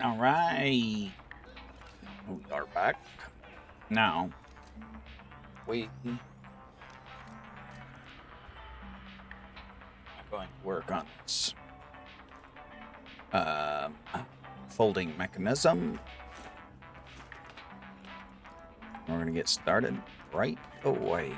All right. We are back. Now, we are going to work on this folding mechanism. We're going to get started right away.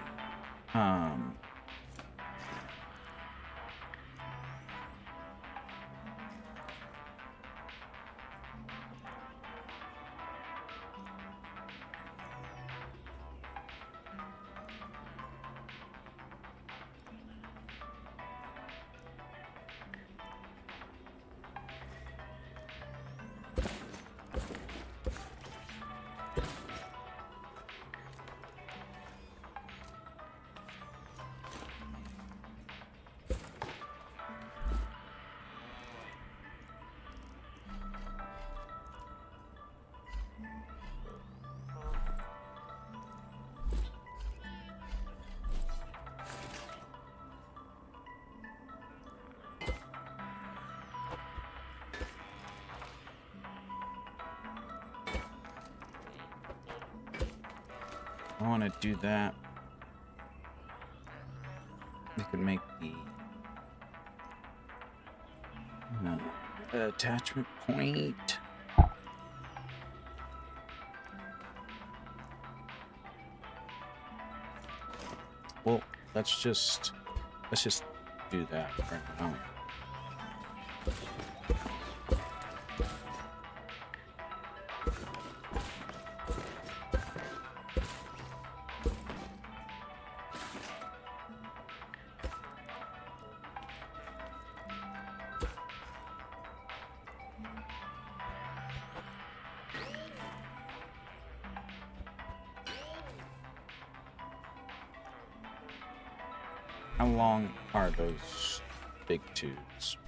I want to do that. We could make the attachment point. Well, let's just do that right now. How long are those big tubes?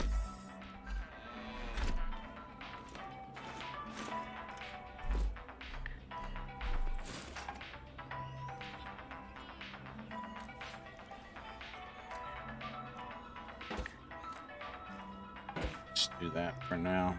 Let's do that for now.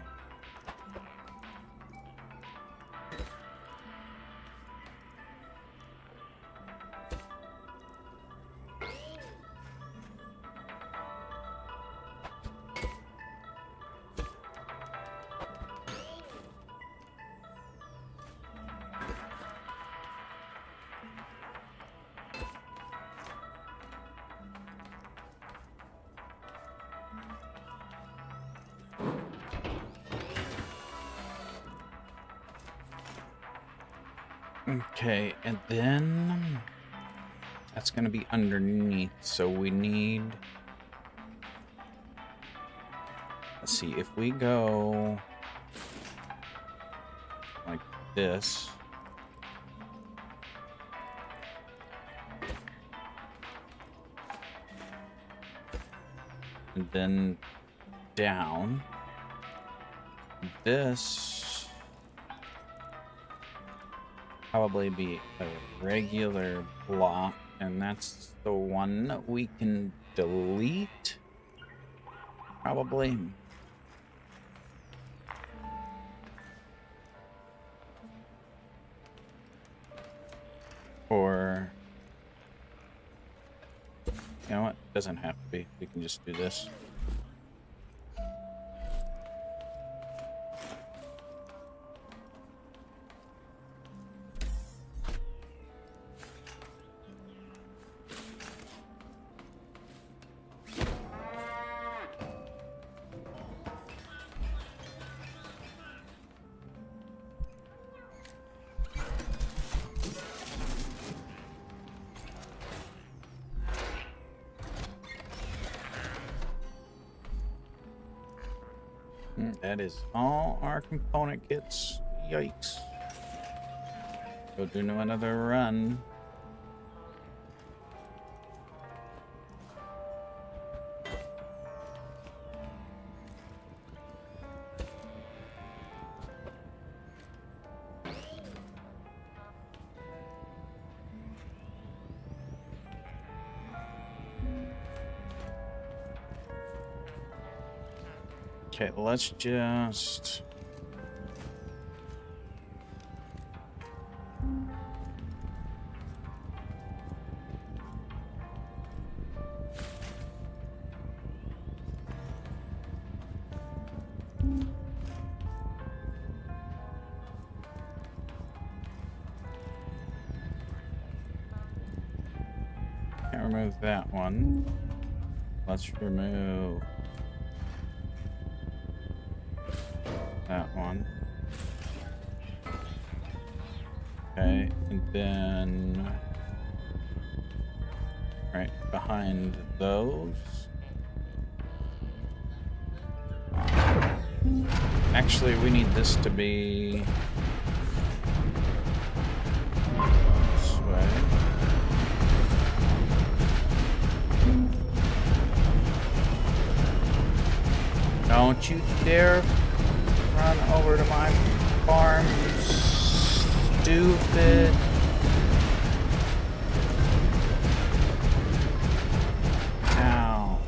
Okay, and then that's going to be underneath, so we need, let's see, if we go like this, and then down, this probably be a regular block, and that's the one that we can delete, probably. Or, you know what, doesn't have to be, we can just do this. That is all our component kits. Yikes. Go do another run. Okay, let's just remove that one. Let's remove that one. Okay, and then right behind those. Actually, we need this to be this way. Don't you dare run over to my farm, you stupid. Ow.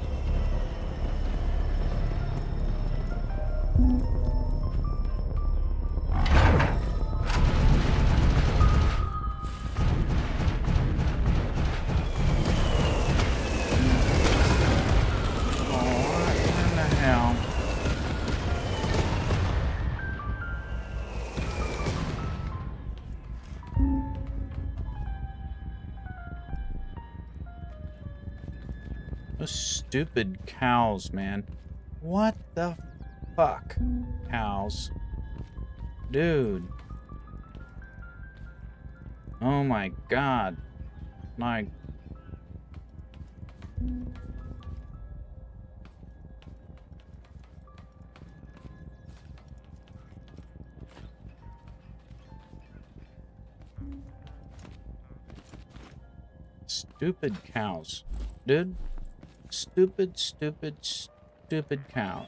Those stupid cows, man. What the fuck? Cows. Dude. Oh my god. My... Stupid cows. Dude. Stupid, stupid, stupid cows.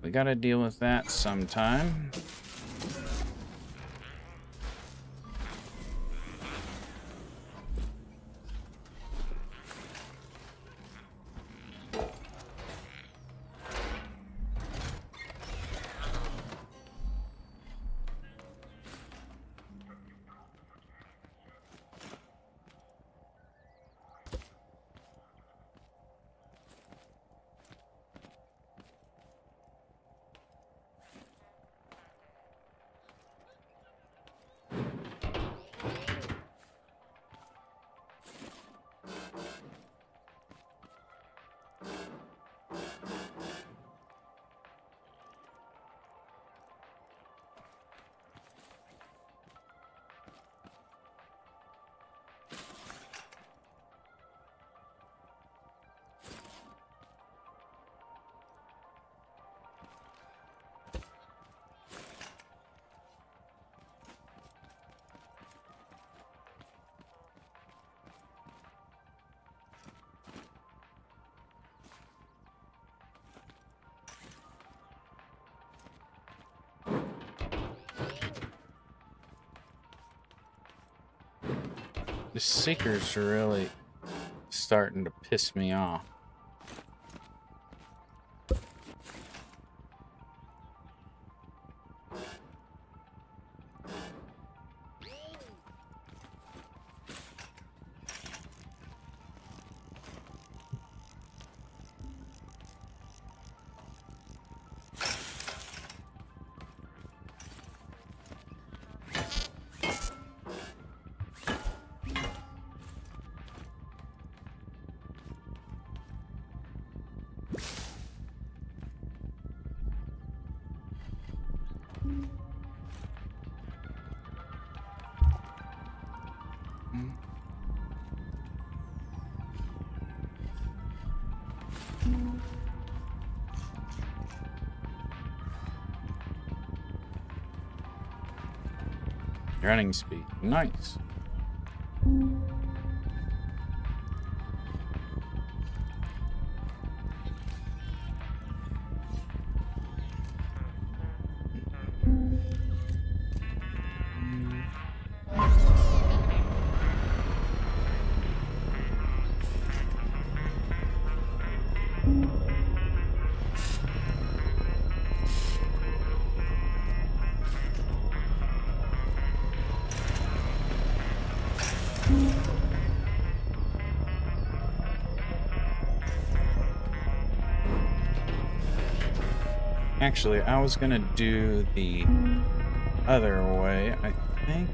We gotta deal with that sometime. The seekers are really starting to piss me off. Running speed, nice. Actually, I was gonna do the other way, I think.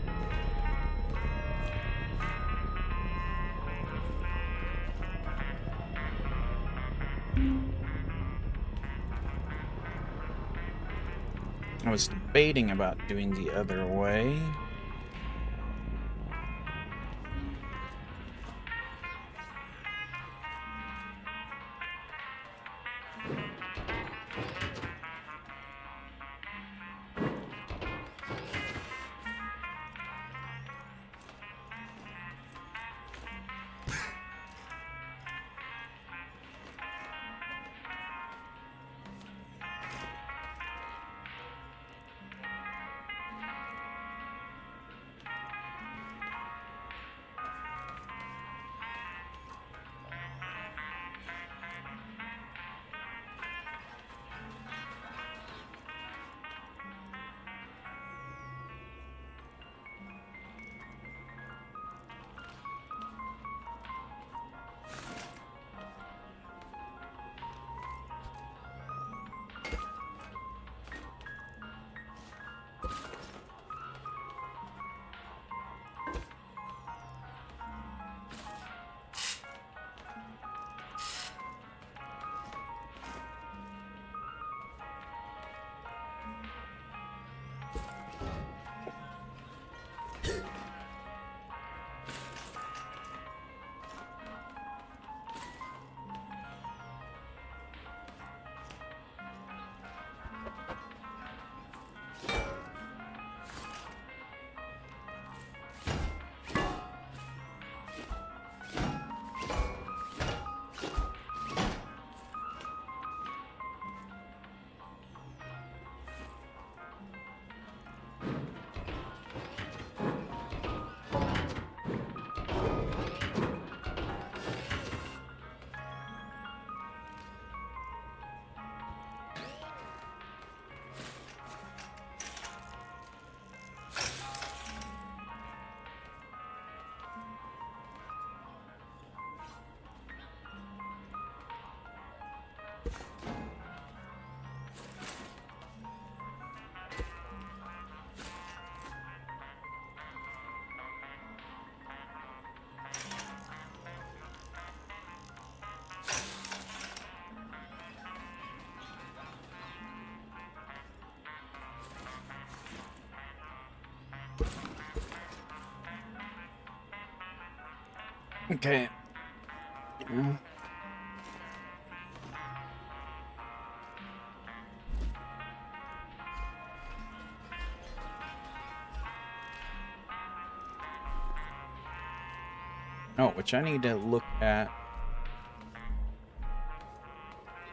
I was debating about doing the other way. Okay. Yeah. Oh, which I need to look at.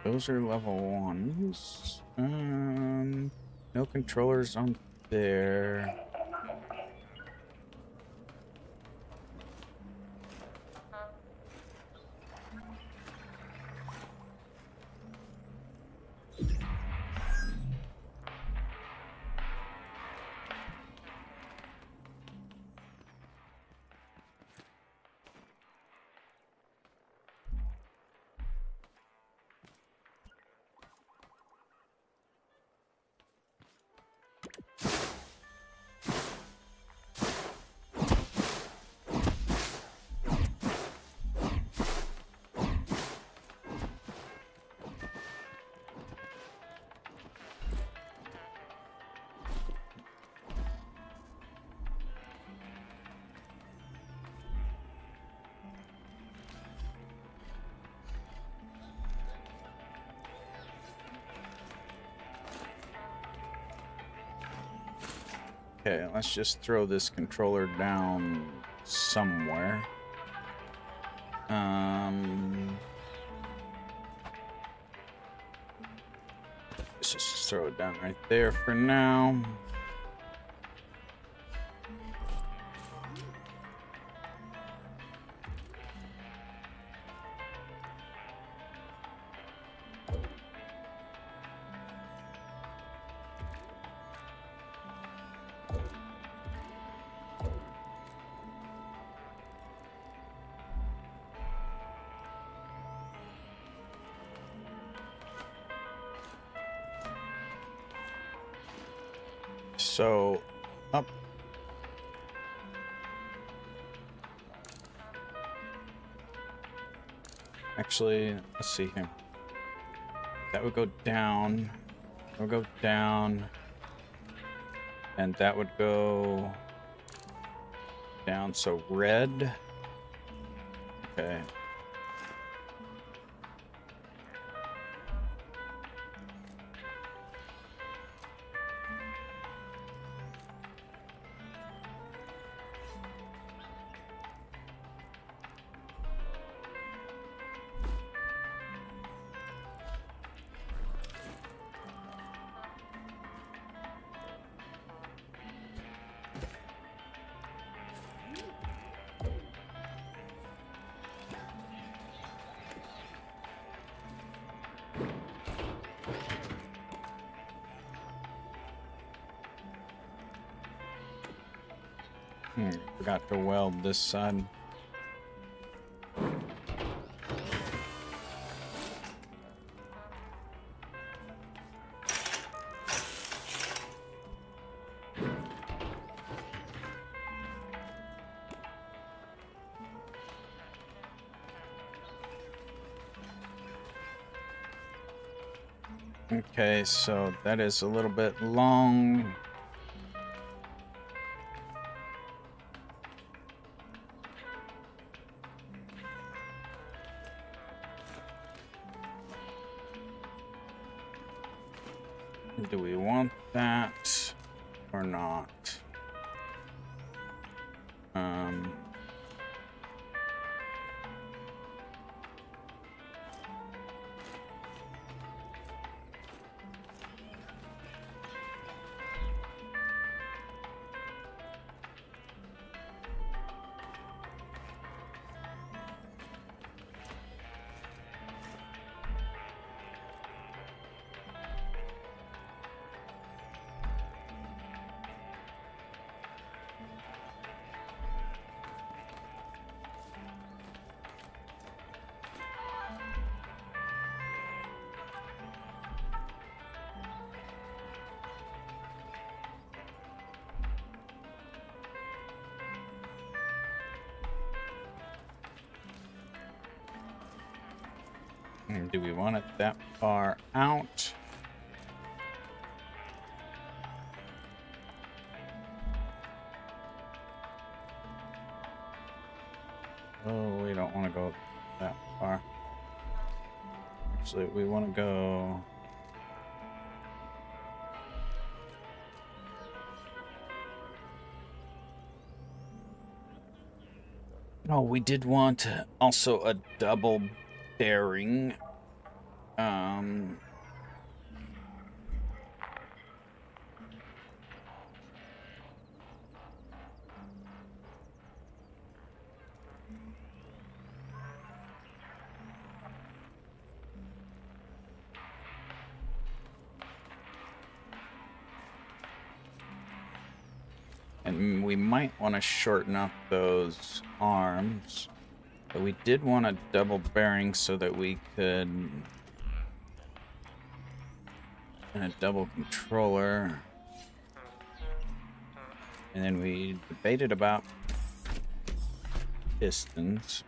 Those are level 1s. No controllers on there. Okay, let's just throw this controller down somewhere. Let's just throw it down right there for now. So, up. Actually, let's see here. That would go down. That would go down. And that would go down. So red. Okay. Forgot to weld this side. Okay, so that is a little bit long. Do we want that or not? Do we want it that far out? Oh, we don't want to go that far. Actually, we want to go... Oh, we did want also a double bearing. And we might want to shorten up those arms. But we did want a double bearing so that we could... And a double controller. And then we debated about pistons.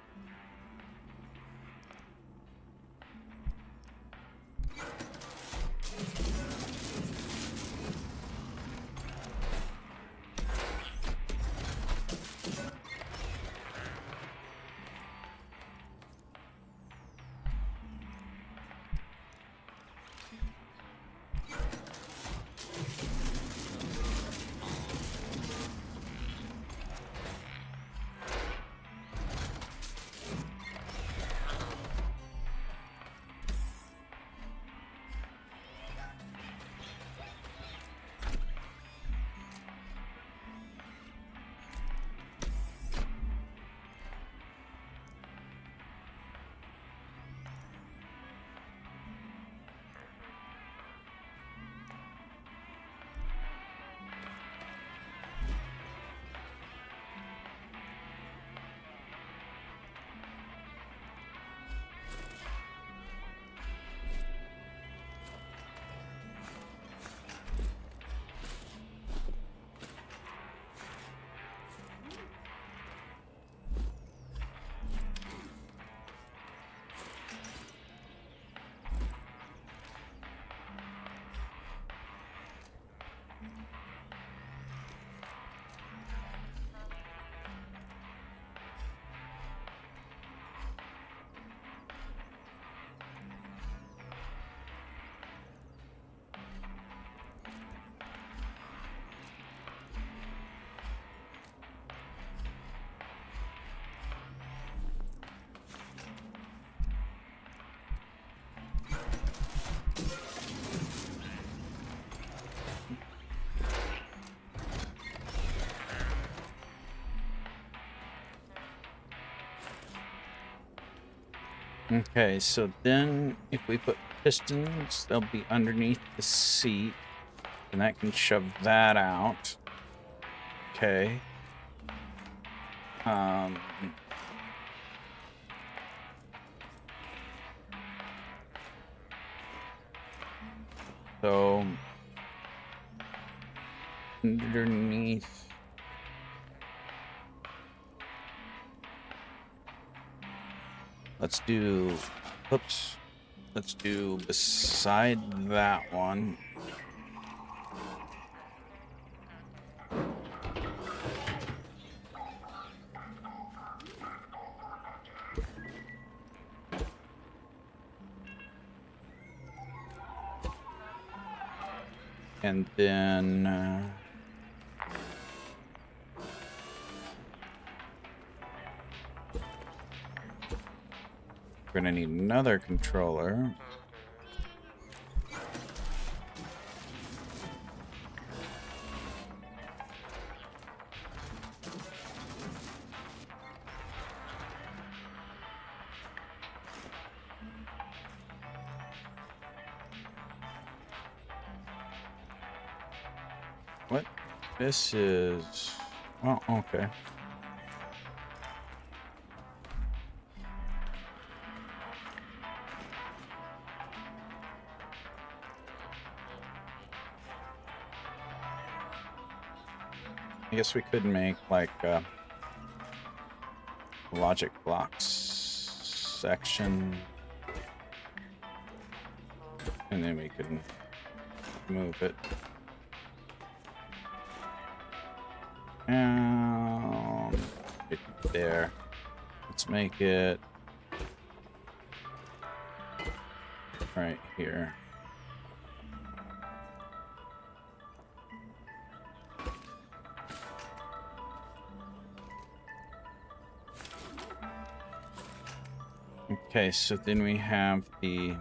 Okay, so then if we put pistons, they'll be underneath the seat, and that can shove that out. Okay. So underneath. Let's do, oops, let's do beside that one. And then we're gonna need another controller. What? This is... Oh, okay. I guess we could make like a logic blocks section, and then we can move it down right there. Let's make it right here. Okay, so then we have the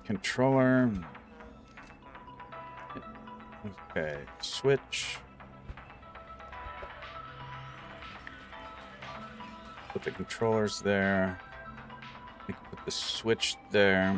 controller. Okay, switch. Put the controllers there. We can put the switch there.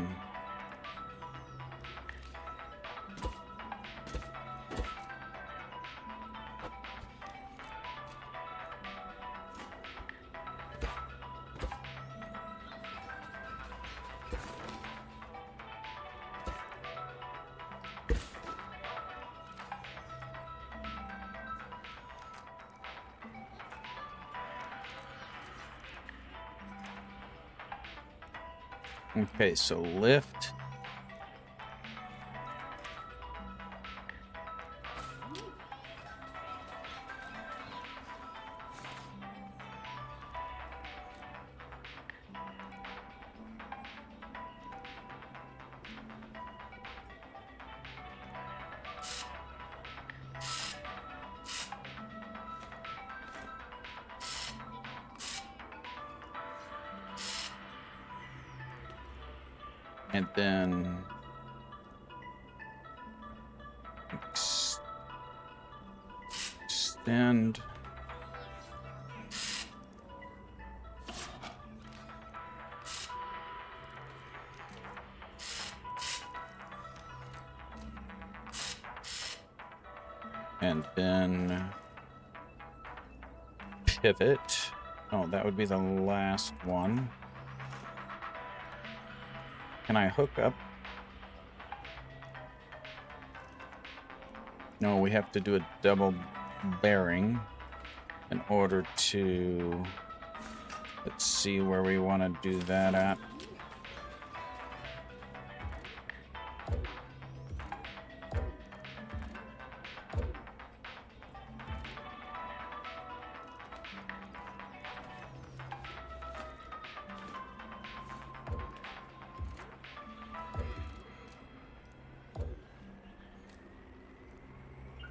Okay, so lift. And then extend. And then pivot. Oh, that would be the last one. Can I hook up? No, we have to do a double bearing in order to... Let's see where we want to do that at.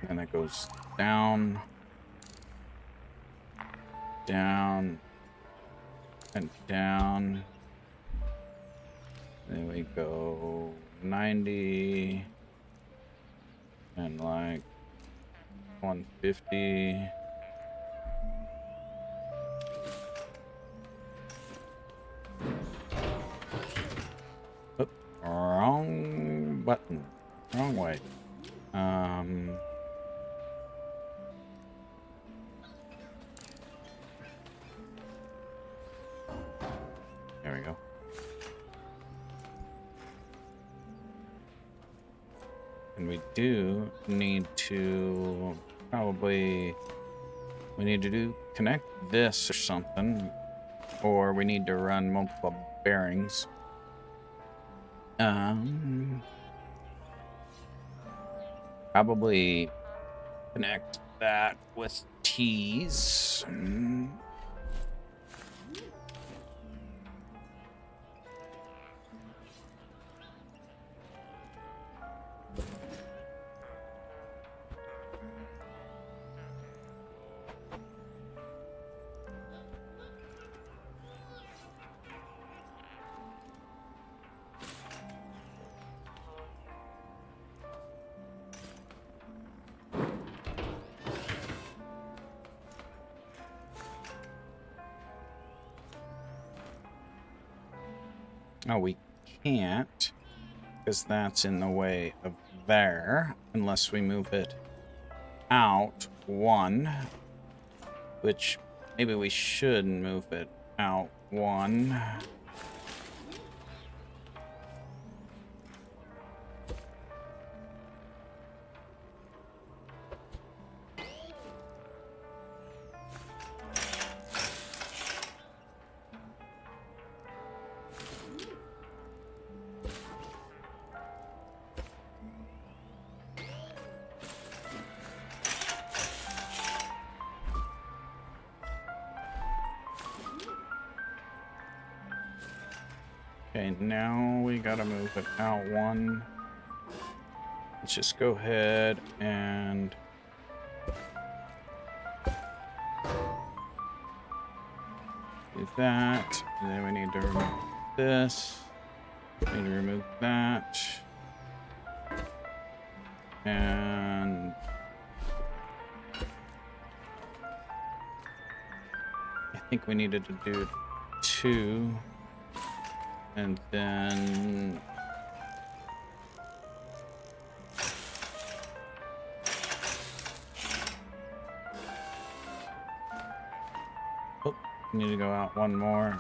And it goes down, down, and down. Then we go 90, And like 150. Oop, wrong button. Wrong way. There we go. And we do need to probably, we need to connect this or something, or we need to run multiple bearings. Probably connect that with T's. Oh, we can't, because that's in the way of there, unless we move it out one, which maybe we should move it out one. Okay, now we gotta move it out one. Let's just go ahead and do that. And then we need to remove this. We need to remove that. And I think we needed to do 2. And then oh, need to go out one more.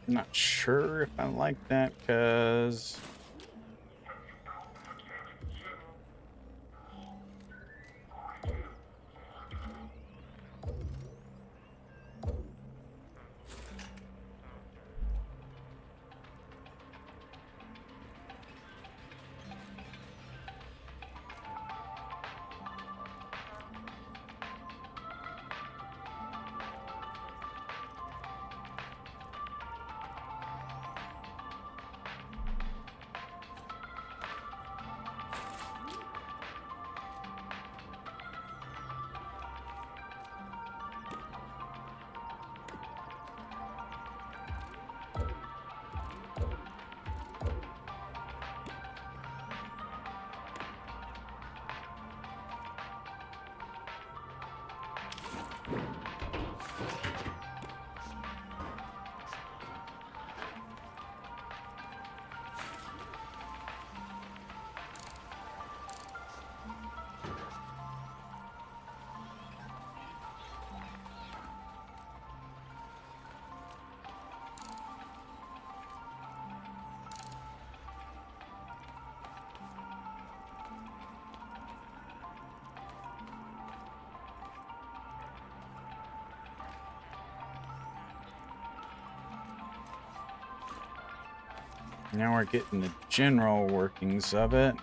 Not sure if I like that, because Now we're getting the general workings of it.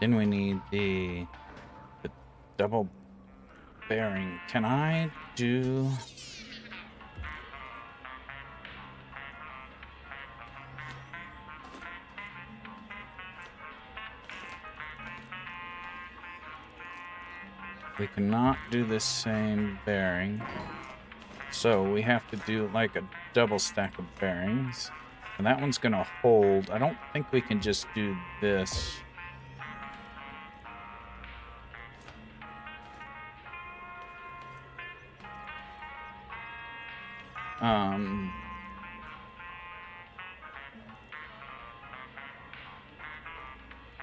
Then we need the double bearing. Can I do... We cannot do the same bearing. So we have to do like a double stack of bearings. And that one's gonna hold. I don't think we can just do this.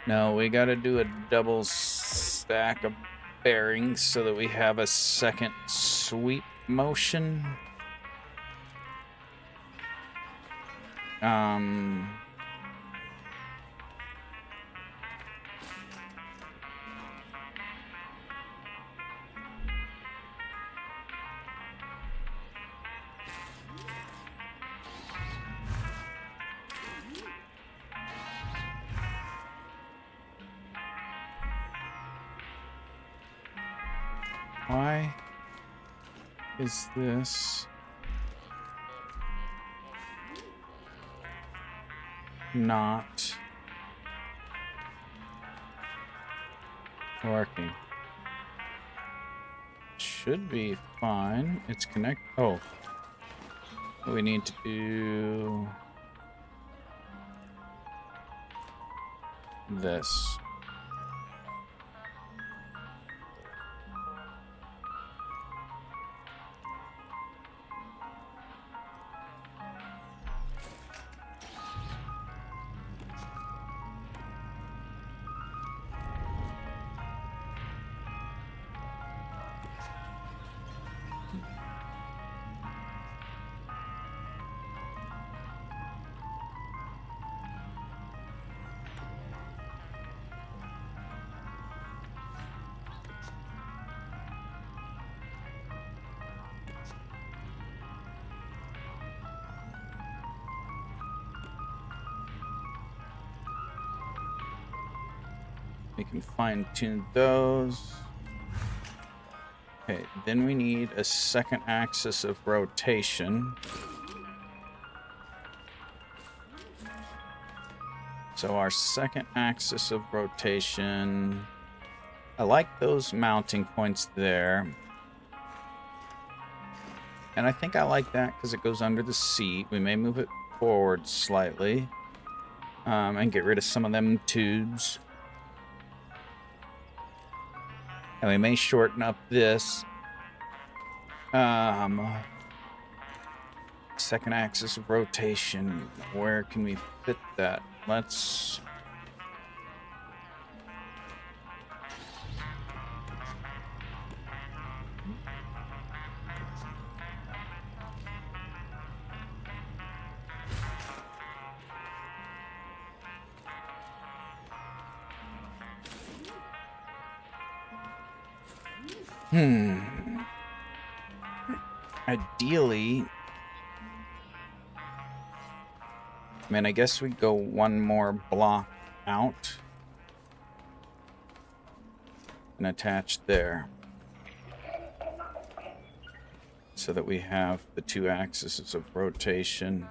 No, we gotta do a double stack of bearings so that we have a second sweep motion. Why is this not working? Should be fine. It's connect. Oh, we need to do this. We can fine-tune those. Okay, then we need a second axis of rotation. So our second axis of rotation, I like those mounting points there. And I think I like that because it goes under the seat. We may move it forward slightly and get rid of some of them tubes. And we may shorten up this. Second axis of rotation. Where can we fit that? Let's... Ideally, I mean, I guess we go one more block out and attach there so that we have the two axes of rotation.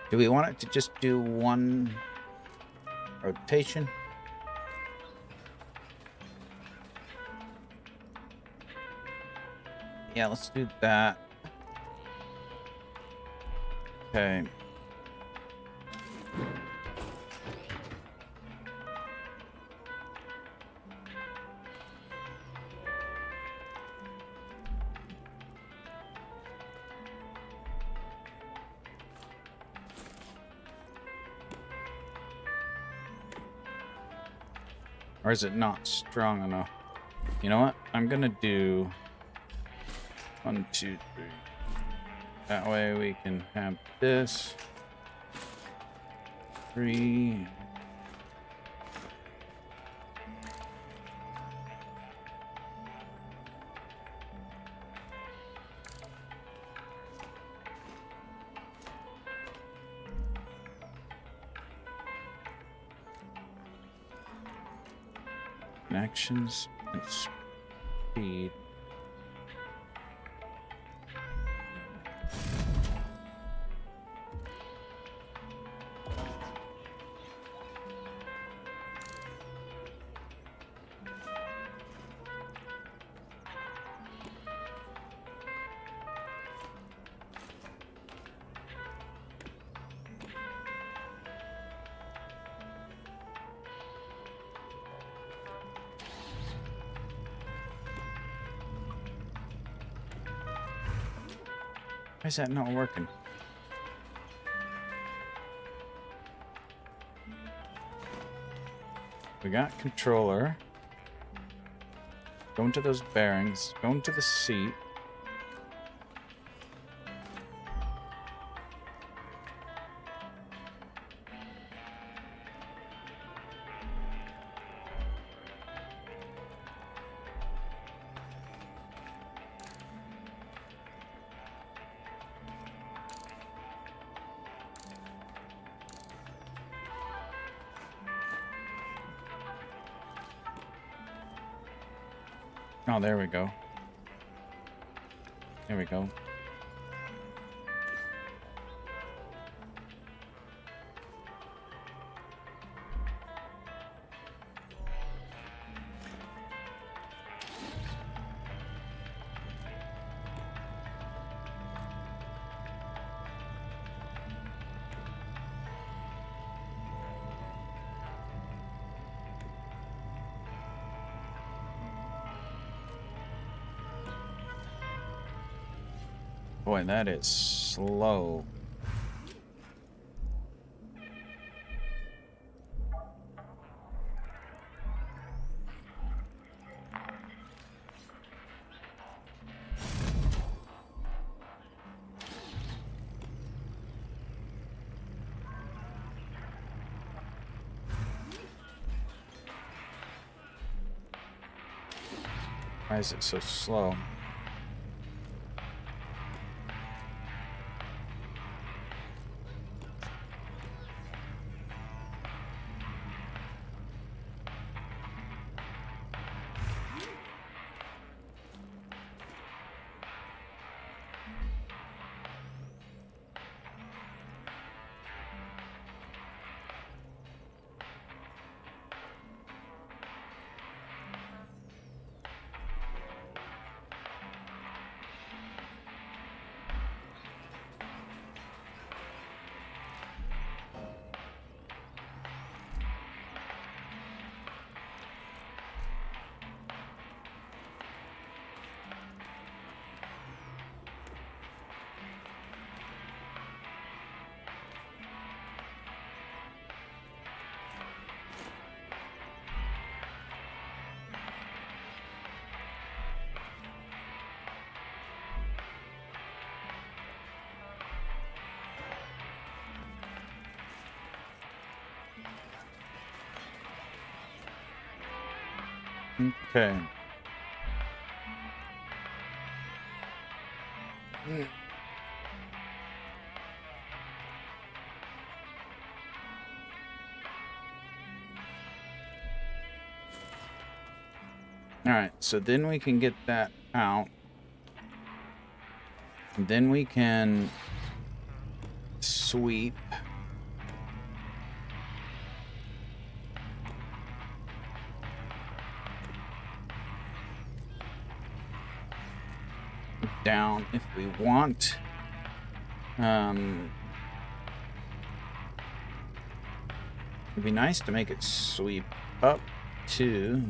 Do we want it to just do one rotation? Yeah, let's do that. Okay. Or is it not strong enough? You know what? I'm gonna do 1, 2, 3. That way we can have this. 3. Actions and speed. Why is that not working? We got controller. Go into those bearings. Go into the seat. Oh, there we go. There we go. Boy, that is slow. Why is it so slow? Okay. Alright, so then we can get that out. And then we can sweep. Down if we want. It'd be nice to make it sweep up too.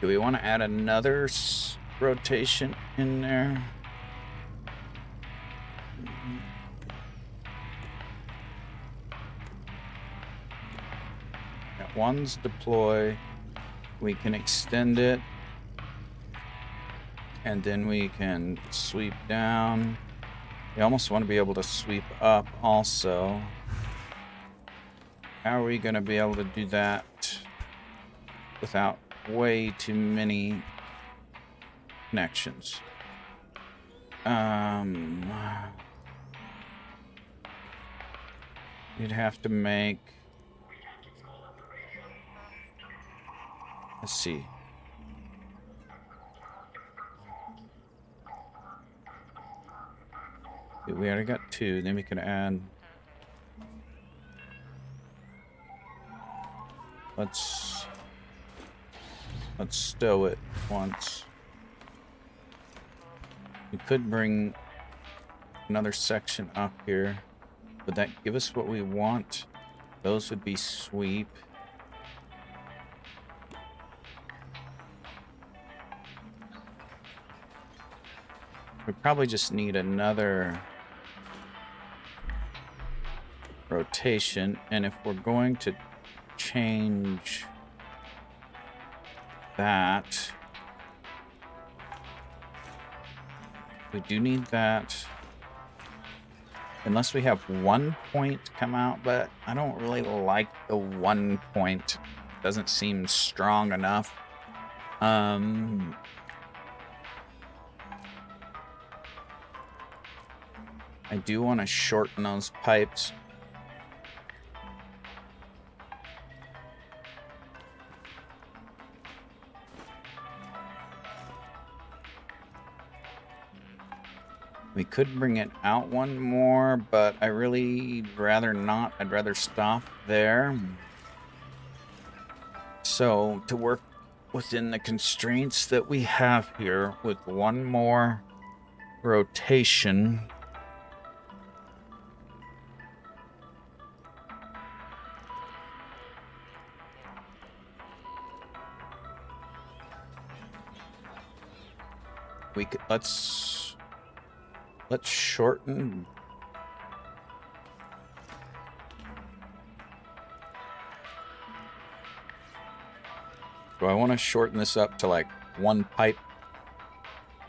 Do we want to add another rotation in there? That one's deploy. We can extend it. And then we can sweep down. We almost want to be able to sweep up also. How are we going to be able to do that without way too many connections? You'd have to make, let's see. We already got two, then we can add, let's stow it once. We could bring another section up here. Would that give us what we want? Those would be sweep. We probably just need another rotation, and if we're going to change that, we do need that, unless we have 1 point come out, but I don't really like the 1 point. Doesn't seem strong enough. I do want to shorten those pipes. We could bring it out one more, but I really rather not. I'd rather stop there. So, to work within the constraints that we have here with one more rotation, we could, let's shorten. Do I want to shorten this up to like 1 pipe?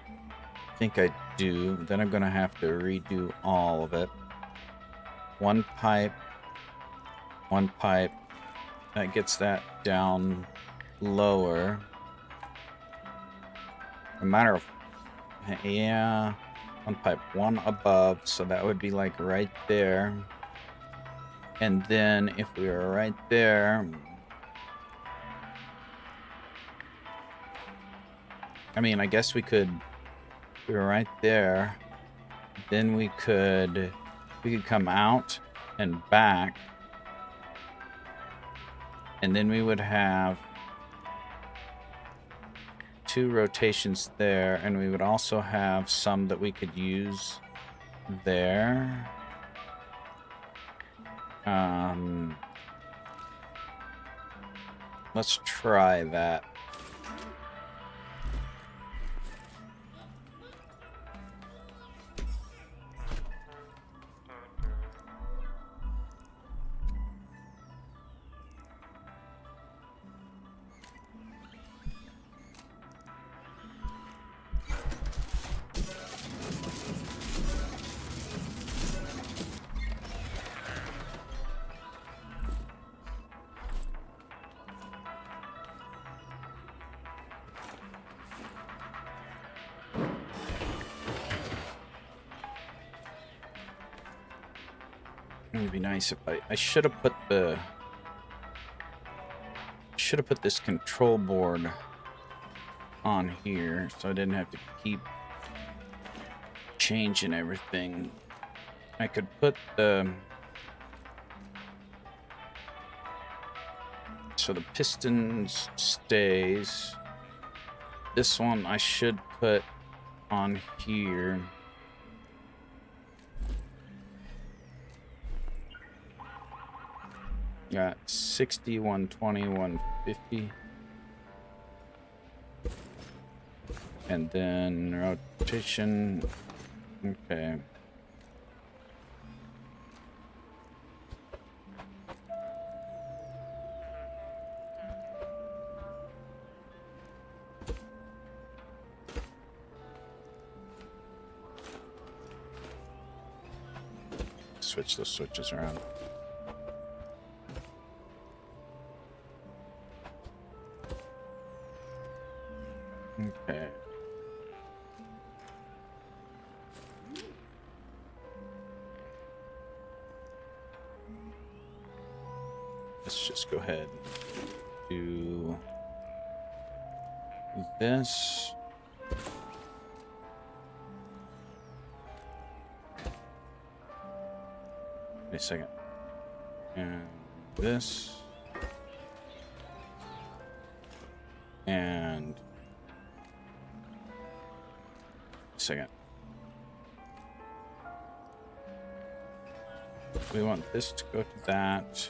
I think I do. Then I'm going to have to redo all of it. 1 pipe. 1 pipe. That gets that down lower. A matter of, yeah, 1 pipe, 1 above, so that would be like right there. And then if we were right there, I mean, I guess we could, if we were right there, then we could come out and back, and then we would have 2 rotations there, and we would also have some that we could use there. Let's try that. It'd be nice if I should have put this control board on here so I didn't have to keep changing everything. I could put the so the pistons stays. This one I should put on here. Got 60, 120, 150. And then rotation. Okay. Switch those switches around. Okay. Let's just go ahead and do this. Wait a second. And this. And second. We want this to go to that.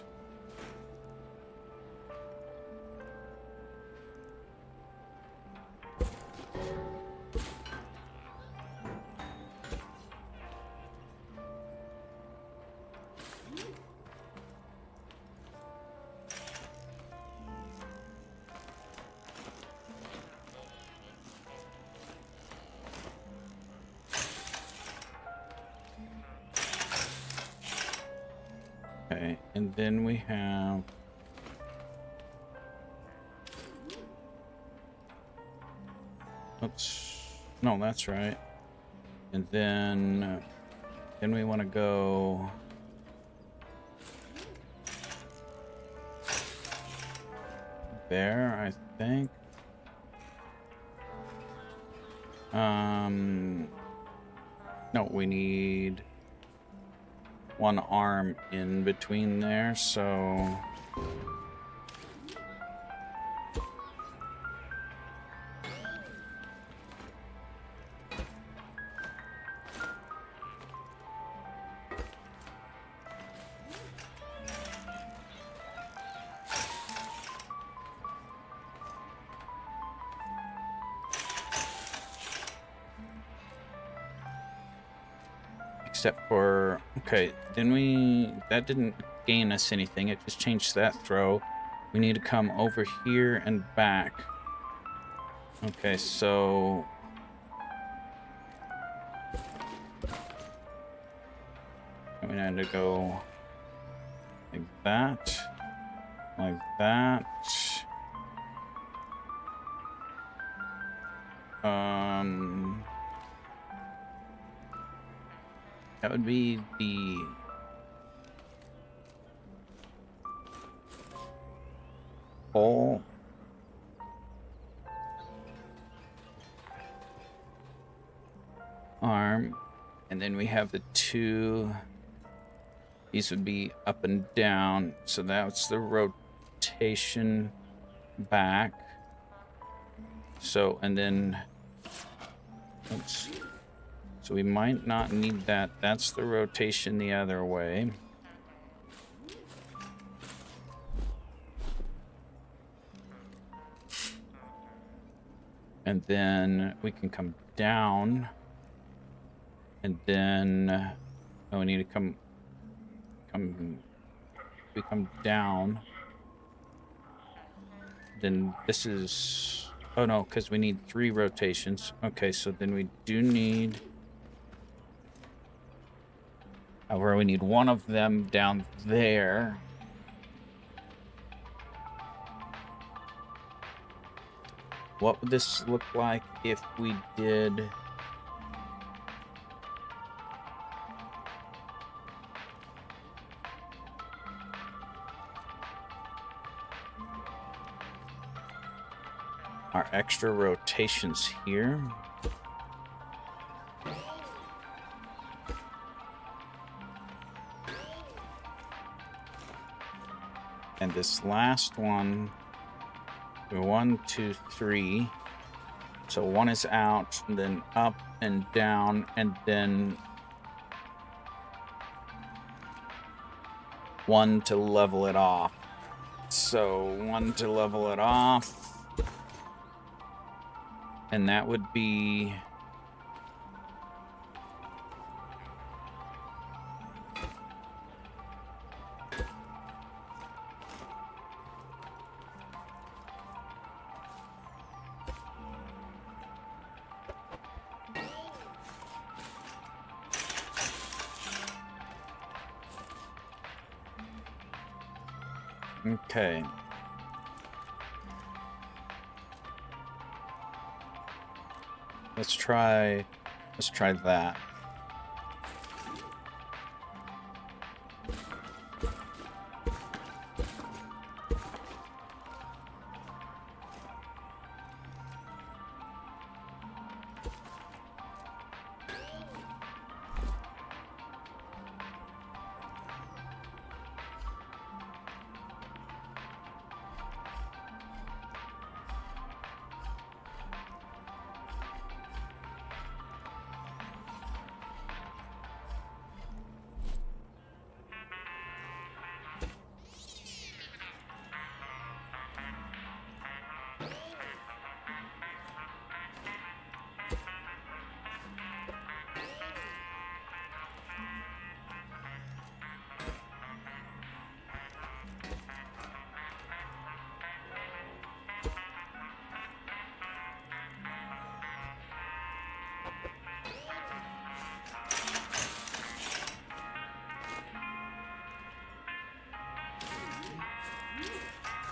Okay, and then we have oops, no, that's right. And then we want to go there, I think. No, we need one arm in between there, so except for, okay, then that didn't gain us anything, it just changed that throw. We need to come over here and back. Okay, so we need to go like that, like that. That would be the whole arm, and then we have the two. These would be up and down, so that's the rotation back. So, and then oops. So we might not need that. That's the rotation the other way. And then we can come down. And then we need to come we come down. Then this is, oh no, because we need 3 rotations. Okay, so then we do need, however, we need one of them down there. What would this look like if we did our extra rotations here. And this last one, 1, 2, 3. So one is out, and then up and down, and then one to level it off. So one to level it off. And that would be... Okay. Let's try that.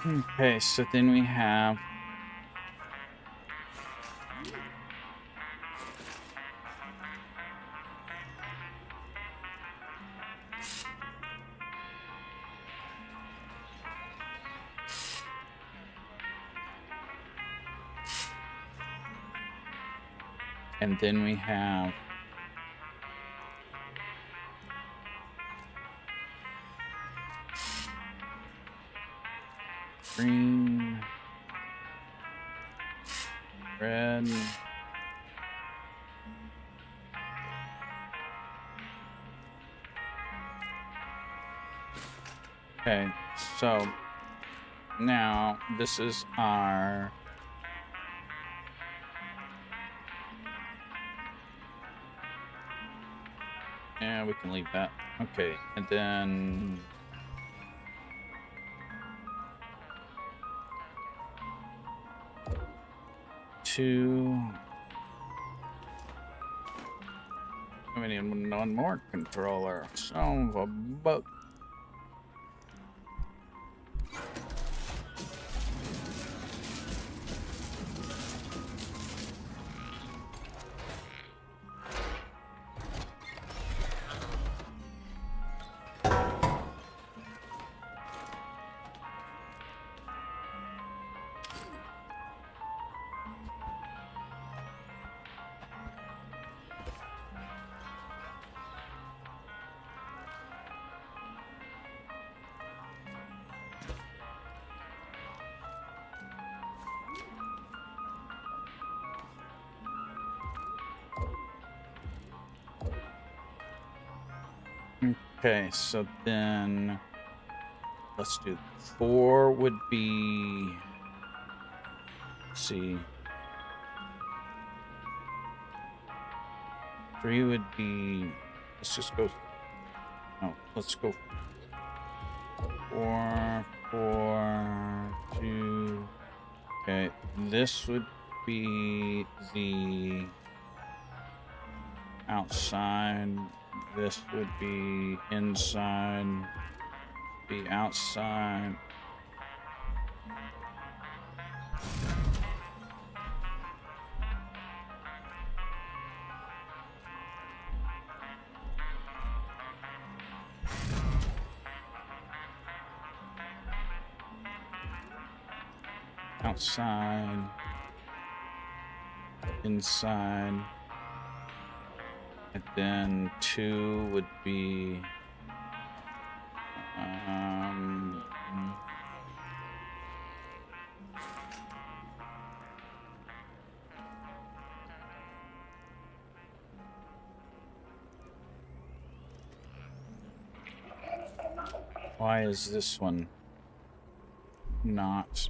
Okay, so then we have green, red, okay, so now this is our we can leave that. Okay, and then two. We need one more controller. Son of a buck. Okay, so then let's do 4 would be, let's see, 3 would be, let's just go, no, let's go 4, 4, 2, okay, this would be the outside. This would be inside, be outside. Outside. inside. And then 2 would be why is this one not?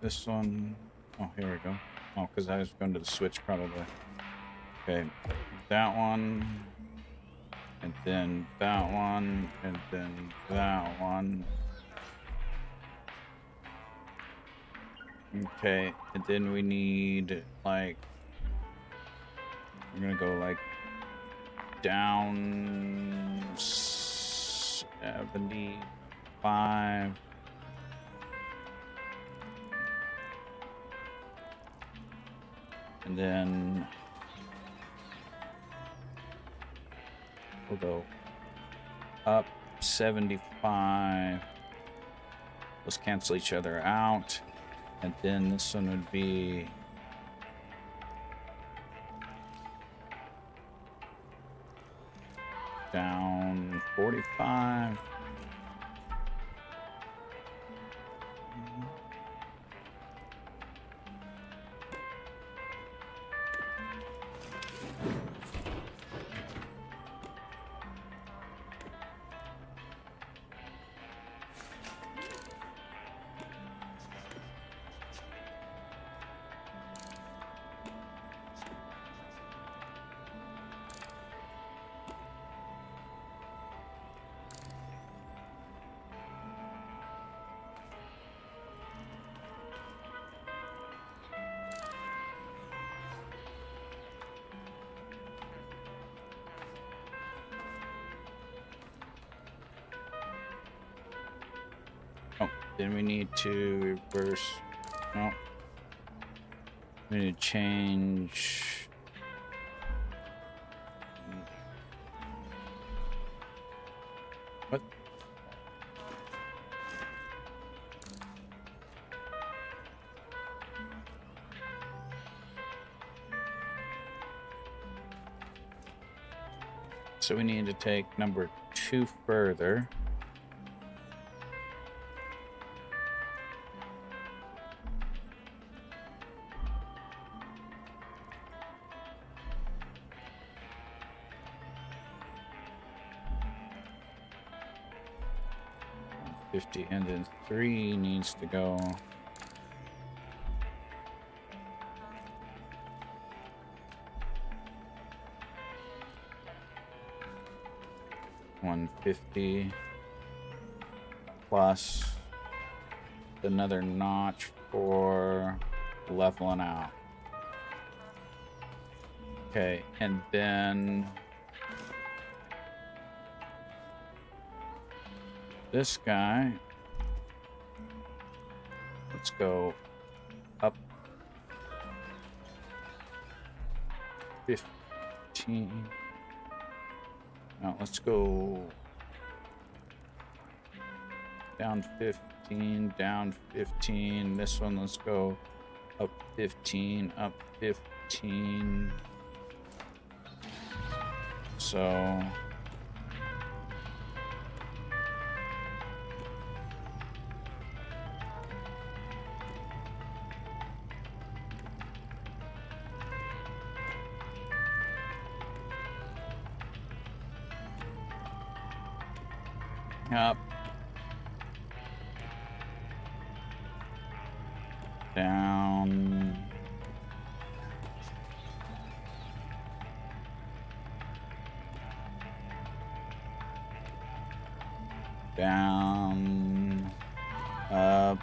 This one, oh, here we go. Oh, because I was going to the switch probably. Okay, that one, and then that one, and then that one. Okay, and then we need, like, we're gonna go, like, down 75. And then we'll go up 75. Let's cancel each other out. And then this one would be down 45. Then we need to reverse. No. We need to change. What? So we need to take number 2 further. And then 3 needs to go. $150 plus another notch for leveling out. Okay, and then this guy, let's go up 15. Now let's go down 15, down 15. This one, let's go up 15, up 15. So up, down, down, up,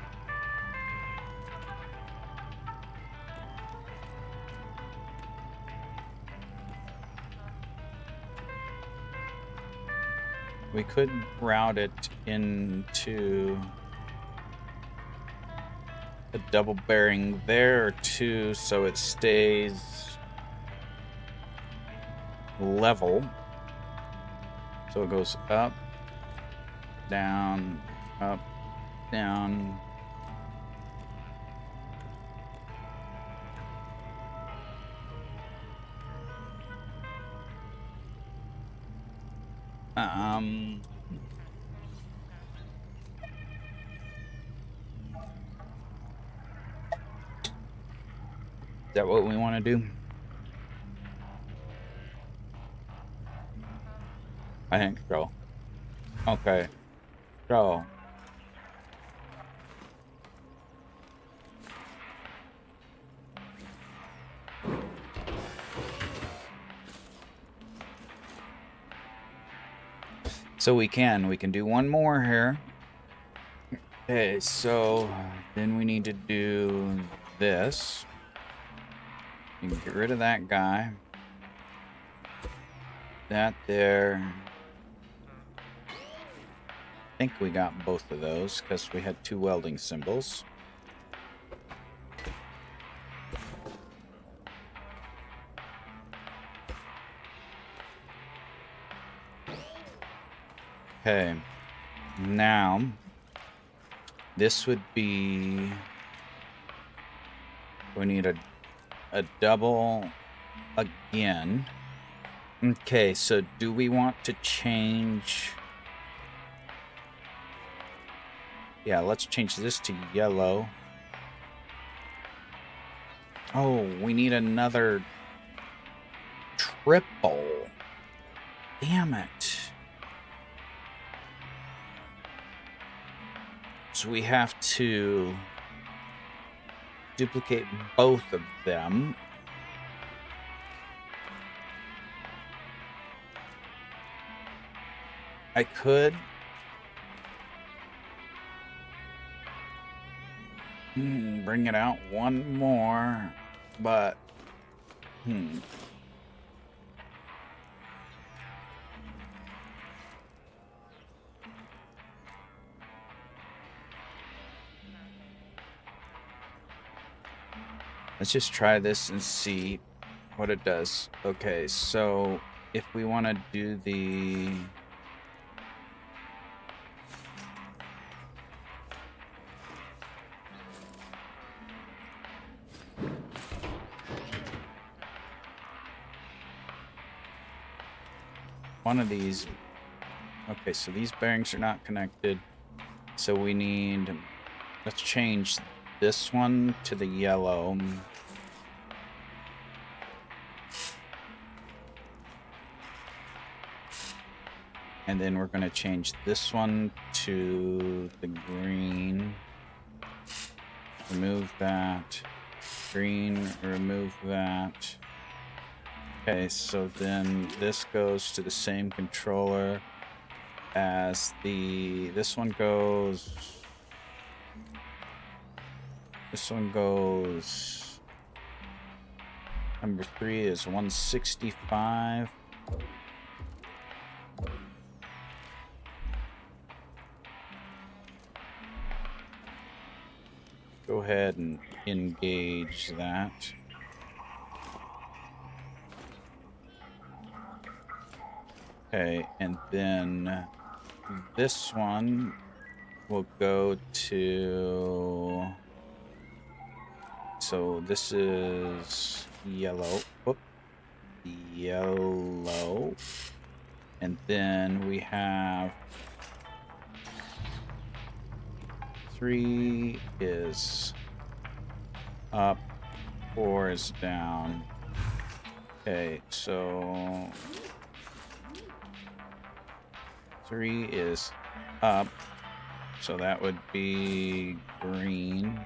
we could route it into a double bearing there too, so it stays level. So it goes up, down, Um... Is that what we want to do? I think so. Okay. So. So we can do one more here. Okay, so then we need to do this. You can get rid of that guy. That there. I think we got both of those because we had 2 welding symbols. Okay, now this would be, we need a double again. Okay, so do we want to change? Yeah, let's change this to yellow. Oh, we need another triple. Damn it. So we have to duplicate both of them. I could bring it out one more, but let's just try this and see what it does. Okay, so if we want to do the one of these. Okay, so these bearings are not connected. So we need, let's change this one to the yellow. And then we're going to change this one to the green. Remove that. Green, remove that. Okay, so then this goes to the same controller as this one goes. This one goes. Number 3 is 165. Go ahead and engage that. Okay, and then this one will go to, so this is yellow. Whoop. Yellow. And then we have 3 is up, 4 is down. Okay, so 3 is up, so that would be green.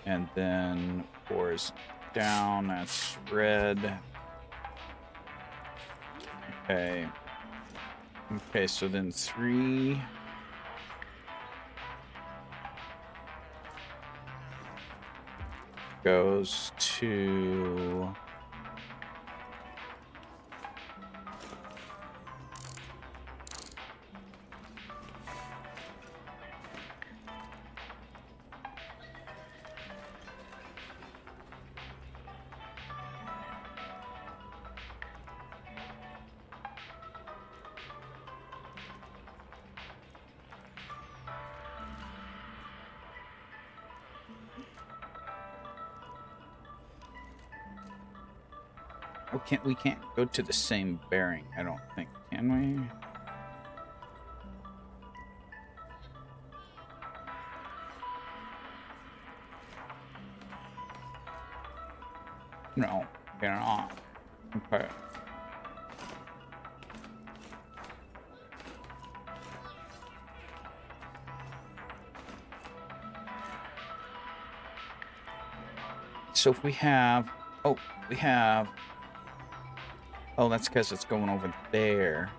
And then 4 is down, that's red. Okay. Okay, so then 3 goes to Oh, we can't go to the same bearing, I don't think, can we? No, cannot. Okay. So if we have, oh, that's because it's going over there.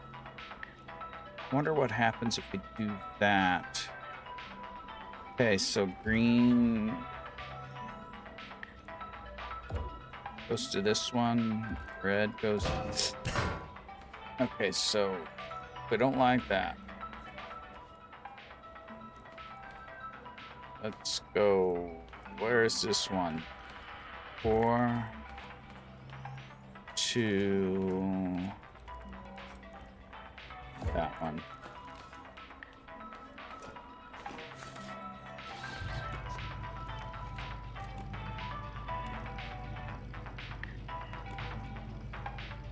Wonder what happens if we do that. Okay, so green goes to this one, red goes. Okay, so we don't like that. Let's go. Where is this one? 4 to that one.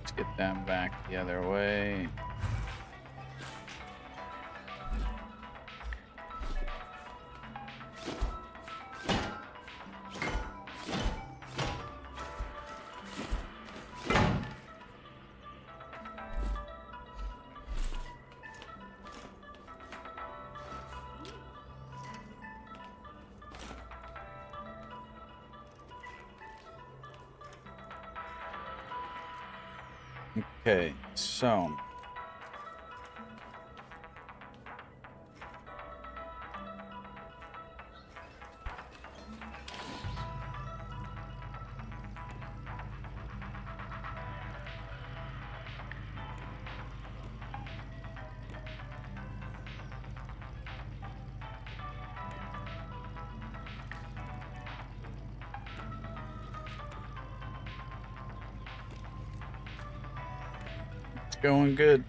Let's get them back the other way. Okay, so going good.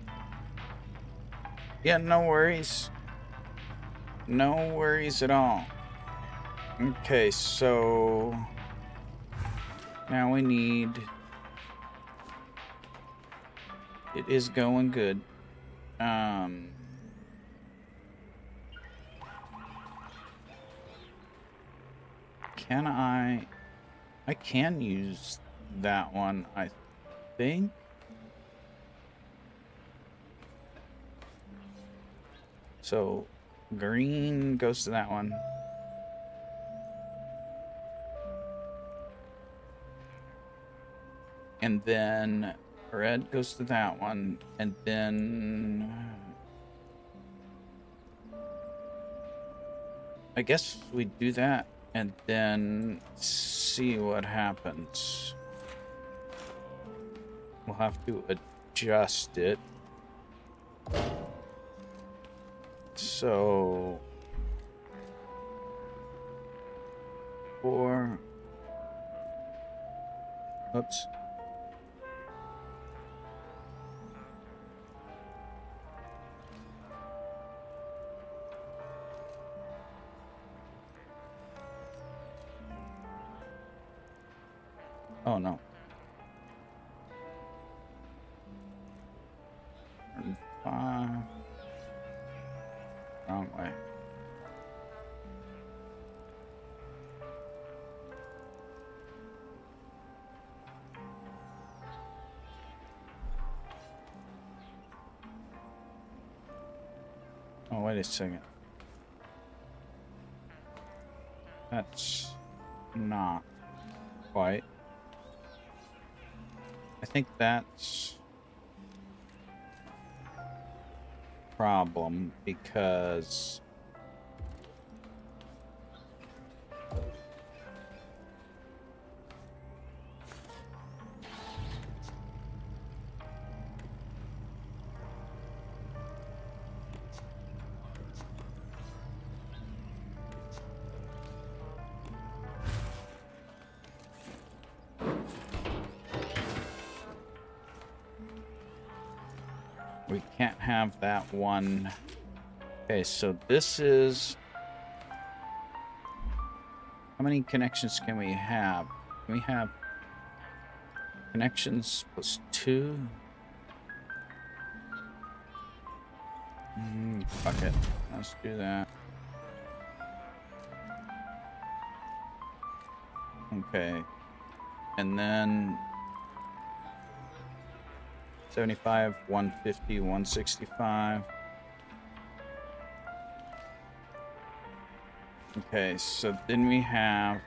Yeah, no worries. No worries at all. Okay, so now we need... It is going good. Can I can use that one, I think. So green goes to that one. And then red goes to that one. And then I guess we do that and then see what happens. We'll have to adjust it. So 4. Oops. Oh no. 5. Wrong way. Oh, wait a second. That's not quite. I think that's a problem because we can't have that one. Okay, so this is... How many connections can we have? Can we have Connections +2. Fuck it. Let's do that. Okay. And then 75, 150, 165. Okay, so then we have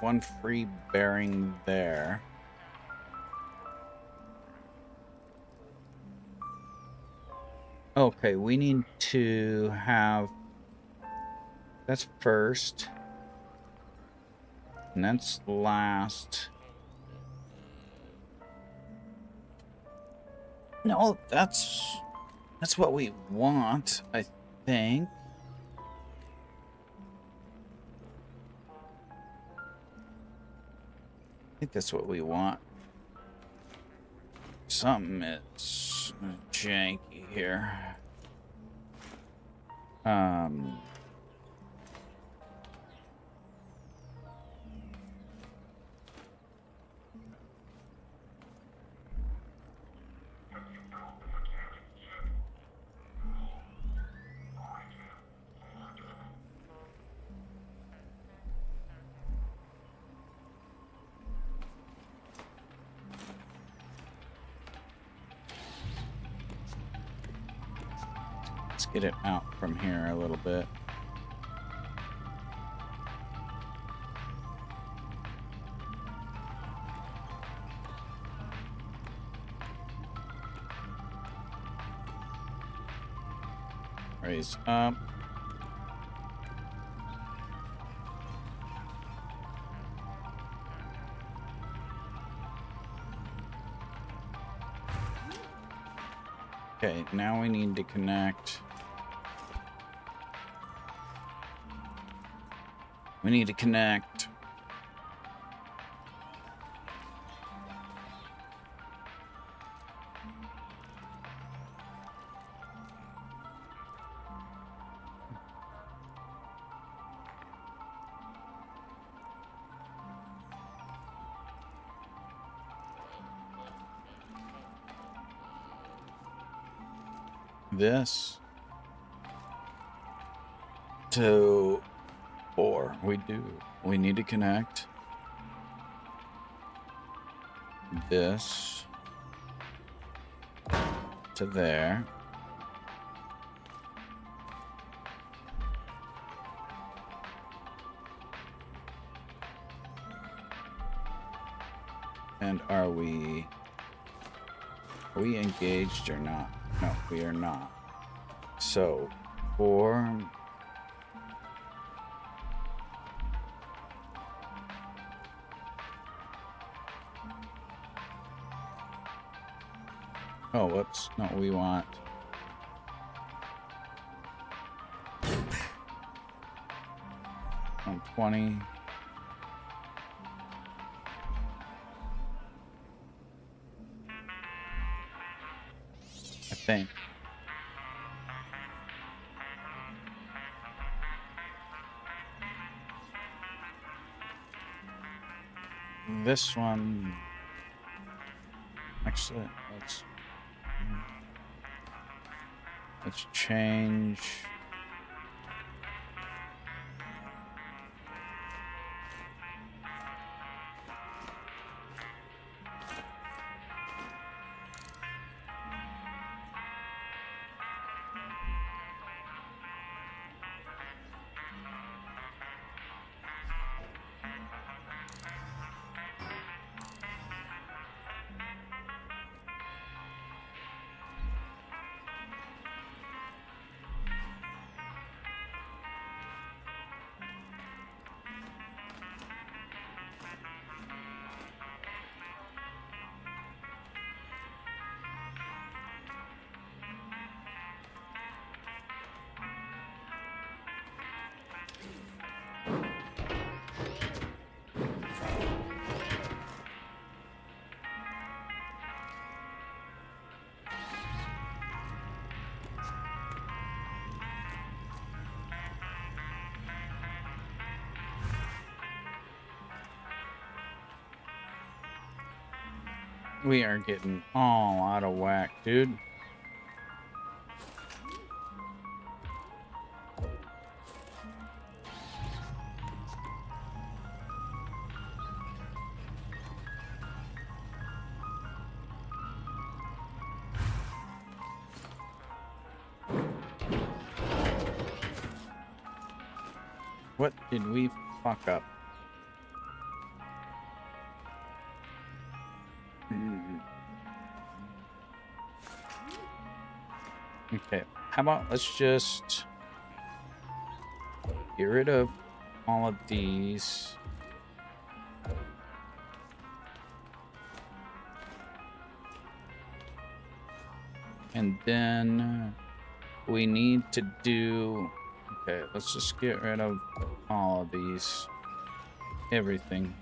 one free bearing there. Okay, we need to have... That's first. And that's last. No, that's what we want, I think. I think that's what we want. Something is janky here. Let's get it out from here a little bit. Raise up. Okay, now we need to connect. We need to connect this to 4. We need to connect this to there. And are we engaged or not? No, we are not. So 4. Oh, whoops. Not what we want. On 20. I think. This one. Actually, let's change. We are getting all out of whack, dude. What did we fuck up? Okay, how about let's just get rid of all of these. And then we need to do... Okay, let's just get rid of all of these. Everything.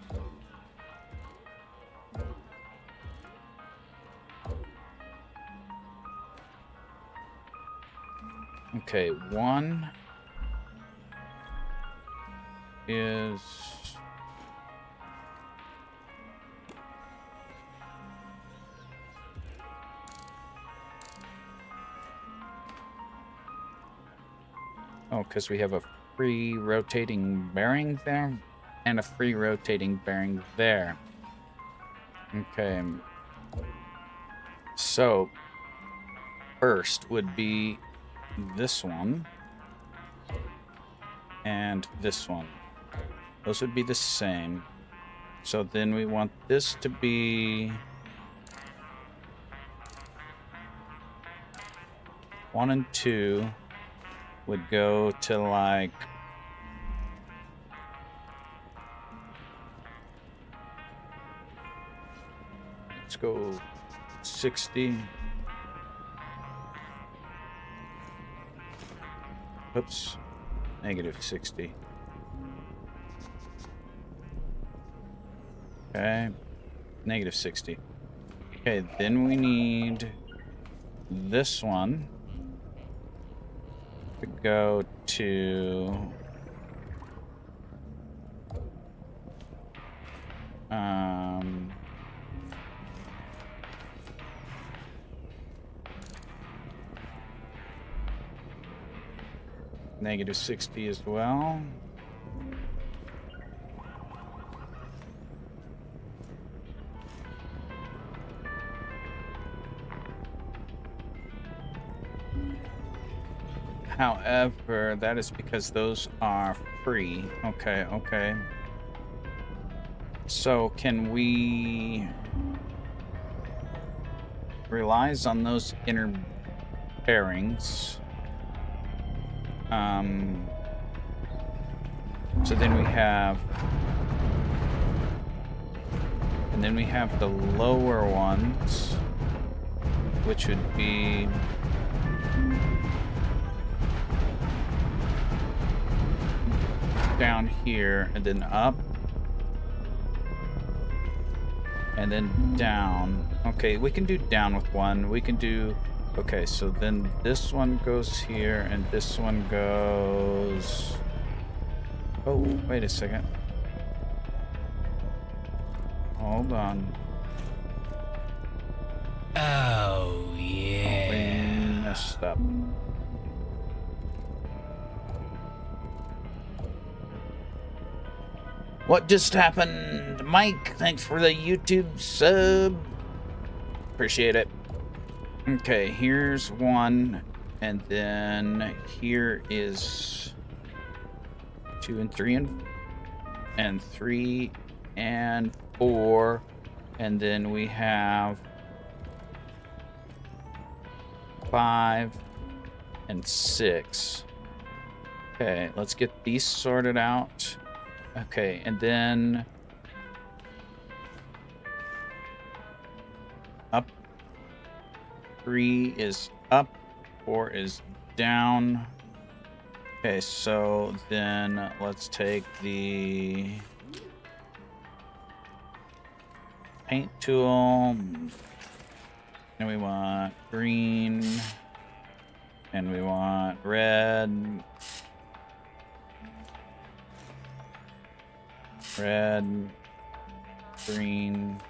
Okay, one is... Oh, because we have a free rotating bearing there and a free rotating bearing there. Okay. So, first would be this one and this one. Those would be the same. So then we want this to be 1 and 2 would go to like let's go 60. Oops, negative 60. Okay, negative 60. Okay, then we need this one to go to negative 60 as well. However, that is because those are free. Okay, okay. So can we relies on those inner bearings? So then we have, and then we have the lower ones, which would be down here and then up and then down. Okay, we can do down with one. We can do, okay, so then this one goes here and this one goes, oh, wait a second. Hold on. Oh, yeah. Oh, we messed up. What just happened? Mike, thanks for the YouTube sub. Appreciate it. Okay, here's one. And then here is 2 and 3 and 3 and 4. And then we have 5 and 6. Okay, let's get these sorted out. Okay, and then up. 3 is up, 4 is down. Okay, so then let's take the paint tool, and we want green, and we want red. Red, green,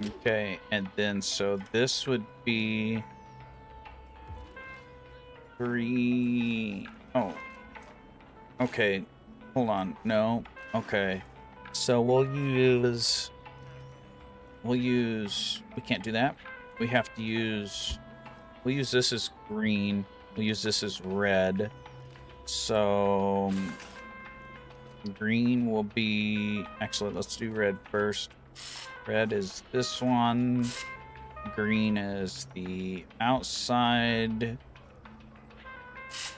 Okay, and then so this would be 3. Oh, okay. Hold on. No. Okay. So we can't do that. We have to use, we'll use this as green. We'll use this as red. So green will be, actually, let's do red first. Red is this one. Green is the outside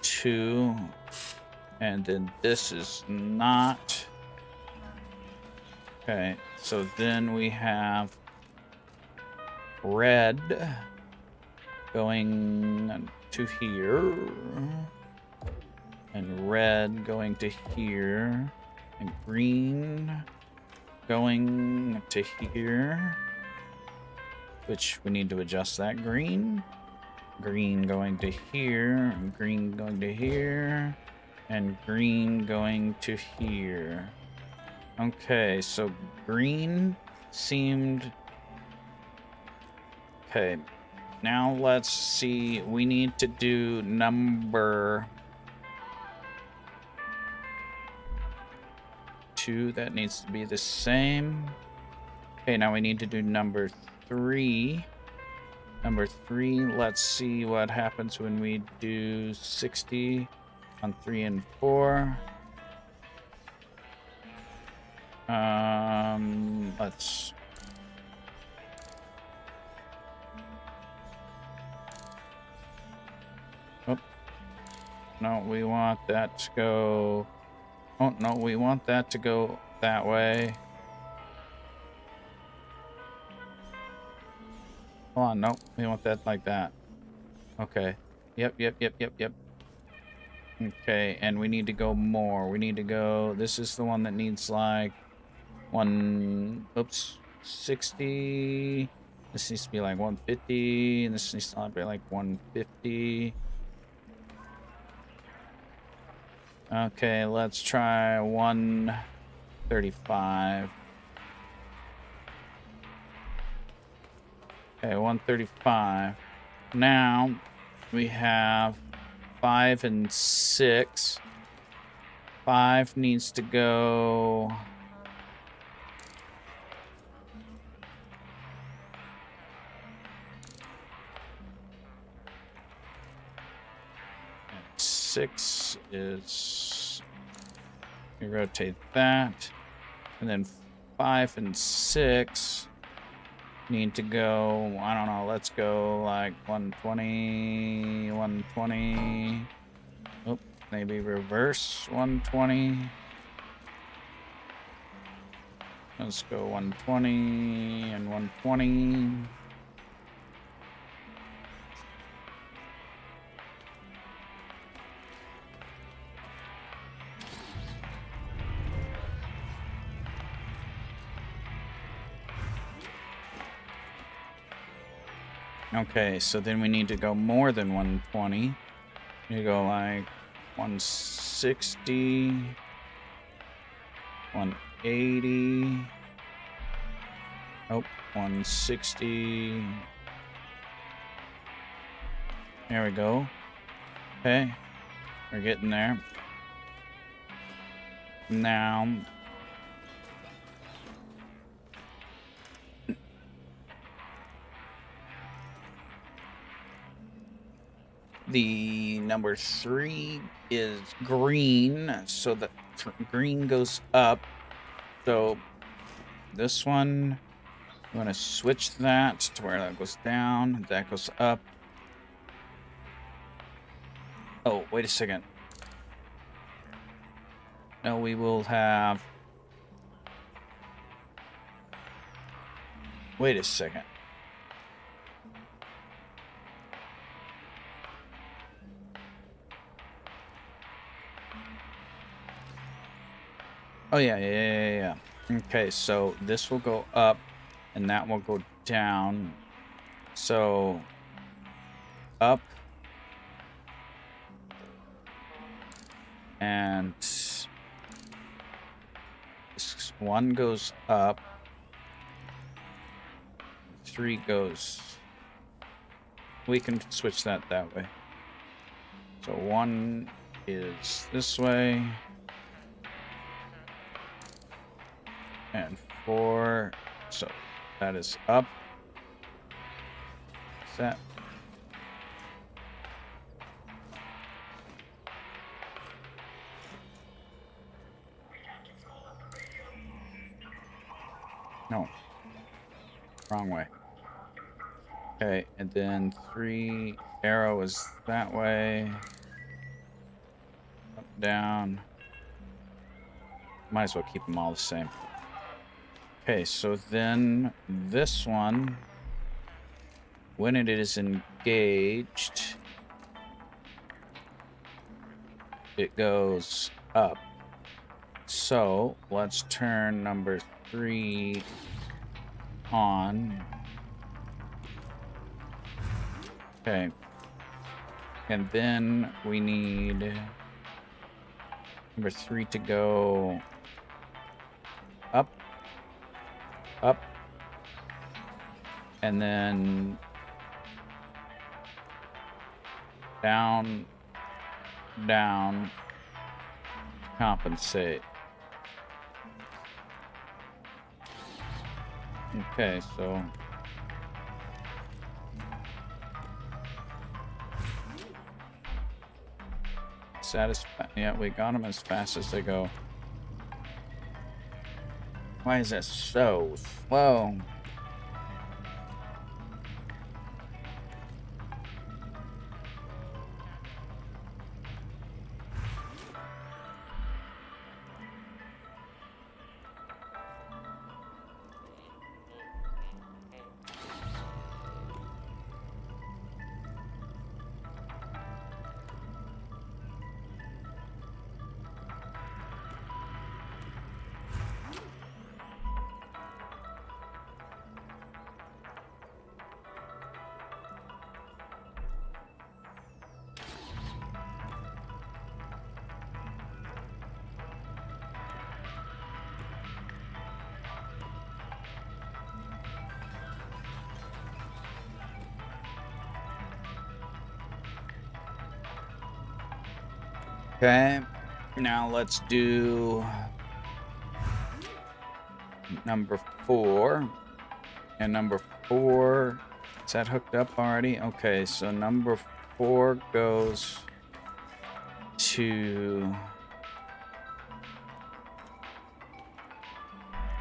2. And then this is not. Okay, so then we have red going to here. And red going to here. And green going to here. Which we need to adjust that green. Green going to here. Green going to here. And green going to here. Okay, so green seemed... Okay, now let's see. We need to do number 2. That needs to be the same. Okay, now we need to do number 3. Number 3, let's see what happens when we do 60 on 3 and 4. Let's... Oh, no, we want that to go... Oh, no, we want that to go that way. Hold on, no, we want that like that. Okay. Yep. Okay, and we need to go more. We need to go... This is the one that needs like... 60. This needs to be like 150. And this needs to be like 150. Okay, let's try 135. Okay, 135. Now we have 5 and 6. 5 needs to go... 6 is... We rotate that. And then 5 and 6 need to go... I don't know, let's go like 120, 120. Oh, maybe reverse 120. Let's go 120 and 120. Okay, so then we need to go more than 120. We need to go like 160, 180. Oh, 160. There we go. Okay, we're getting there. Now... The number 3 is green, so the green goes up. So this one, I'm going to switch that to where that goes down, that goes up. Oh, wait a second. No, we will have... Wait a second. Oh, yeah. Okay, so this will go up, and that will go down. So, up. And this one goes up. 3 goes... We can switch that way. So 1 is this way. And 4, so that is up. Set. No. Wrong way. Okay, and then 3 arrow is that way. Up, down. Might as well keep them all the same. Okay, so then this one, when it is engaged, it goes up. So let's turn number 3 on. Okay. And then we need number 3 to go up, up, and then down, down, compensate. Okay, so yeah, we got them as fast as they go. Why is that so slow? Okay, now let's do number 4. And number 4, is that hooked up already? Okay, so number 4 goes to...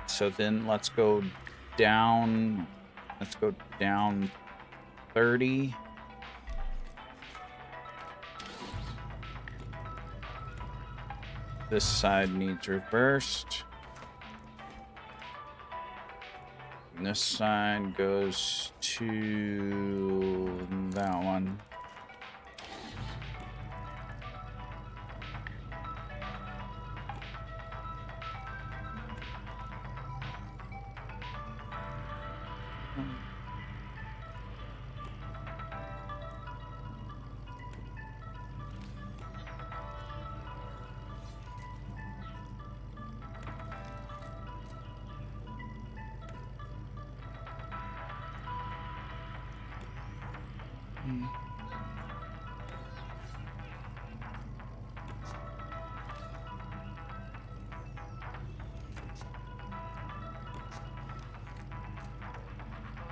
So then let's go down 30. This side needs reversed. And this side goes to that one.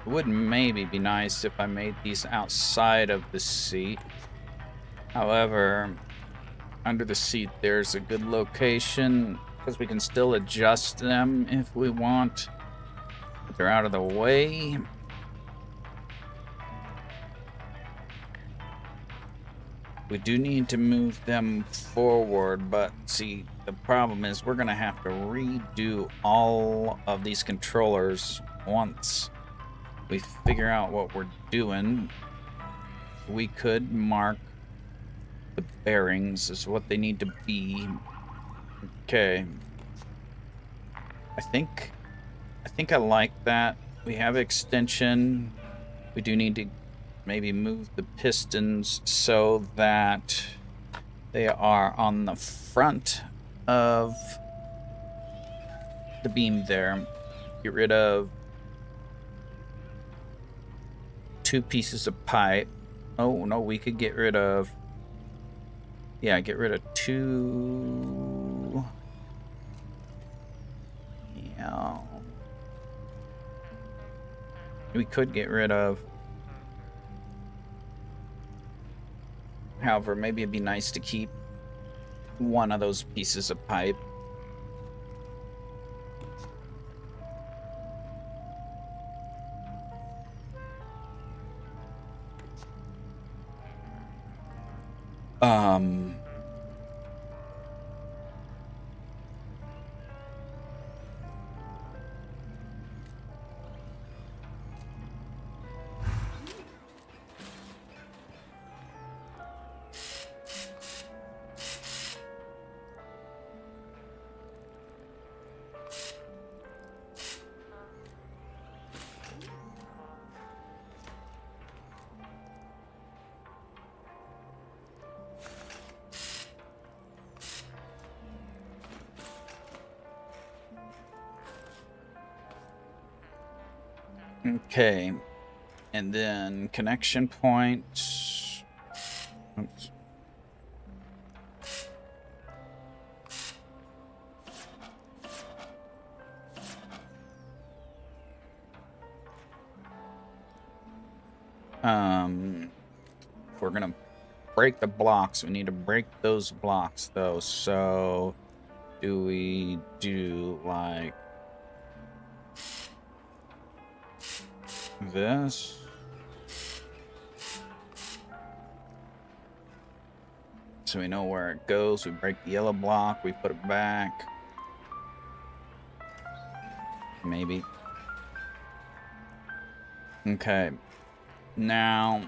It would maybe be nice if I made these outside of the seat. However, under the seat there's a good location because we can still adjust them if we want. But they're out of the way. We do need to move them forward, but see, the problem is we're going to have to redo all of these controllers once we figure out what we're doing. We could mark the bearings as what they need to be. Okay. I think I like that. We have extension. We do need to maybe move the pistons so that they are on the front of the beam there. Get rid of 2 pieces of pipe. Oh, no, we could get rid of... Yeah, get rid of 2... Yeah. We could get rid of... However, maybe it'd be nice to keep 1 of those pieces of pipe. Okay, and then connection points. Oops. If we're gonna break the blocks, we need to break those blocks though. So do we do like this? So we know where it goes. We break the yellow block, we put it back. Maybe. Okay. Now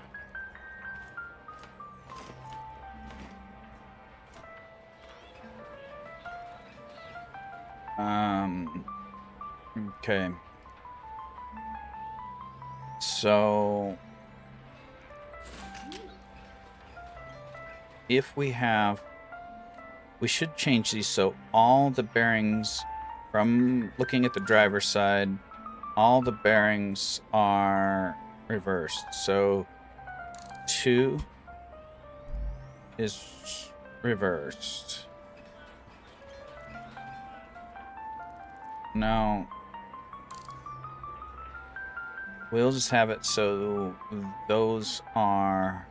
okay. So if we should change these so all the bearings, from looking at the driver's side, all the bearings are reversed. So 2 is reversed. No. We'll just have it so those are...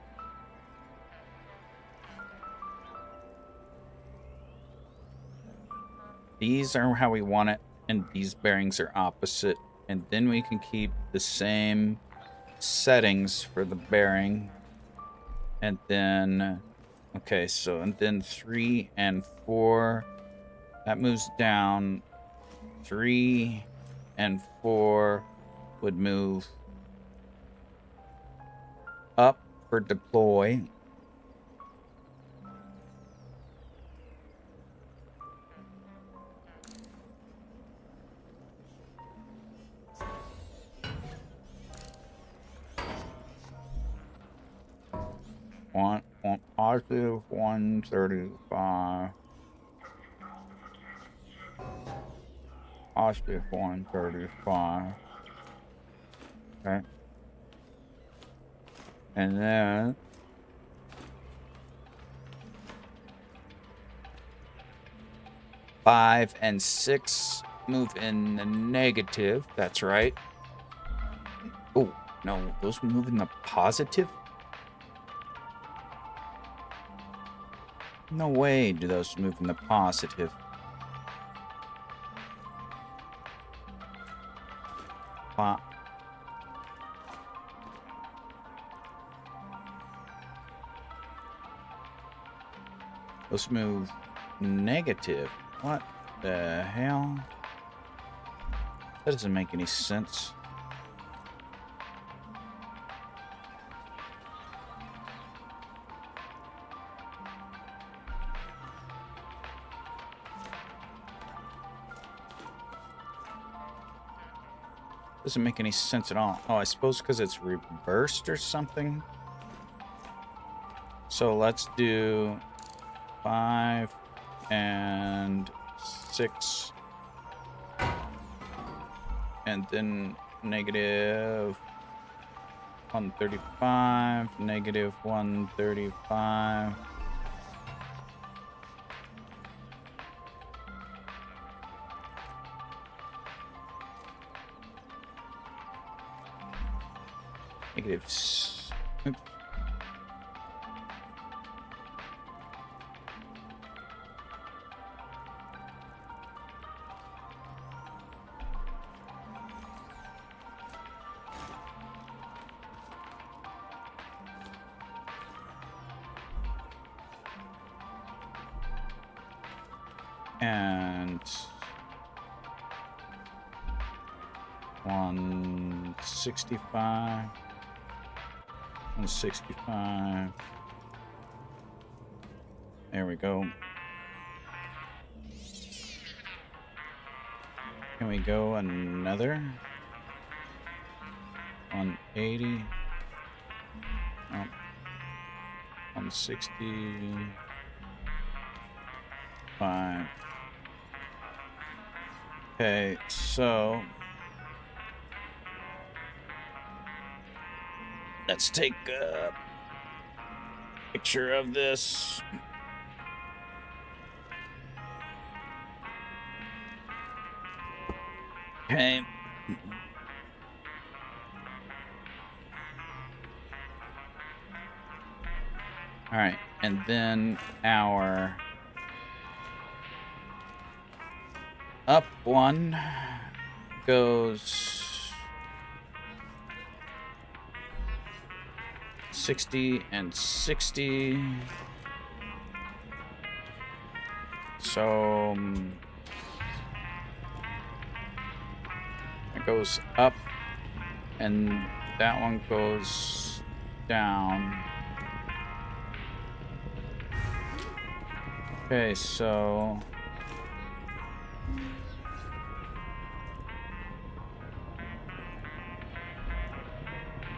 These are how we want it, and these bearings are opposite. And then we can keep the same settings for the bearing. And then... Okay, so and then 3 and 4. That moves down. 3 and 4 would move up for deploy. Want positive 135. Positive 135. Okay. And then five and 6 move in the negative. That's right. Oh, no, those move in the positive? No way do those move in the positive. Let's move negative. What the hell? That doesn't make any sense. Doesn't make any sense at all. Oh, I suppose because it's reversed or something. So let's do 5 and 6. And then negative 135, negative 135. Negatives. Oops. And 165. 165. There we go. Can we go another? 180. Oh. 165. Okay, so let's take a picture of this. Okay. All right, and then our up one goes 60 and 60. So it goes up, and that one goes down. Okay, so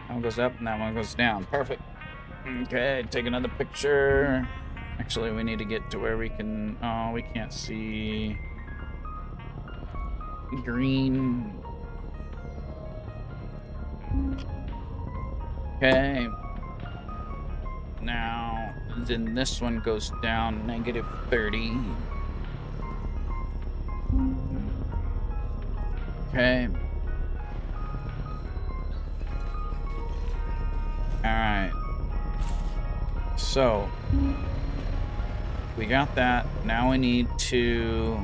that one goes up and that one goes down. Perfect. Okay, take another picture. Actually, we need to get to where we can... Oh, we can't see... green. Okay. Now, then this one goes down negative 30. Okay. Alright. So, we got that. Now we need to...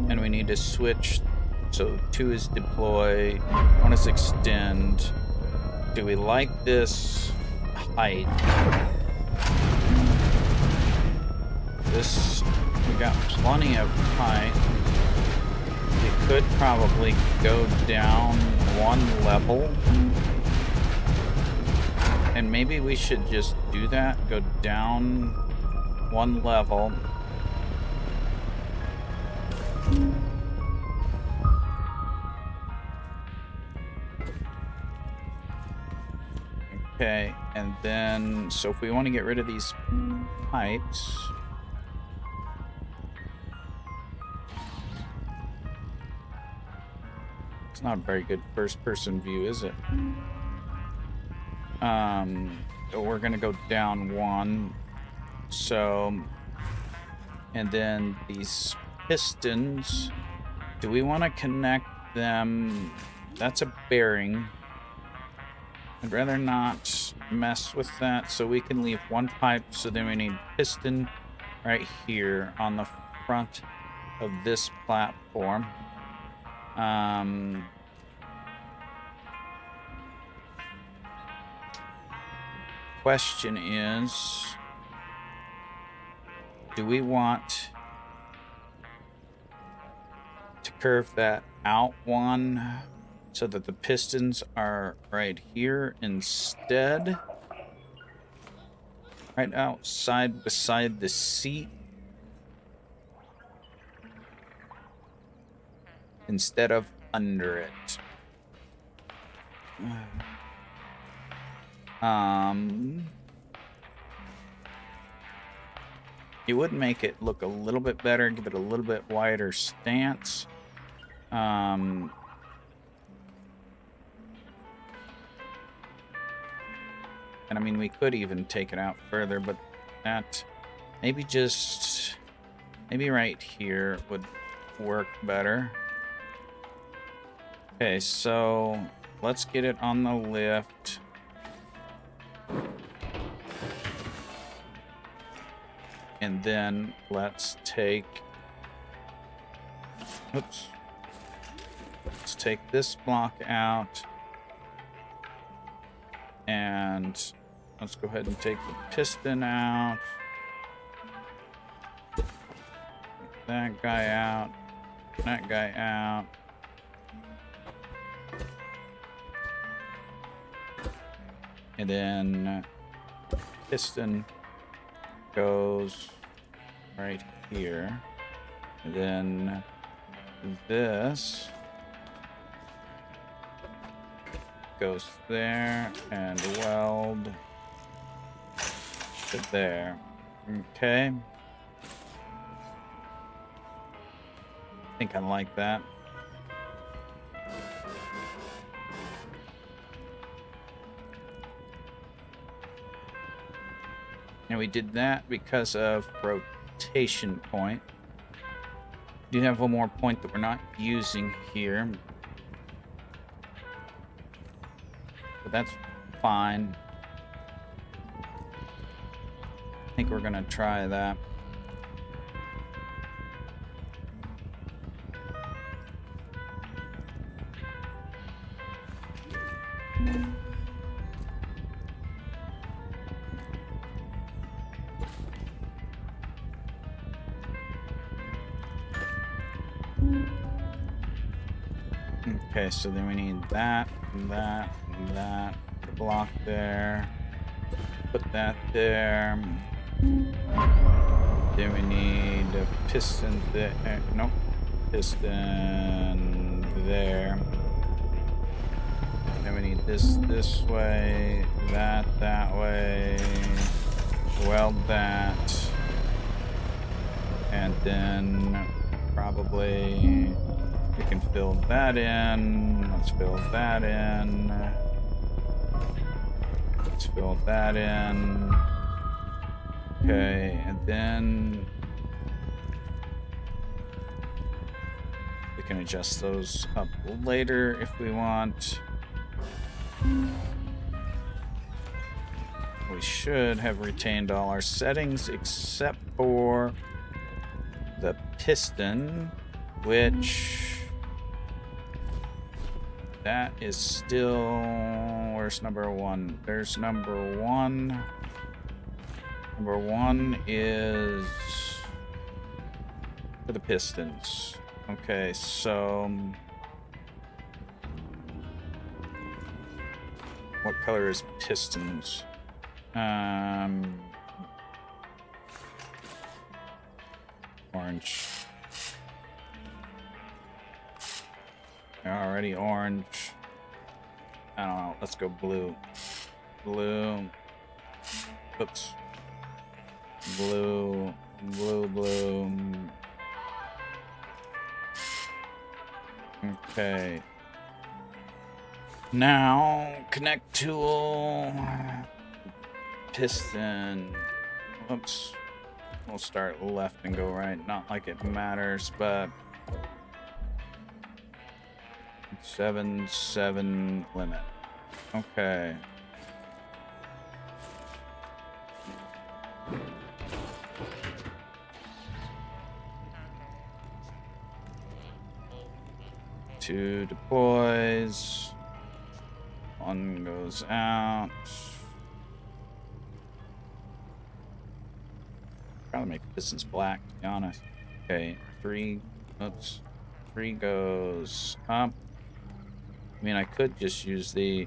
and we need to switch. So 2 is deploy, 1 is extend. Do we like this height? This, we got plenty of height. We could probably go down 1 level. And maybe we should just do that, go down 1 level. Okay, and then, so if we want to get rid of these pipes, it's not a very good first-person view, is it? We're gonna go down 1, so, and then these pistons, do we want to connect them? That's a bearing. I'd rather not mess with that, so we can leave 1 pipe. So then we need piston right here on the front of this platform. Question is, do we want to curve that out 1 so that the pistons are right here instead? Right outside beside the seat. Instead of under it. It would make it look a little bit better, give it a little bit wider stance. And I mean, we could even take it out further, but that maybe right here would work better. Okay, so let's get it on the lift. And then let's take, oops, let's take this block out. And let's go ahead and take the piston out. That guy out. That guy out. And then piston goes right here. And then this goes there and weld to there. Okay. I think I like that. And we did that because of rotation point. We do have one more point that we're not using here. But that's fine. I think we're gonna try that. Okay, so then we need that, and that, and that. The block there. Put that there. Then we need a piston there. Nope. Piston there. Then we need this way, that way. Weld that. And then probably we can fill that in. Let's fill that in. Let's fill that in. Okay, and then we can adjust those up later if we want. We should have retained all our settings except for the piston, which that is still, where's number one? There's number one. Number one is for the pistons. Okay, so what color is pistons? Orange. They're already orange. I don't know. Let's go blue. Blue. Oops. Blue. Blue. Okay. Now, connect tool. Piston. Oops. We'll start left and go right. Not like it matters, but 7 limit. Okay. Two deploys. One goes out. Probably make the pistons black, to be honest. Okay, 3. Oops. 3 goes up. I mean, I could just use the...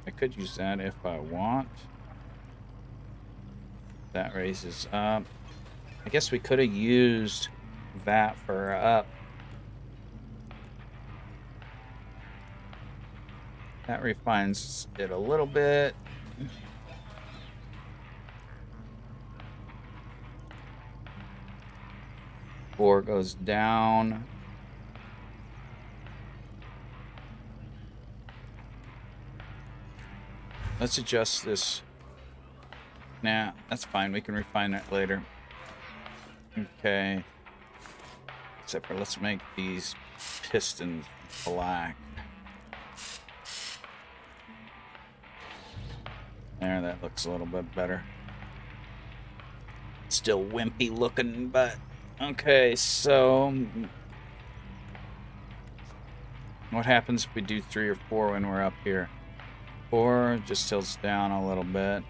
I could use that if I want. That raises up. I guess we could have used that for up. That refines it a little bit. 4 goes down. Let's adjust this. Nah, that's fine. We can refine that later. Okay. Except for let's make these pistons black. There, that looks a little bit better. Still wimpy looking, but okay, so what happens if we do 3 or 4 when we're up here? 4 just tilts down a little bit.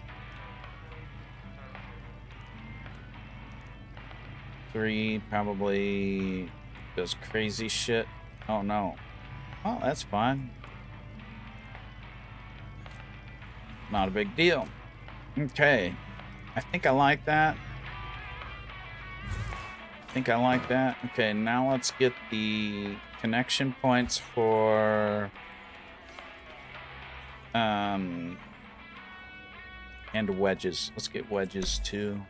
3 probably does crazy shit. Oh no. Oh, that's fine. Not a big deal. Okay. I think I like that. Okay, now let's get the connection points for and wedges. Let's get wedges too.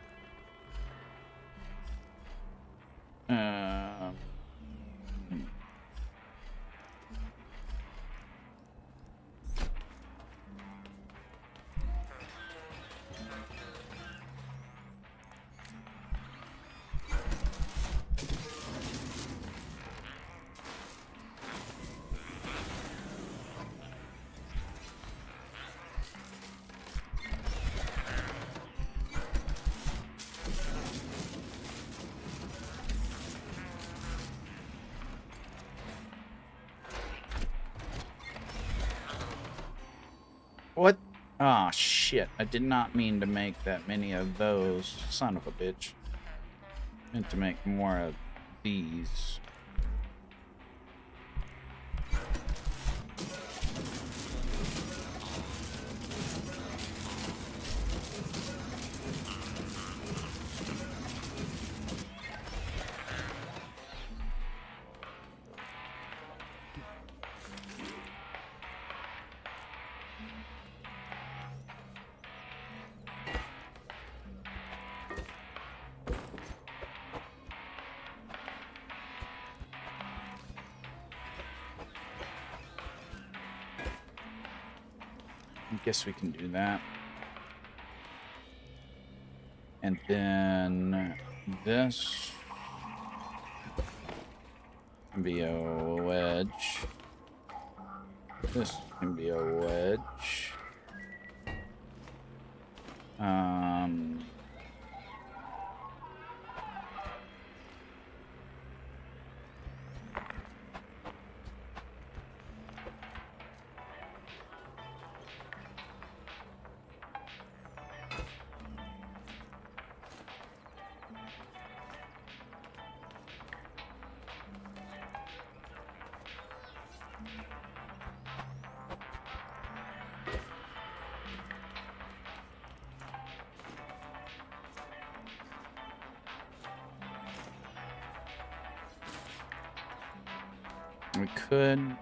What? Ah, oh, shit. I did not mean to make that many of those. Son of a bitch. Meant to make more of these. I guess we can do that. And then this can be a wedge. This can be a wedge. We could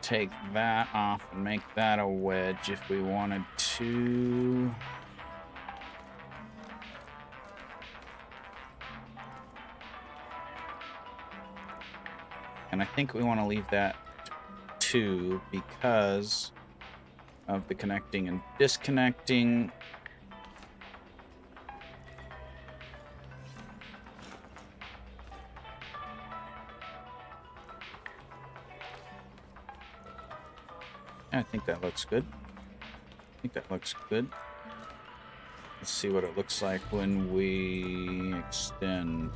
take that off and make that a wedge if we wanted to. And I think we want to leave that 2 because of the connecting and disconnecting. I think that looks good. Let's see what it looks like when we extend.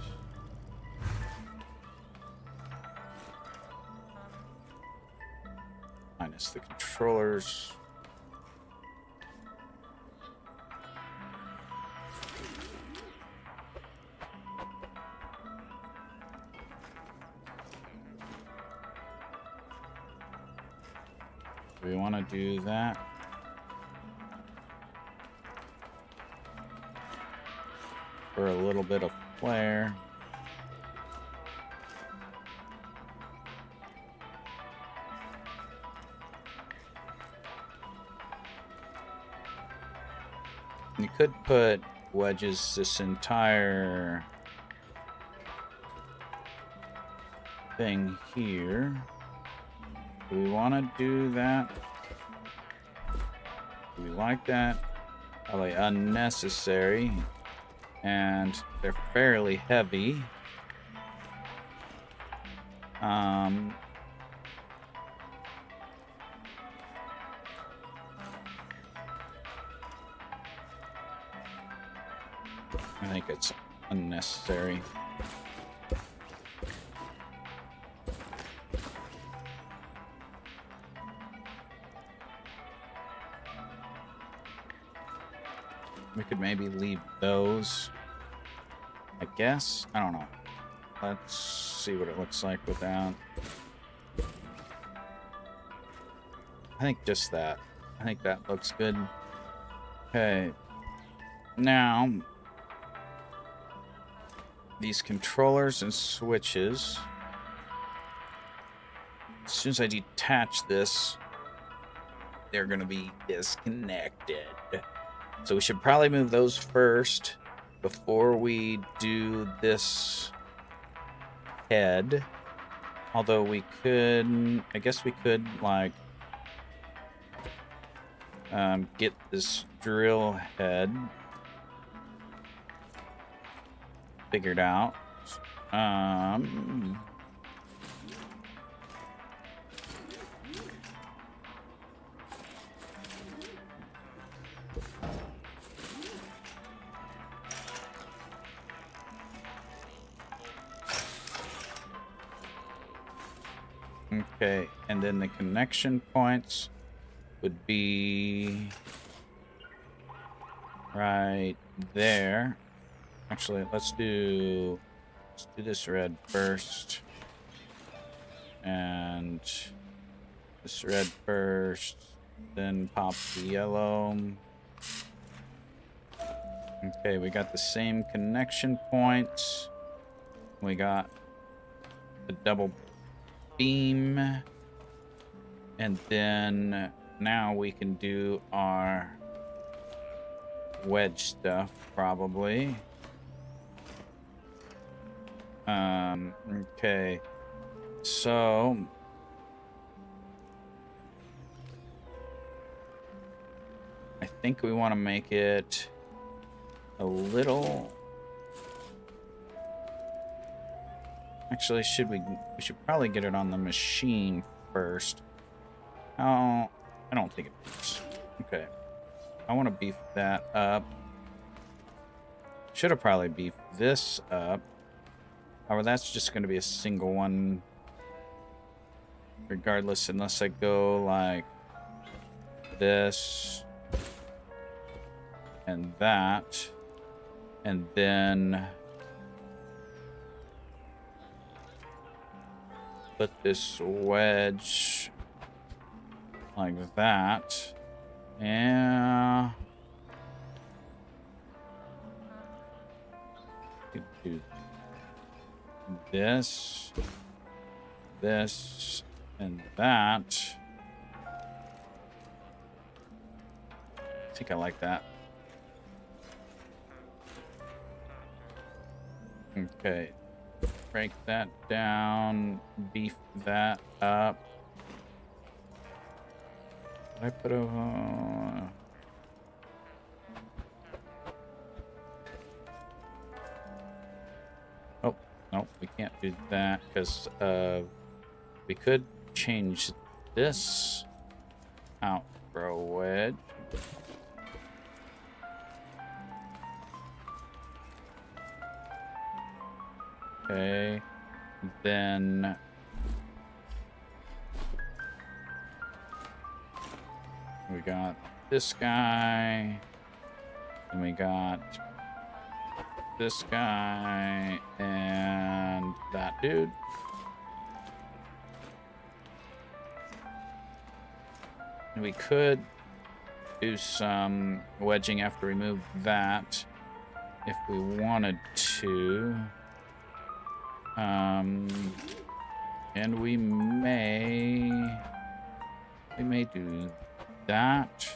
Minus the controllers. We want to do that. For a little bit of flair. You could put wedges this entire thing here. Do we want to do that? Do we like that? Probably unnecessary. And they're fairly heavy. I think it's unnecessary. We could maybe leave those, I guess. I don't know. Let's see what it looks like with that. I think just that. I think that looks good. Okay. Now, these controllers and switches. As soon as I detach this, they're going to be disconnected. So we should probably move those first before we do this head. Although we could, I guess we could, like, get this drill head figured out. Okay, and then the connection points would be right there. Actually, let's do this red first. And this red first, then pop the yellow. Okay, we got the same connection points. We got the double beam. And then now we can do our wedge stuff, probably. Okay. So I think we want to make it a little. Actually, we should probably get it on the machine first. Oh, I don't think it works. Okay. I want to beef that up. Should have probably beefed this up. Or that's just going to be a single one. Regardless, unless I go like this and that. And then put this wedge like that. Yeah. Could do this, and that. I think I like that. Okay. Break that down, beef that up. Did I put a... Oh, no, we can't do that because we could change this out for a wedge. Okay, then we got this guy, and we got this guy, and that dude. And we could do some wedging after we move that if we wanted to. And we may do that.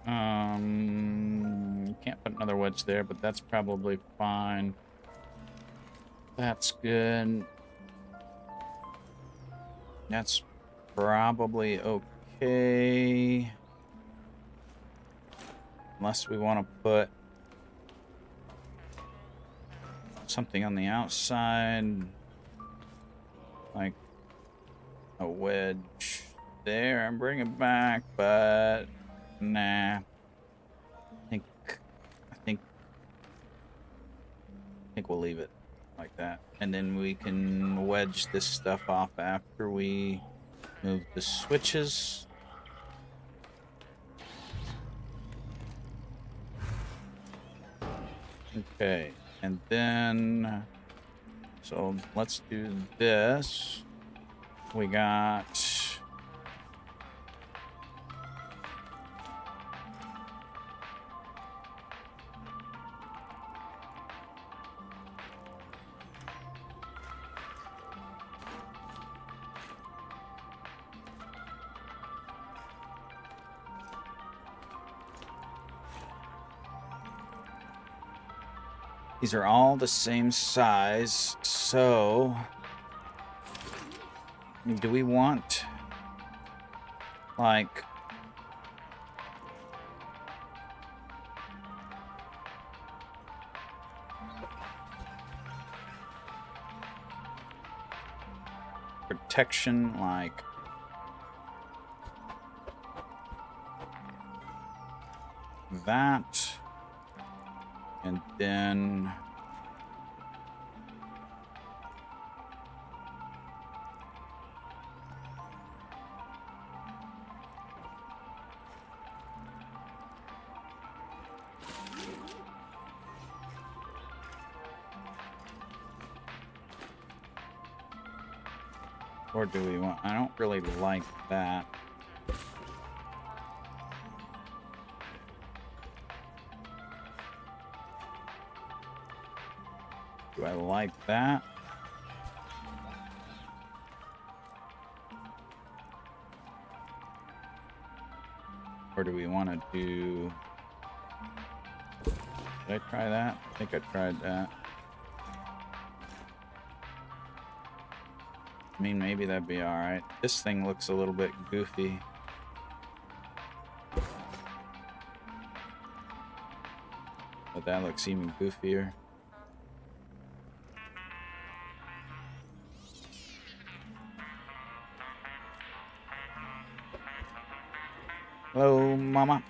Can't put another wedge there, but that's probably fine. That's good. That's probably okay. Unless we want to put something on the outside, like a wedge there and bring it back, but nah. I think we'll leave it like that. And then we can wedge this stuff off after we move the switches. Okay, and then, so let's do this. We got these are all the same size, so do we want like protection like that? And then or do we want, I don't really like that. Do I like that? Or do we want to do... Did I try that? I think I tried that. I mean, maybe that'd be alright. This thing looks a little bit goofy. But that looks even goofier. Hello, Mama.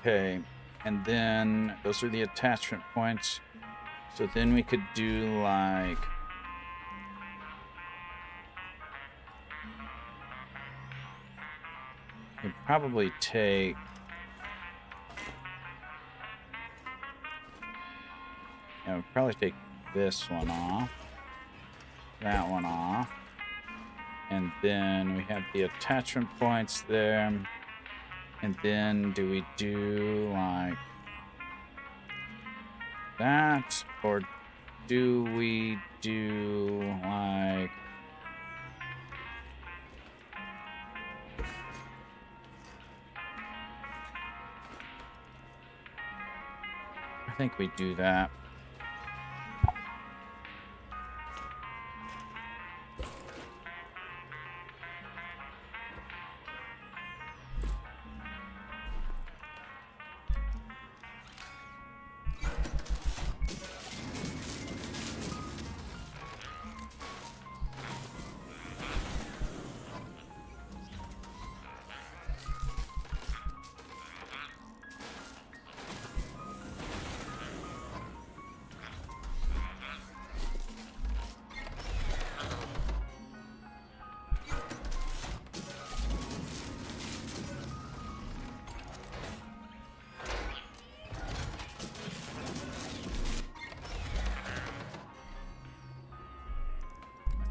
Okay, and then those are the attachment points. So then we could do like... We'd probably take... Yeah, we'd probably take this one off. That one off. And then we have the attachment points there. And then do we do like that? Or do we do like... I think we do that.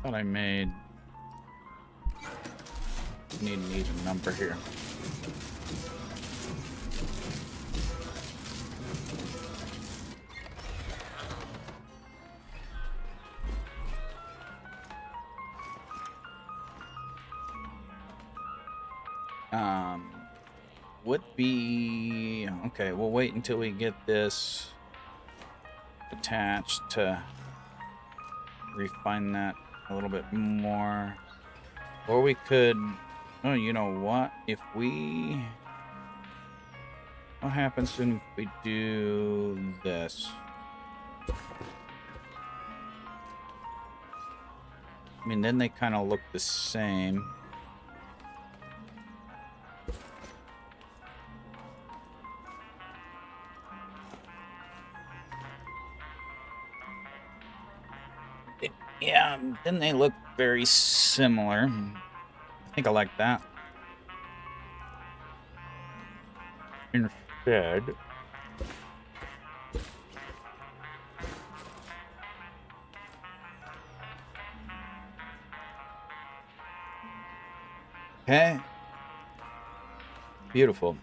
I thought I made... need an even number here. Would be okay. We'll wait until we get this attached to refine that a little bit more. Or we could, oh, you know what? If we, what happens when we do this? I mean, then they kind of look the same. Yeah, then they look very similar. I think I like that. Instead, okay, beautiful.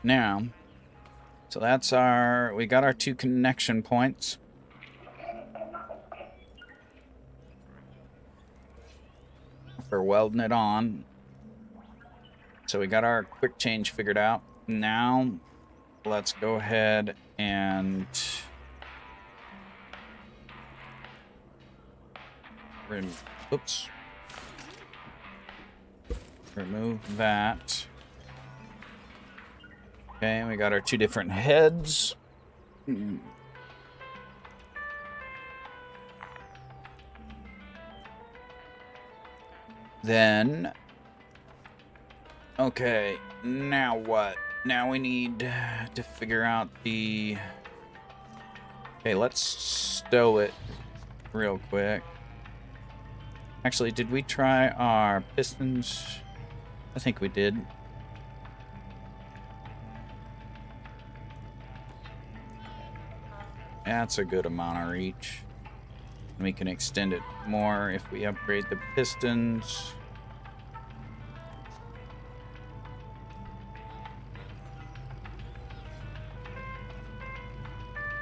Now, so that's our, we got our 2 connection points. For welding it on. So we got our quick change figured out. Now, let's go ahead and remove that. Okay, we got our 2 different heads. Then, okay, now what? Now we need to figure out the... Okay, let's stow it real quick. Actually, did we try our pistons? I think we did. That's a good amount of reach. We can extend it more if we upgrade the pistons.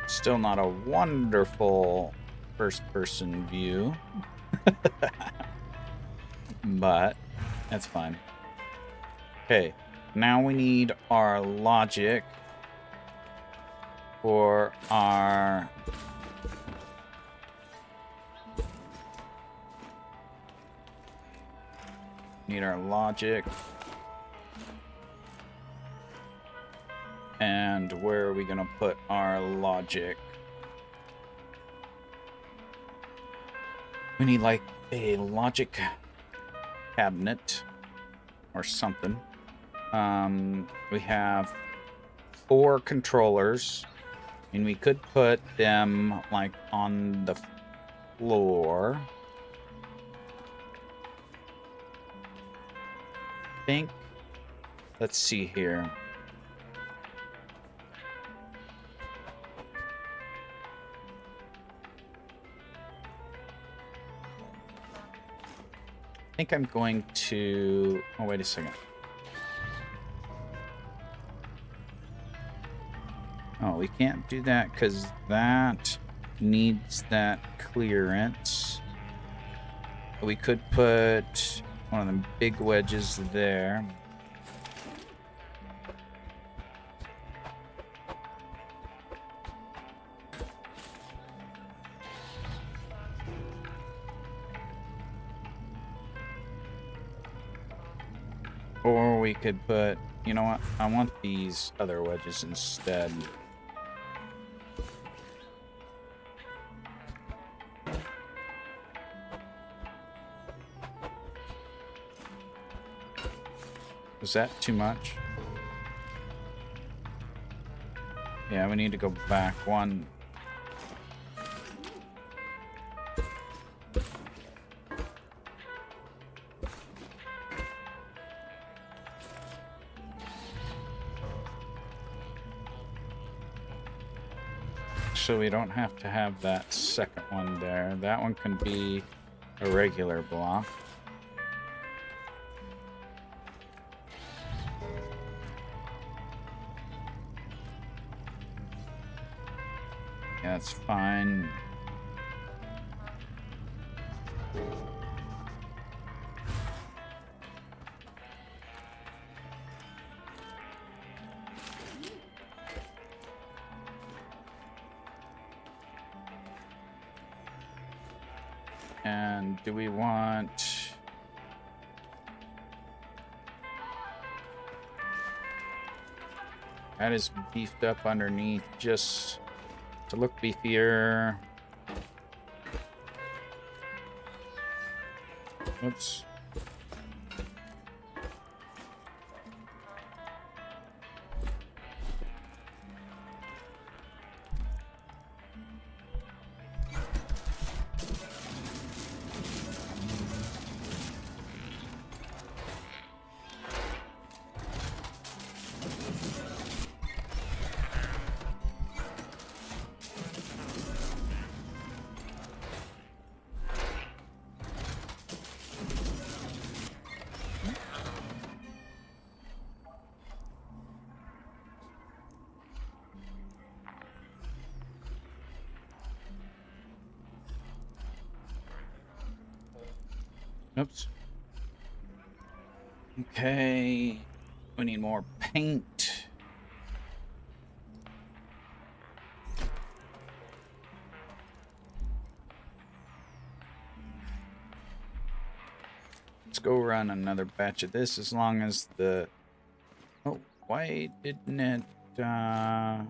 Still not a wonderful first-person view. But that's fine. Okay, now we need our logic for our logic. And where are we gonna put our logic? We need like a logic cabinet or something. We have 4 controllers, and we could put them like on the floor. I think. Let's see here. I think I'm going to... Oh, wait a second. Oh, we can't do that because that needs that clearance. We could put one of them big wedges there. Or we could put, you know what? I want these other wedges instead. Was that too much? Yeah, we need to go back one. Actually, we don't have to have that second one there. That one can be a regular block. Yeah, that's fine. And do we want... That is beefed up underneath just to look beefier. Oops. Oops. Okay. We need more paint. Let's go run another batch of this as long as the... Oh, why didn't it... Why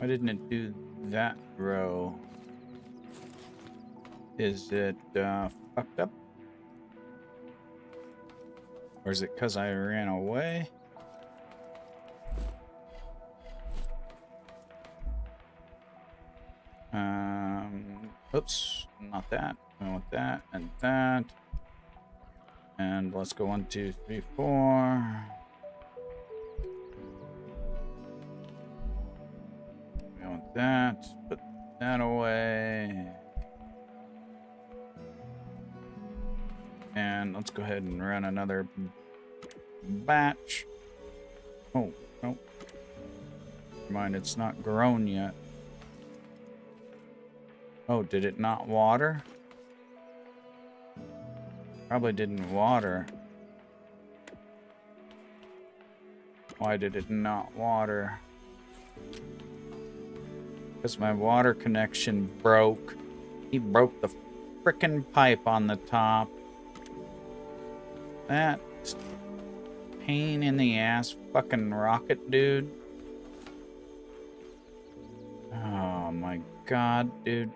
didn't it do that row? Is it fucked up? Or is it because I ran away? Oops, not that. I want that and that. And let's go 1, 2, 3, 4. We want that. Put that away. And let's go ahead and run another batch. Oh, no. Never mind, it's not grown yet. Oh, did it not water? Probably didn't water. Why did it not water? Because my water connection broke. He broke the frickin' pipe on the top. That pain in the ass fucking rocket, dude. Oh my god, dude.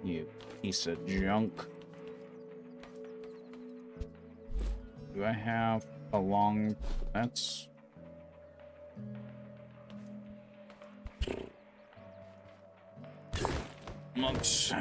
You piece of junk. Do I have a long... That's... Let's...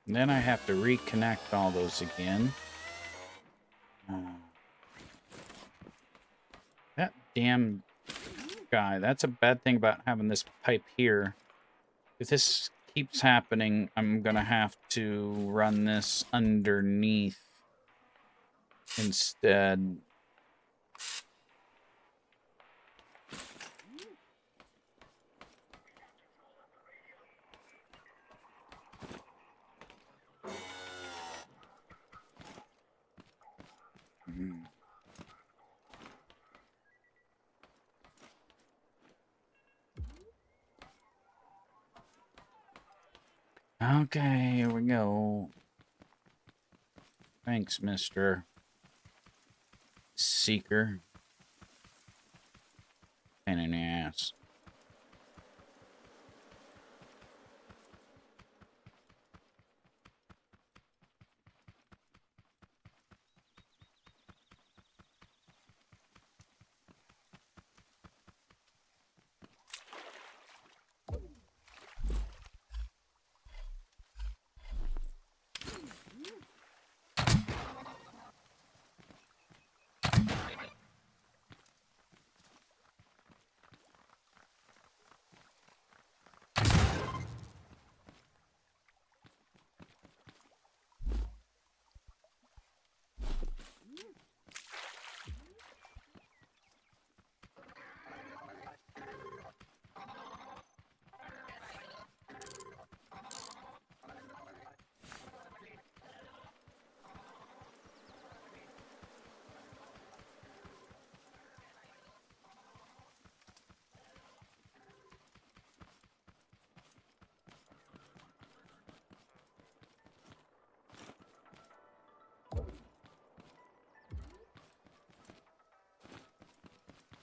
Then I have to reconnect all those again. That damn guy. That's a bad thing about having this pipe here. If this keeps happening, I'm gonna have to run this underneath instead. Okay, here we go. Thanks, Mr. Seeker. Pain in the ass.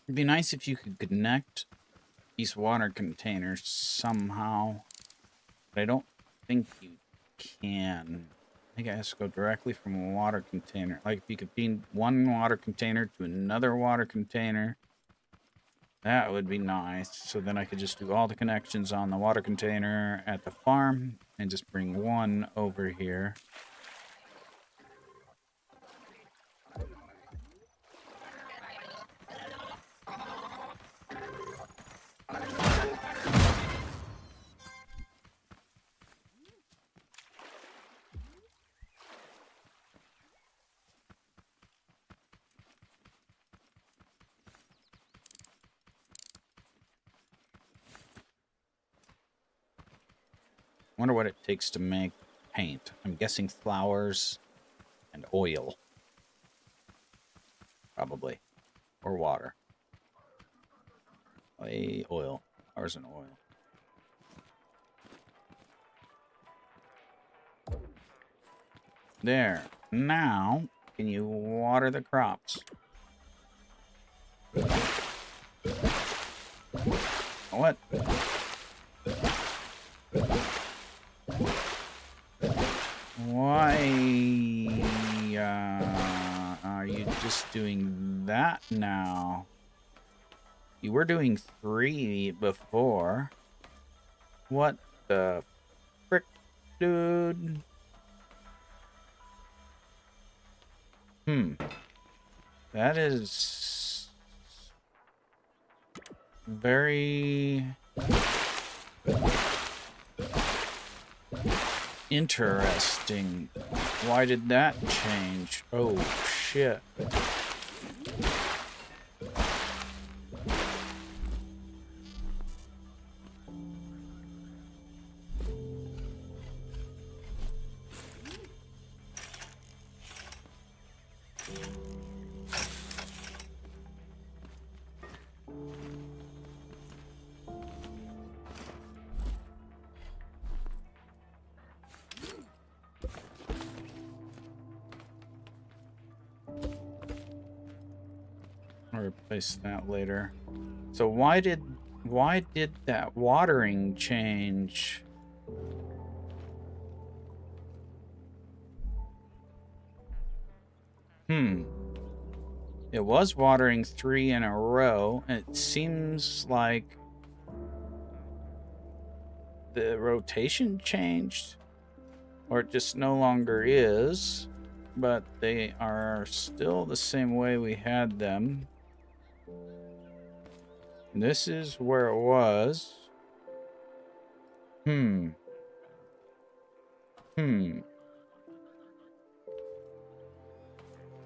It'd be nice if you could connect these water containers somehow, but I don't think you can. I think it has to go directly from a water container. Like if you could feed one water container to another water container, that would be nice. So then I could just do all the connections on the water container at the farm and just bring one over here. Wonder what it takes to make paint. I'm guessing flowers and oil. Probably. Or water. Oil. Flowers and oil. There. Now, can you water the crops? What? Why are you just doing that now? You were doing 3 before. What the frick, dude? That is very interesting. Why did that change? Oh, shit. I'll replace that later. So why did that watering change? It was watering 3 in a row, and it seems like the rotation changed, or it just no longer is, but they are still the same way we had them. This is where it was.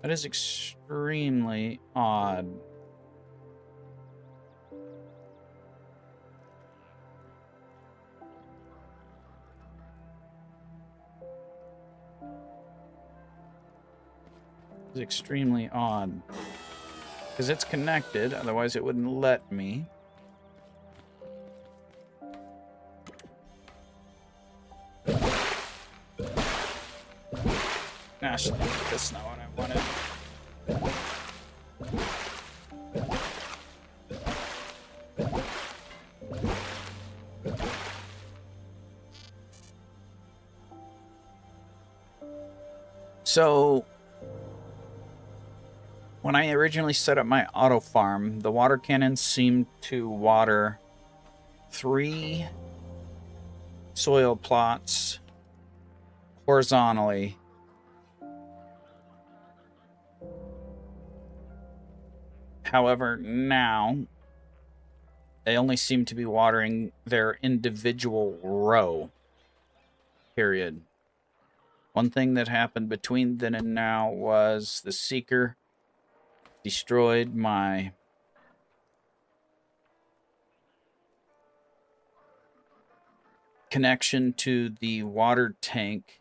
That is extremely odd. It's extremely odd. Because it's connected, otherwise it wouldn't let me. Gosh, that's not what I wanted. So, when I originally set up my auto farm, the water cannon seemed to water 3 soil plots horizontally. However, now they only seem to be watering their individual row. Period. One thing that happened between then and now was the Seeker destroyed my connection to the water tank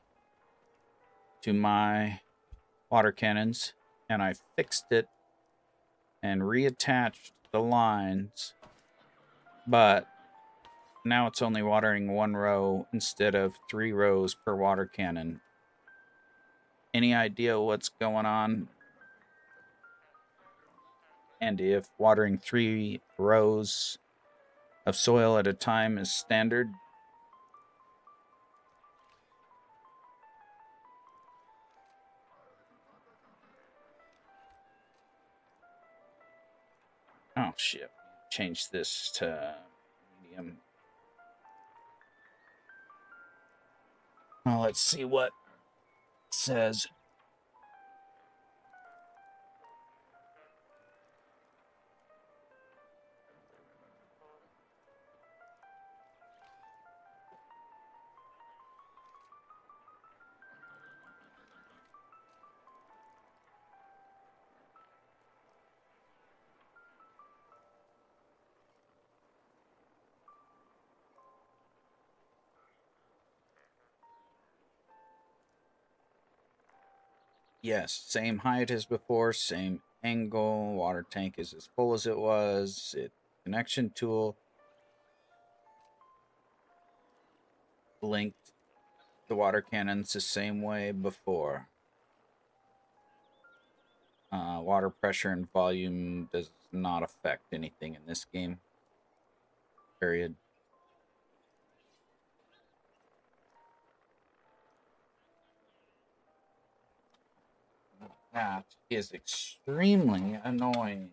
to my water cannons, and I fixed it and reattached the lines, but now it's only watering 1 row instead of 3 rows per water cannon. Any idea what's going on, Andy, if watering 3 rows of soil at a time is standard? Oh, shit. Change this to medium. Well, let's see what it says. Yes, same height as before, same angle. Water tank is as full as it was. Connection tool linked the water cannons the same way before. Water pressure and volume does not affect anything in this game. Period. That is extremely annoying.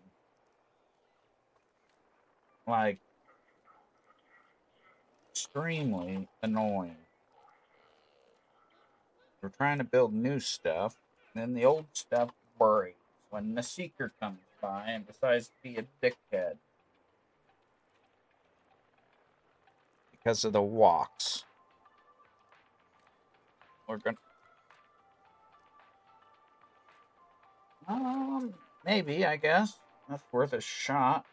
Like, extremely annoying. We're trying to build new stuff, and then the old stuff breaks when the Seeker comes by and decides to be a dickhead. Because of the walks. We're gonna... maybe, I guess. That's worth a shot.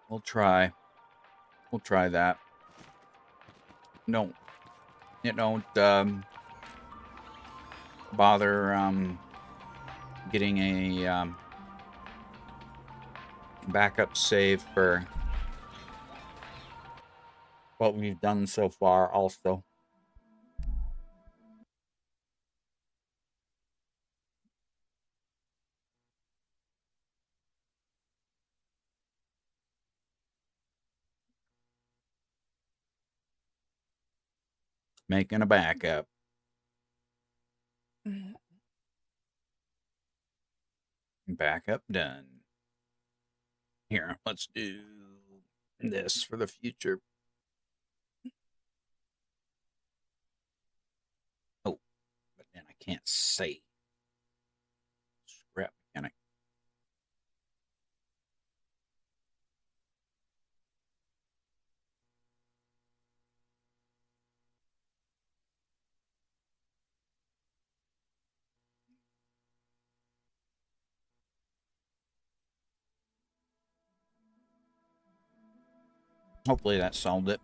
We'll try. We'll try that. Don't bother getting a backup save for what we've done so far also. Making a backup. Backup done. Here, let's do this for the future. Oh, but then I can't save. Scrap mechanic. Hopefully that solved it.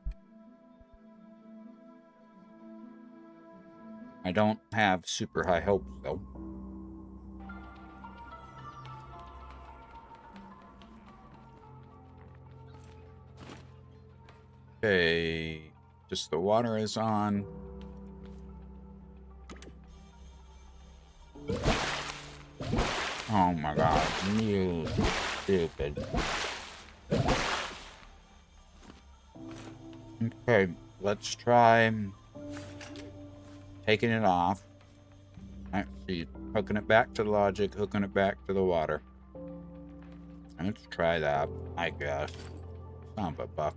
I don't have super high hopes, though. Okay, just the water is on. Oh my god, you stupid. Okay, let's try taking it off. Actually, hooking it back to the logic, hooking it back to the water. Let's try that, I guess. Son of a buck.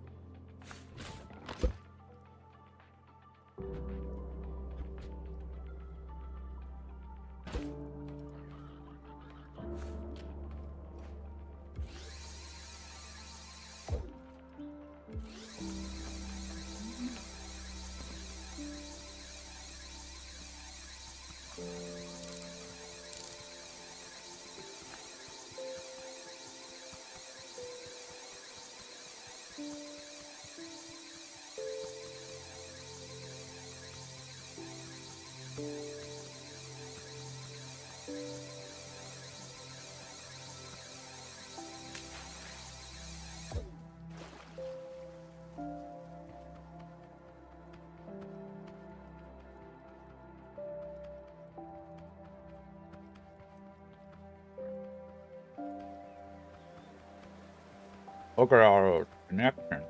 Look at all those connections.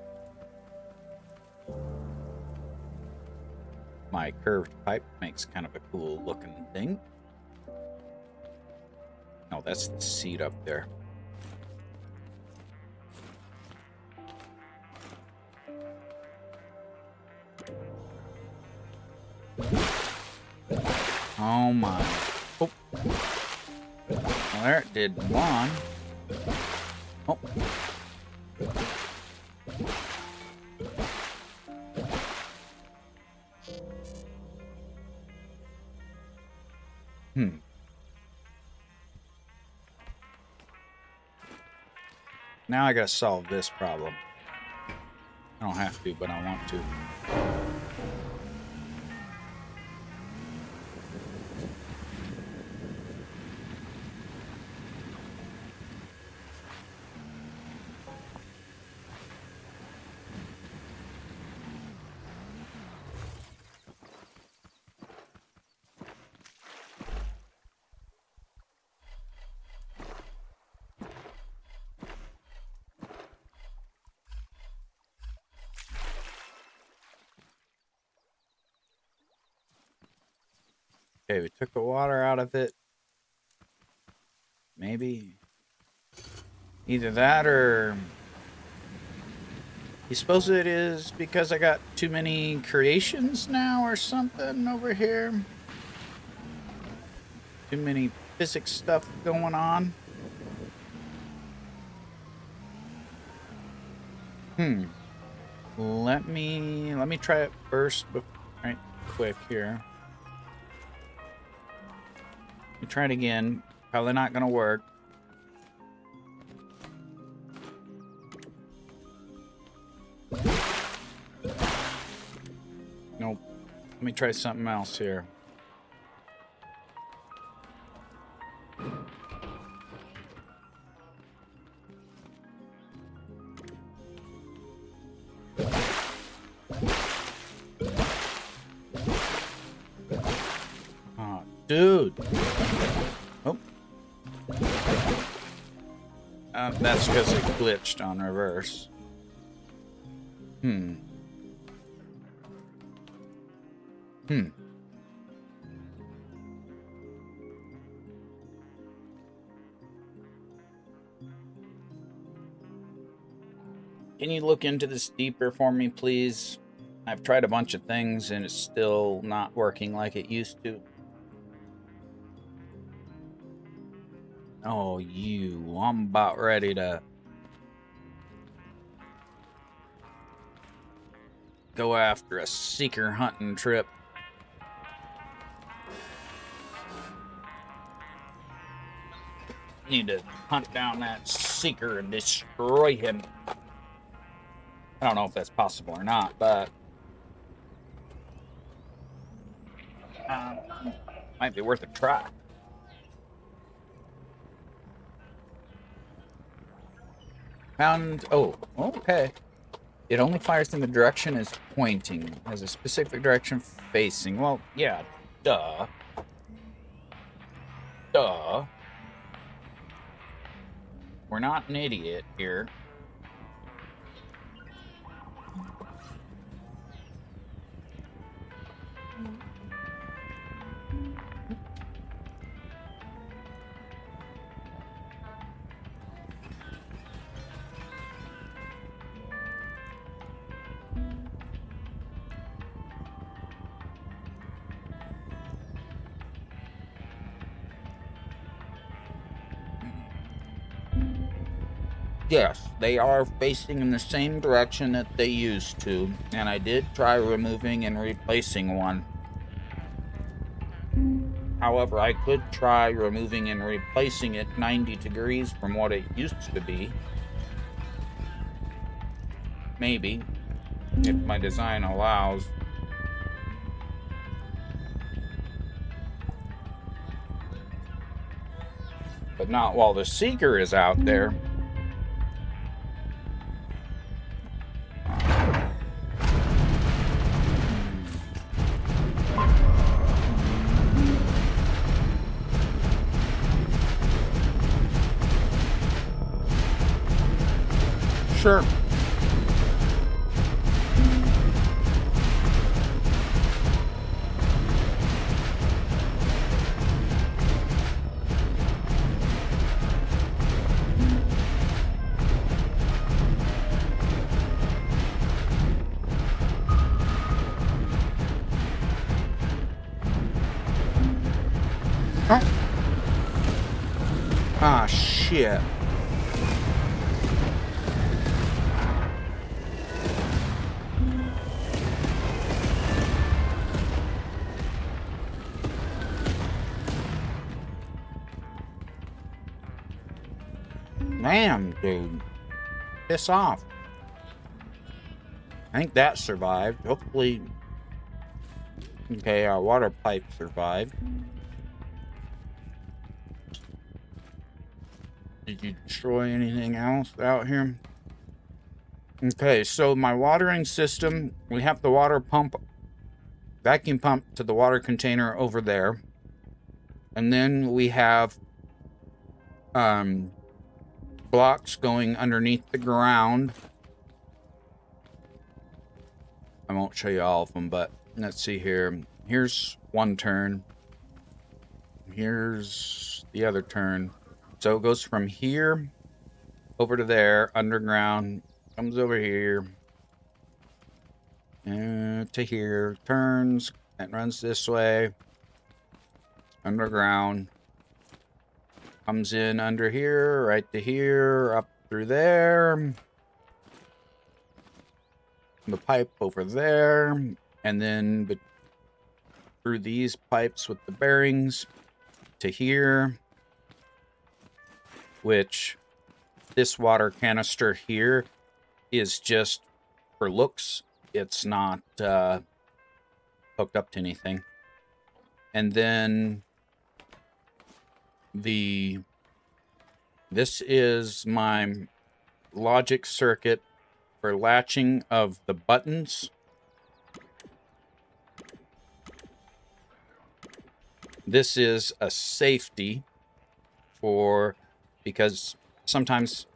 My curved pipe makes kind of a cool looking thing. No, that's the seat up there. Oh my. Oh. Well, there it did one. Oh. Now I gotta solve this problem. I don't have to, but I want to. Okay, we took the water out of it. Maybe either that or you suppose it is because I got too many creations now or something over here? Too many physics stuff going on? Let me try it first right quick here. Let me try it again. Probably not gonna work. Nope. Let me try something else here. Oh, dude. Oh. That's because it glitched on reverse. Can you look into this deeper for me, please? I've tried a bunch of things and it's still not working like it used to. Oh, I'm about ready to go after a seeker hunting trip. Need to hunt down that seeker and destroy him. I don't know if that's possible or not, but might be worth a try. Found. Oh, okay. It only fires in the direction it's pointing. Has a specific direction facing. Well, yeah, duh. Duh. We're not an idiot here. Yes, they are facing in the same direction that they used to, and I did try removing and replacing one. However, I could try removing and replacing it 90 degrees from what it used to be. Maybe, if my design allows. But not while the Seeker is out there. Sure. Ah, shit. Damn, dude. Piss off. I think that survived. Hopefully... Okay, our water pipe survived. Did you destroy anything else out here? Okay, so my watering system, we have the water pump, vacuum pump to the water container over there. And then we have blocks going underneath the ground. I won't show you all of them, but let's see here. Here's one turn. Here's the other turn. So it goes from here over to there, underground, comes over here, to here, turns, and runs this way, underground, comes in under here, right to here, up through there, the pipe over there, and then through these pipes with the bearings to here, which this water canister here is just for looks. It's not hooked up to anything. And then this is my logic circuit for latching of the buttons. This is a safety for, because sometimes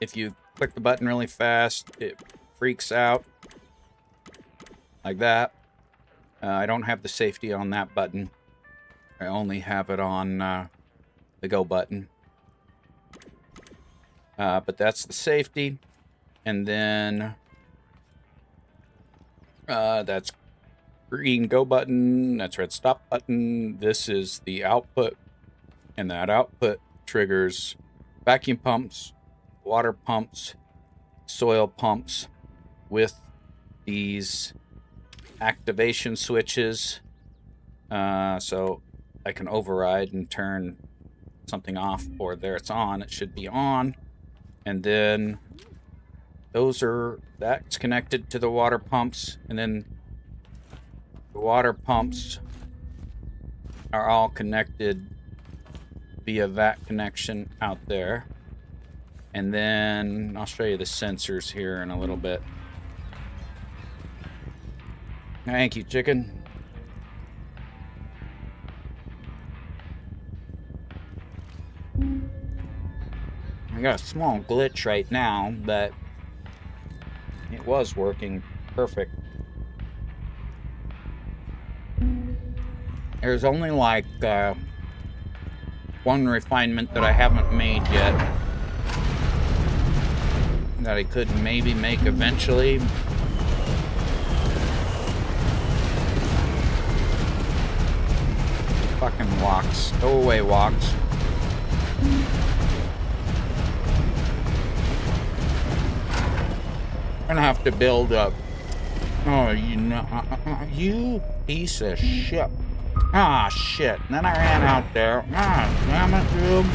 if you click the button really fast, it freaks out like that. I don't have the safety on that button. I only have it on the go button. But that's the safety. And then that's green go button. That's red stop button. This is the output. And that output triggers vacuum pumps, water pumps, soil pumps with these activation switches. So I can override and turn something off, or there it's on. It should be on. And then that's connected to the water pumps, and then the water pumps are all connected via that connection out there. And then I'll show you the sensors here in a little bit. Thank you, chicken. I got a small glitch right now, but it was working perfect. There's only like one refinement that I haven't made yet that I could maybe make eventually. Fucking walks. Go away, walks. I'm gonna have to build up. Oh, you know, you piece of shit. Ah, shit. And then I ran out there. Ah, damn it, dude.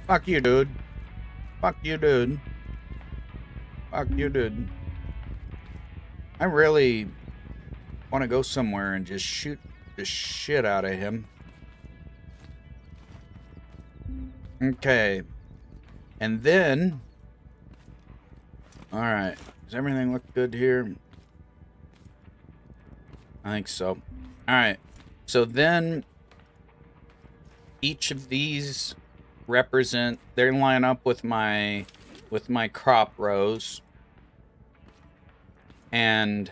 Fuck you, dude. Fuck you, dude. Fuck you, dude. I really want to go somewhere and just shoot the shit out of him. Okay. And then... Alright. Does everything look good here? I think so. Alright. So then... Each of these... represent, they line up with my crop rows, and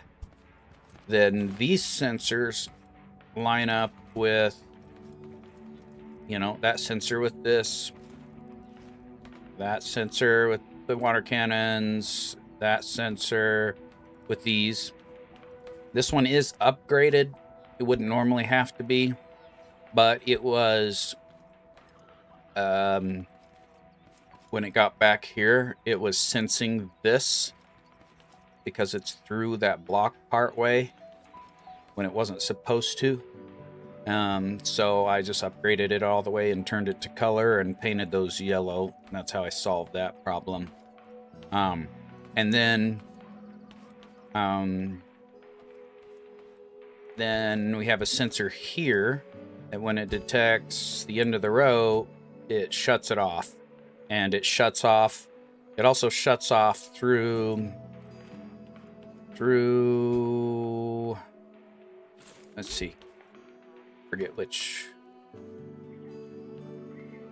then these sensors line up with, you know, that sensor with this, that sensor with the water cannons, that sensor with these. This one is upgraded. It wouldn't normally have to be, but it was when it got back here, it was sensing this because it's through that block part way when it wasn't supposed to. So I just upgraded it all the way and turned it to color and painted those yellow. That's how I solved that problem. And then we have a sensor here that when it detects the end of the row, it shuts it off. And it shuts off. It also shuts off through let's see. Forget which.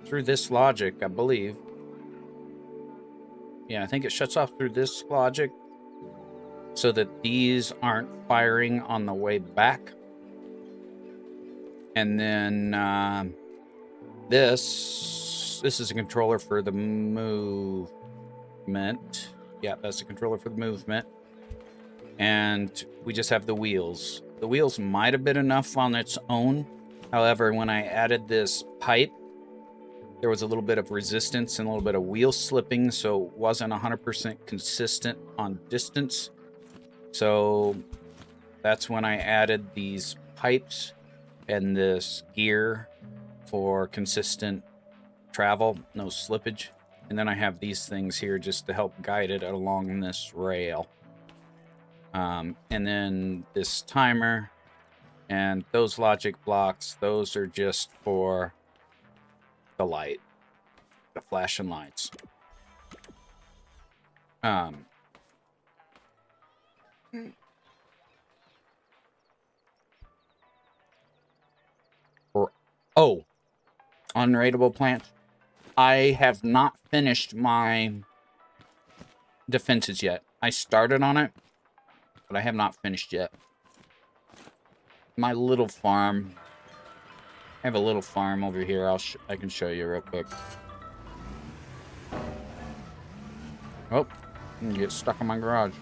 Through this logic, I believe. Yeah, I think it shuts off through this logic so that these aren't firing on the way back. And then this is a controller for the movement. Yeah, that's a controller for the movement. And we just have the wheels. The wheels might have been enough on its own. However, when I added this pipe, there was a little bit of resistance and a little bit of wheel slipping, so it wasn't 100% consistent on distance. So that's when I added these pipes and this gear for consistent travel, no slippage. And then I have these things here just to help guide it along this rail. And then this timer and those logic blocks, those are just for the light, the flashing lights. Unrateable plants. I have not finished my defenses yet. I started on it, but I have not finished yet. My little farm. I have a little farm over here. I can show you real quick. Oh, I'm gonna get stuck in my garage.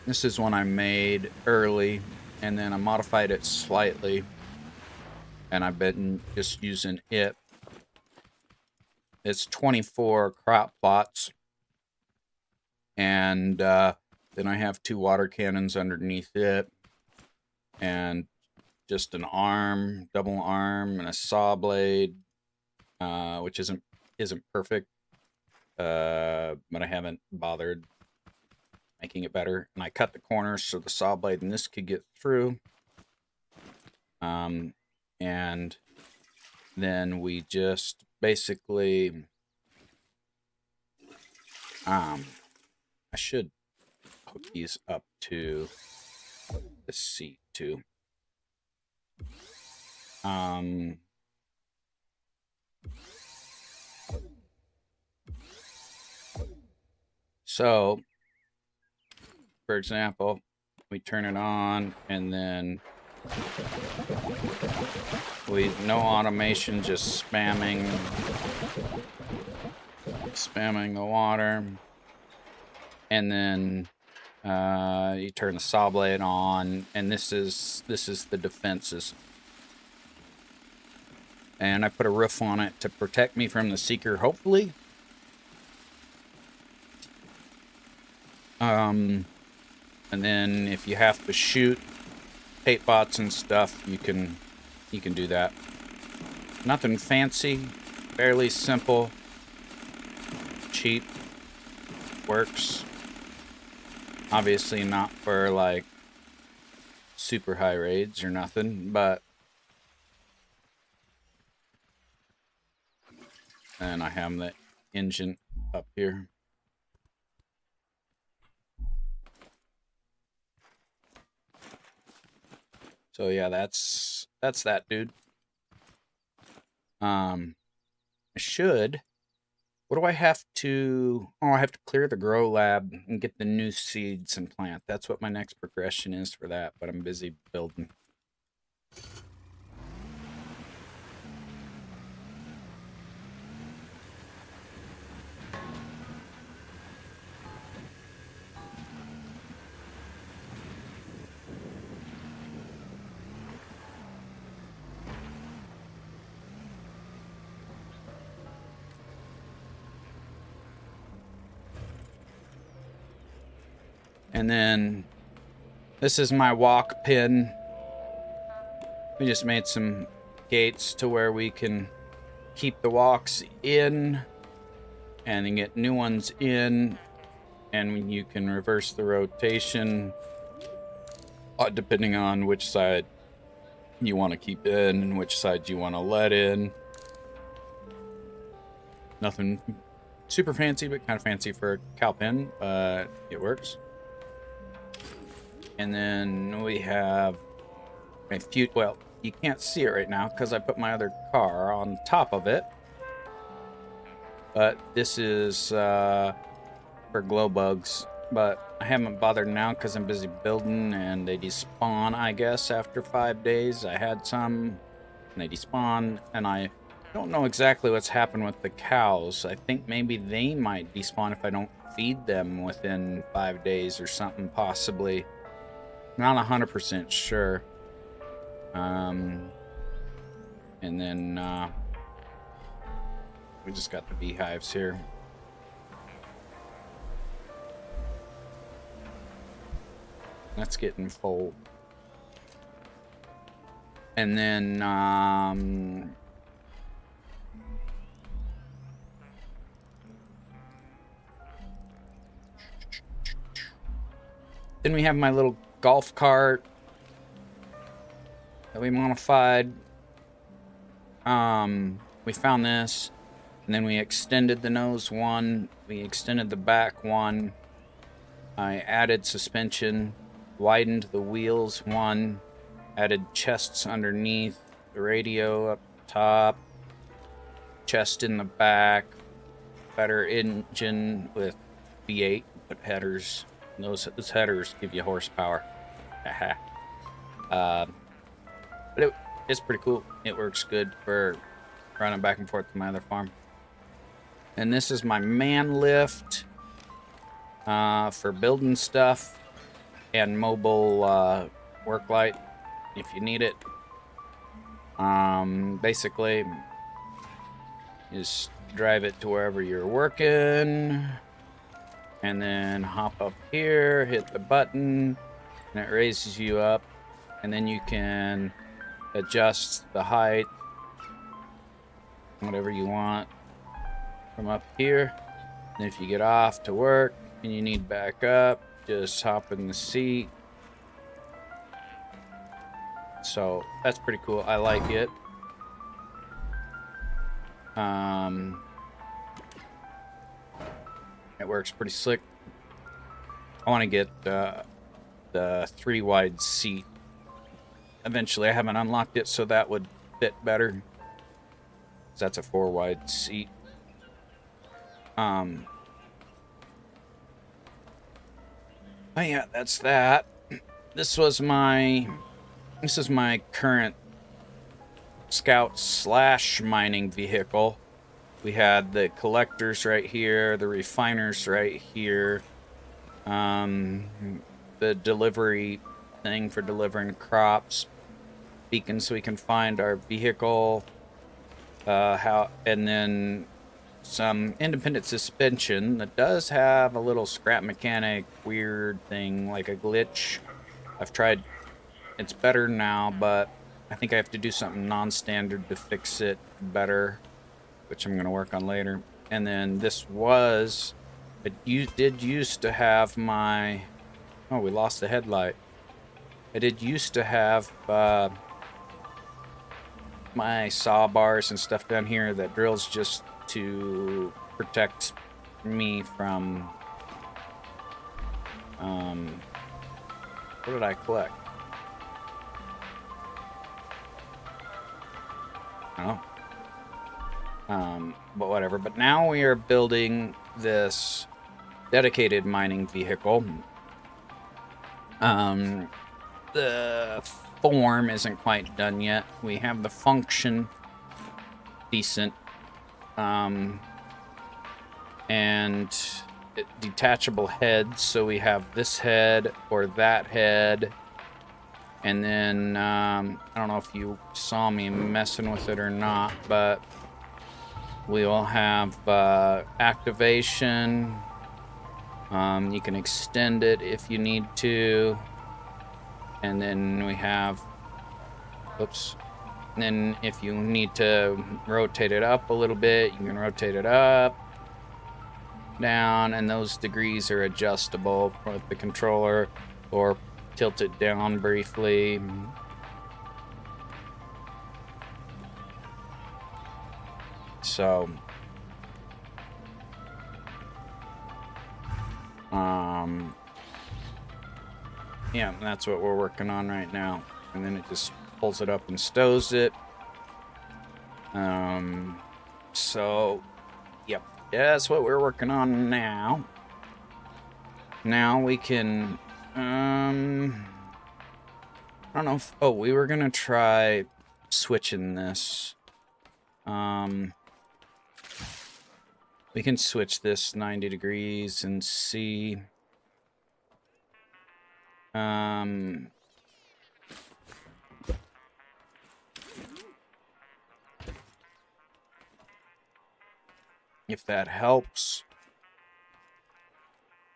This is one I made early, and then I modified it slightly, and I've been just using it. It's 24 crop plots, and Then I have 2 water cannons underneath it, and just an arm, double arm, and a saw blade, which isn't perfect, but I haven't bothered making it better. And I cut the corners so the saw blade and this could get through. And then we just basically, I should hook these up to the seat too. So, for example, we turn it on and then no automation, just spamming the water. And then you turn the saw blade on, and this is the defenses. And I put a roof on it to protect me from the seeker, hopefully. And then if you have to shoot hate bots and stuff, you can do that. Nothing fancy, fairly simple, cheap, works. Obviously not for like super high raids or nothing, but and I have the engine up here. So yeah, that's that, dude. I should. What do I have to? Oh, I have to clear the grow lab and get the new seeds and plant. That's what my next progression is for that, but I'm busy building. And then this is my walk pin. We just made some gates to where we can keep the walks in and then get new ones in, and you can reverse the rotation depending on which side you want to keep in and which side you want to let in. Nothing super fancy, but kind of fancy for a cow pin, but it works. And then we have a few, well, you can't see it right now because I put my other car on top of it. But this is for glow bugs. But I haven't bothered now because I'm busy building, and they despawn, I guess, after 5 days. I had some, and they despawned, and I don't know exactly what's happened with the cows. I think maybe they might despawn if I don't feed them within 5 days or something, possibly. Not 100% sure. And then we just got the beehives here. That's getting full. And then we have my little golf cart that we modified. We found this, and then we extended the nose one, we extended the back one, I added suspension, widened the wheels one, added chests underneath, the radio up top, chest in the back, better engine with V8, put headers. Those headers give you horsepower. But it's pretty cool. It works good for running back and forth to my other farm. And this is my man lift for building stuff and mobile work light if you need it. Basically, just drive it to wherever you're working. and then hop up here, hit the button, and it raises you up, and then you can adjust the height, whatever you want from up here. And if you get off to work and you need back up, just hop in the seat. So that's pretty cool. I like it. It works pretty slick. I want to get the 3-wide seat. Eventually, I haven't unlocked it, so that would fit better. That's a 4-wide seat. But yeah, that's that. This is my current scout / mining vehicle. We had the collectors right here, the refiners right here, the delivery thing for delivering crops, beacon so we can find our vehicle, and then some independent suspension that does have a little scrap mechanic weird thing, like a glitch. I've tried, it's better now, but I think I have to do something non-standard to fix it better, which I'm going to work on later. And then this was, did used to have my, oh, we lost the headlight. I did used to have my saw bars and stuff down here that drills just to protect me from, what did I collect? Oh. But whatever. But now we are building this dedicated mining vehicle. The form isn't quite done yet. We have the function decent. And detachable heads. So we have this head or that head. And then, I don't know if you saw me messing with it or not, but we will have activation. You can extend it if you need to. And then we have, oops. And then if you need to rotate it up a little bit, you can rotate it up, down, and those degrees are adjustable with the controller, or tilt it down briefly. So, yeah, that's what we're working on right now. And then it just pulls it up and stows it. So, yep, yeah, that's what we're working on now. Now we can, I don't know if, oh, we were gonna try switching this. We can switch this 90 degrees and see. If that helps.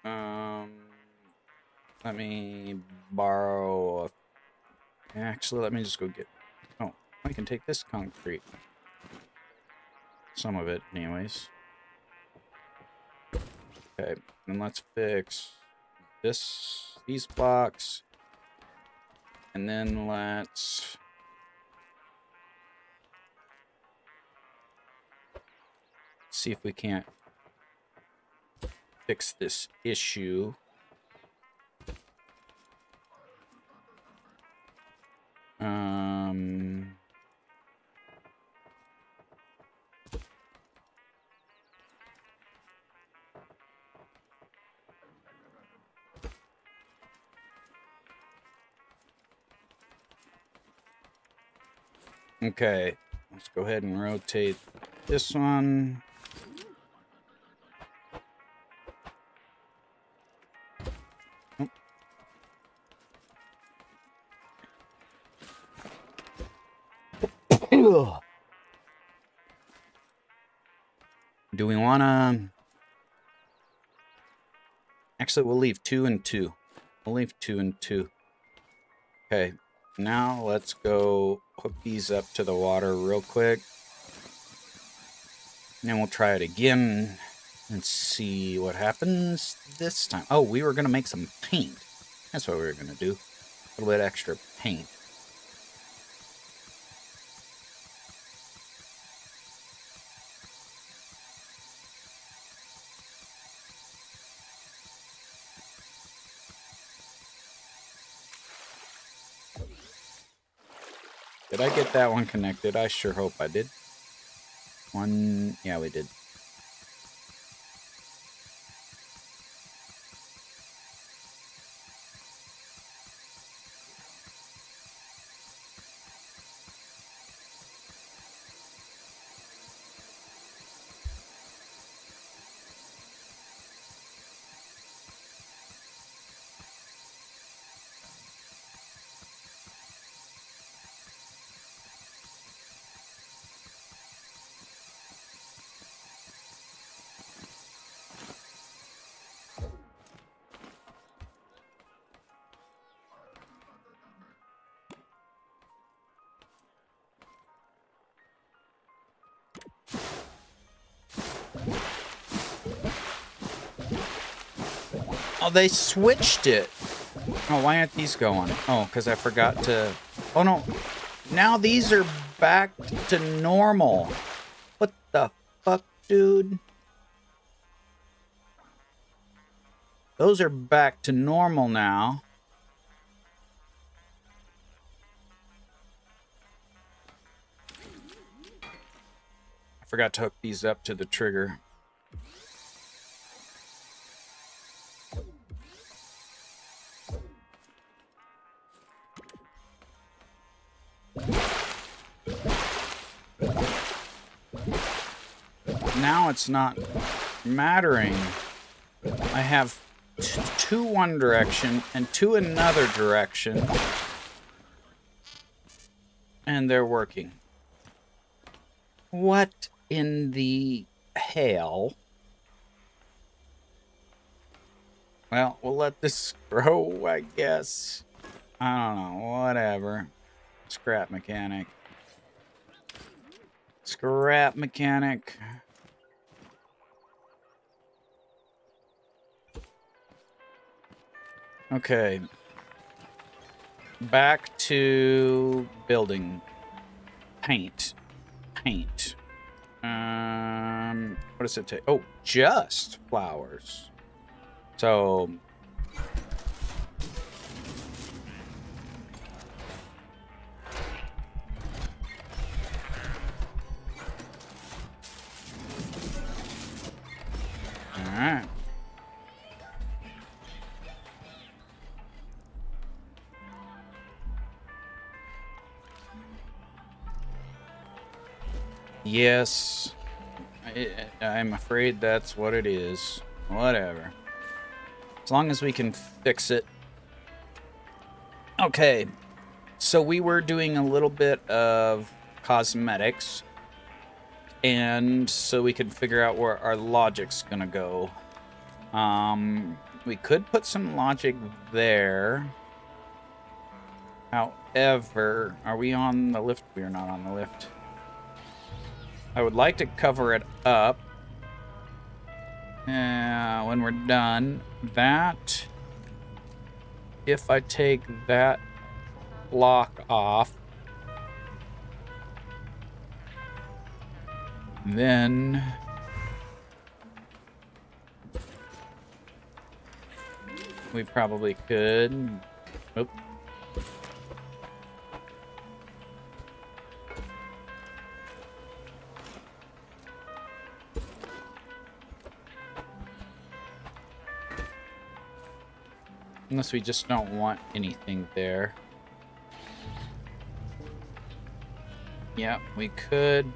Let me borrow. Actually, let me just go get. Oh, I can take this concrete. Some of it, anyways. Okay, and let's fix these blocks, and then let's see if we can't fix this issue. Okay, let's go ahead and rotate this one. Do we want to... Actually, we'll leave 2 and 2. We'll leave 2 and 2. Okay, now let's go hook these up to the water real quick. And then we'll try it again and see what happens this time. Oh, we were going to make some paint. That's what we were going to do. A little bit extra paint. Did I get that one connected? I sure hope I did. One, yeah, we did. Oh, they switched it. Oh, why aren't these going? Oh, because I forgot to... Oh, no. Now these are back to normal. What the fuck, dude? Those are back to normal now. I forgot to hook these up to the trigger. Now it's not mattering. I have 2 one direction and 2 another direction. And they're working. What in the hell? Well, we'll let this grow, I guess. I don't know, whatever. Scrap mechanic. Scrap mechanic. Okay. Back to building. Paint. Paint. What does it take? Oh, just flowers. So... Alright. Yes. I'm afraid that's what it is. Whatever. As long as we can fix it. Okay. So we were doing a little bit of cosmetics. And so we could figure out where our logic's gonna go. We could put some logic there. However, are we on the lift? We are not on the lift. I would like to cover it up when we're done. That, if I take that block off, then we probably could. Oop. Unless we just don't want anything there. Yeah, we could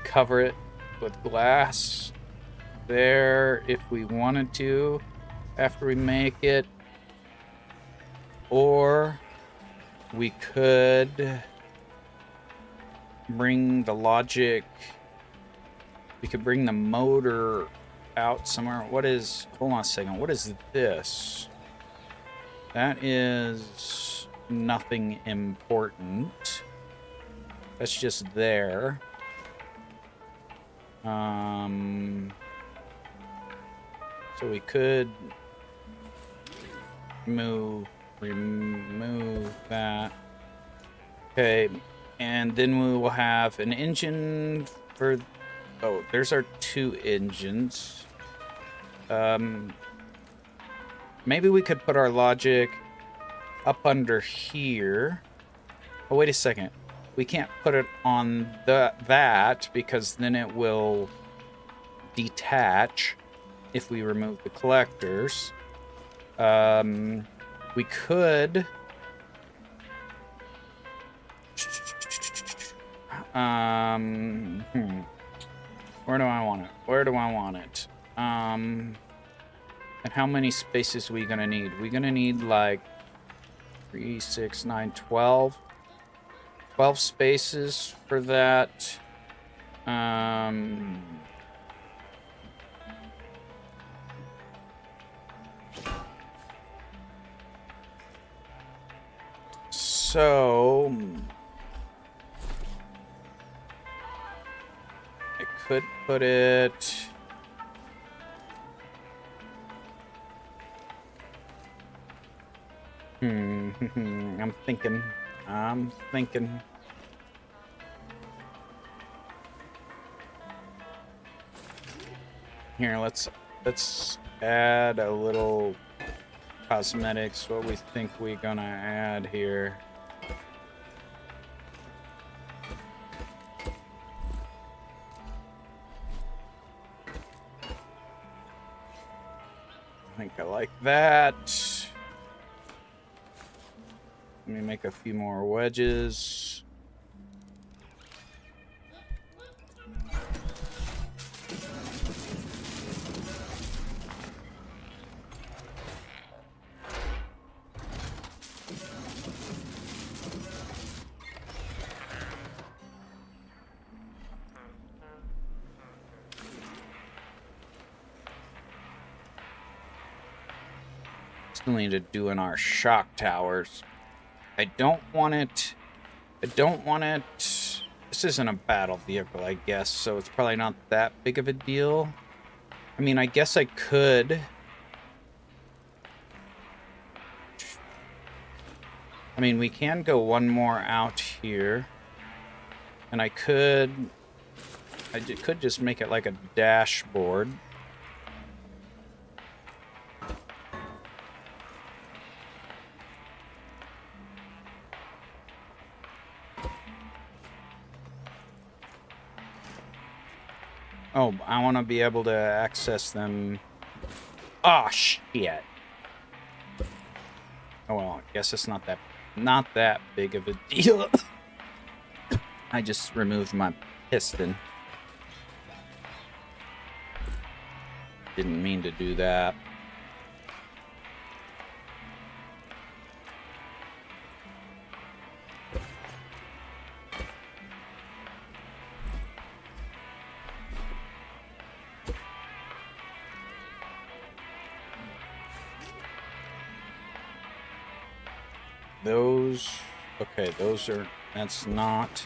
cover it with glass there if we wanted to after we make it. Or we could bring the logic. We could bring the motor out somewhere. What is... Hold on a second. What is this? That is nothing important. That's just there. So we could remove that. Okay, and then we will have an engine for... Oh, there's our 2 engines. Maybe we could put our logic up under here. Oh, wait a second. We can't put it on that because then it will detach if we remove the collectors. We could... Where do I want it? Where do I want it? And how many spaces are we gonna need? We're gonna need like 3, 6, 9, 12. 12 spaces for that. So I could put it... I'm thinking. Here, let's add a little cosmetics. What we think we're gonna add here. I think I like that. Let me make a few more wedges. Still need to do in our shock towers. I don't want it. This isn't a battle vehicle, I guess, so it's probably not that big of a deal. I mean, I guess I could. I mean, we can go one more out here. And I could just make it like a dashboard. Oh, I want to be able to access them. Oh, shit. Oh, well, I guess it's not that big of a deal. I just removed my piston. Didn't mean to do that. Those, okay, those are, that's not.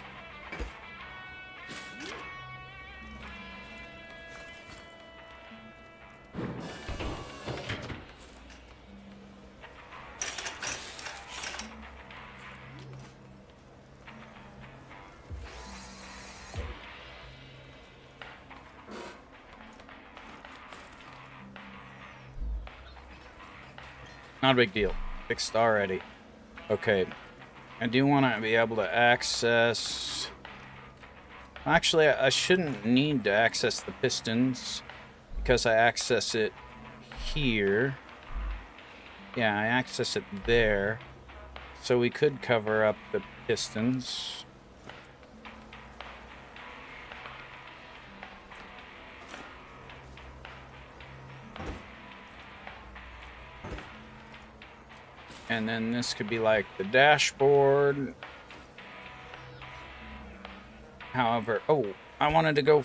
Not a big deal. Fixed already. Okay, I do want to be able to access... Actually, I shouldn't need to access the pistons because I access it here. Yeah, I access it there. So we could cover up the pistons. And then this could be like the dashboard. However, oh, I wanted to go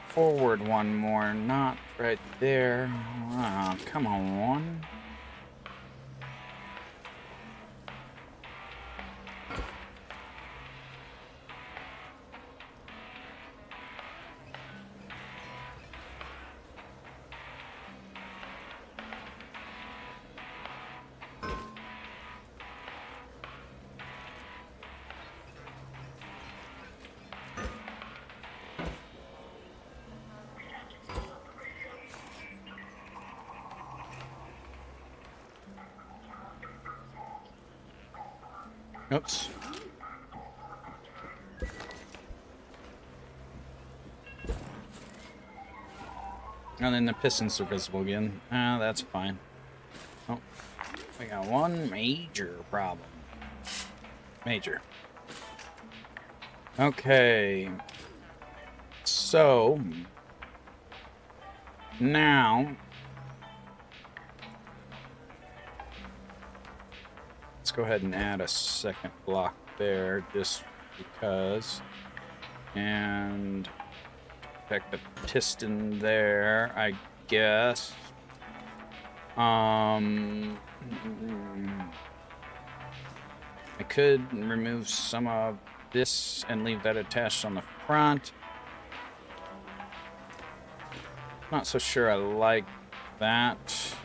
forward one more, not right there. Ah, come on. Oops. And then the pistons are visible again. Ah, that's fine. Oh, we got one major problem. Major. Okay. So, now, let's go ahead and add a second block there just because. And check the piston there, I guess. I could remove some of this and leave that attached on the front. Not so sure I like that.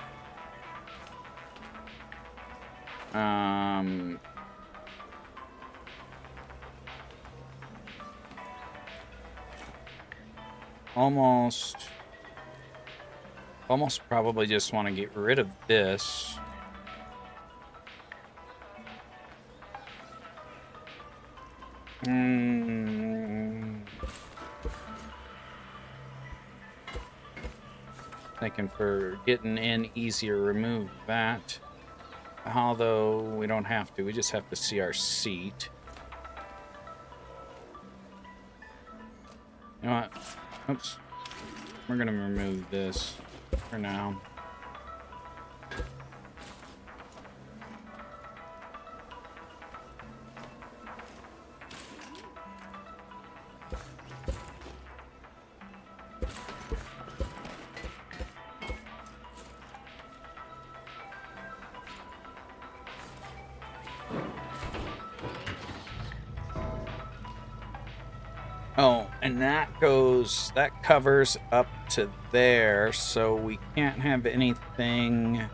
Almost probably just want to get rid of this. Thinking for getting in easier, remove that. Although we don't have to, we just have to see our seat. You know what? Oops. We're gonna remove this for now. Oh, and that covers up to there, so we can't have anything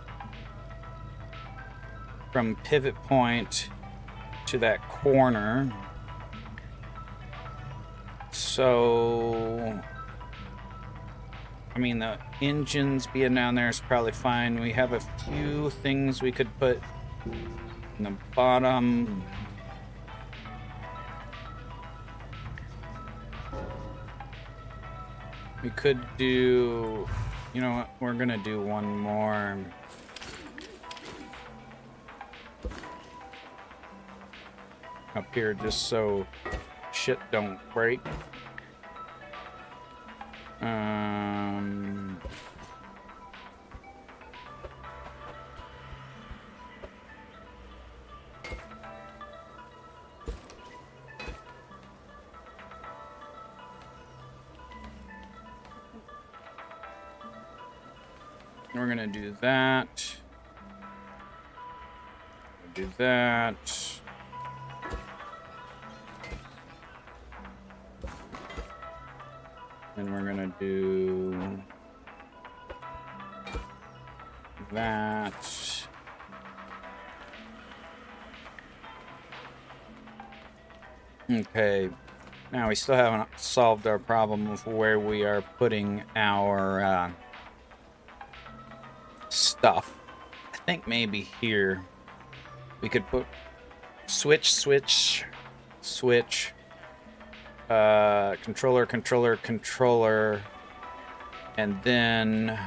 from pivot point to that corner. So, I mean, the engines being down there is probably fine. We have a few things we could put in the bottom. We could do, you know what, we're gonna do one more. Up here just so shit don't break. We're gonna do that. Do that. And we're gonna do that. Okay. Now we still haven't solved our problem of where we are putting our stuff. I think maybe here we could put switch, controller, and then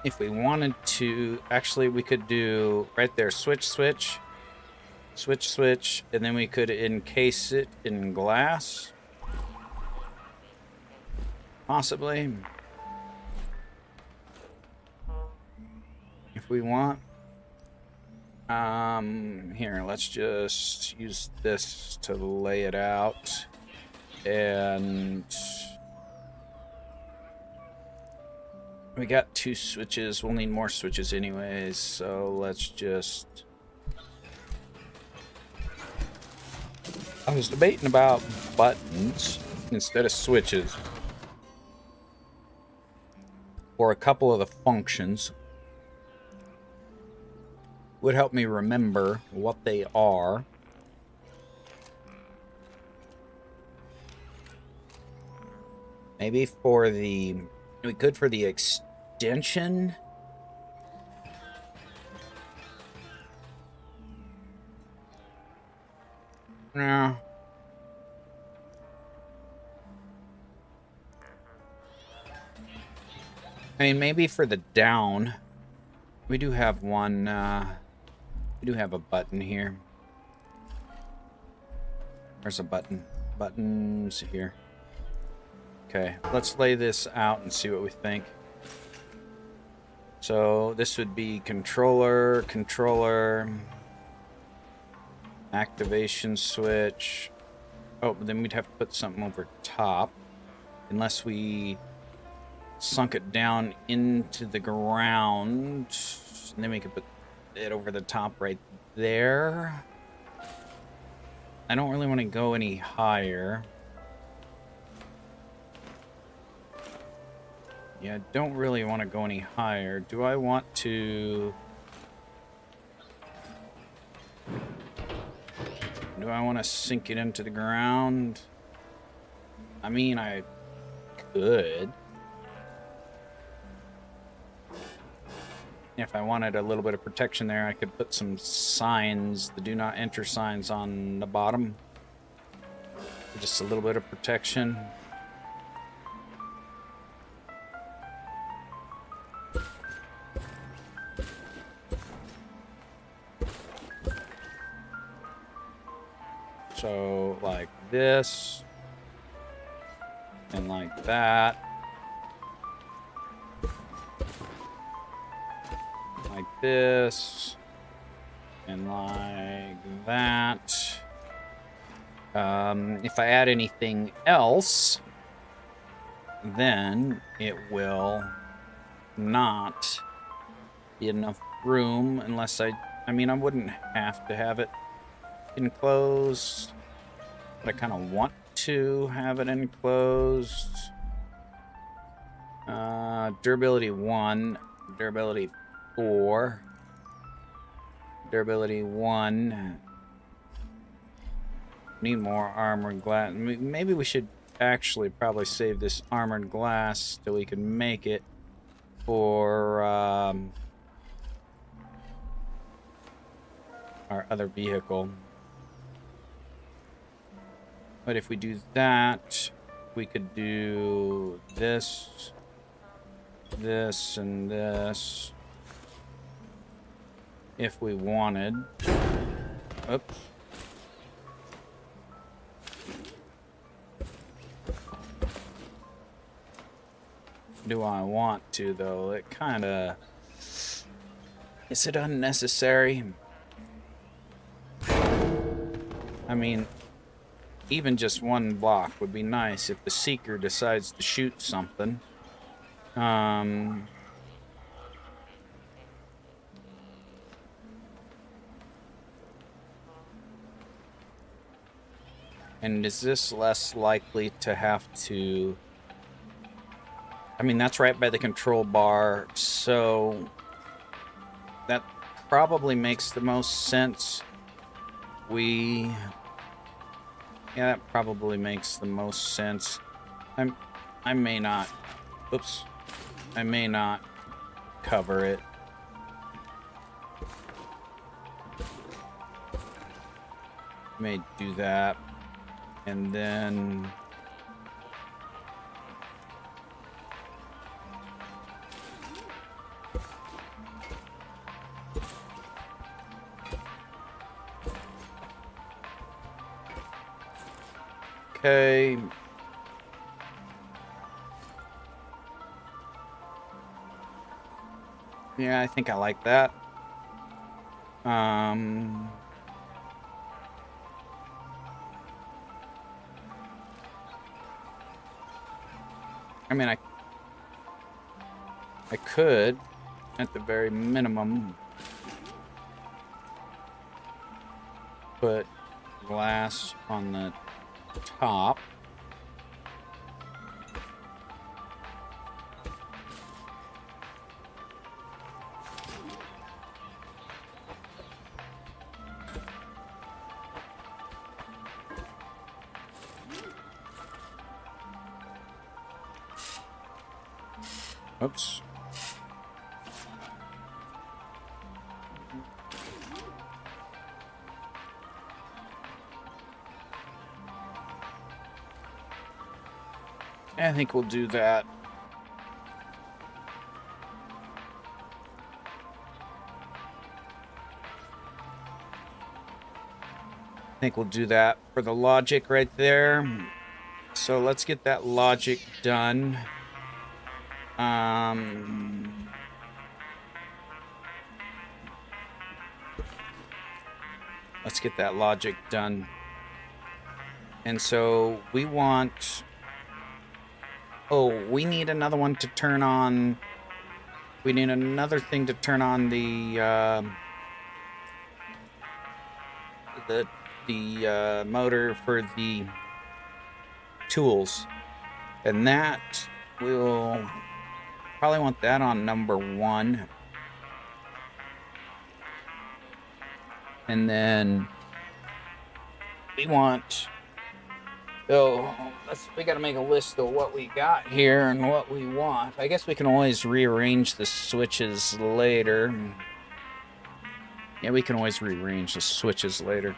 if we wanted to, actually we could do right there, switch, and then we could encase it in glass, possibly. If we want. Here, let's just use this to lay it out. And We got 2 switches. We'll need more switches anyways, so let's just... I was debating about buttons instead of switches for a couple of the functions. Would help me remember what they are. Maybe for the... We could for the extension. No. I mean, maybe for the down. We do have one, we do have a button here. There's a button. Buttons here. Okay, let's lay this out and see what we think. So this would be controller, activation switch. Oh, then we'd have to put something over top. Unless we sunk it down into the ground. And then we could put it over the top right there. I don't really want to go any higher. Yeah, I don't really want to go any higher. Do I want to... Do I want to sink it into the ground? I mean, I could. If I wanted a little bit of protection there, I could put some signs, the do not enter signs on the bottom. Just a little bit of protection. So, like this. And like that. Like this. And like that. If I add anything else, then it will not be enough room unless I mean, I wouldn't have to have it enclosed, but I kind of want to have it enclosed. Durability 1, durability 4, durability 1. Need more armored glass. Maybe we should actually probably save this armored glass till we can make it for our other vehicle. But if we do that, we could do this, this, and this if we wanted. Oops. Do I want to, though? It kind of... Is it unnecessary? I mean, even just one block would be nice if the Seeker decides to shoot something. And is this less likely to have to... I mean, that's right by the control bar, so that probably makes the most sense. Yeah, that probably makes the most sense. I may not... Oops. I may not cover it. May do that. And then... Okay. Yeah, I think I like that. I mean, I could, at the very minimum, put glass on the top. Oops. I think we'll do that. I think we'll do that for the logic right there. So let's get that logic done. Let's get that logic done. And so we want... Oh, we need another one to turn on... We need another thing to turn on the motor for the tools. And that we'll probably want that on number 1. And then we want... Oh, we gotta make a list of what we got here and what we want. I guess we can always rearrange the switches later. Yeah, we can always rearrange the switches later.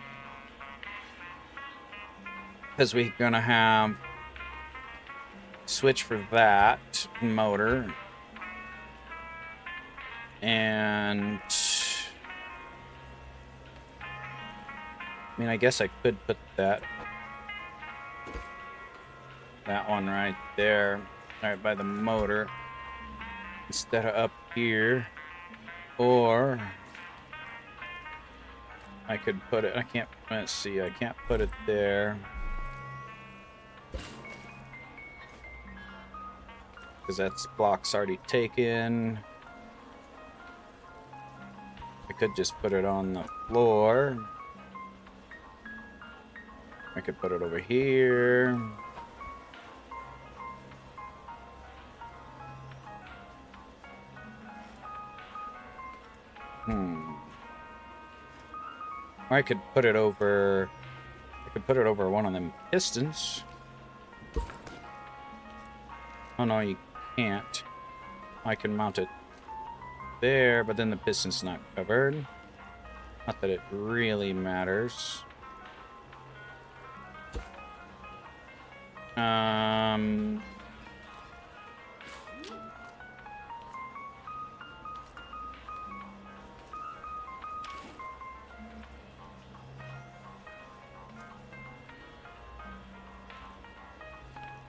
Because we're gonna have switch for that motor. And... I mean, I guess I could put that one right there, right by the motor, instead of up here. Or I could put it, I can't, let's see, I can't put it there. Because that block's already taken. I could just put it on the floor. I could put it over here. Or I could put it over... I could put it over one of them pistons. Oh no, you can't. I can mount it there, but then the piston's not covered. Not that it really matters.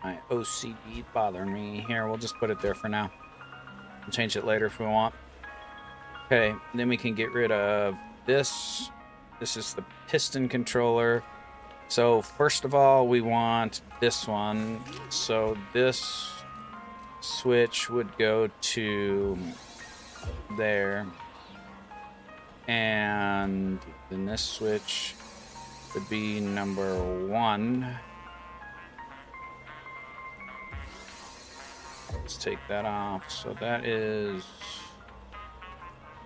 My OCD bothering me here. We'll just put it there for now. We'll change it later if we want. Okay, then we can get rid of this. This is the piston controller. So first of all, we want this one. So this switch would go to there. And then this switch would be number 1. Let's take that off. So that is...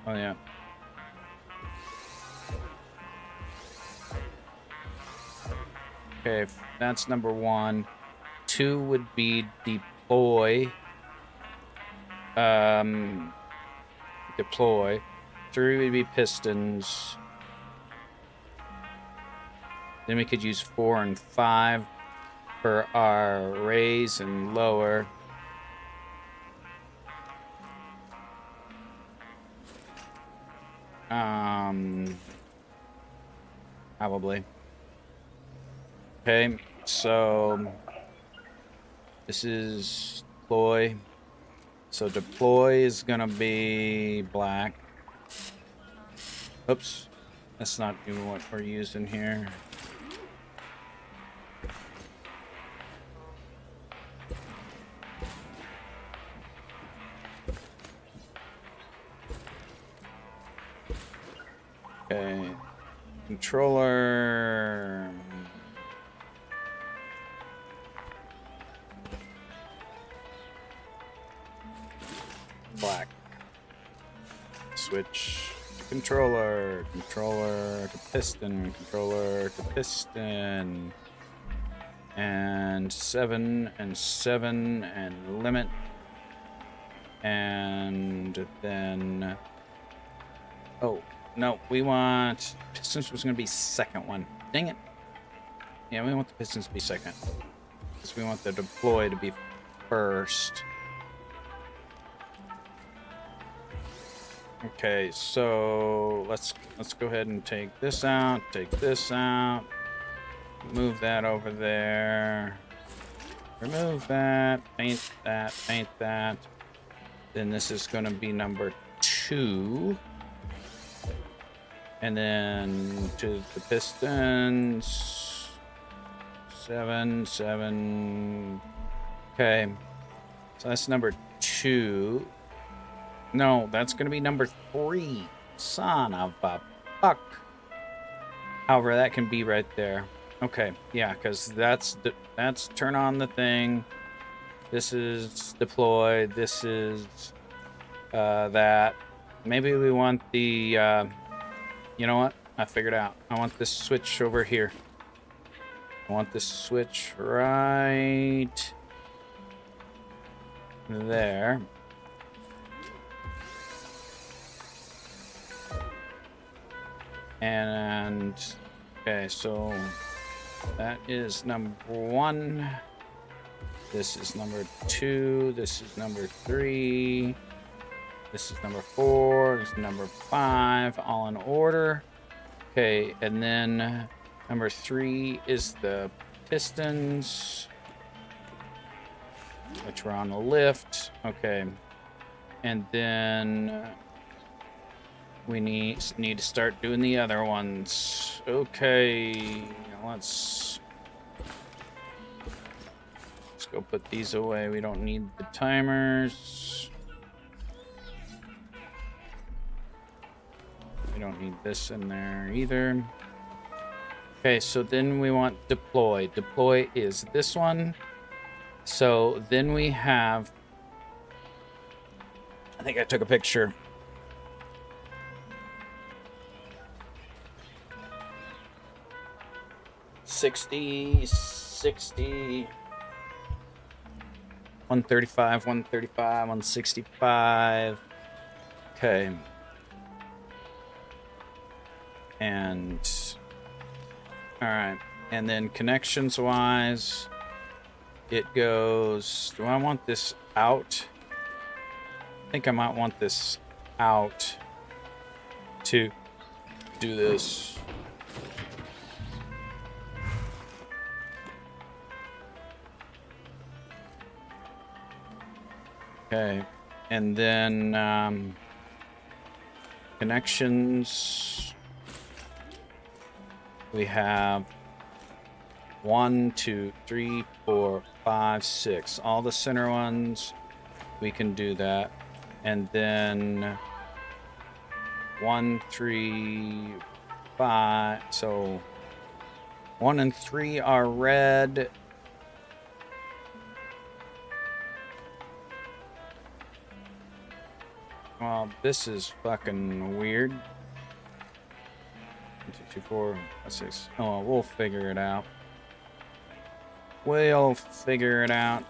Oh, yeah. Okay, that's number 1. 2 would be deploy. Deploy. 3 would be pistons. Then we could use 4 and 5 for our raise and lower. Probably. Okay, so this is deploy. So deploy is gonna be black. Oops, that's not even what we're using here. Okay. Controller. Black. Switch to controller. Controller to piston. Controller to piston. And 7 and 7 and limit. And then... Oh, no, we want... Pistons was going to be second one. Dang it. Yeah, we want the pistons to be second. Because we want the deploy to be first. Okay, so let's go ahead and take this out, move that over there, remove that, paint that. Then this is going to be number 2. And then to the pistons, 7, 7. Okay, so that's number 2. No, that's going to be number 3. Son of a fuck. However, that can be right there. Okay, yeah, because that's turn on the thing. This is deploy. This is that. Maybe we want the... you know what? I figured out. I want this switch over here. I want this switch right there. And okay, so that is number 1. This is number 2. This is number 3. This is number 4. This is number 5. All in order. Okay, and then number 3 is the pistons, which are on the lift. Okay, and then we need to start doing the other ones. Okay, let's go put these away. We don't need the timers. We don't need this in there either. Okay, so then we want deploy. Deploy is this one. So then we have... I think I took a picture. $60, $60, $135, $135, $165. Okay. And all right, and then connections wise, it goes, do I want this out? I think I might want this out to do this. Okay, and then connections, we have 1, 2, 3, 4, 5, 6. All the center ones, we can do that. And then 1, 3, 5. So 1 and 3 are red. Well, this is fucking weird. 1, 2, 3, 4, 5, 6. Oh, we'll figure it out. We'll figure it out.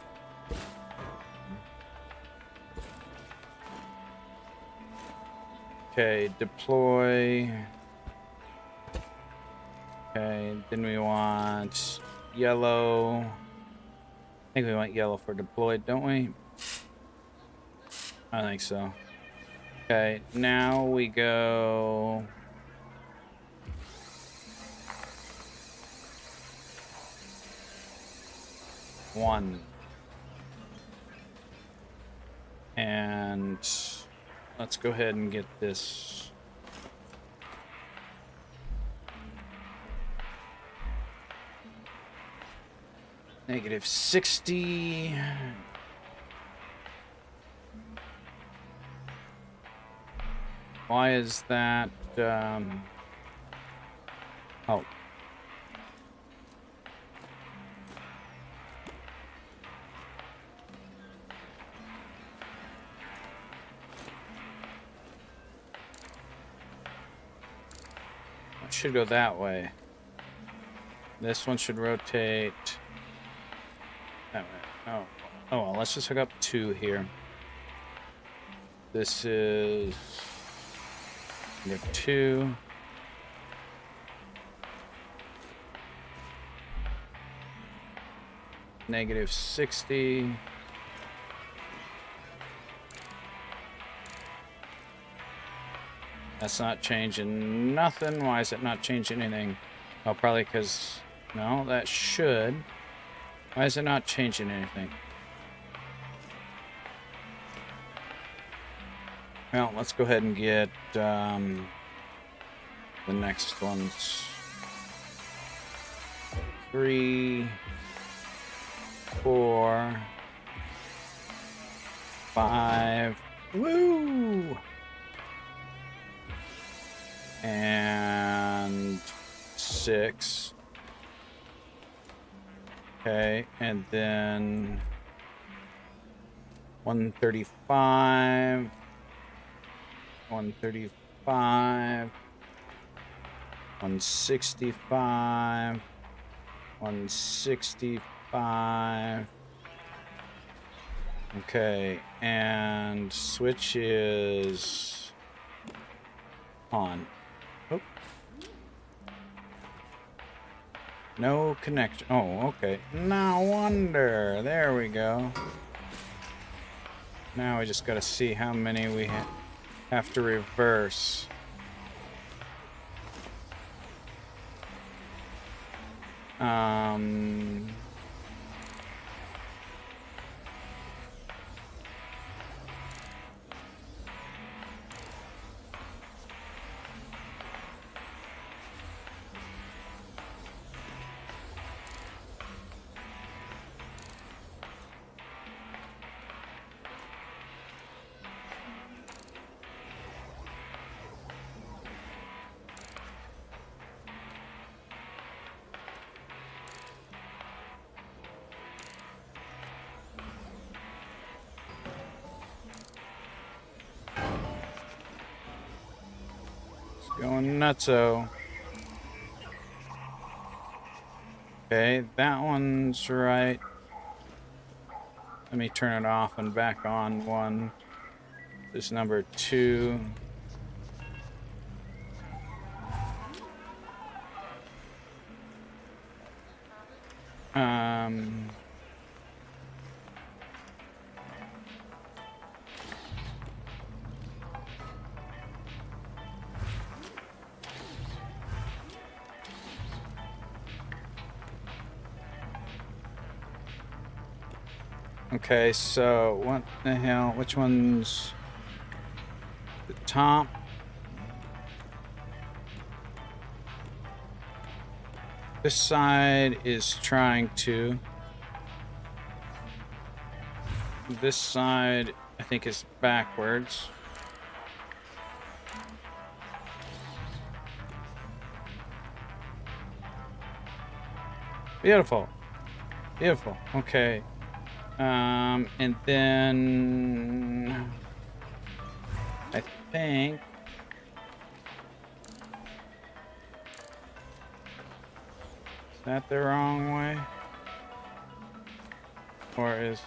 Okay, deploy. Okay, then we want yellow. I think we want yellow for deployed, don't we? I think so. Okay, now we go... one. And let's go ahead and get this. -60. Why is that? Oh. It should go that way. This one should rotate that way. Oh, oh well, let's just hook up 2 here. This is number 2. -60. That's not changing nothing. Why is it not changing anything? Oh, probably because... No, that should. Why is it not changing anything? Well, let's go ahead and get the next ones. 3, 4, 5. Woo! And 6. Okay, and then 135, 135, 165, 165. Okay, and switch is on. Oh. No connection. Oh, okay. No wonder. There we go. Now we just got to see how many we have to reverse. Going nutso. Okay, that one's right. Let me turn it off and back on one. This is number 2. Okay, so what the hell? Which one's the top? This side is trying to. This side, I think, is backwards. Beautiful. Beautiful. Okay. And then I think is that the wrong way? Or is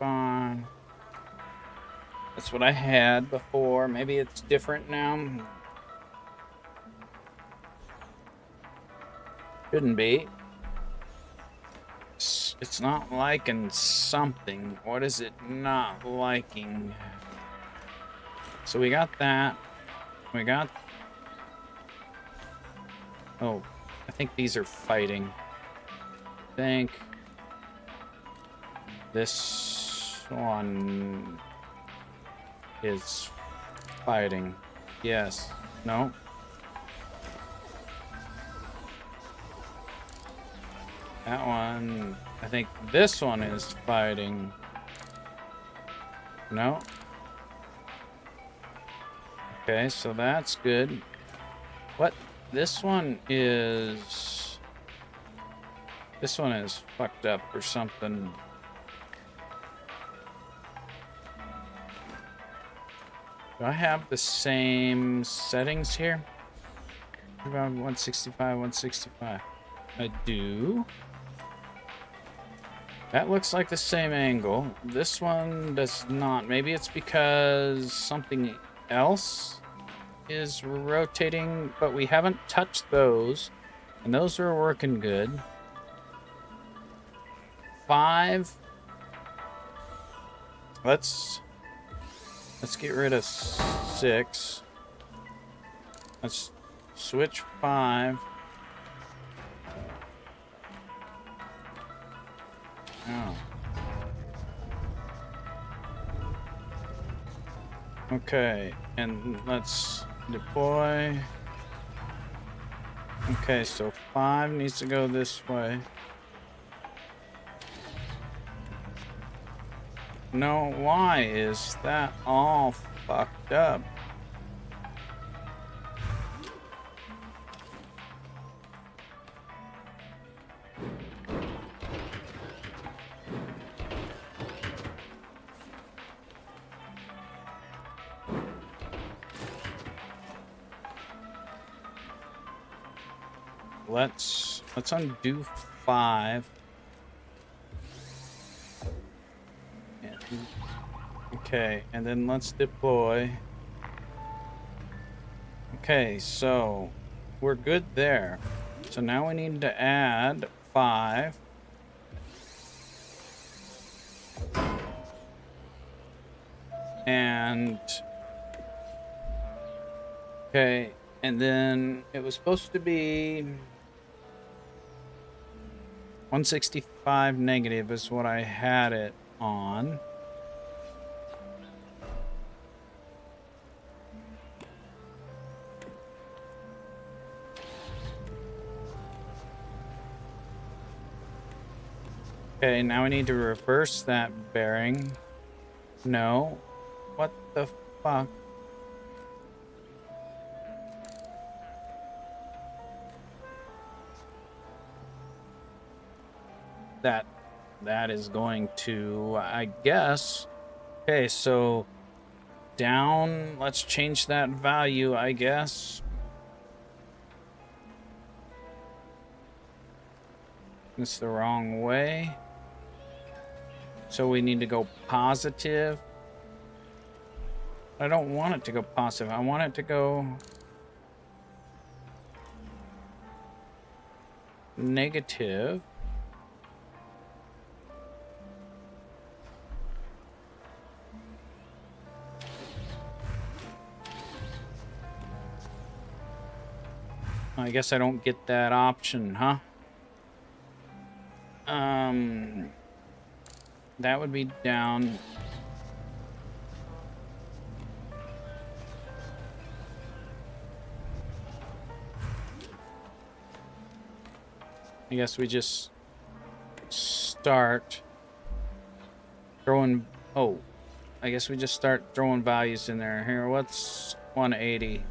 fine. That's what I had before. Maybe it's different now. Shouldn't be. It's not liking something. What is it not liking? So we got that. We got... Oh, I think these are fighting. I think... This one is fighting. Yes. No. That one. I think this one is fighting. No. Okay, so that's good. What? This one is fucked up or something. Do I have the same settings here? About 165, 165. I do. That looks like the same angle. This one does not. Maybe it's because something else is rotating, but we haven't touched those, and those are working good. 5. Let's get rid of 6. Let's switch 5. Oh. Okay, and let's deploy. Okay, so 5 needs to go this way. No, why is that all fucked up? Let's undo 5. Okay, and then let's deploy. Okay, so we're good there. So now we need to add 5. And okay, and then it was supposed to be 165 negative is what I had it on. Okay, now we need to reverse that bearing. No. What the fuck? That is going to, I guess. Okay, so down, let's change that value, I guess. It's the wrong way. So we need to go positive. I don't want it to go positive. I want it to go negative. I guess I don't get that option, huh? That would be down. I guess we just start throwing. Oh, I guess we just start throwing values in there. Here, what's 180?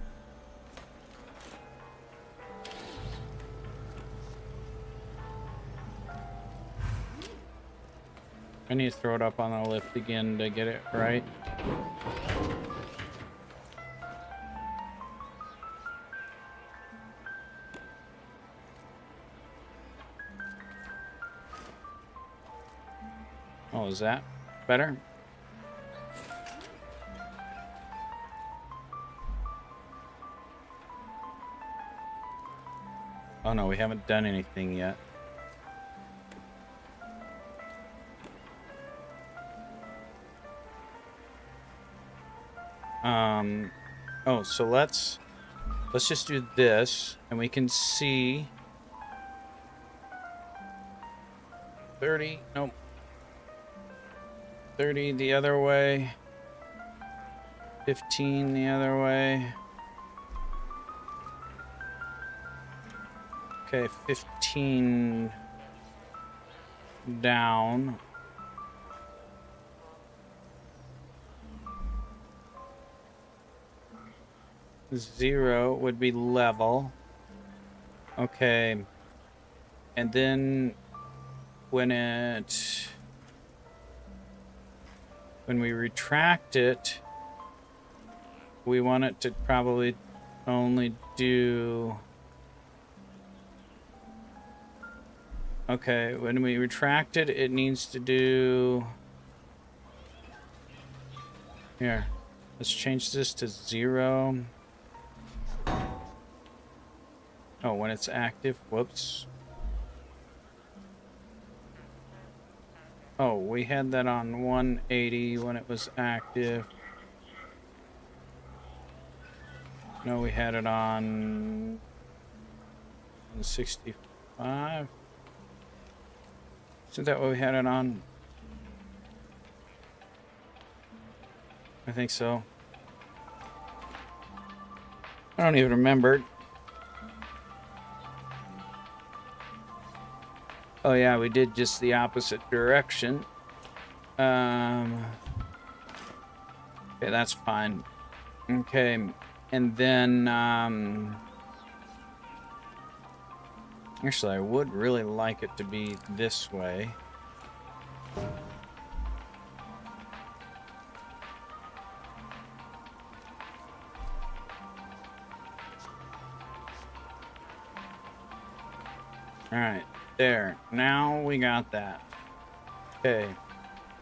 I need to throw it up on the lift again to get it right. Oh, is that better? Oh no, we haven't done anything yet. Oh, so let's just do this, and we can see 30, nope. 30 the other way, 15 the other way. Okay, 15 down. Zero would be level. Okay. And then when we retract it, we want it to probably only do... Okay, when we retract it, it needs to do... Here, let's change this to 0. Oh, when it's active, whoops. Oh, we had that on 180 when it was active. No, we had it on 65. Isn't that what we had it on? I think so. I don't even remember. Oh yeah, we did just the opposite direction. Okay, that's fine. Okay, and then actually I would really like it to be this way. All right. There, now we got that. Okay,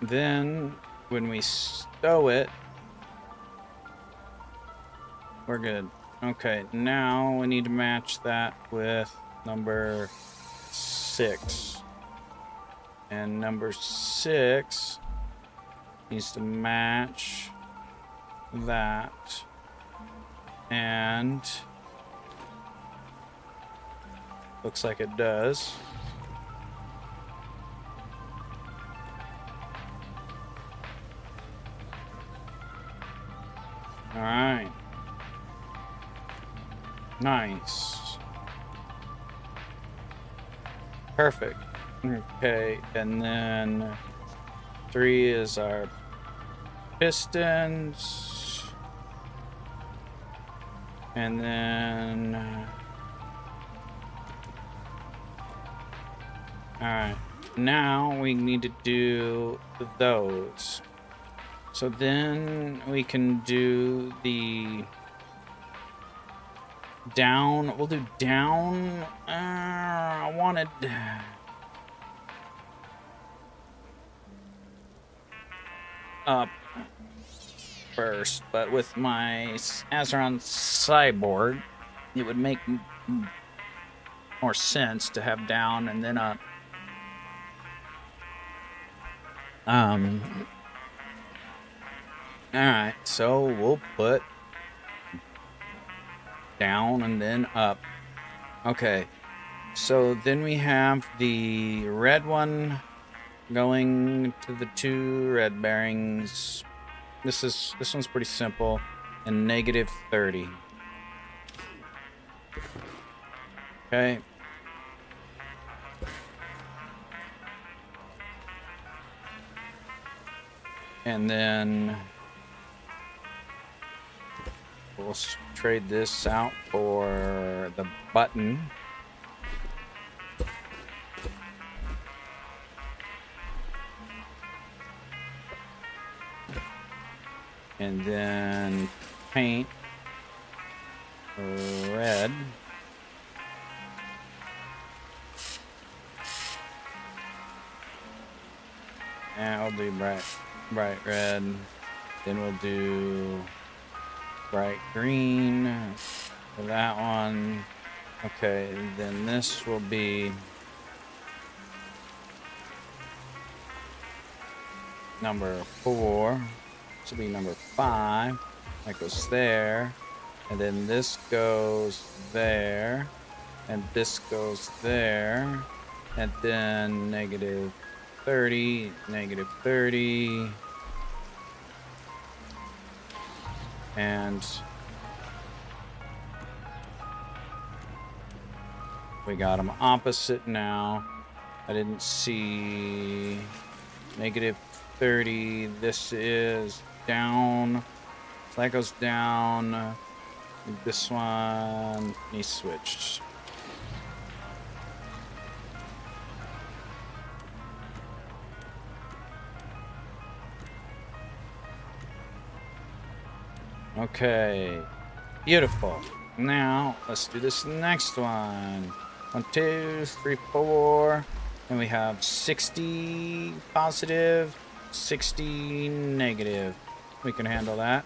then when we stow it, we're good. Okay, now we need to match that with number 6. And number 6 needs to match that. And looks like it does. All right. Nice. Perfect. Okay, and then 3 is our pistons. And then... all right. Now we need to do those. So then we can do the down. We'll do down. I wanted... up first, but with my Azeron Cyborg, it would make more sense to have down and then up. Alright, so we'll put down and then up. Okay, so then we have the red one going to the 2 red bearings. This one's pretty simple, and negative 30. Okay. And then we'll trade this out for the button. And then paint red. And I'll do bright red. Then we'll do bright green for that one. Okay, then this will be number 4. This will be number 5. That goes there. And then this goes there. And this goes there. And then negative 30, negative 30. And We got them opposite now. I didn't see negative 30. This is down. So that goes down. This one, he switched. Okay, beautiful. Now, let's do this next one. 1, 2, 3, 4. And we have 60 positive, 60 negative. We can handle that.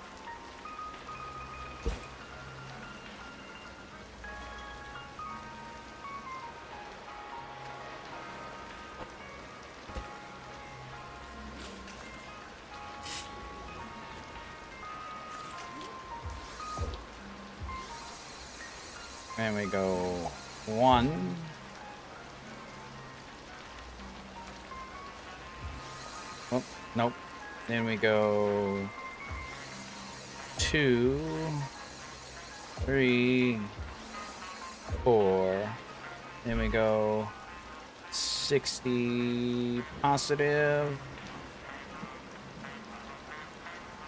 And we go 1. Oh, nope. Then we go 2, 3, 4. Then we go 60 positive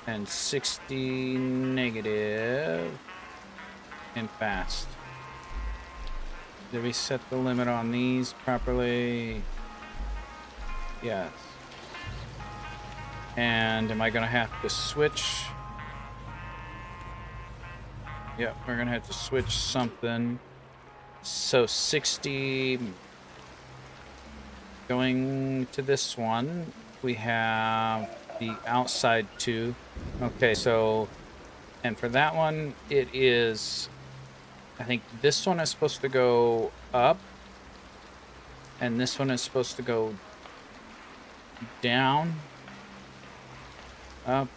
and 60 negative and fast. Did we set the limit on these properly? Yes. And am I gonna have to switch? Yep, we're gonna have to switch something. So 60 going to this one. We have the outside 2. Okay, so, and for that one, it is, I think this one is supposed to go up, and this one is supposed to go down, up.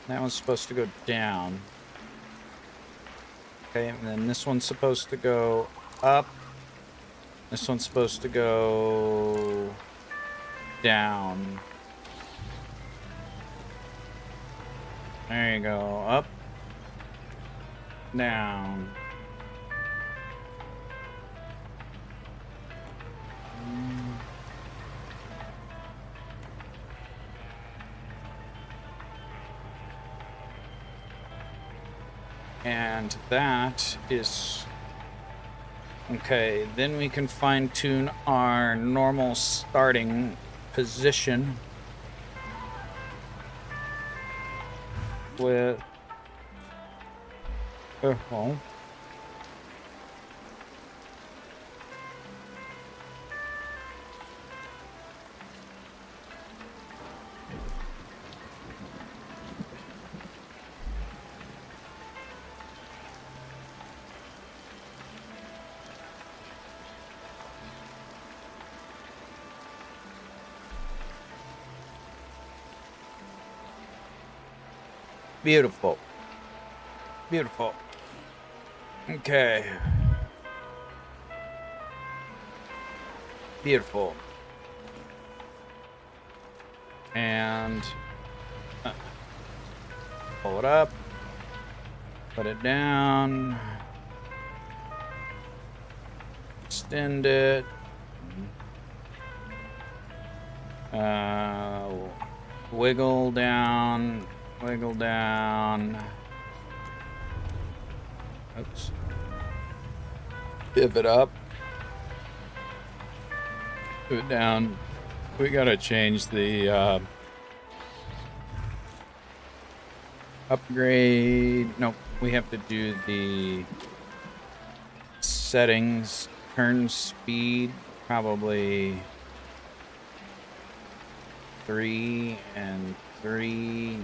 That one's supposed to go down. Okay, and then this one's supposed to go up. This one's supposed to go down. There you go. Up. Down. And that is okay. Then we can fine tune our normal starting position with oh. Beautiful. Beautiful. Okay. Beautiful. And pull it up. Put it down. Extend it. Wiggle down. Wiggle down. Oops. Pivot up. Put down. We gotta change the upgrade. Nope. We have to do the settings. Turn speed. Probably 3 and 3.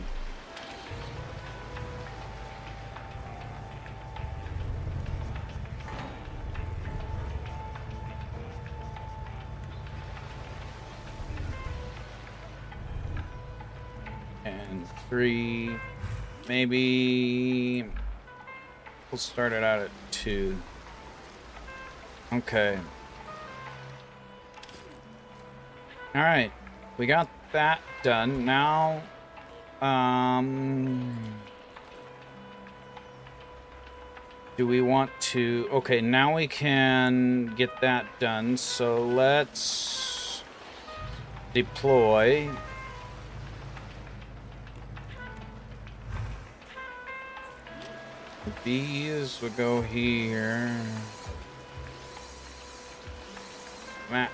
And 3, maybe we'll start it out at 2. Okay. All right, we got that done. Now, Do we want to... Okay, now we can get that done. So let's deploy. These will go here.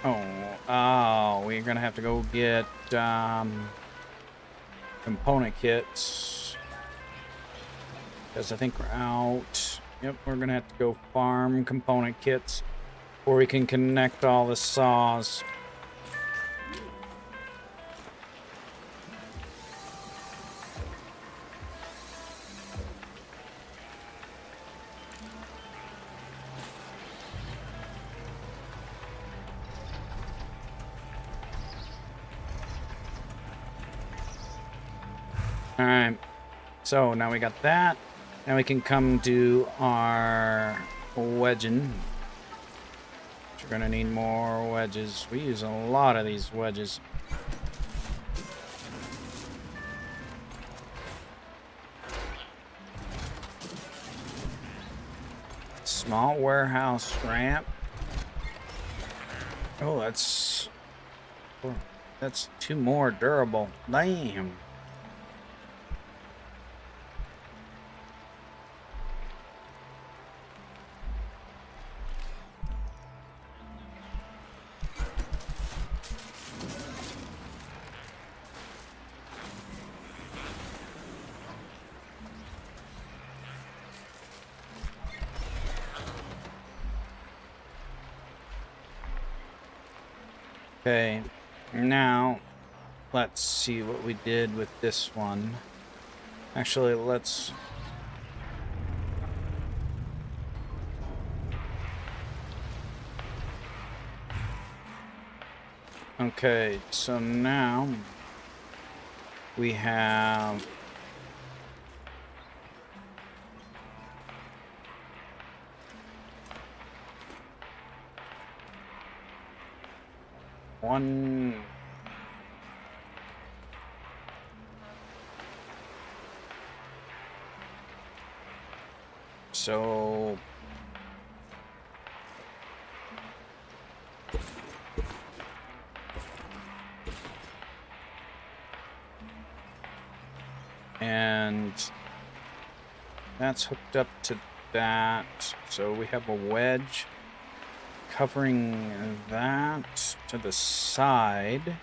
Oh, we're gonna have to go get component kits. Because I think we're out. Yep, we're gonna have to go farm component kits before we can connect all the saws. Alright, so now we got that. Now we can come do our wedging. We're gonna need more wedges. We use a lot of these wedges. Small warehouse ramp. Oh, that's 2 more durable. Damn. Okay, now let's see what we did with this one. Actually, let's... Okay, so now we have... one... So... And that's hooked up to that. So we have a wedge covering that to the side.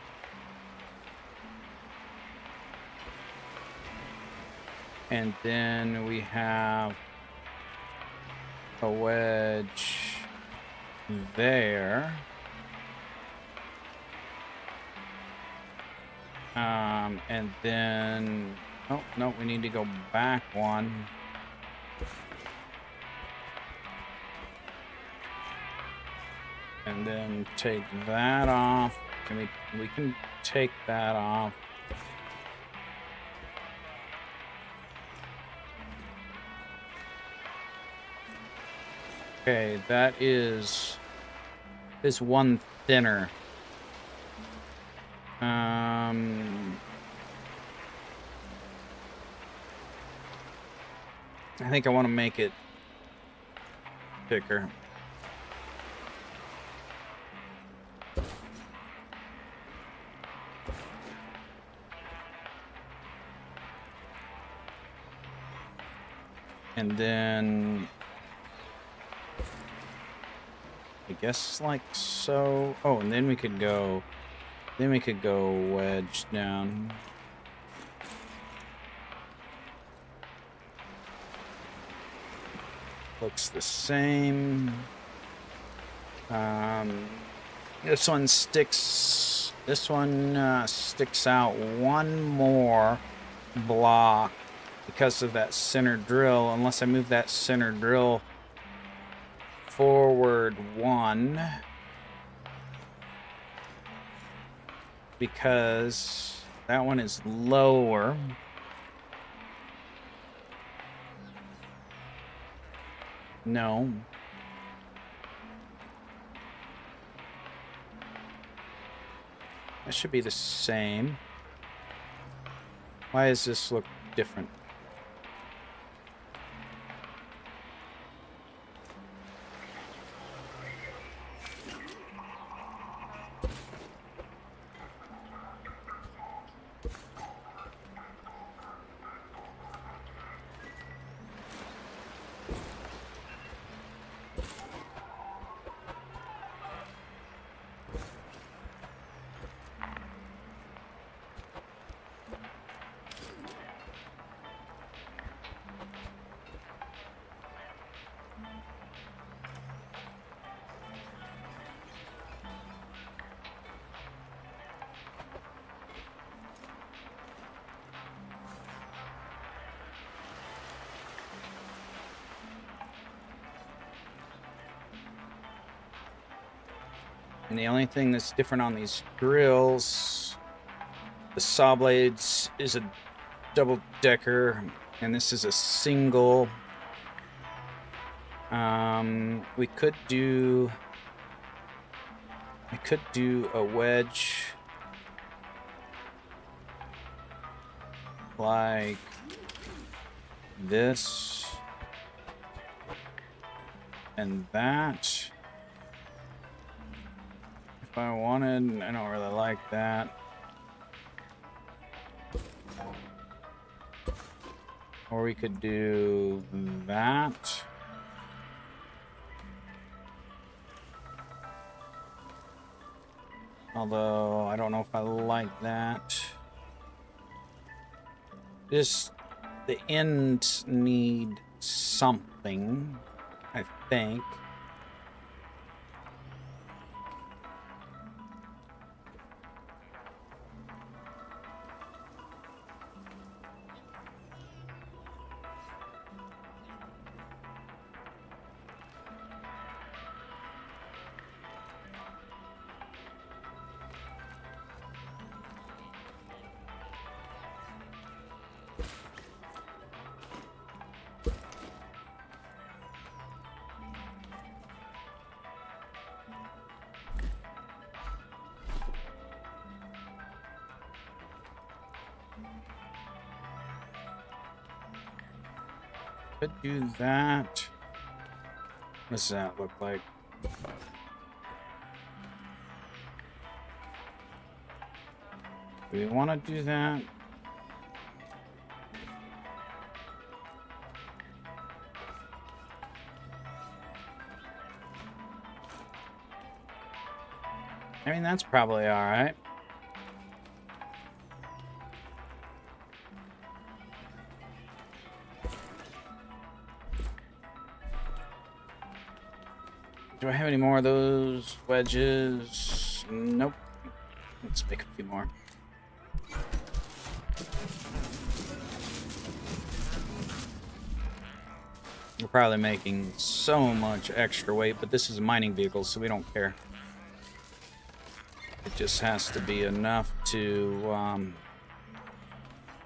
And then we have a wedge there. And then... Oh, no, we need to go back one. And then take that off. We can take that off. Okay, that is one thinner. I think I want to make it thicker. And then I guess like so. Oh, and then we could go wedge down. Looks the same. This one sticks. This one sticks out one more block because of that center drill. Unless I move that center drill forward one, because that one is lower. No. That should be the same. Why does this look different? And the only thing that's different on these drills, the saw blades is a double decker, and this is a single. We could do a wedge like this and that. If I wanted, I don't really like that. Or we could do that. Although, I don't know if I like that. Just, the ends need something, I think. Could do that. What does that look like? Do we want to do that? I mean, that's probably all right. Do I have any more of those wedges? Nope. Let's make a few more. We're probably making so much extra weight, but this is a mining vehicle, so we don't care. It just has to be enough to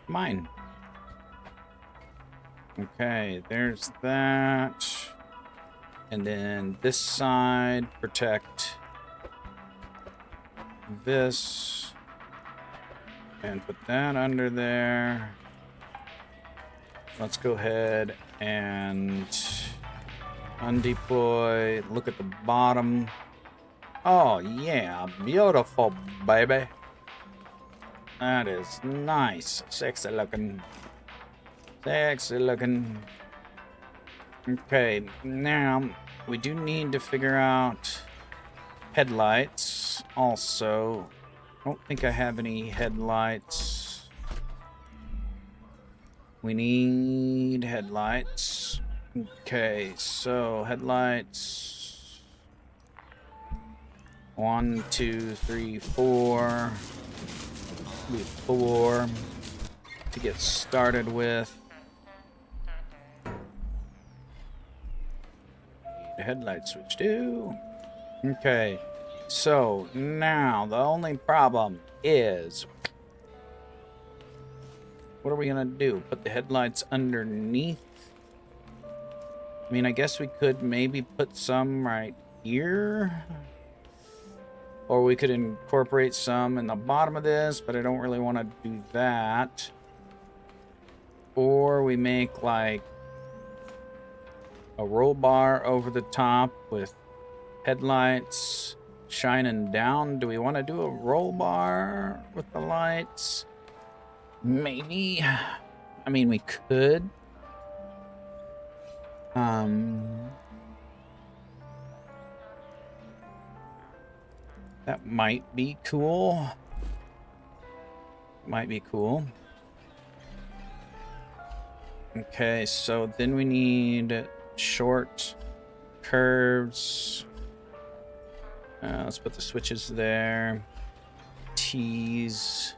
mine. Okay, there's that. And then this side, protect this. And put that under there. Let's go ahead and undeploy. Look at the bottom. Oh, yeah. Beautiful, baby. That is nice. Sexy looking. Sexy looking. Okay, now we do need to figure out headlights also. I don't think I have any headlights. We need headlights. Okay, so headlights. 1, 2, 3, 4. We have 4 to get started with. Headlight switch too. Okay, so now the only problem is, what are we gonna do? Put the headlights underneath? I mean, I guess we could maybe put some right here, or we could incorporate some in the bottom of this, but I don't really want to do that. Or we make like a roll bar over the top with headlights shining down. Do we want to do a roll bar with the lights? Maybe. I mean, we could. That might be cool. Might be cool. Okay, so then we need short curves. Let's put the switches there. T's.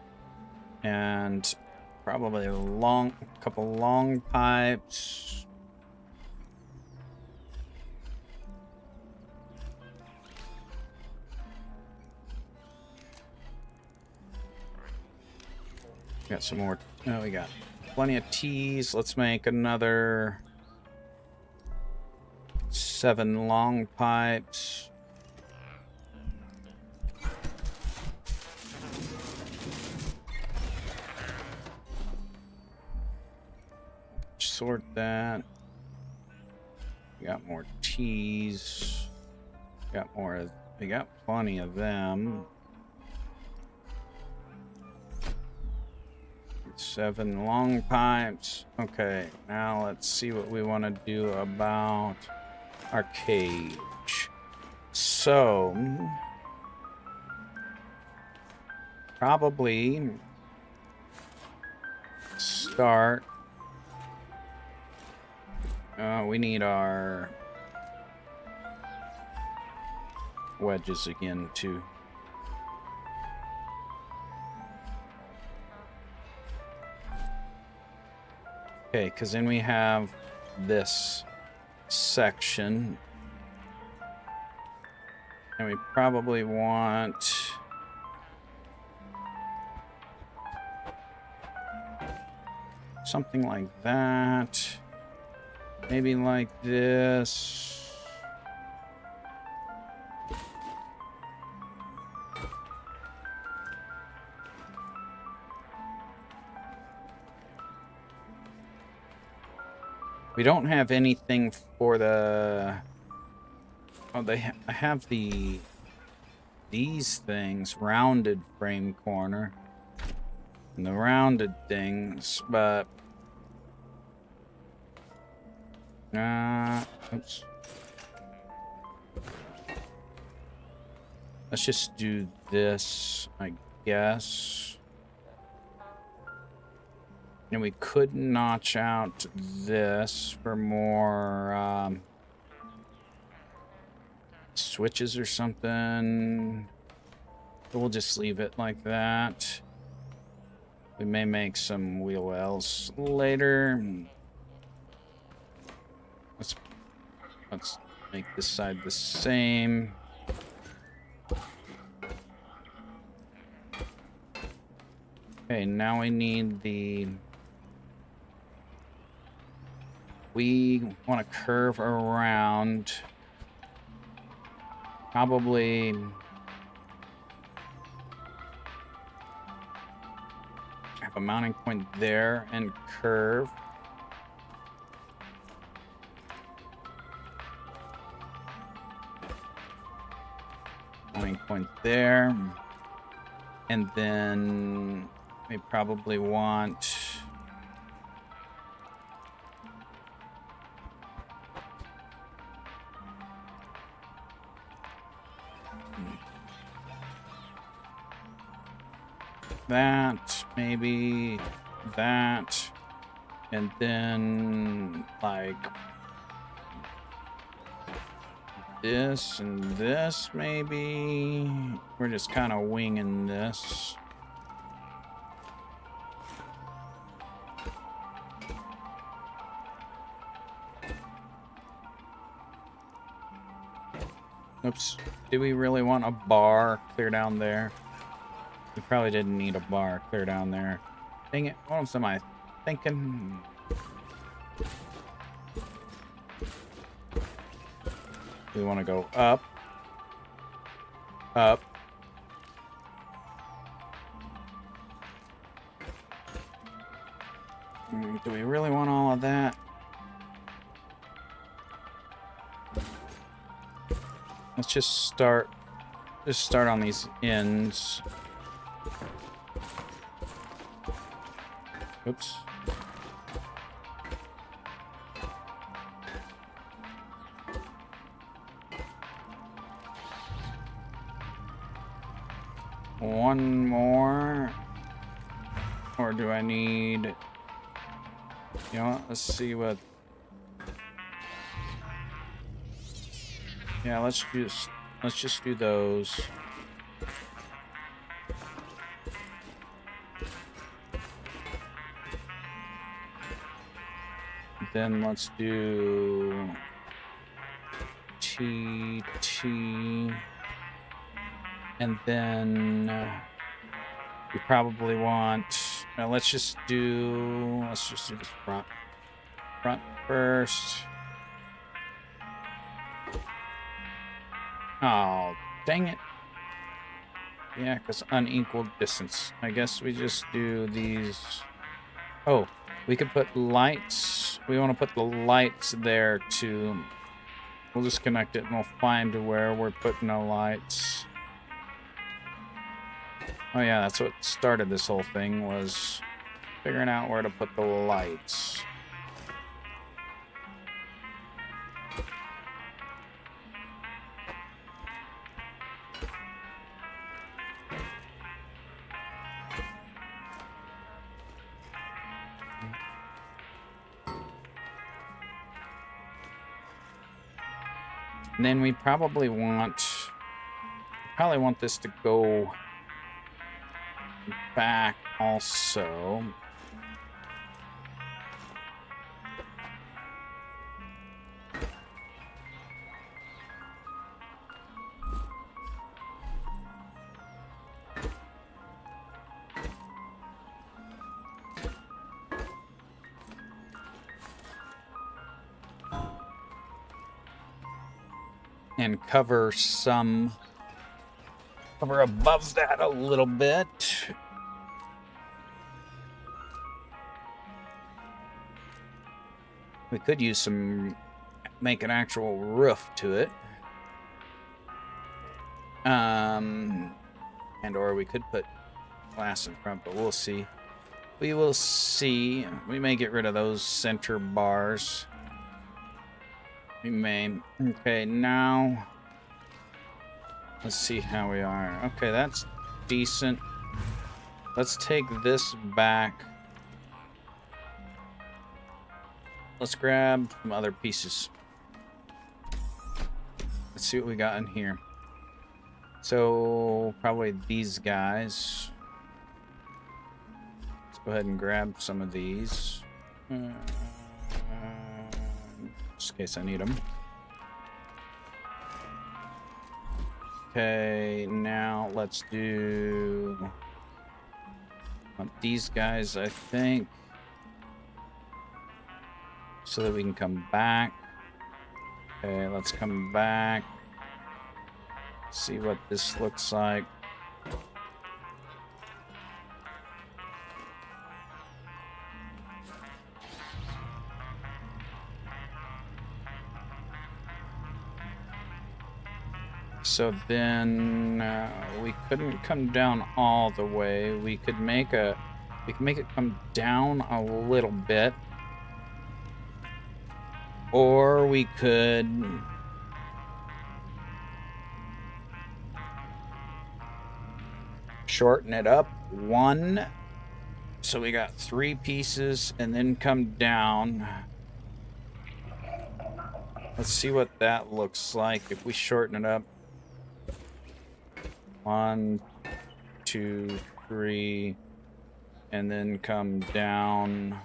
And probably a couple long pipes. Got some more. Oh, we got plenty of teas. Let's make another 7 long pipes. Sort that. We got more teas. Got more. We got plenty of them. 7 long pipes. Okay, now let's see what we want to do about our cage. So, probably start. We need our wedges again, too. Okay, because then we have this section. And we probably want something like that. Maybe like this. We don't have anything for the... Oh, I have these things, rounded frame corner. And the rounded things, but... Oops. Let's just do this, I guess. And we could notch out this for more switches or something. But we'll just leave it like that. We may make some wheel wells later. Let's make this side the same. Okay, now we need the... We want to curve around. Probably... have a mounting point there and curve. Mounting point there. And then we probably want... that, maybe that, and then like this and this, maybe. We're just kind of winging this. Oops. Do we really want a bar clear down there? We probably didn't need a bar clear down there. Dang it. What else am I thinking? We want to go up. Up. Do we really want all of that? Let's just start on these ends. Oops. One more. Or do I need... You know what? Let's see what... Yeah, let's just do those. Then let's do T, and then we probably want Now let's just do this front first. Oh, dang it. Yeah, because unequal distance. I guess we just do these. Oh, we could put lights. We want to put the lights there too. We'll just connect it and we'll find where we're putting the lights. Oh yeah, that's what started this whole thing, was figuring out where to put the lights. And then we probably want this to go back also. And cover above that a little bit. We could use make an actual roof to it. And or we could put glass in front, but we'll see. We will see. We may get rid of those center bars. We may. Okay, now let's see how we are. Okay, that's decent. Let's take this back. Let's grab some other pieces. Let's see what we got in here. So probably these guys. Let's go ahead and grab some of these. Just in case I need them. Okay, now let's do these guys, I think, so that we can come back. Okay, let's come back. See what this looks like. So then we couldn't come down all the way. We could make it come down a little bit, or we could shorten it up one. So we got 3 pieces and then come down. Let's see what that looks like if we shorten it up. 1, 2, 3, and then come down.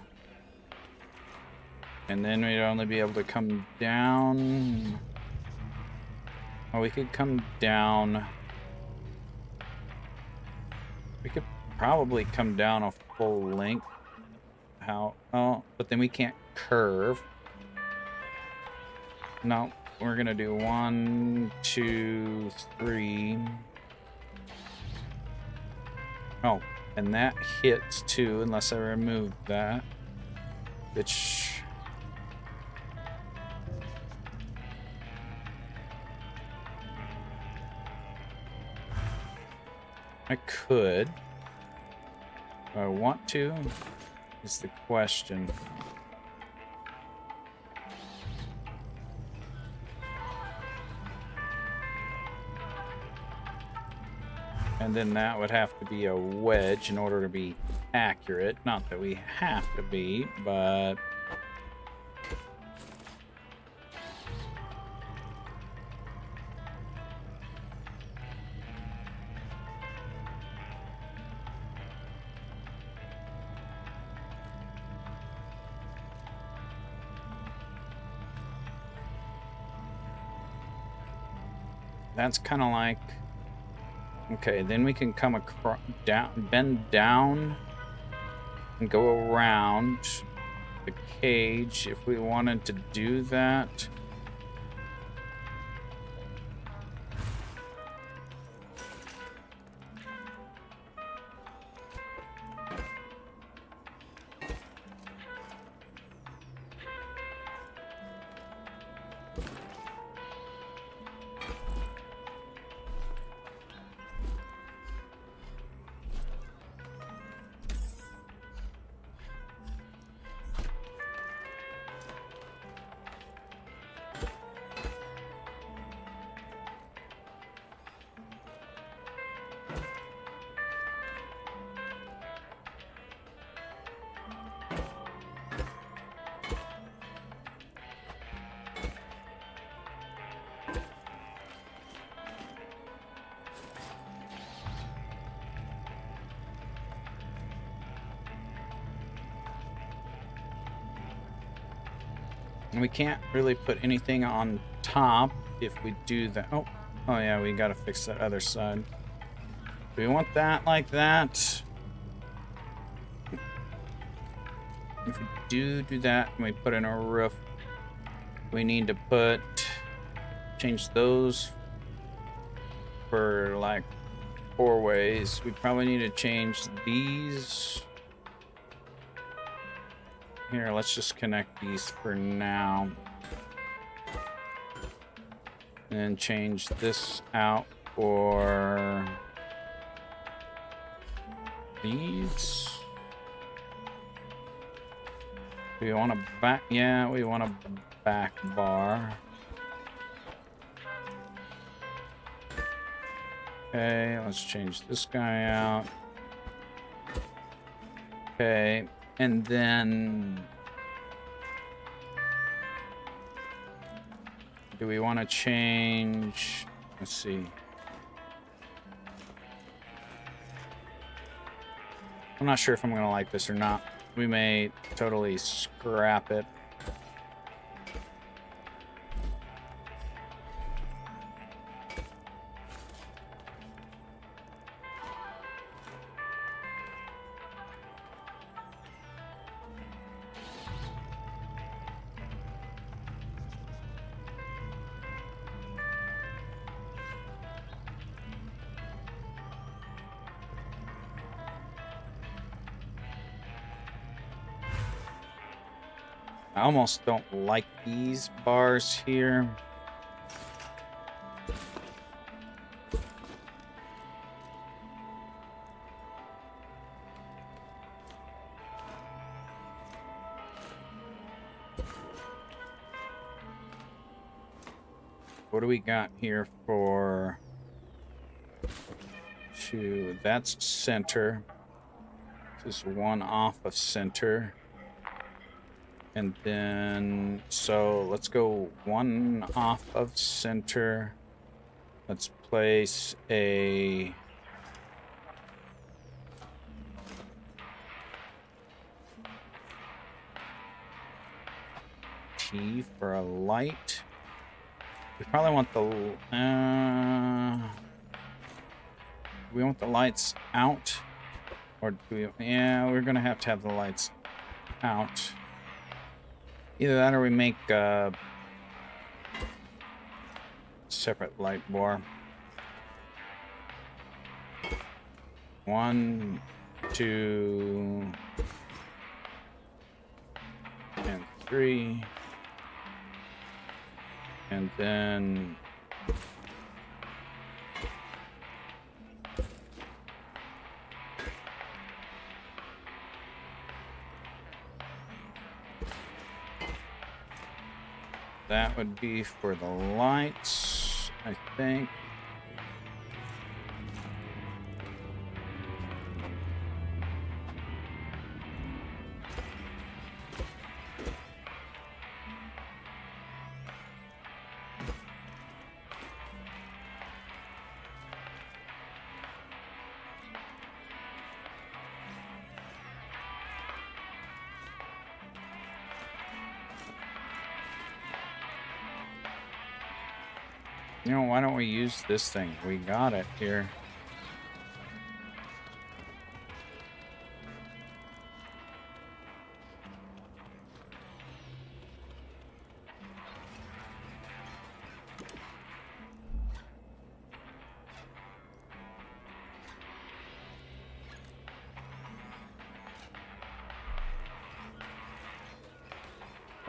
And then we'd only be able to come down. Oh, we could come down. We could probably come down a full length. How? Oh, but then we can't curve. No, we're gonna do 1, 2, 3. Oh, and that hits too, unless I remove that. Which I could. Do I want to? Is the question. And then that would have to be a wedge in order to be accurate. Not that we have to be, but that's kind of like, okay, then we can come across, bend down and go around the cage if we wanted to do that. And we can't really put anything on top if we do that. Oh yeah, we gotta fix that other side. Do we want that like that? If we do that and we put in a roof, we need to change those for like 4 ways. We probably need to change these. Here, let's just connect these for now. And change this out for these. We want a back, yeah, we want a back bar. Okay, let's change this guy out. Okay, and then do we want to change? Let's see. I'm not sure if I'm going to like this or not. We may totally scrap it. I almost don't like these bars here. What do we got here for 2? That's center. This is 1 off of center. And then, so let's go 1 off of center. Let's place a T for a light. We probably want the, we want the lights out, or do we, yeah, we're gonna have to have the lights out. Either that or we make a separate light bar. 1, 2, and 3. And then that would be for the lights, I think. You know, why don't we use this thing? We got it here.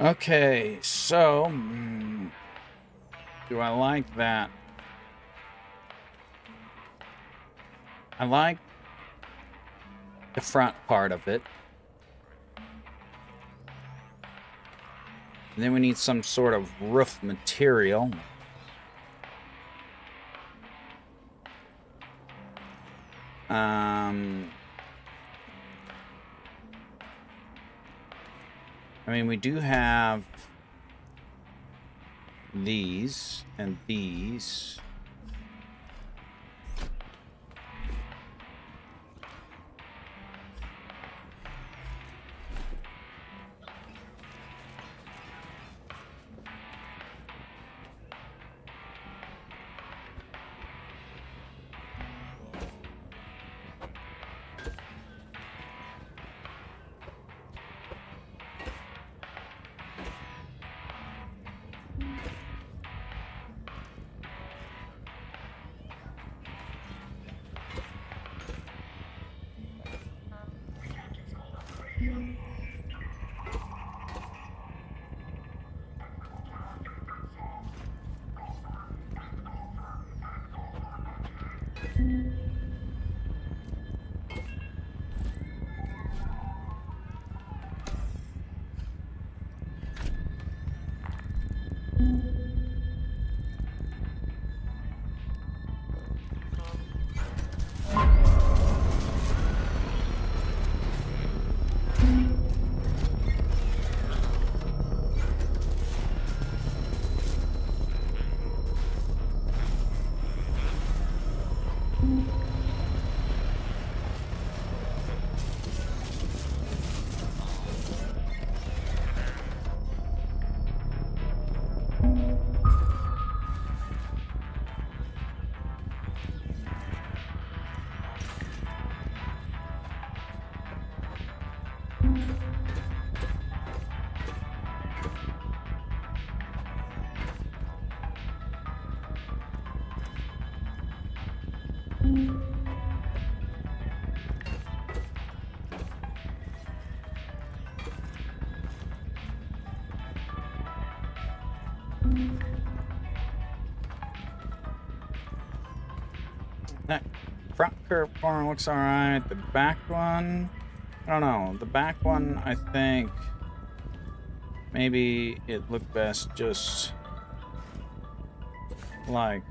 Okay, so do I like that? I like the front part of it. And then we need some sort of roof material. I mean, we do have these and these. That front curve corner looks alright. The back one, I don't know. The back one, I think maybe it looked best just like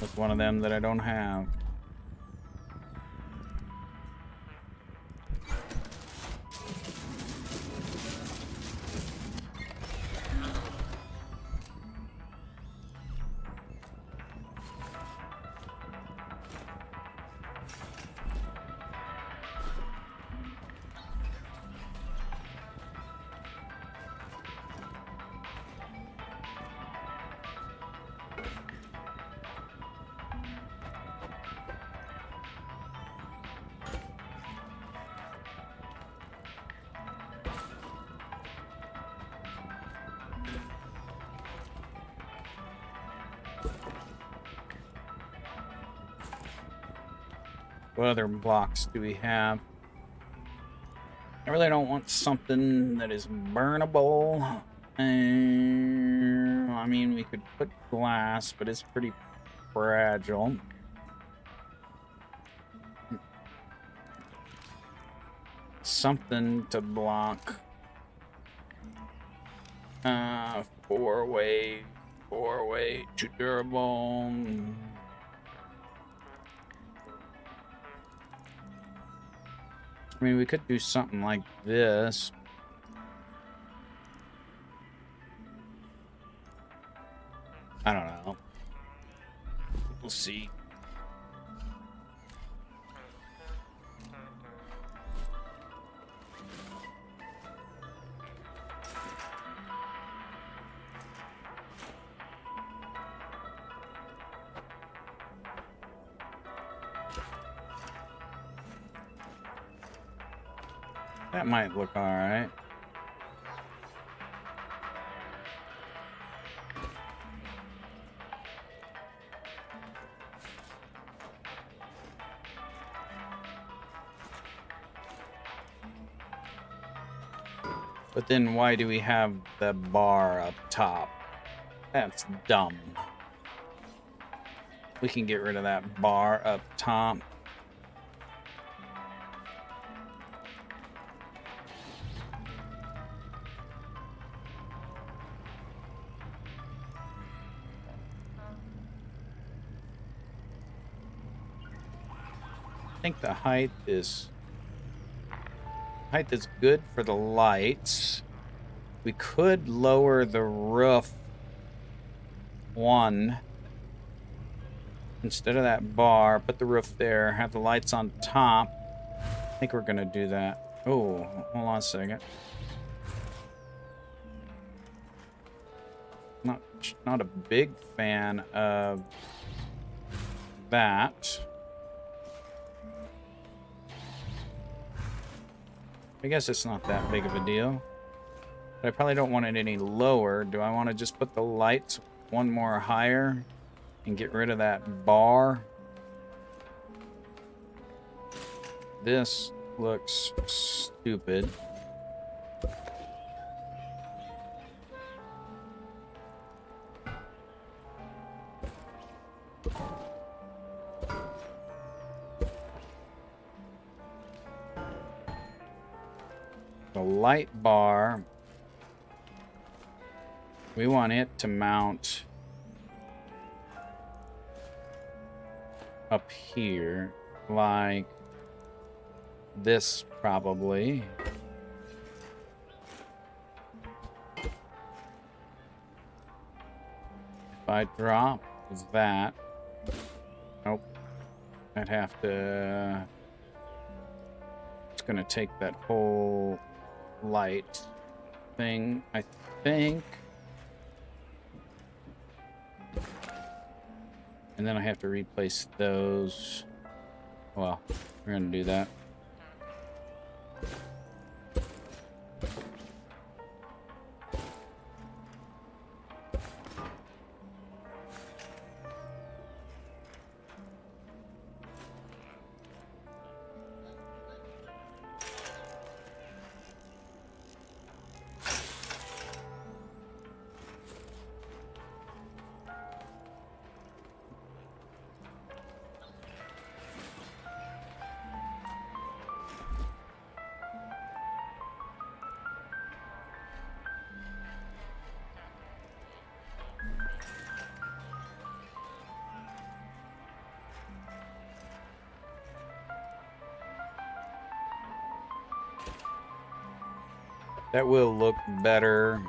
with one of them that I don't have. What other blocks do we have? I really don't want something that is burnable. I mean, we could put glass, but it's pretty fragile. Something to block. Four-way, too durable. I mean, we could do something like this. I don't know. We'll see. That might look all right. But then why do we have the bar up top? That's dumb. We can get rid of that bar up top. I think the height is good for the lights. We could lower the roof one instead of that bar, put the roof there, have the lights on top. I think we're gonna do that. Oh, hold on a second. Not a big fan of that. I guess it's not that big of a deal. But I probably don't want it any lower. Do I want to just put the lights one more higher and get rid of that bar? This looks stupid. The light bar, we want it to mount up here, like this probably. If I drop that, nope, I'd have to, it's gonna take that whole light thing, I think. And then I have to replace those. Well, we're gonna do that. That will look better.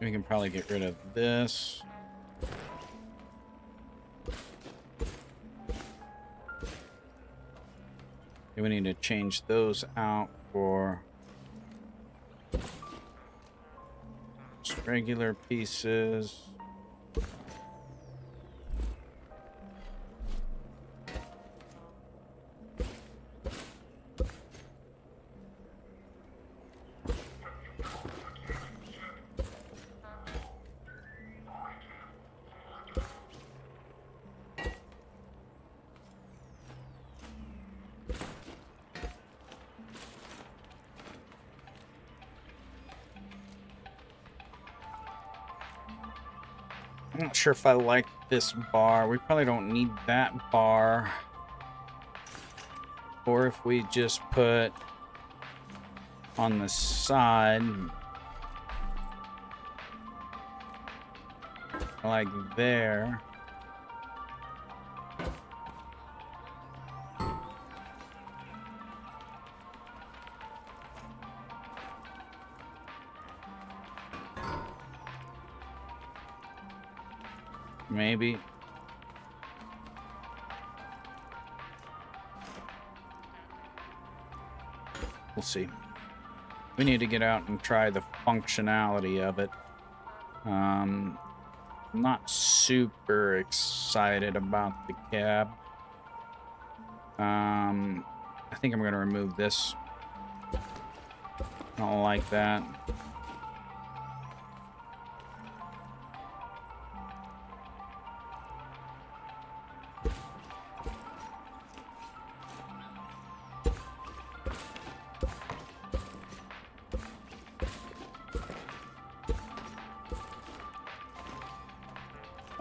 We can probably get rid of this. We need to change those out for just regular pieces. I'm not sure if I like this bar. We probably don't need that bar. Or if we just put on the side. like there. Maybe. We'll see. We need to get out and try the functionality of it. I'm not super excited about the cab. I think I'm going to remove this. I don't like that.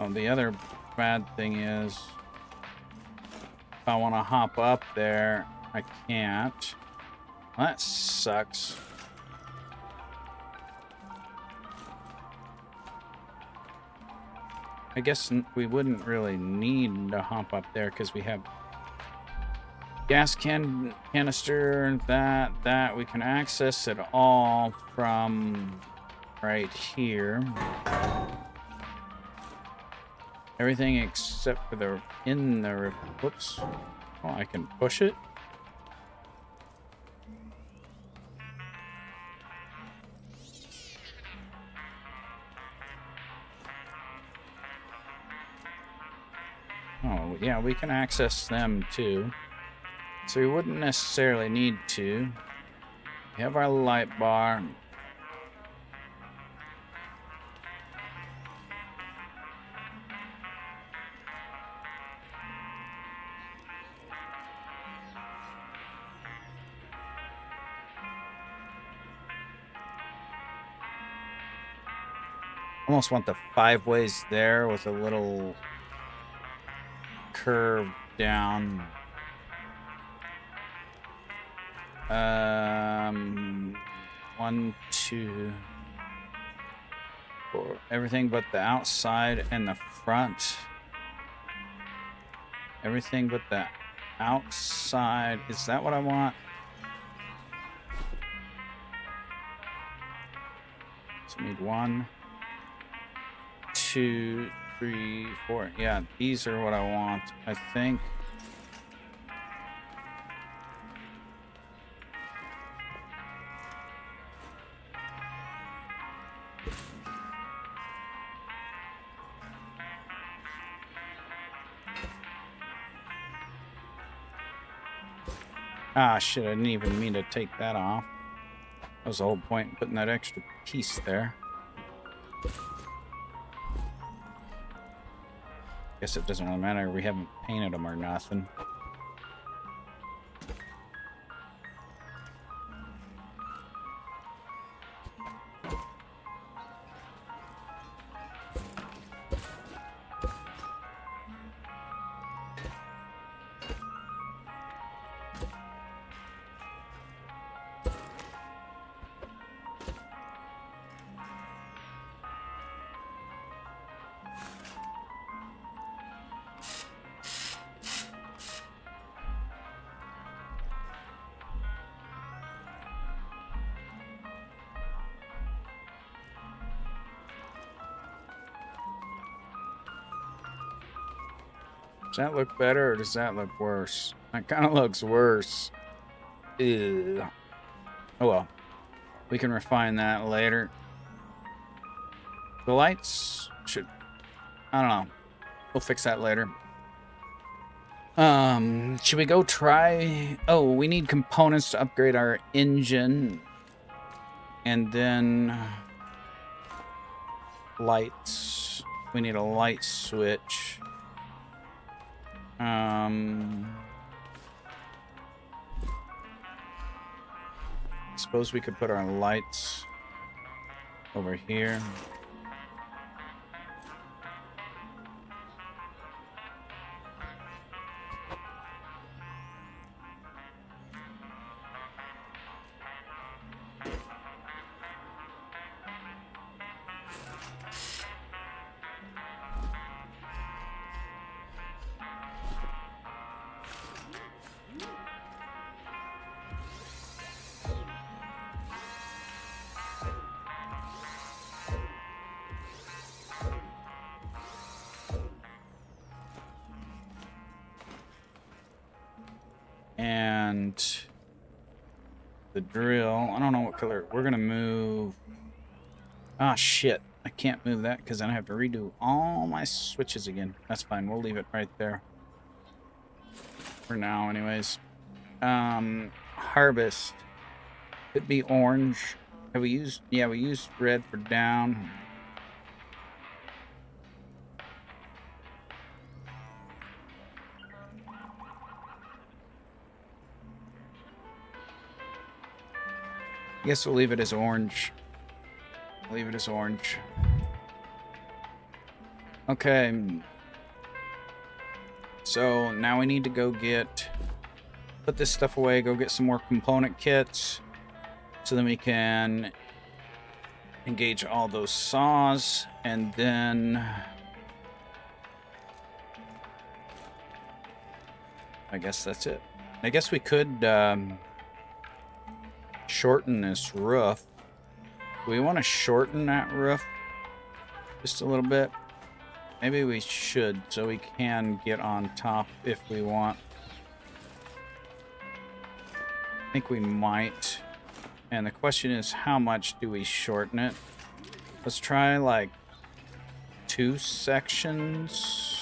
Oh, the other bad thing is, if I want to hop up there, I can't. Well, that sucks. I guess we wouldn't really need to hop up there because we have gas canister, that we can access it all from right here. Everything except for the whoops. Oh, I can push it. Oh, yeah, we can access them too. So we wouldn't necessarily need to. We have our light bar. Almost want the 5 ways there with a little curve down. 1, 2, 4. Everything but the outside and the front. Everything but the outside. Is that what I want? So we need 1, 2, 3, 4. Yeah, these are what I want, I think. Ah, shit, I didn't even mean to take that off. That was the whole point, putting that extra piece there. Guess it doesn't really matter. We haven't painted them or nothing. Does that look better or does that look worse? That kind of looks worse. Ew. Oh well. We can refine that later. The lights should... I don't know. We'll fix that later. Should we go try... Oh, we need components to upgrade our engine. And then... lights. We need a light switch. Suppose we could put our lights over here. And the drill, I don't know what color. We're going to move. Ah, shit. I can't move that because then I have to redo all my switches again. That's fine. We'll leave it right there. For now, anyways. Harvest. Could be orange. Have we used... Yeah, we used red for down. I guess we'll leave it as orange. Leave it as orange. Okay. So now we need to go put this stuff away, go get some more component kits. So then we can engage all those saws. And then I guess that's it. I guess we could shorten this roof. Do we want to shorten that roof just a little bit? Maybe we should, so we can get on top if we want. I think we might. And the question is, how much do we shorten it? Let's try like 2 sections.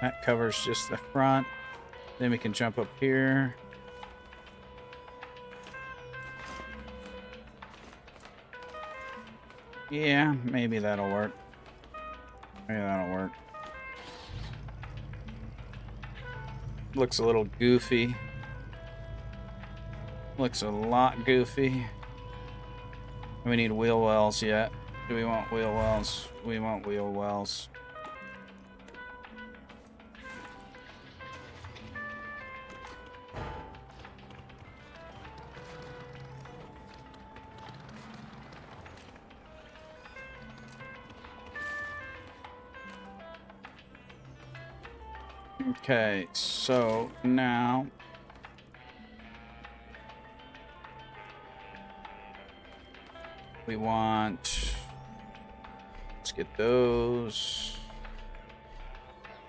That covers just the front. Then we can jump up here. Yeah, maybe that'll work. Maybe that'll work. Looks a little goofy. Looks a lot goofy. We need wheel wells yet. Do we want wheel wells? We want wheel wells. Okay, so now we want, let's get those.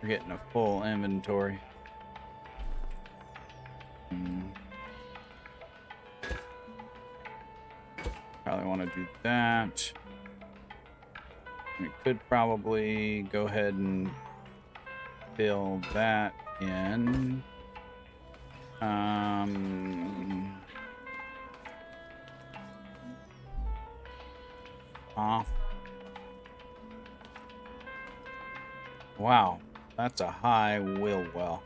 We're getting a full inventory. Probably want to do that. We could probably go ahead and fill that in. Off. Wow, that's a high wheel well.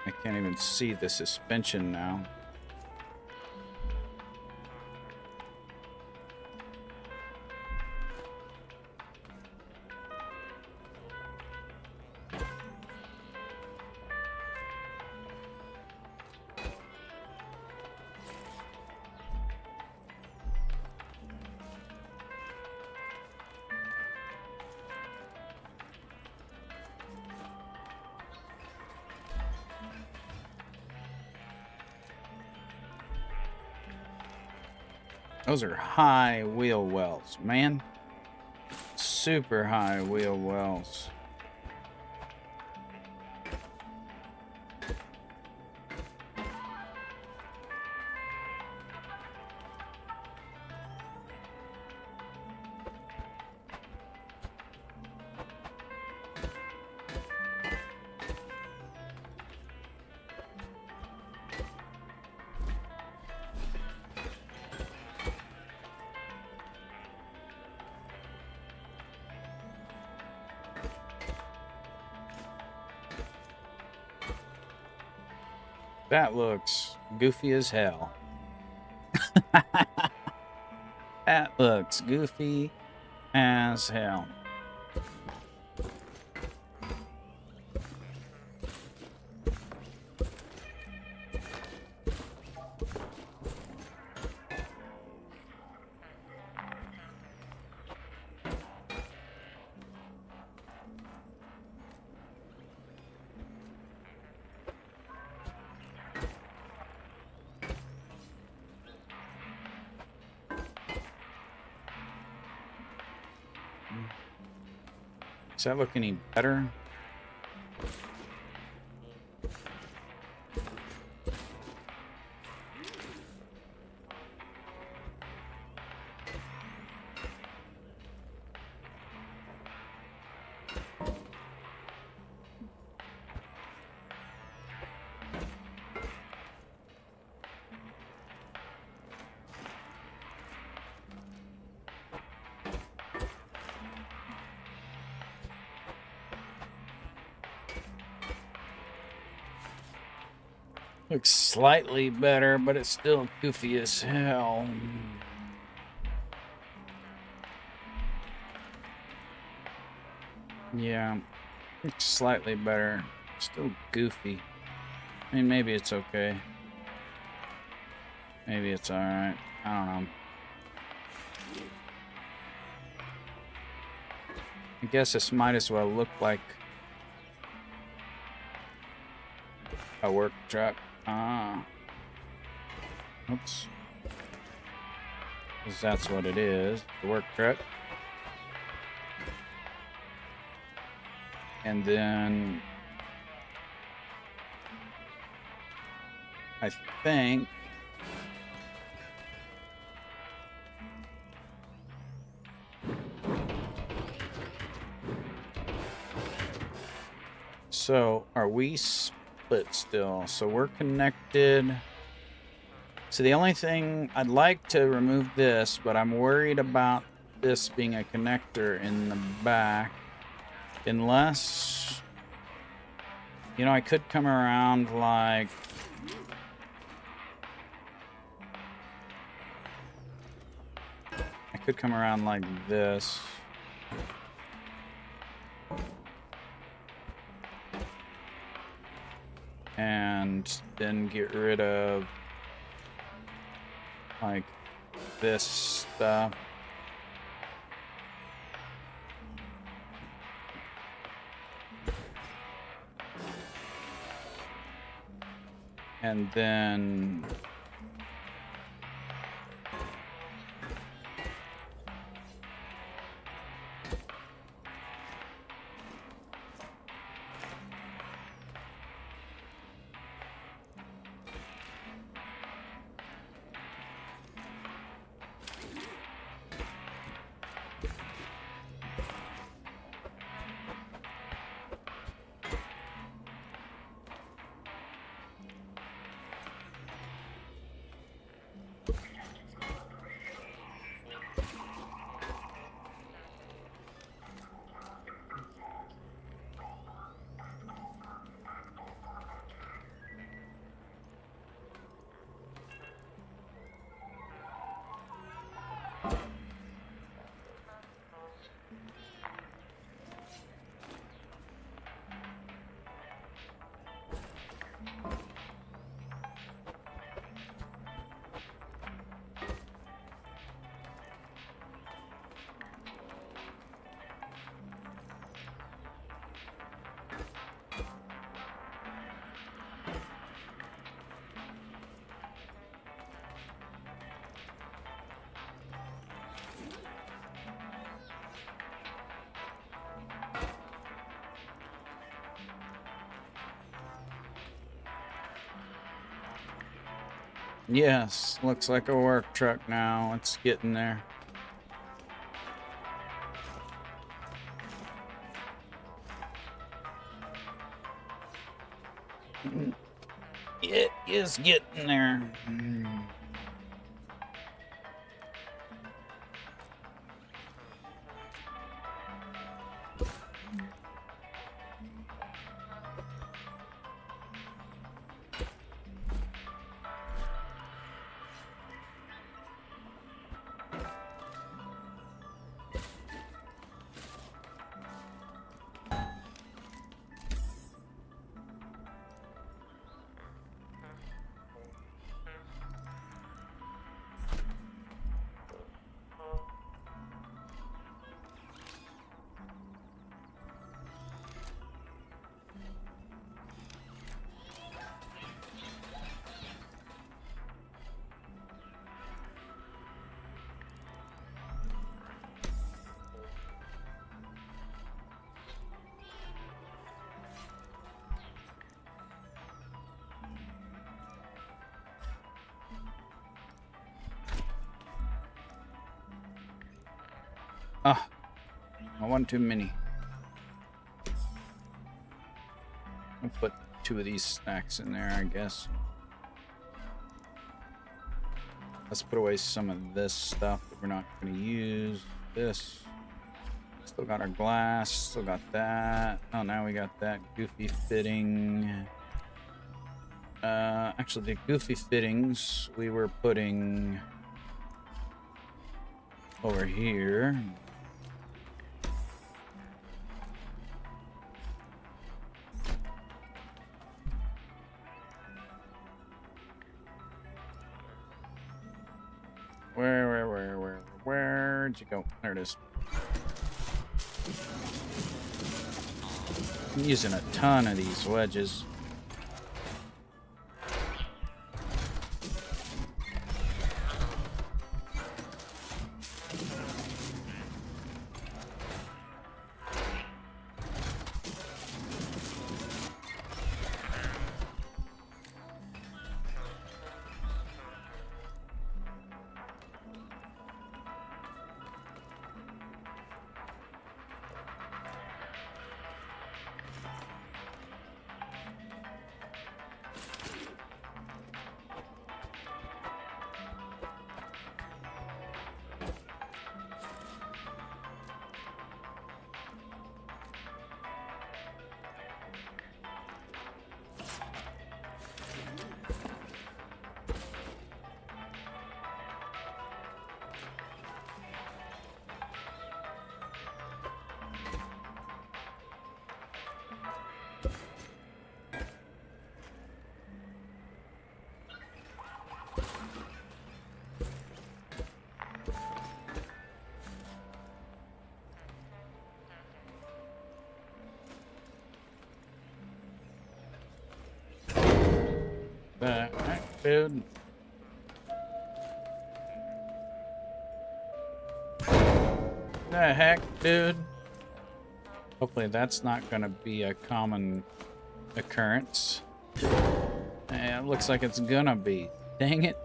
I can't even see the suspension now. Those are high wheel wells, man. Super high wheel wells. That looks goofy as hell. That looks goofy as hell. Does that look any better? Looks slightly better, but it's still goofy as hell. Yeah, looks slightly better. Still goofy. I mean, maybe it's okay. Maybe it's alright. I don't know. I guess this might as well look like a work truck. Oops. 'Cause that's what it is. The work truck. And then I think so are we split still? So we're connected. So the only thing I'd like to remove this, but I'm worried about this being a connector in the back. Unless, you know, I could come around like this. And then get rid of like this stuff. And then yes, looks like a work truck now. It's getting there. It is getting there. Ah, one too many. I'll put 2 of these stacks in there, I guess. Let's put away some of this stuff that we're not going to use. This. Still got our glass. Still got that. Oh, now we got that goofy fitting. Actually, the goofy fittings we were putting over here. Where'd you go? There it is. I'm using a ton of these wedges. Dude. The heck, dude? Hopefully that's not gonna be a common occurrence. It looks like it's gonna be. Dang it.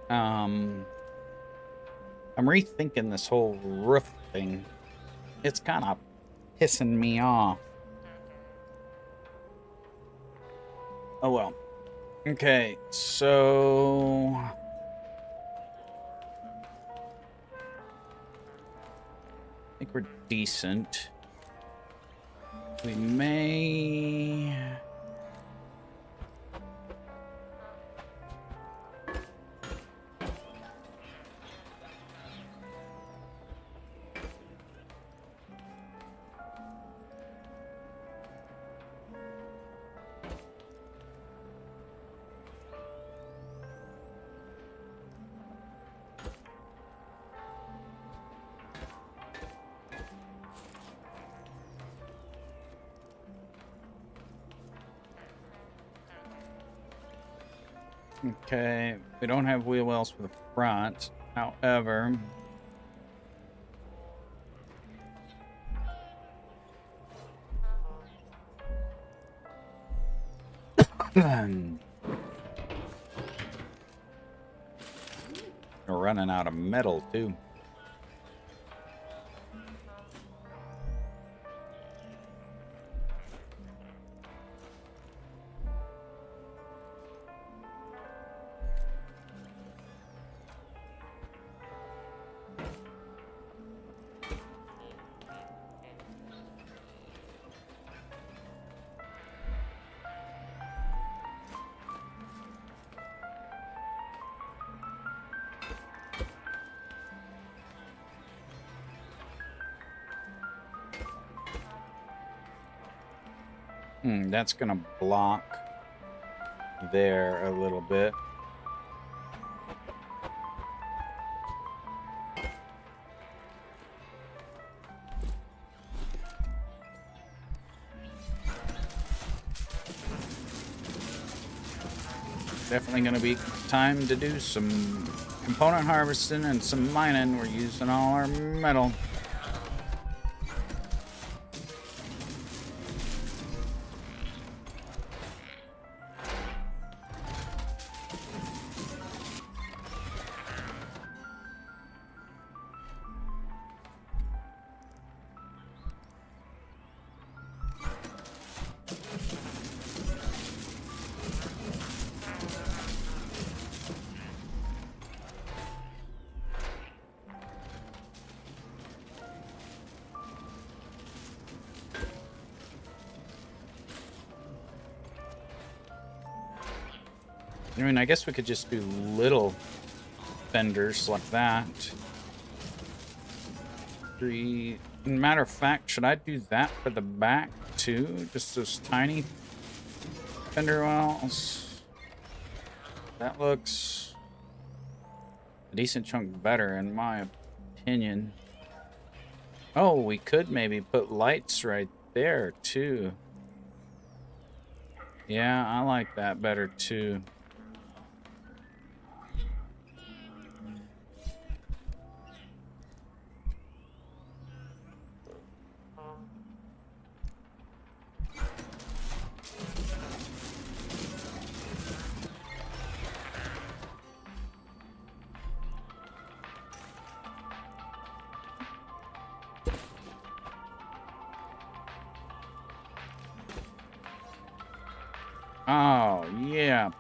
I'm rethinking this whole roof thing. It's kind of pissing me off. Oh well. Okay, so I think we're decent. We may okay, we don't have wheel wells for the front. However, we're running out of metal too. That's gonna block there a little bit. Definitely gonna be time to do some component harvesting and some mining. We're using all our metal. I mean, I guess we could just do little fenders like that. 3. Matter of fact, should I do that for the back too? Just those tiny fender wells. That looks a decent chunk better in my opinion. Oh, we could maybe put lights right there too. Yeah, I like that better too. Oh, yeah.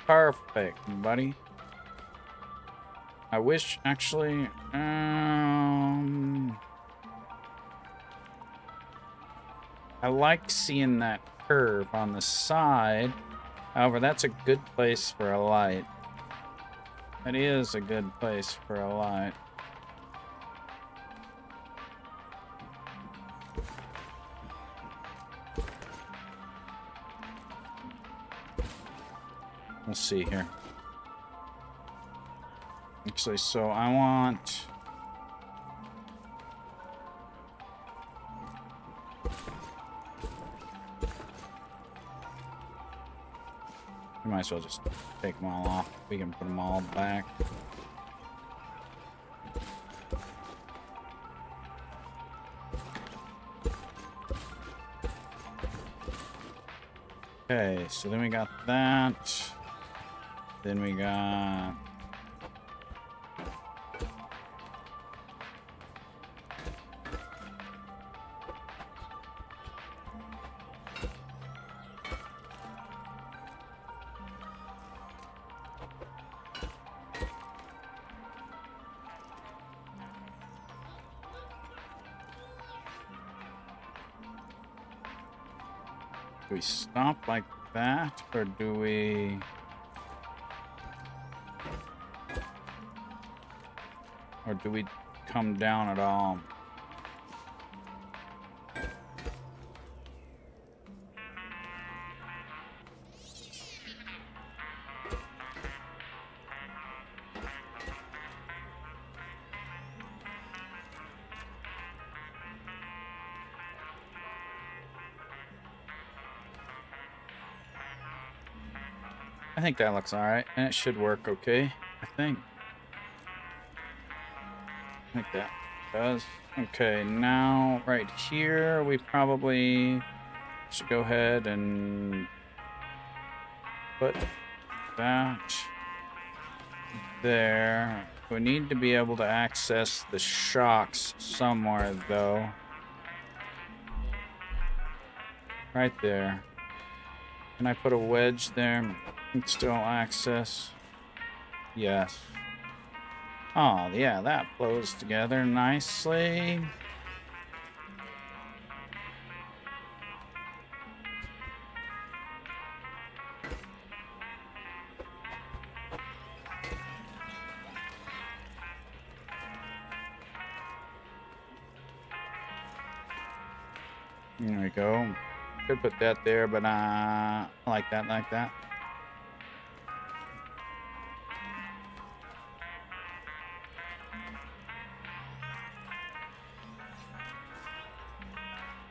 Perfect, buddy. I wish, actually, I like seeing that curve on the side. However, that's a good place for a light. That is a good place for a light. Let's see here. Actually, so I want... We might as well just take them all off. We can put them all back. Okay, so then we got that. Then we got... Do we stop like that, or do we... Or do we come down at all? I think that looks alright, and it should work okay, I think. I think that does. Okay, now right here we probably should go ahead and put that there. We need to be able to access the shocks somewhere though. Right there. Can I put a wedge there and still access? Yes. Oh, yeah, that flows together nicely. There we go. Could put that there, but I like that, like that.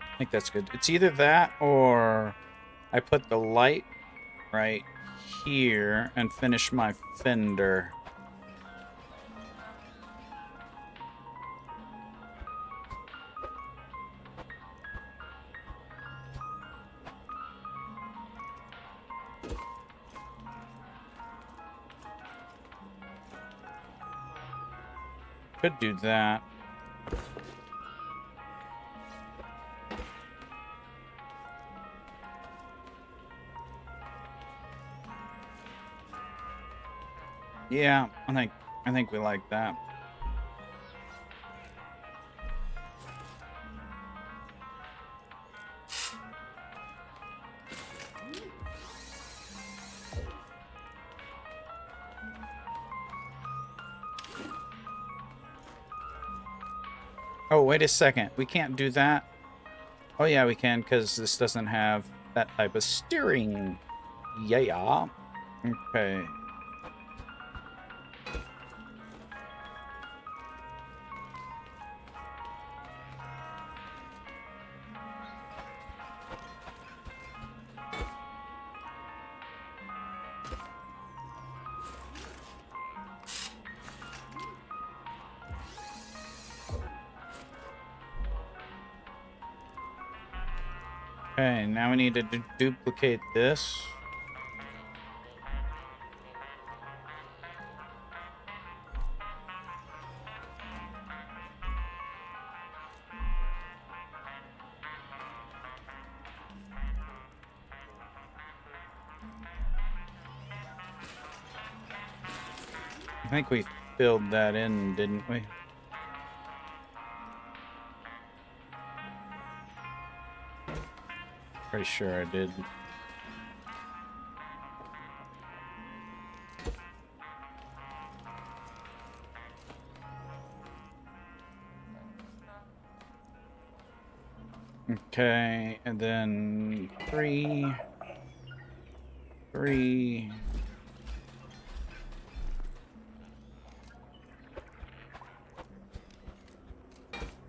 I think that's good. It's either that or I put the light right here and finish my fender. Could do that. Yeah, I think we like that. Oh, wait a second. We can't do that. Oh, yeah, we can, because this doesn't have that type of steering. Yeah. Okay. Okay, now we need to duplicate this. I think we filled that in, didn't we? Pretty sure I did. Okay, and then 3, 3.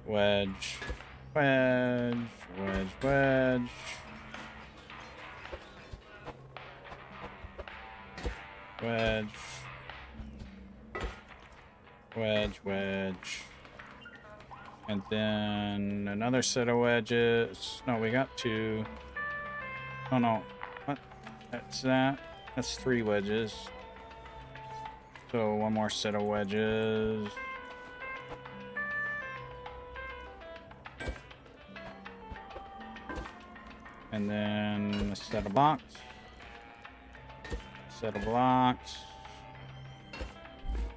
Wedge, wedge, wedge, wedge. Wedge. Wedge, wedge. And then another set of wedges. No, we got 2. Oh no. What? That's that. That's 3 wedges. So one more set of wedges. And then a set of blocks. Set of blocks.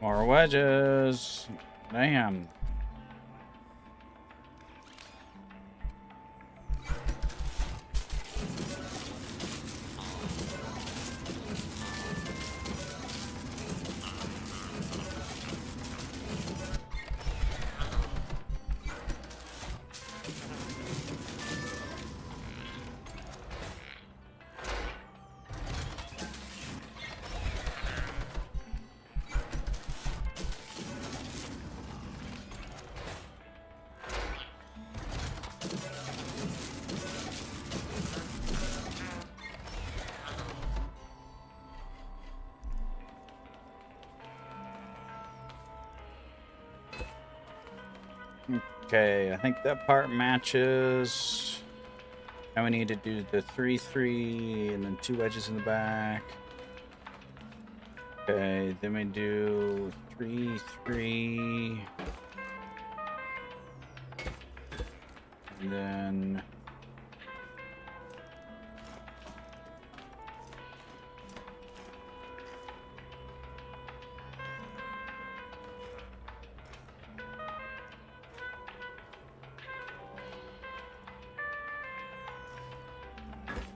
More wedges. Damn. Okay, I think that part matches. Now we need to do the 3, 3, and then 2 wedges in the back. Okay, then we do 3, 3. And then...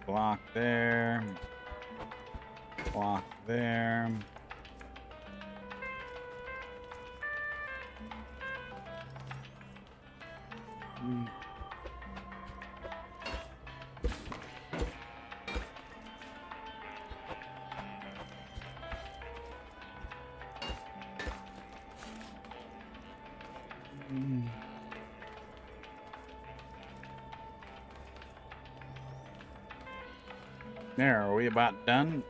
block there. Block there. There, are we about done?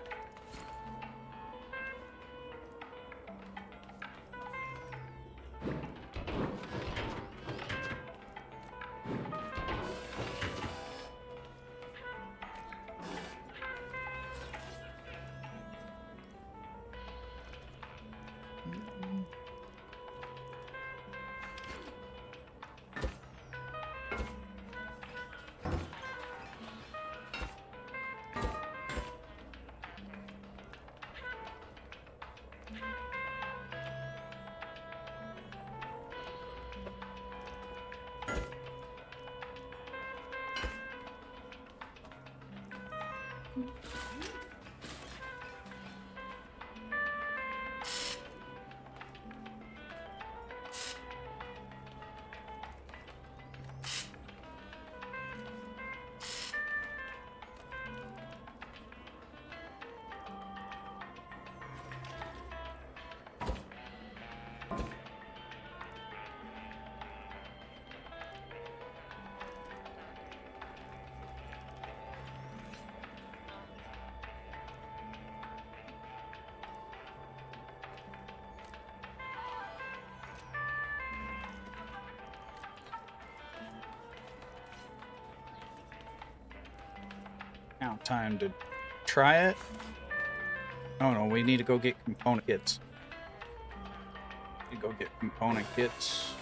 Now time to try it. Oh no, we need to go get component kits. We go get component kits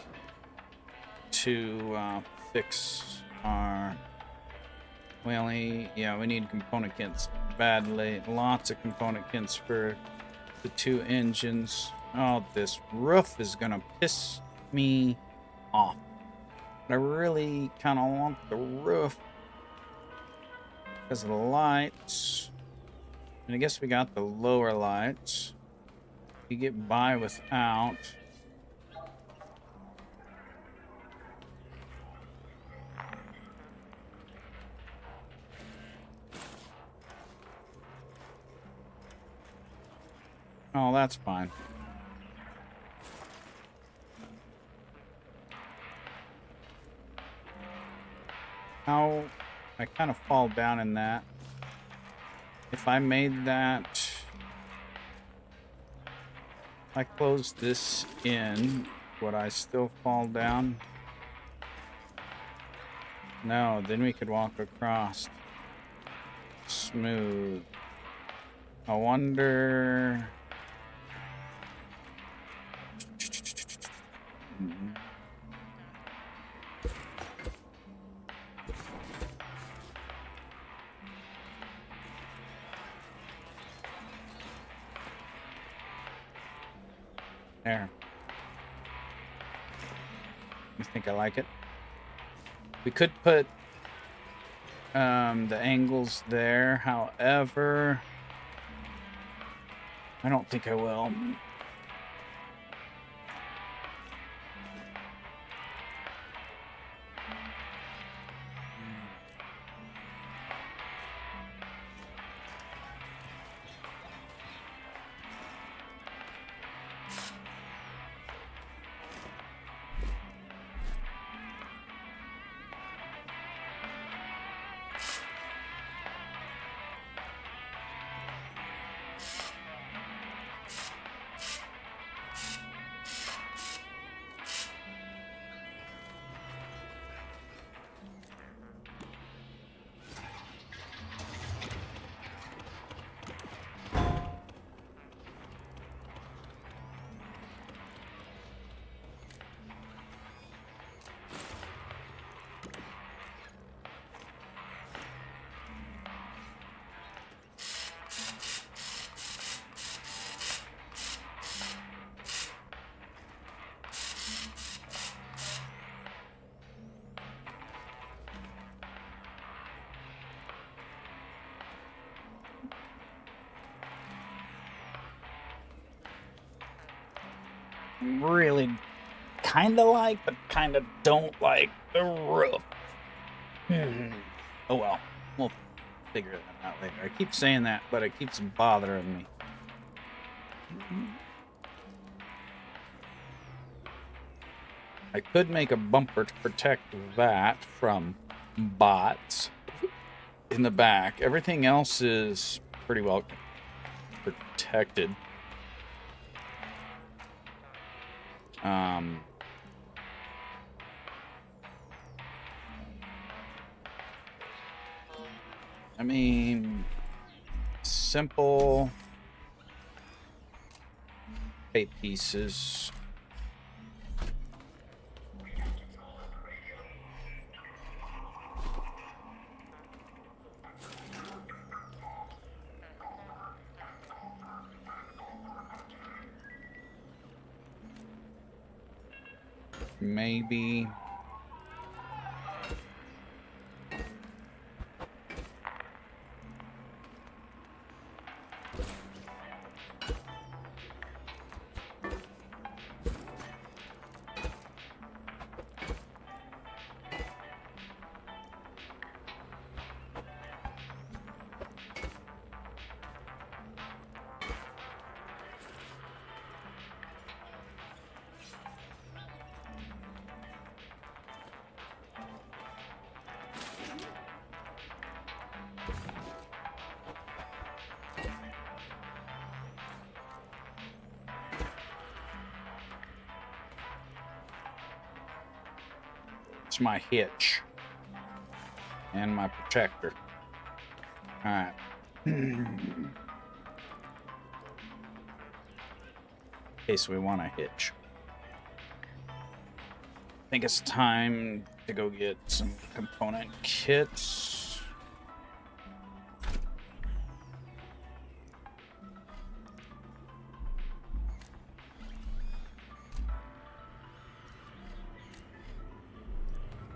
to fix our... we need component kits badly. Lots of component kits for the 2 engines. Oh, this roof is gonna piss me off. I really kind of want the roof because of the lights. And I guess we got the lower lights. You get by without. Oh, that's fine. How I kind of fall down in that. If I made that, if I close this in, would I still fall down? No, then we could walk across. Smooth. I wonder... There. You think I like it? We could put the angles there, however, I don't think I will. Really kind of like, but kind of don't like the roof. Oh well, we'll figure that out later. I keep saying that, but it keeps bothering me. I could make a bumper to protect that from bots in the back. Everything else is pretty well protected. I mean, simple tape pieces. Maybe. It's my hitch and my protector. Alright. In case we want to hitch. I think it's time to go get some component kits.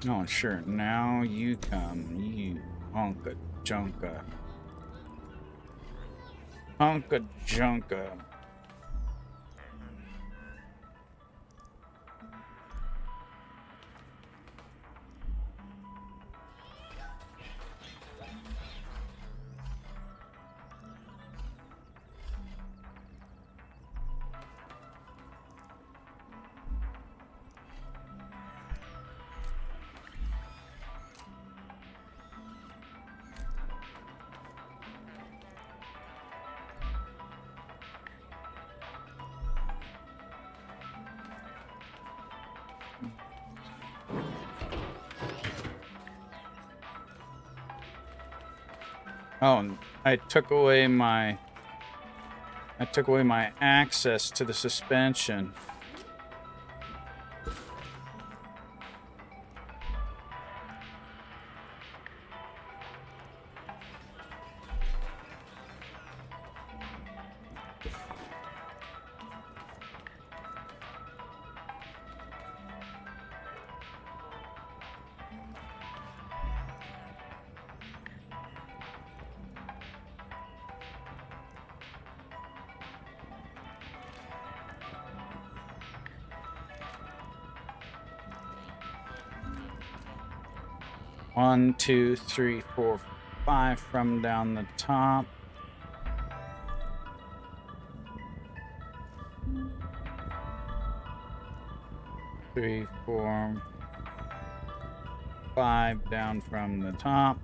Oh, sure. Now you come, you honka junka. Honka junka. Oh, and I took away my access to the suspension. One, two, three, four, five from down the top. Three, four, five down from the top.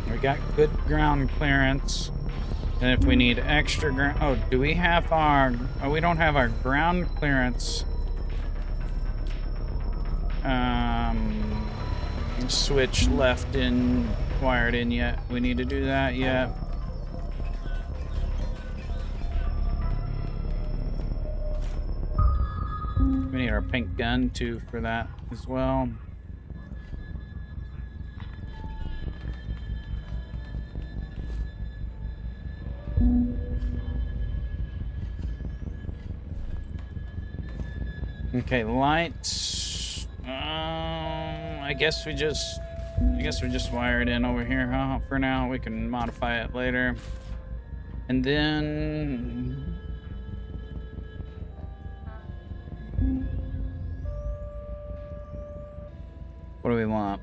We got good ground clearance. And if we need extra ground... Oh, do we have our... Oh, we don't have our ground clearance switch left in, wired in yet. We need to do that yet. We need our pink gun too for that as well. Okay, lights. I guess we just wire it in over here, huh? For now, we can modify it later. And then what do we want?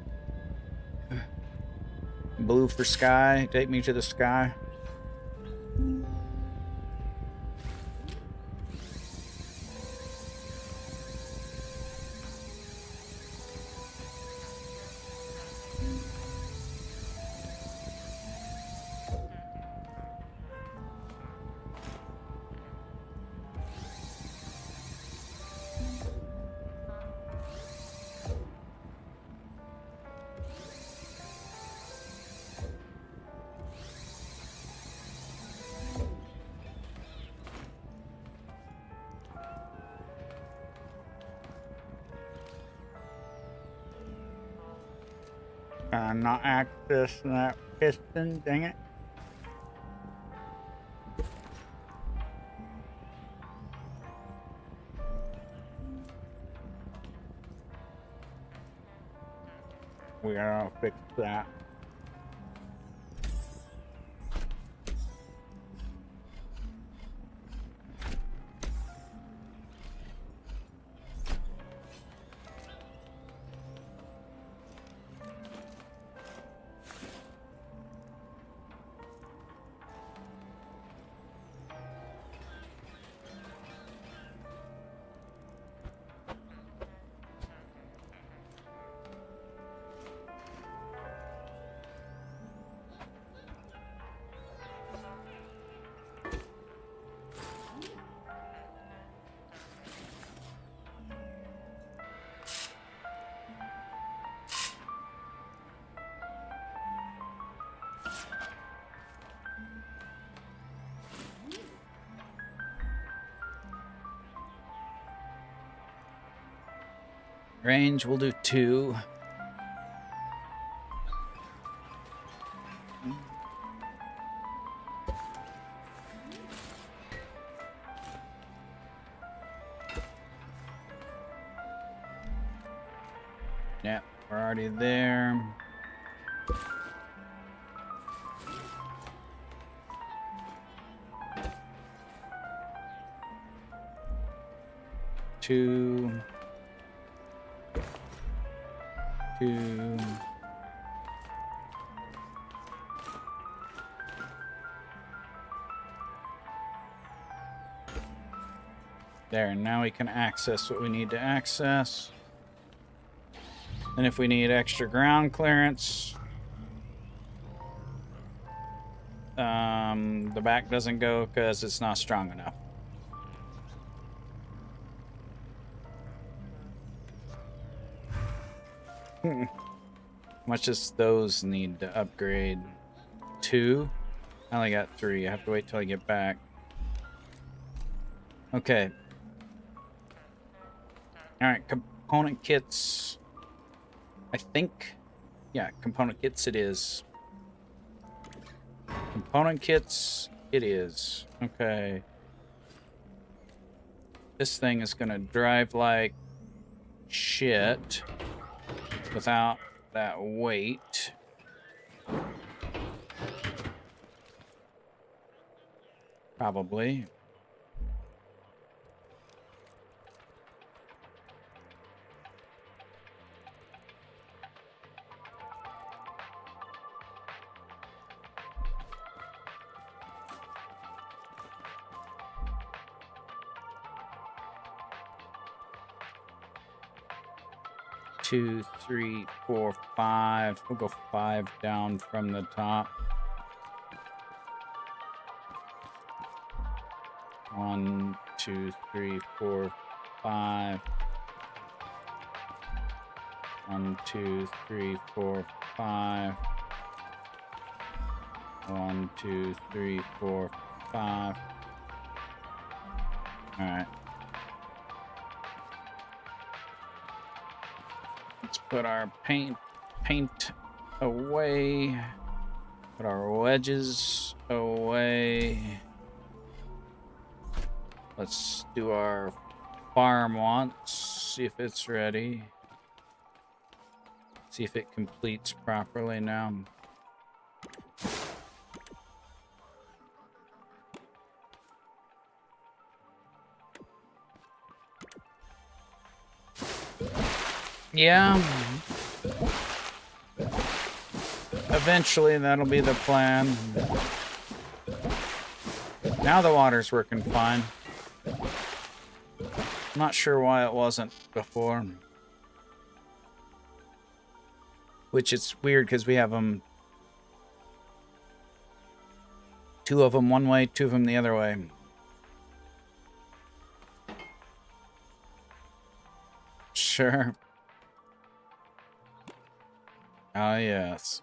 Blue for sky. Take me to the sky. Not access that piston, dang it. We gotta fix that. Range, we'll do 2. Yeah, we're already there. Two. There, now we can access what we need to access. And if we need extra ground clearance, the back doesn't go because it's not strong enough. How much does those need to upgrade? 2? I only got 3. I have to wait till I get back. Okay. Alright, component kits. I think, yeah, component kits it is. Component kits it is. Okay. This thing is gonna drive like shit without that weight. Probably. Two, 3, 4, 5. We'll go 5 down from the top. 1, 2, 3, 4, 5. 1, 2, 3, 4, 5. 1, 2, 3, 4, 5. All right. Let's put our paint away. Put our wedges away. Let's do our farm once. See if it's ready. See if it completes properly now. Yeah. Eventually, that'll be the plan. Now the water's working fine. I'm not sure why it wasn't before. Which it's weird because we have them. 2 of them one way, 2 of them the other way. Sure. Ah, yes.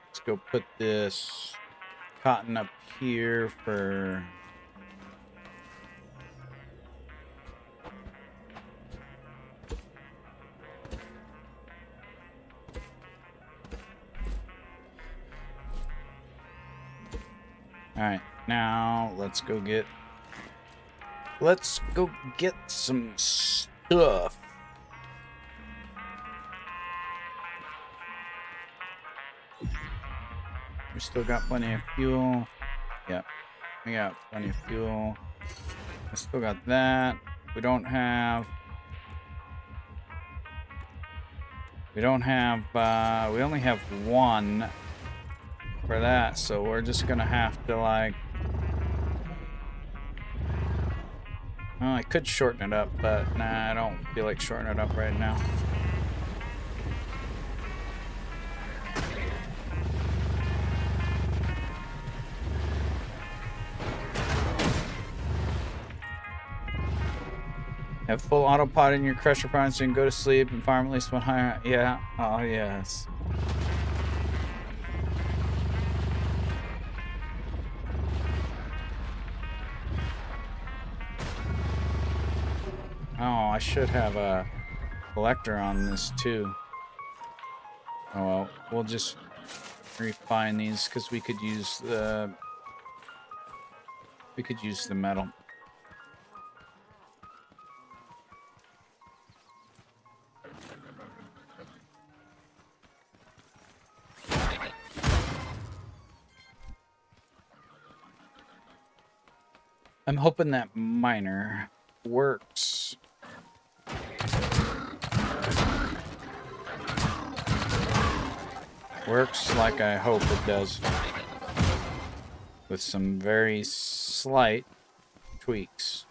Let's go put this cotton up here for... Alright, now let's go get some stuff. We still got plenty of fuel. Yep, we got plenty of fuel. I still got that. We only have one for that, so we're just gonna have to like, well, I could shorten it up, but nah, I don't feel like shortening it up right now. Have full autopilot in your crusher farm so you can go to sleep and farm at least one higher. Yeah. Oh, yes. Oh, I should have a collector on this too. Oh well, we'll just refine these because we could use the metal. I'm hoping that miner works. Works like I hope it does. With some very slight tweaks.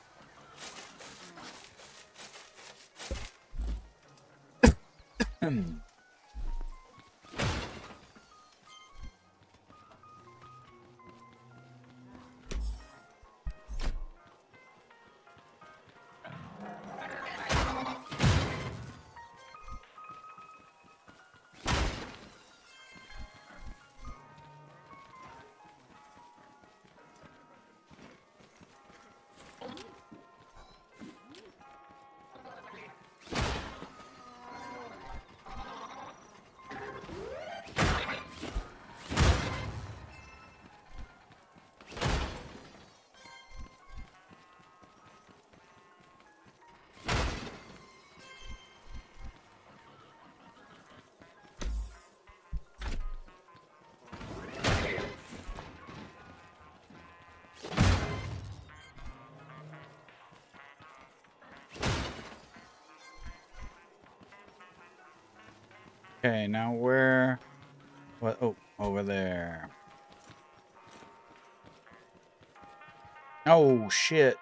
Okay, now where? What? Oh, over there. Oh, shit.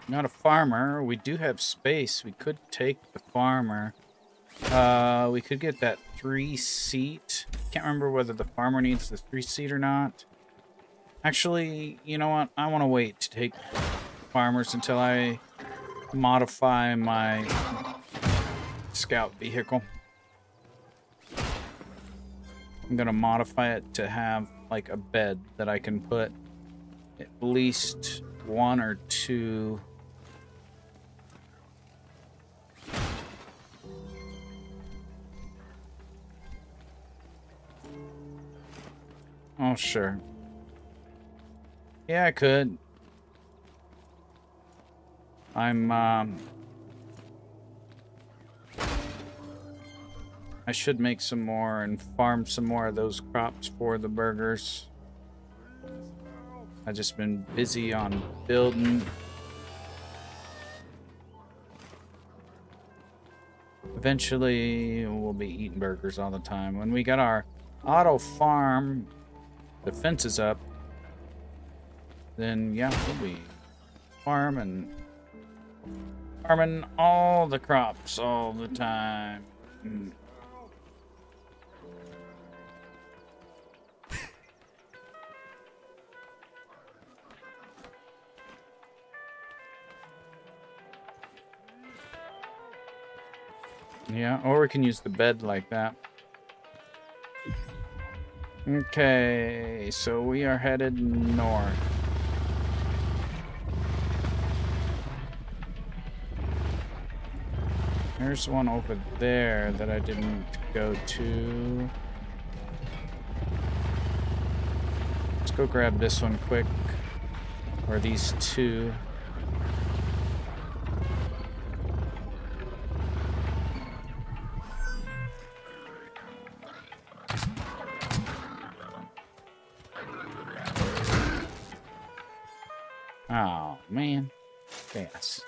Not a farmer. We do have space. We could take the farmer. We could get that 3-seat. Can't remember whether the farmer needs the 3-seat or not. Actually, you know what? I want to wait to take farmers until I modify my scout vehicle. I'm gonna modify it to have like a bed that I can put at least 1 or 2. Oh, sure. Yeah, I could. I should make some more and farm some more of those crops for the burgers. I've just been busy on building. Eventually, we'll be eating burgers all the time. When we got our auto farm, the fence is up, then yeah, we'll be farming all the crops all the time. Yeah, or we can use the bed like that. Okay, so we are headed north. There's one over there that I didn't go to. Let's go grab this one quick. Or these two. Oh, man. Yes.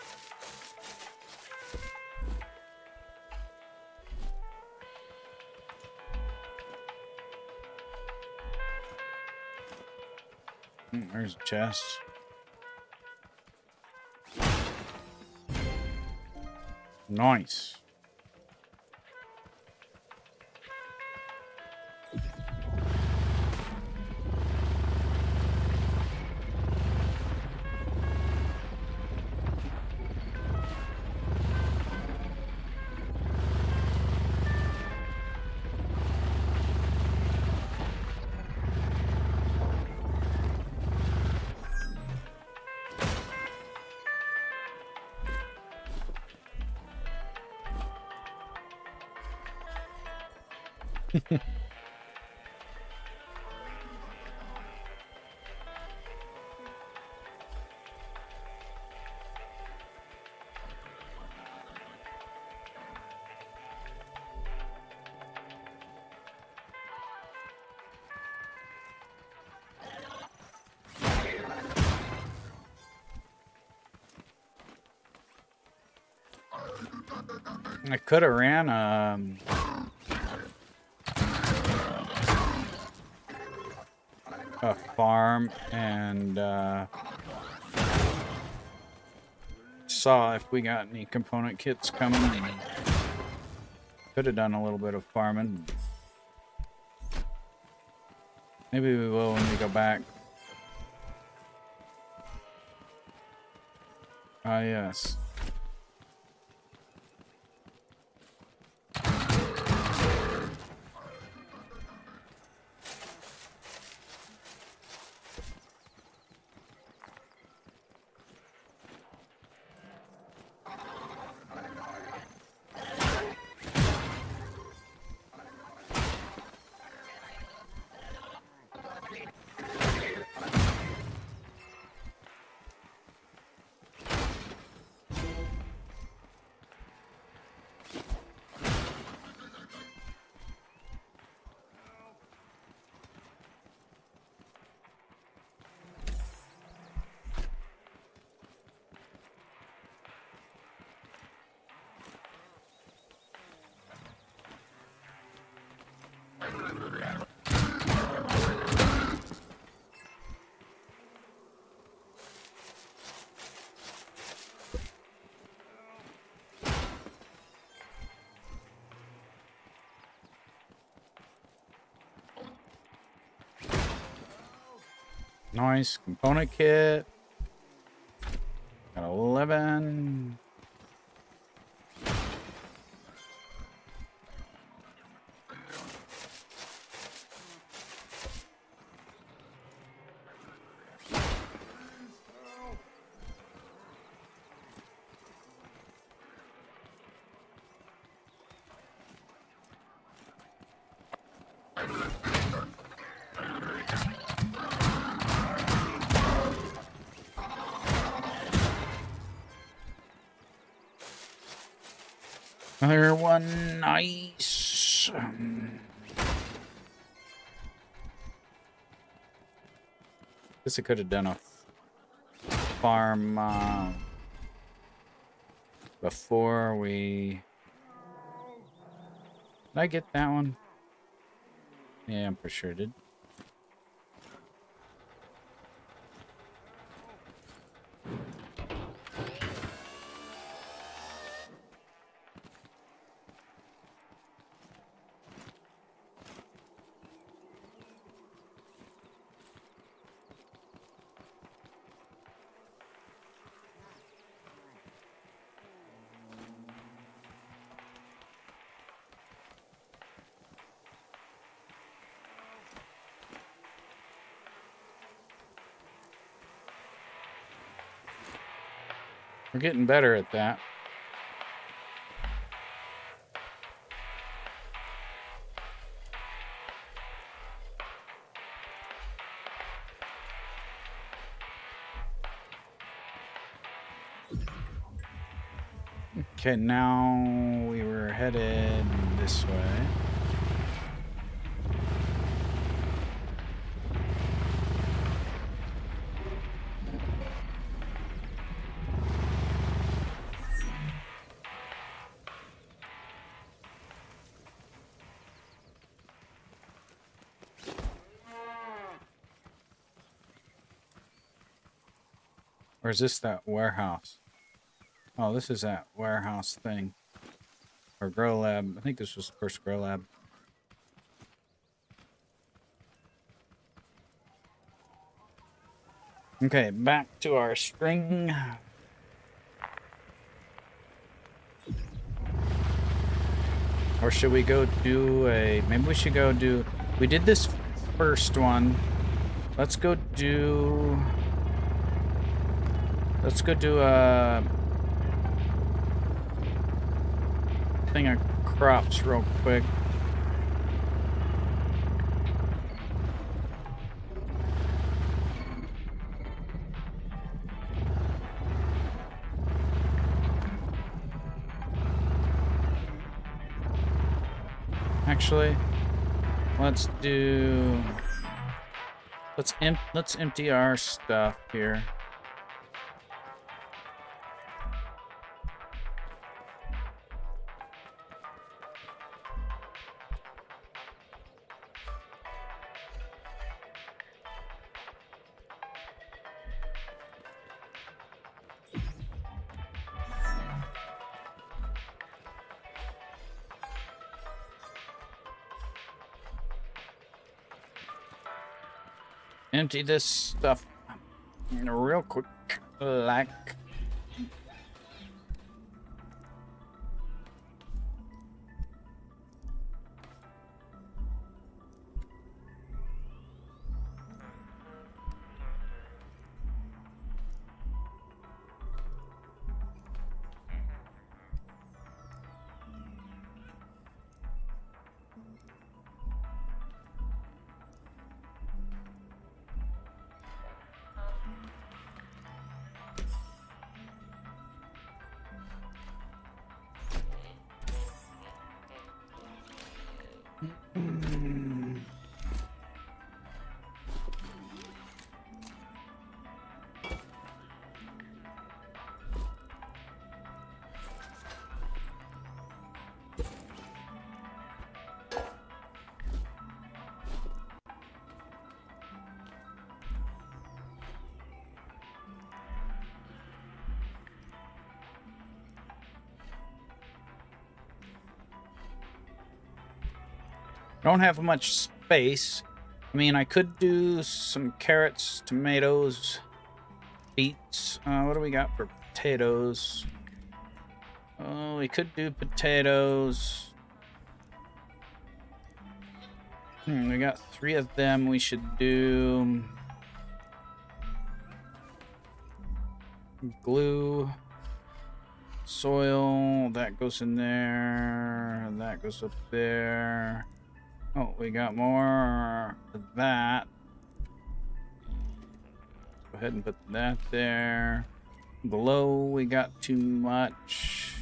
There's a chest. Nice. I could have ran a farm and saw if we got any component kits coming. Could have done a little bit of farming. Maybe we will when we go back. Ah, yes. Nice component kit. Got 11. Another one, nice. Guess I could have done a farm before we. Did I get that one? Yeah, I'm for sure did. We're getting better at that. Okay, now we were headed this way. Or is this that warehouse? Oh, this is that warehouse thing. Or grow lab. I think this was the first grow lab. Okay, back to our string. Or should we go do a... Maybe we should go do... We did this first one. Let's go do... Let's go do a... thing of crops real quick. Actually, let's do... Let's empty our stuff here. Empty this stuff real quick, like. Don't have much space. I mean, I could do some carrots, tomatoes, beets. What do we got for potatoes? Oh, we could do potatoes. We got 3 of them. We should do glue, soil. That goes in there. That goes up there. Oh, we got more of that. Go ahead and put that there. Below, we got too much.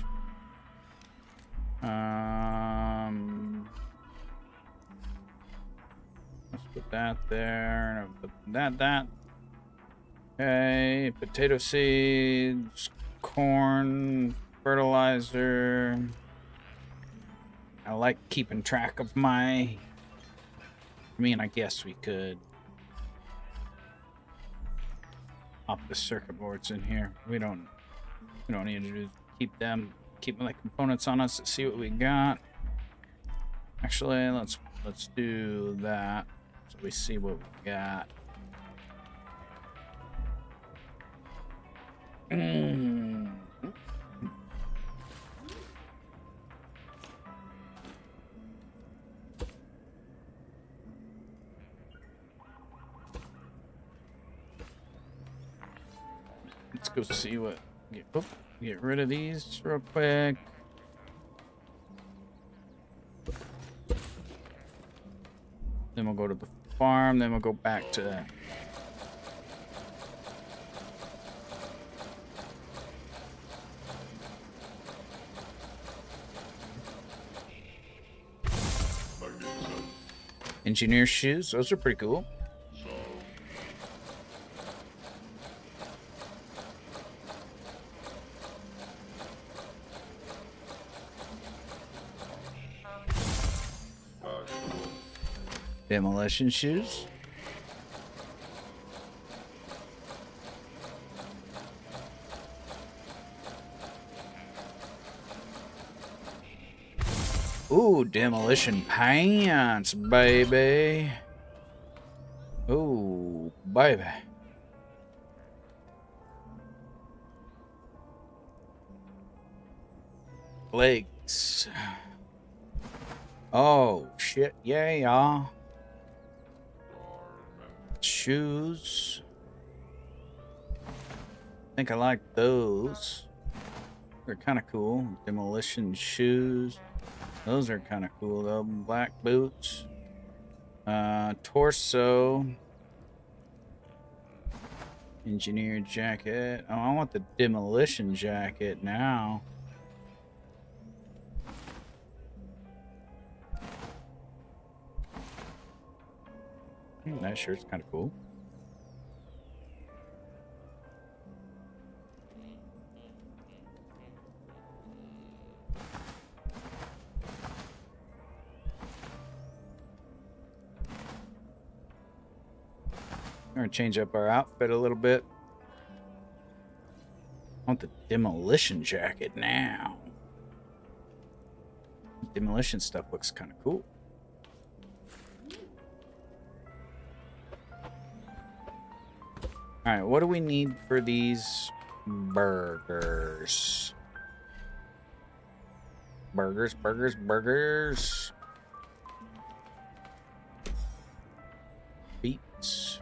Let's put that there. Put that. Okay, potato seeds, corn, fertilizer. I like keeping track of my... I mean, I guess we could pop the circuit boards in here. We don't need to keep my components on us. Let's see what we got. Actually, let's do that so we see what we got. Let's go see what... Get rid of these real quick. Then we'll go to the farm. Then we'll go back to that. Engineer shoes, those are pretty cool. Demolition shoes. Ooh, demolition pants, baby. Ooh, baby. Legs. Oh, shit. Yeah, yeah. Shoes. I think I like those. They're kind of cool. Demolition shoes. Those are kind of cool though. Black boots. Torso. Engineer jacket. Oh, I want the demolition jacket now. That shirt's kind of cool. We're gonna change up our outfit a little bit. I want the demolition jacket now. Demolition stuff looks kind of cool. All right, what do we need for these burgers? Burgers. Beets.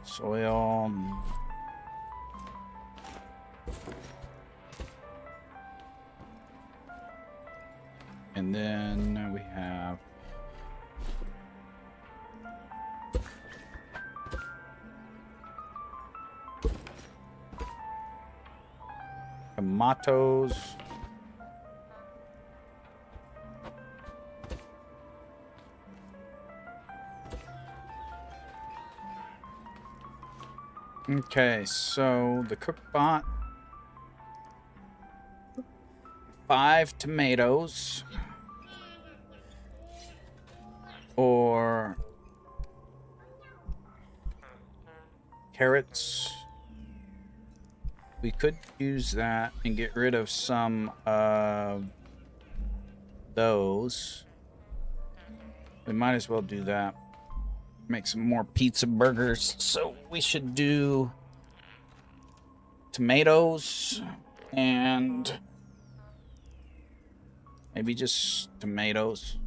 Soil. And then we have tomatoes. Okay, so the cook bot. 5 tomatoes. Or carrots. We could use that and get rid of some of those. We might as well do that. Make some more pizza burgers. So we should do tomatoes and maybe just tomatoes.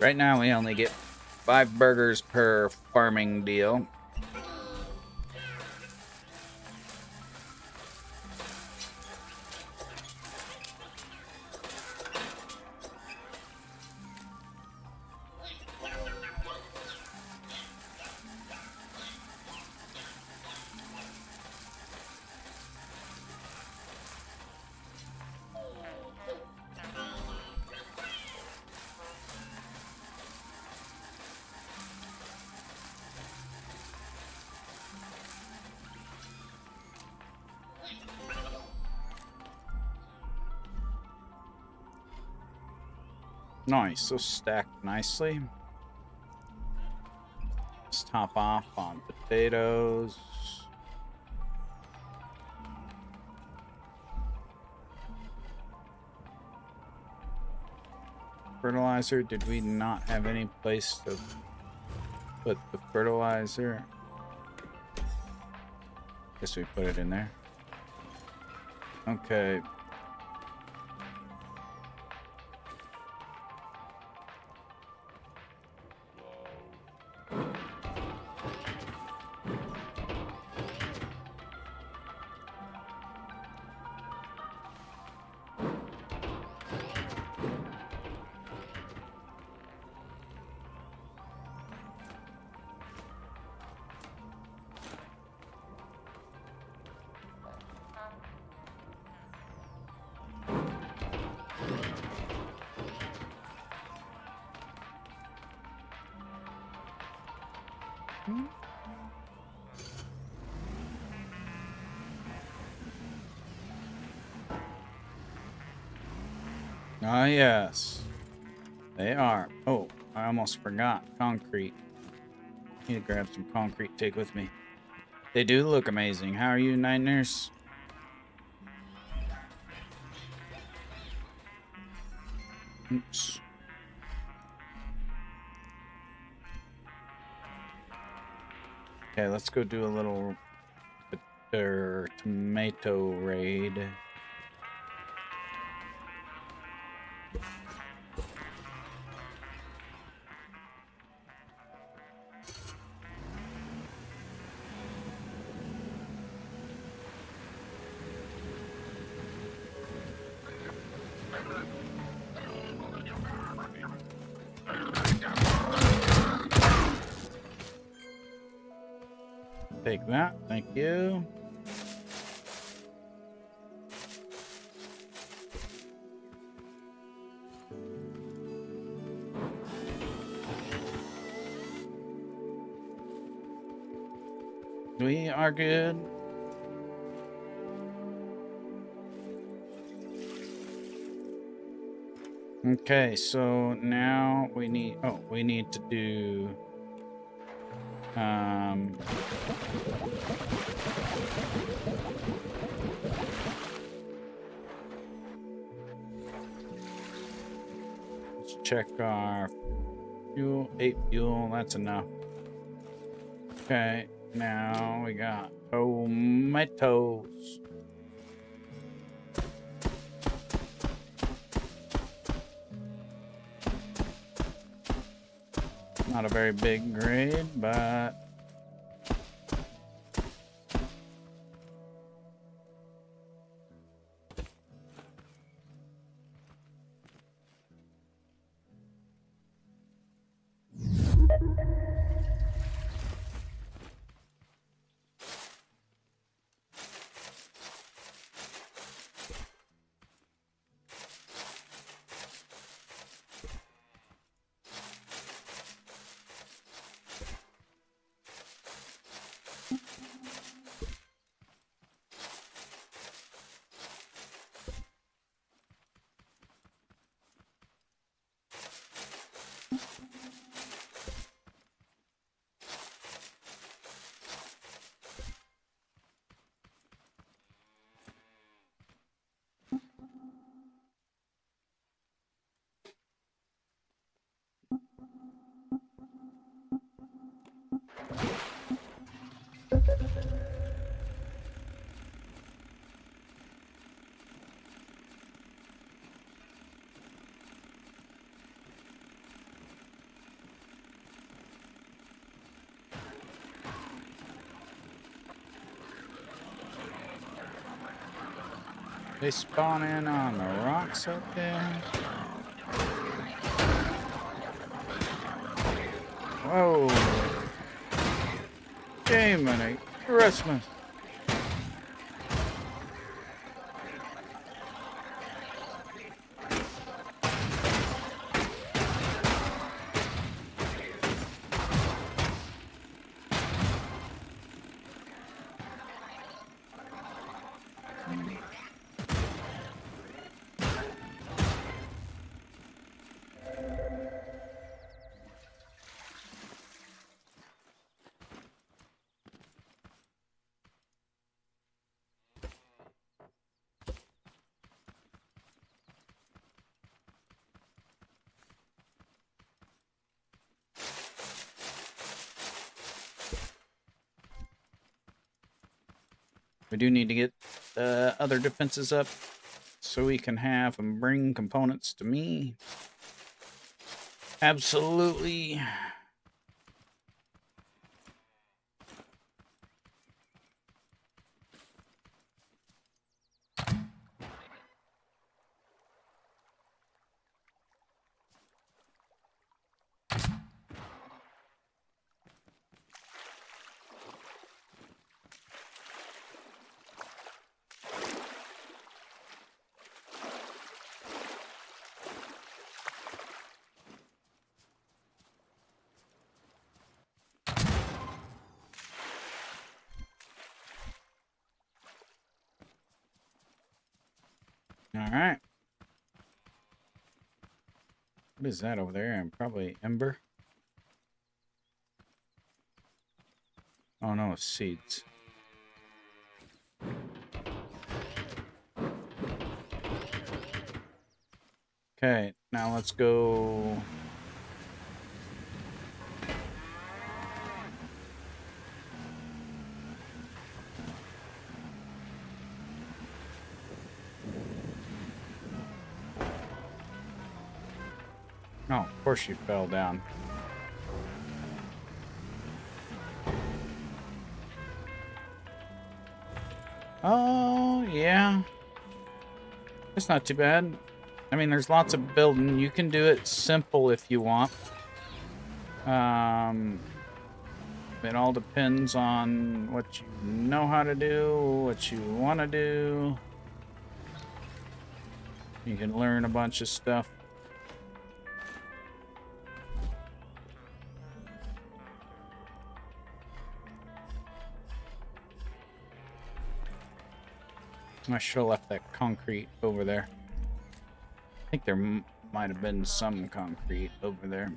Right now we only get 5 burgers per farming deal. Nice, so stacked nicely. Let's top off on potatoes. Fertilizer, did we not have any place to put the fertilizer? Guess we put it in there. Okay. Ah, yes. They are. Oh, I almost forgot. Concrete. Need to grab some concrete, take with me. They do look amazing. How are you, Night Nurse? Oops. Okay, let's go do a little tomato raid. Take that, thank you. We are good. Okay, so now we need to do let's check our fuel, 8 fuel, that's enough. Okay, now we got tomatoes. Not a very big grade, but they spawn in on the rocks up there. Whoa. Jiminy Christmas. We do need to get the other defenses up so we can have them bring components to me. Absolutely. All right. What is that over there? Probably ember. Oh no, it's seeds. Okay, now let's go. Oh, of course you fell down. Oh, yeah. It's not too bad. I mean, there's lots of building. You can do it simple if you want. It all depends on what you know how to do, what you want to do. You can learn a bunch of stuff. I should have left that concrete over there. I think there might have been some concrete over there.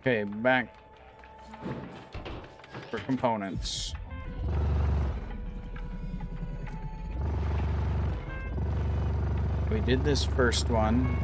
Okay, back for components. We did this first one.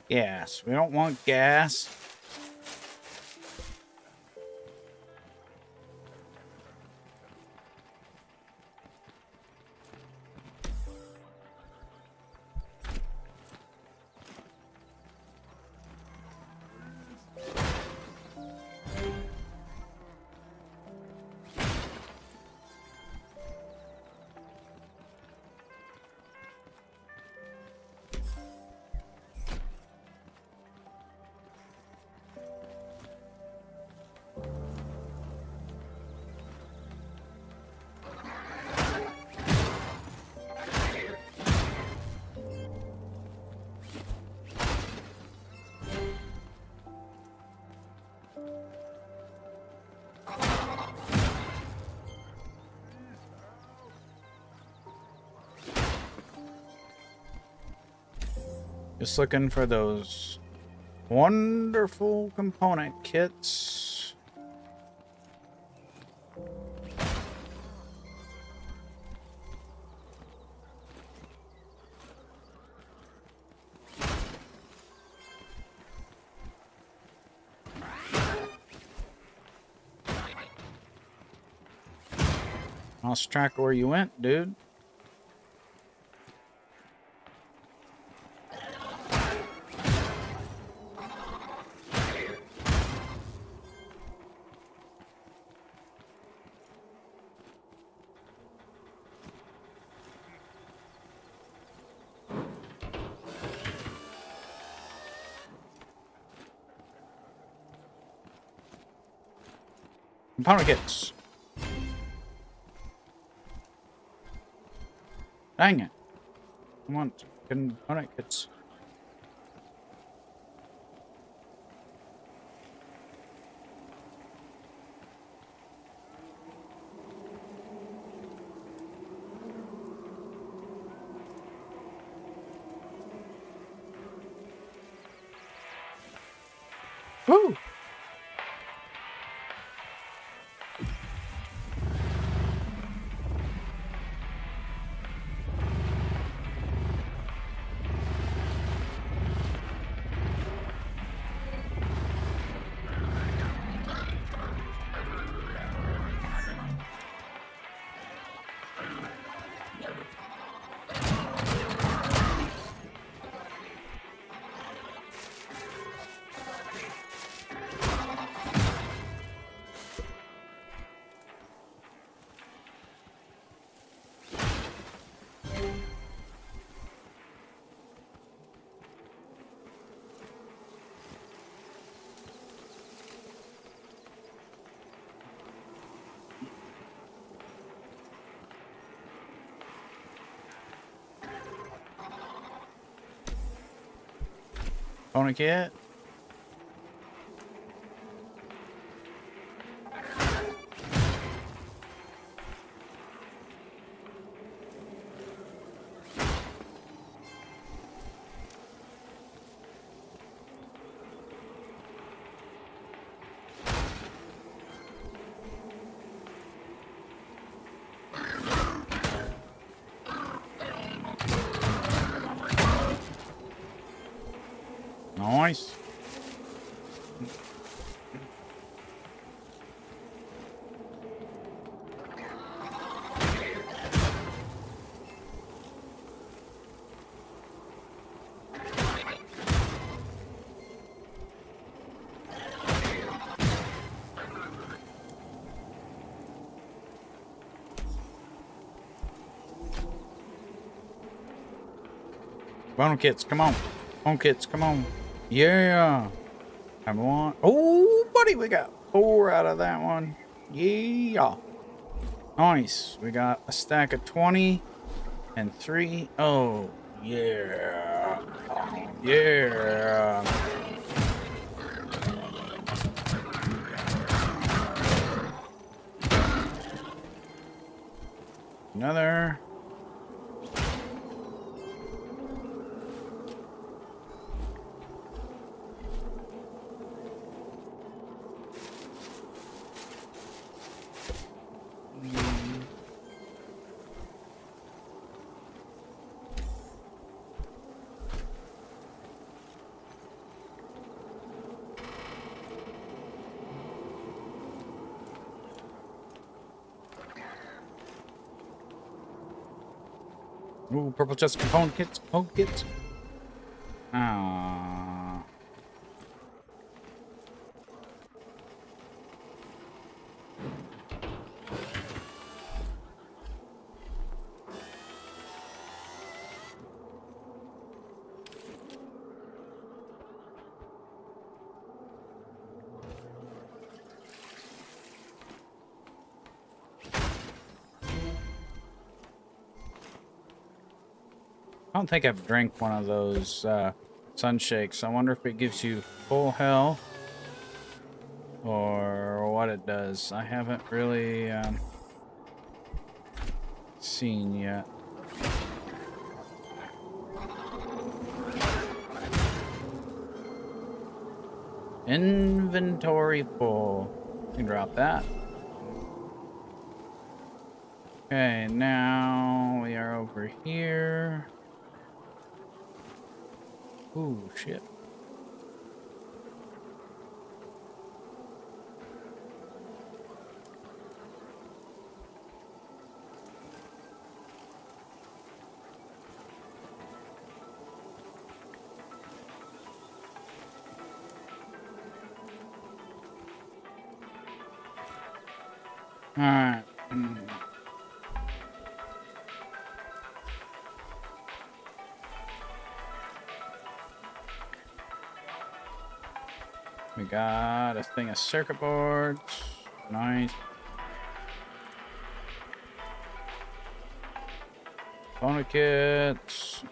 Yes, we don't want gas. Just looking for those wonderful component kits. Lost track of where you went, dude. Component kits. Dang it. I want component kits. Woo! Component kit. Nice. Bone kits, come on. Bone kits, come on. Yeah. I want. Oh, buddy, we got 4 out of that one. Yeah. Nice. We got a stack of 20 and 3. Oh, yeah. Yeah. Another. Ooh, purple chest component kits. Component kits. Ah. I don't think I've drank one of those sun shakes. I wonder if it gives you full health or what it does. I haven't really seen yet. Inventory full. You can drop that. Okay, now we are over here. Ooh, shit. All right. We got a thing of circuit boards. Nice. Tourniquets.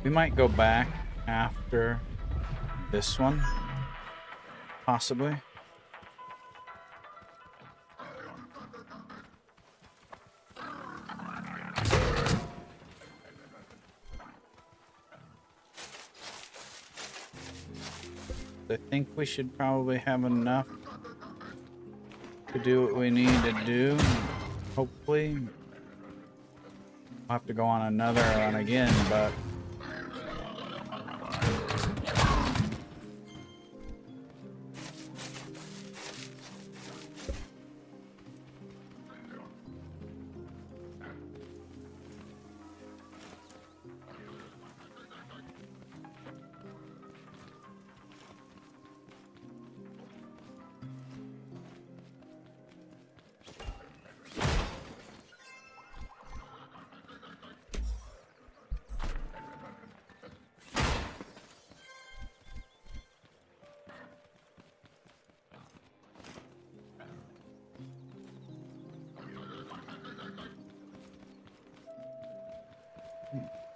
We might go back after this one, possibly. I think we should probably have enough to do what we need to do. Hopefully. We'll have to go on another one again, but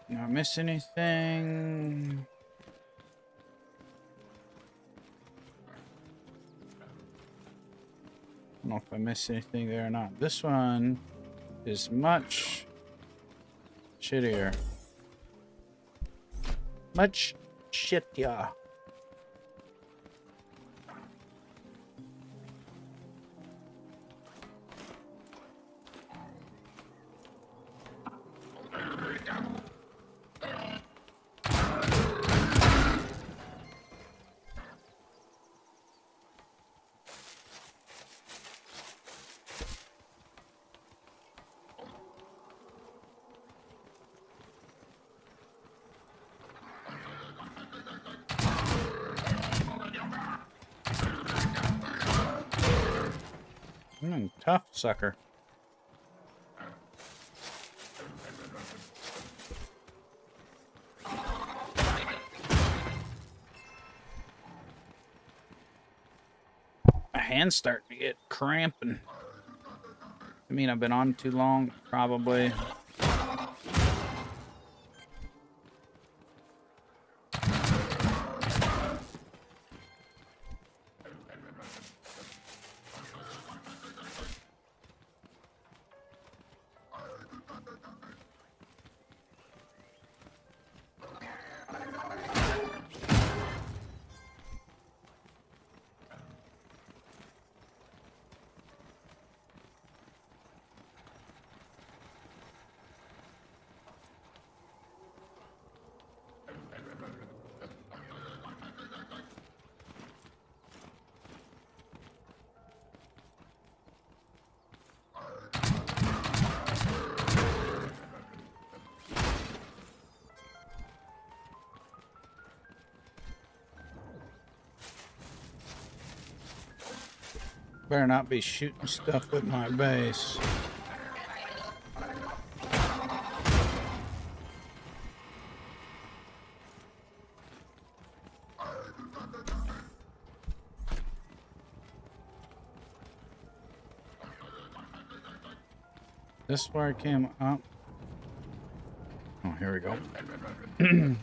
did I miss anything? I don't know if I missed anything there or not. This one is much shittier. Much shittier. Tough sucker. My hand's starting to get cramping. I mean, I've been on too long, probably. Better not be shooting stuff with my base. This is where I came up. Oh, here we go.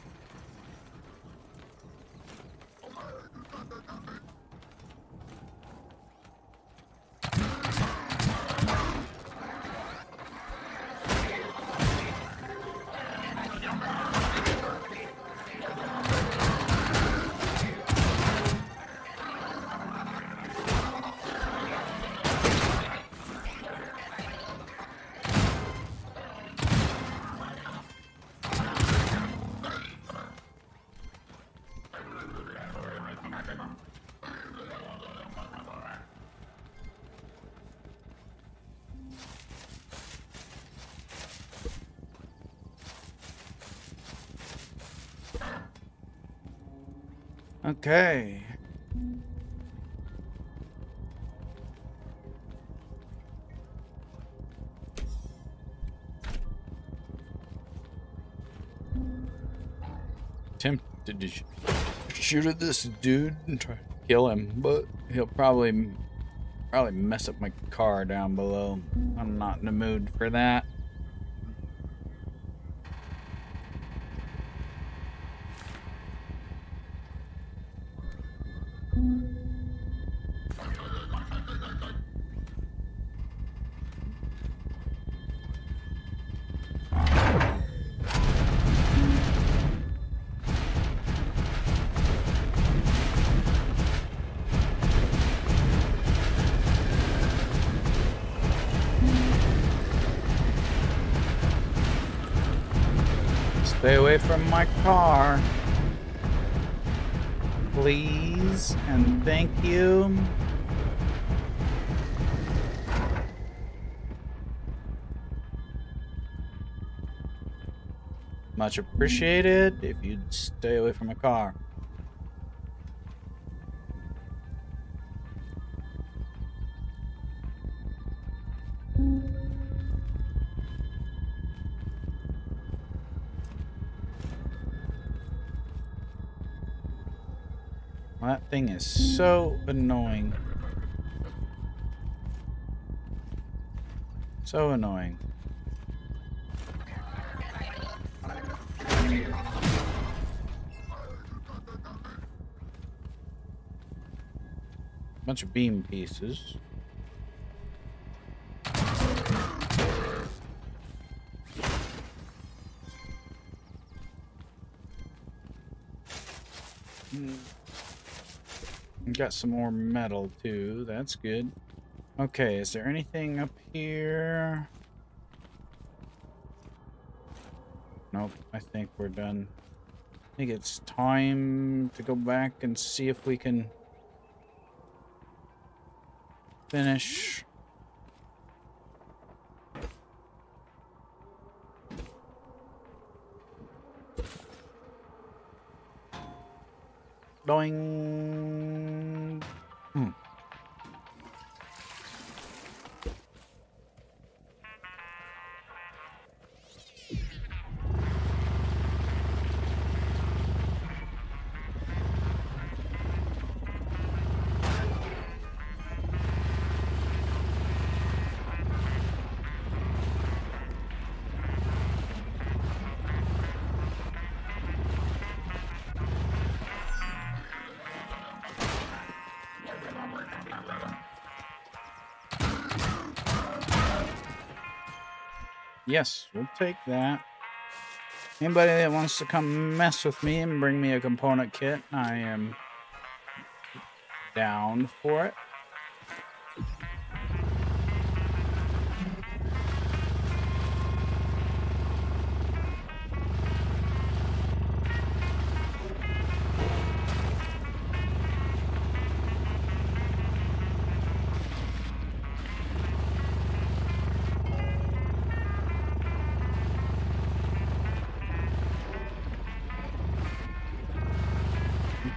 Okay. Tempted to shoot at this dude and try to kill him, but he'll probably mess up my car down below. I'm not in the mood for that. Stay away from my car. Please and thank you. Much appreciated if you'd stay away from my car. That thing is so annoying. So annoying. Bunch of beam pieces. Got some more metal too. That's good. Okay, is there anything up here? Nope, I think we're done. I think it's time to go back and see if we can finish. Doing. Yes, we'll take that. Anybody that wants to come mess with me and bring me a component kit, I am down for it.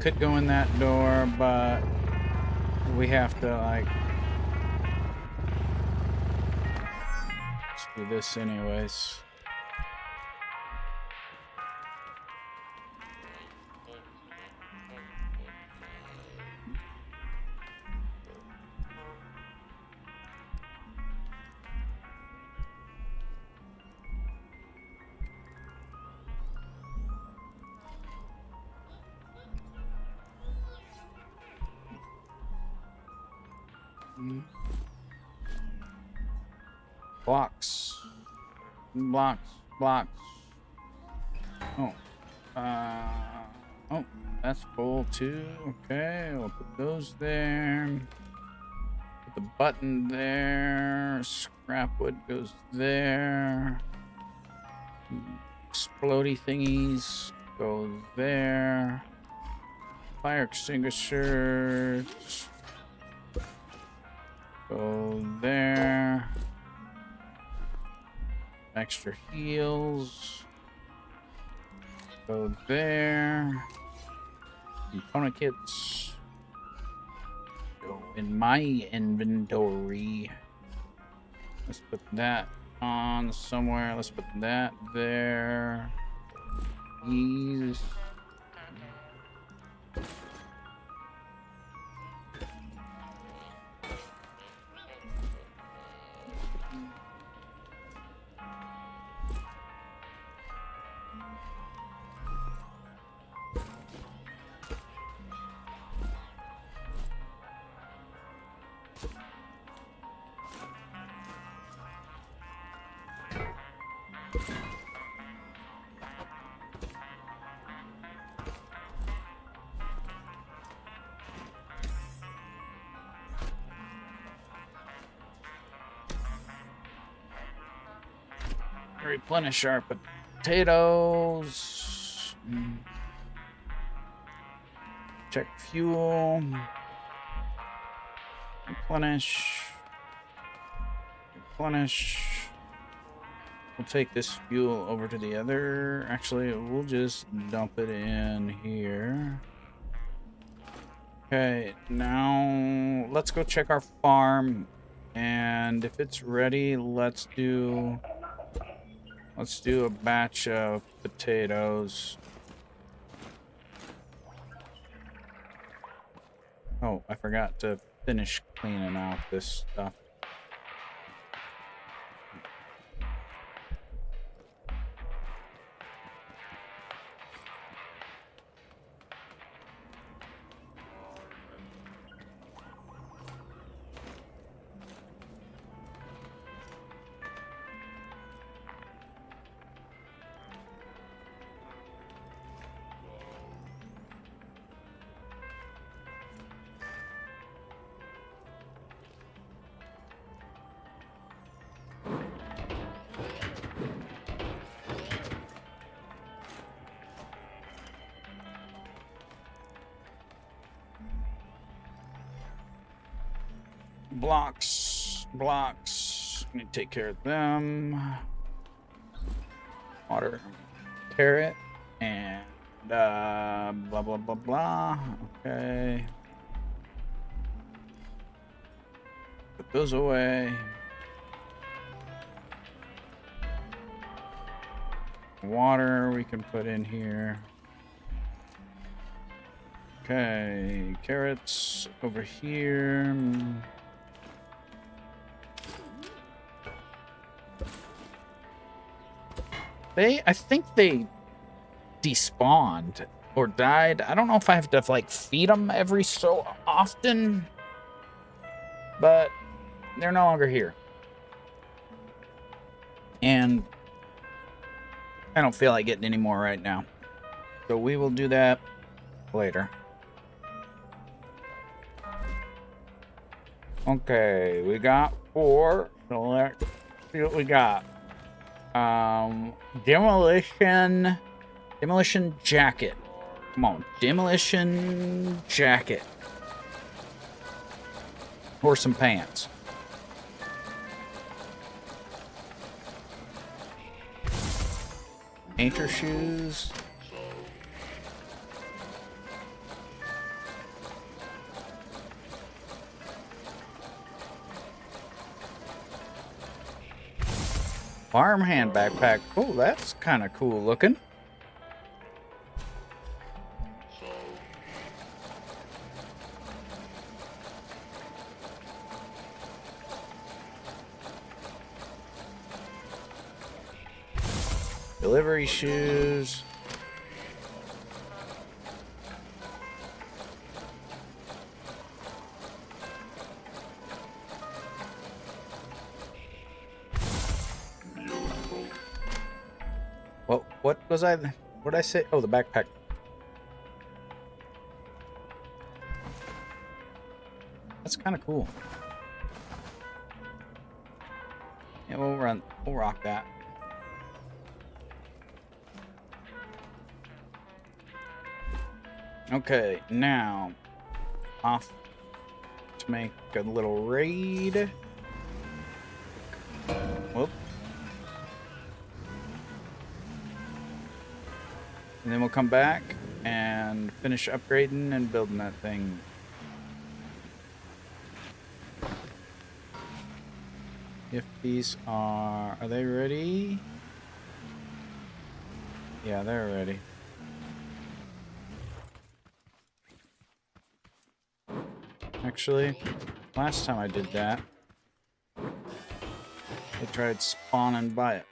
Could go in that door, but we have to like let's do this anyways. Blocks. Oh. Oh, that's full too. Okay, we'll put those there. Put the button there. Scrap wood goes there. Explodey thingies go there. Fire extinguishers go there. Extra heals go there. component kits. Go in my inventory. Let's put that on somewhere. Let's put that there. These. Replenish our potatoes. Check fuel. Replenish. Replenish. We'll take this fuel over to the other. Actually, we'll just dump it in here. Okay, now let's go check our farm. And if it's ready, let's do a batch of potatoes. Oh, I forgot to finish cleaning out this stuff. Blocks. Need to take care of them. Water, carrot, and blah blah blah blah. Okay. Put those away. Water we can put in here. Okay, carrots over here. I think they despawned or died. I don't know if I have to like feed them every so often, but they're no longer here. And I don't feel like getting any more right now. So we will do that later. Okay, we got 4. So let's see what we got. Demolition jacket. Come on, demolition jacket. Or some pants. Painter shoes. Farmhand backpack. Oh, that's kind of cool looking. Delivery shoes. What was I? What did I say? Oh, the backpack. That's kind of cool. Yeah, we'll rock that. Okay, now off to make a little raid. Whoop. And then we'll come back and and finish upgrading and building that thing. If these are they ready? Yeah, they're ready. Actually, last time I did that, they tried spawning by it.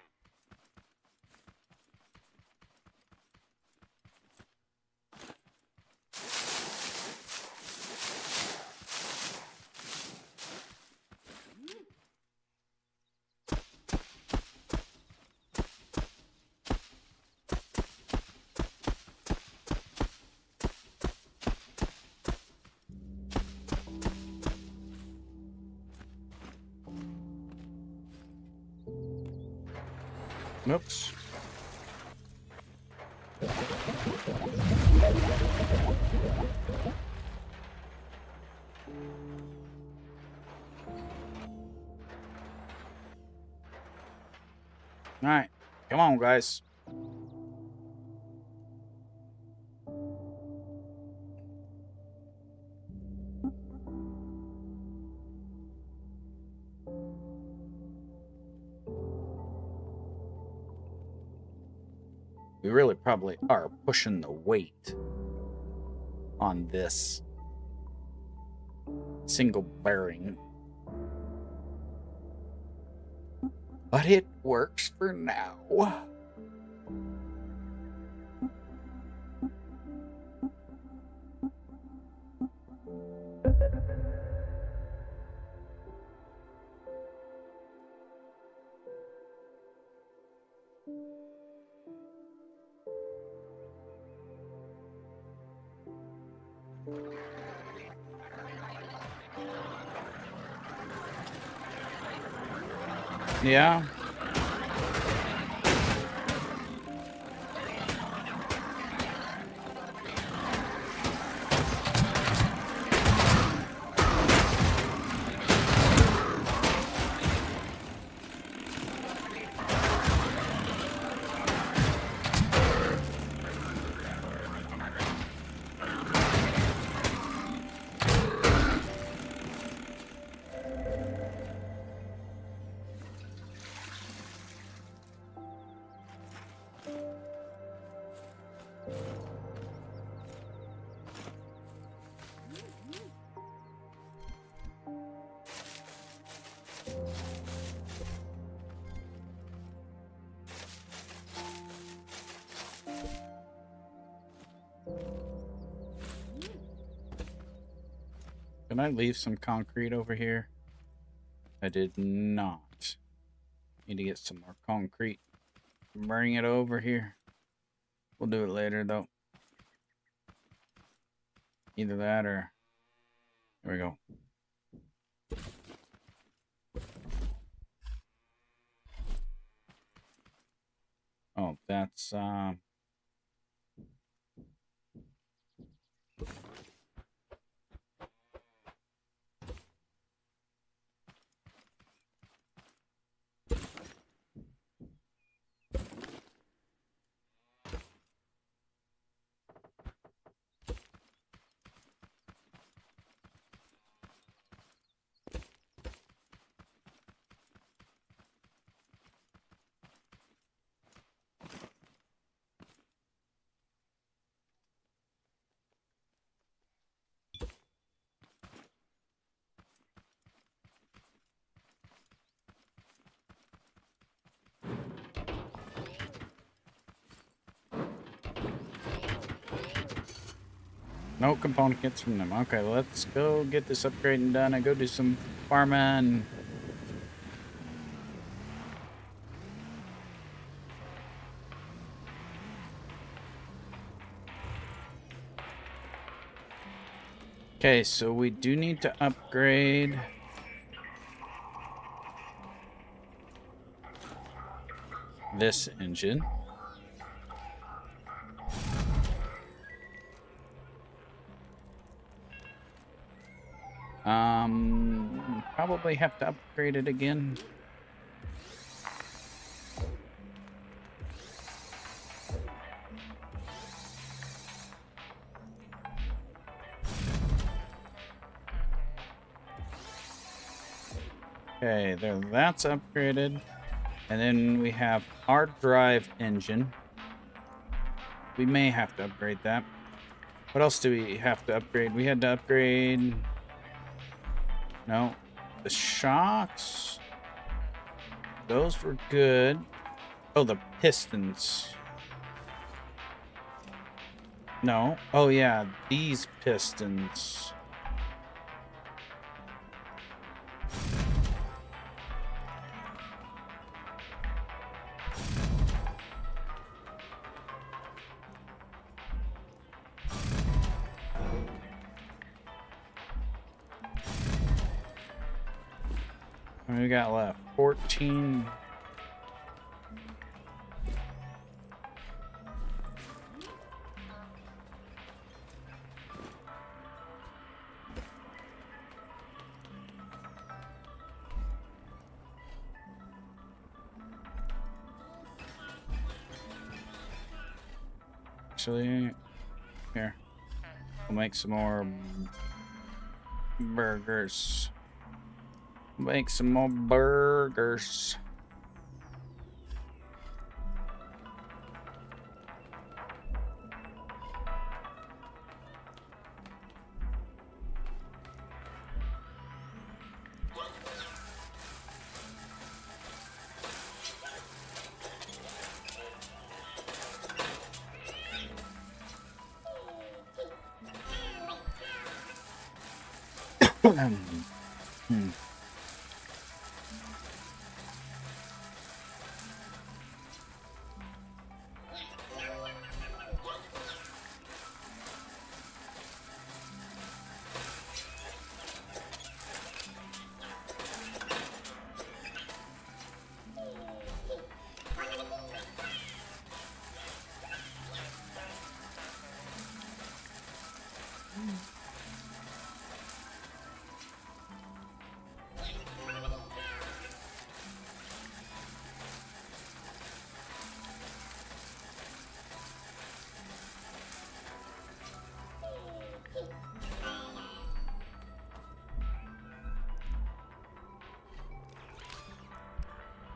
Oops. All right, come on, guys. We really probably are pushing the weight on this single bearing. But it works for now. Yeah. Can I leave some concrete over here? I did not. Need to get some more concrete. Bring it over here. We'll do it later, though. Either that or... There we go. Oh, that's... No component kits from them. Okay, let's go get this upgrading done and go do some farming. Okay, so we do need to upgrade this engine. Probably have to upgrade it again. Okay, there, that's upgraded. And then we have our drive engine. We may have to upgrade that. What else do we have to upgrade? We had to upgrade... No. The shocks. Those were good. Oh, the pistons. No. Oh, yeah. These pistons. What do we got left? 14. Actually, here. We'll make some more burgers. Make some more burgers.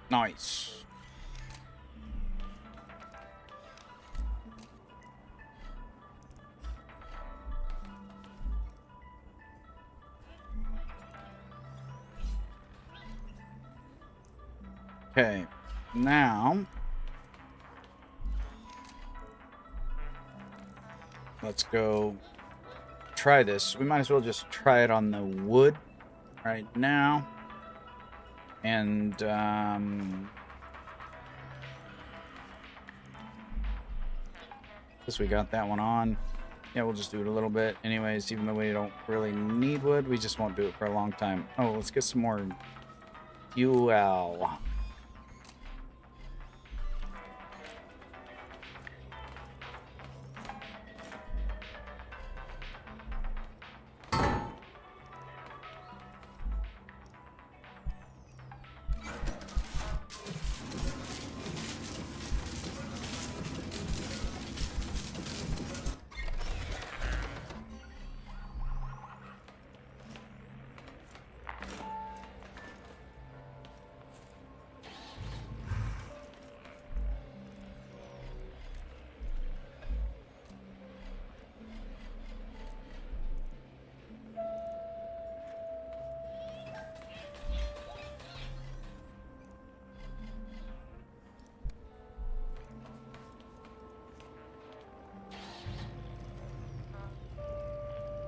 Nice. Okay, now let's go try this. We might as well just try it on the wood right now. And guess we got that one on. Yeah, we'll just do it a little bit. Anyways, even though we don't really need wood, we just won't do it for a long time. Oh, let's get some more fuel.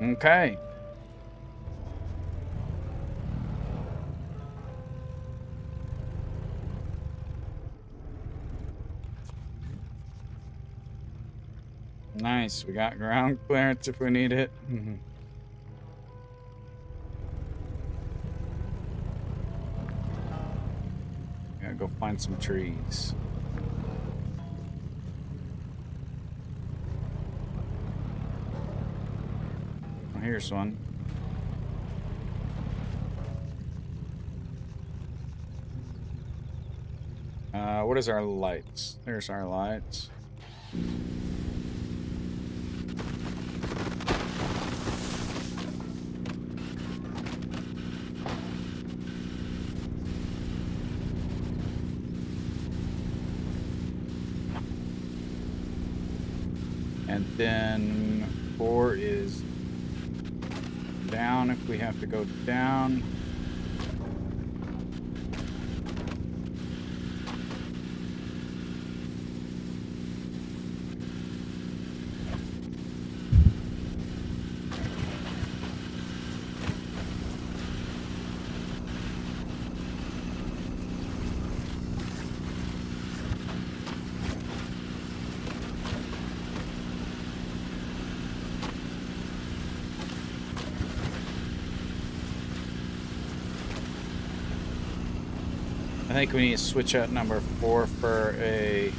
Okay. Nice. We got ground clearance if we need it. Gotta go find some trees. Oh, here's one. What is our lights? There's our lights. And then 4 is down if we have to go down. I think we need to switch out number 4 for a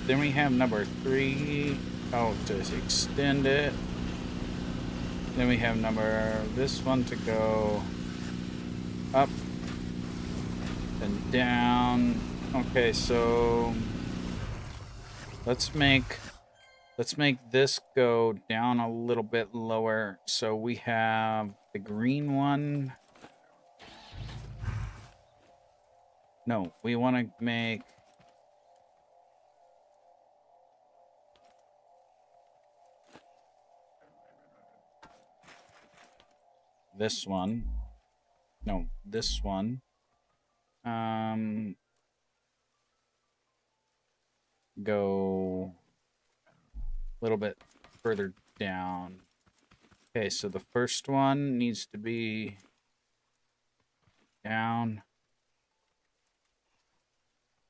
then we have number 3. Oh, to extend it. Then we have this one to go up and down. Okay, so let's make this go down a little bit lower. So we have the green one. No, we want to make this one. No, this one. Go a little bit further down. Okay, so the first one needs to be down.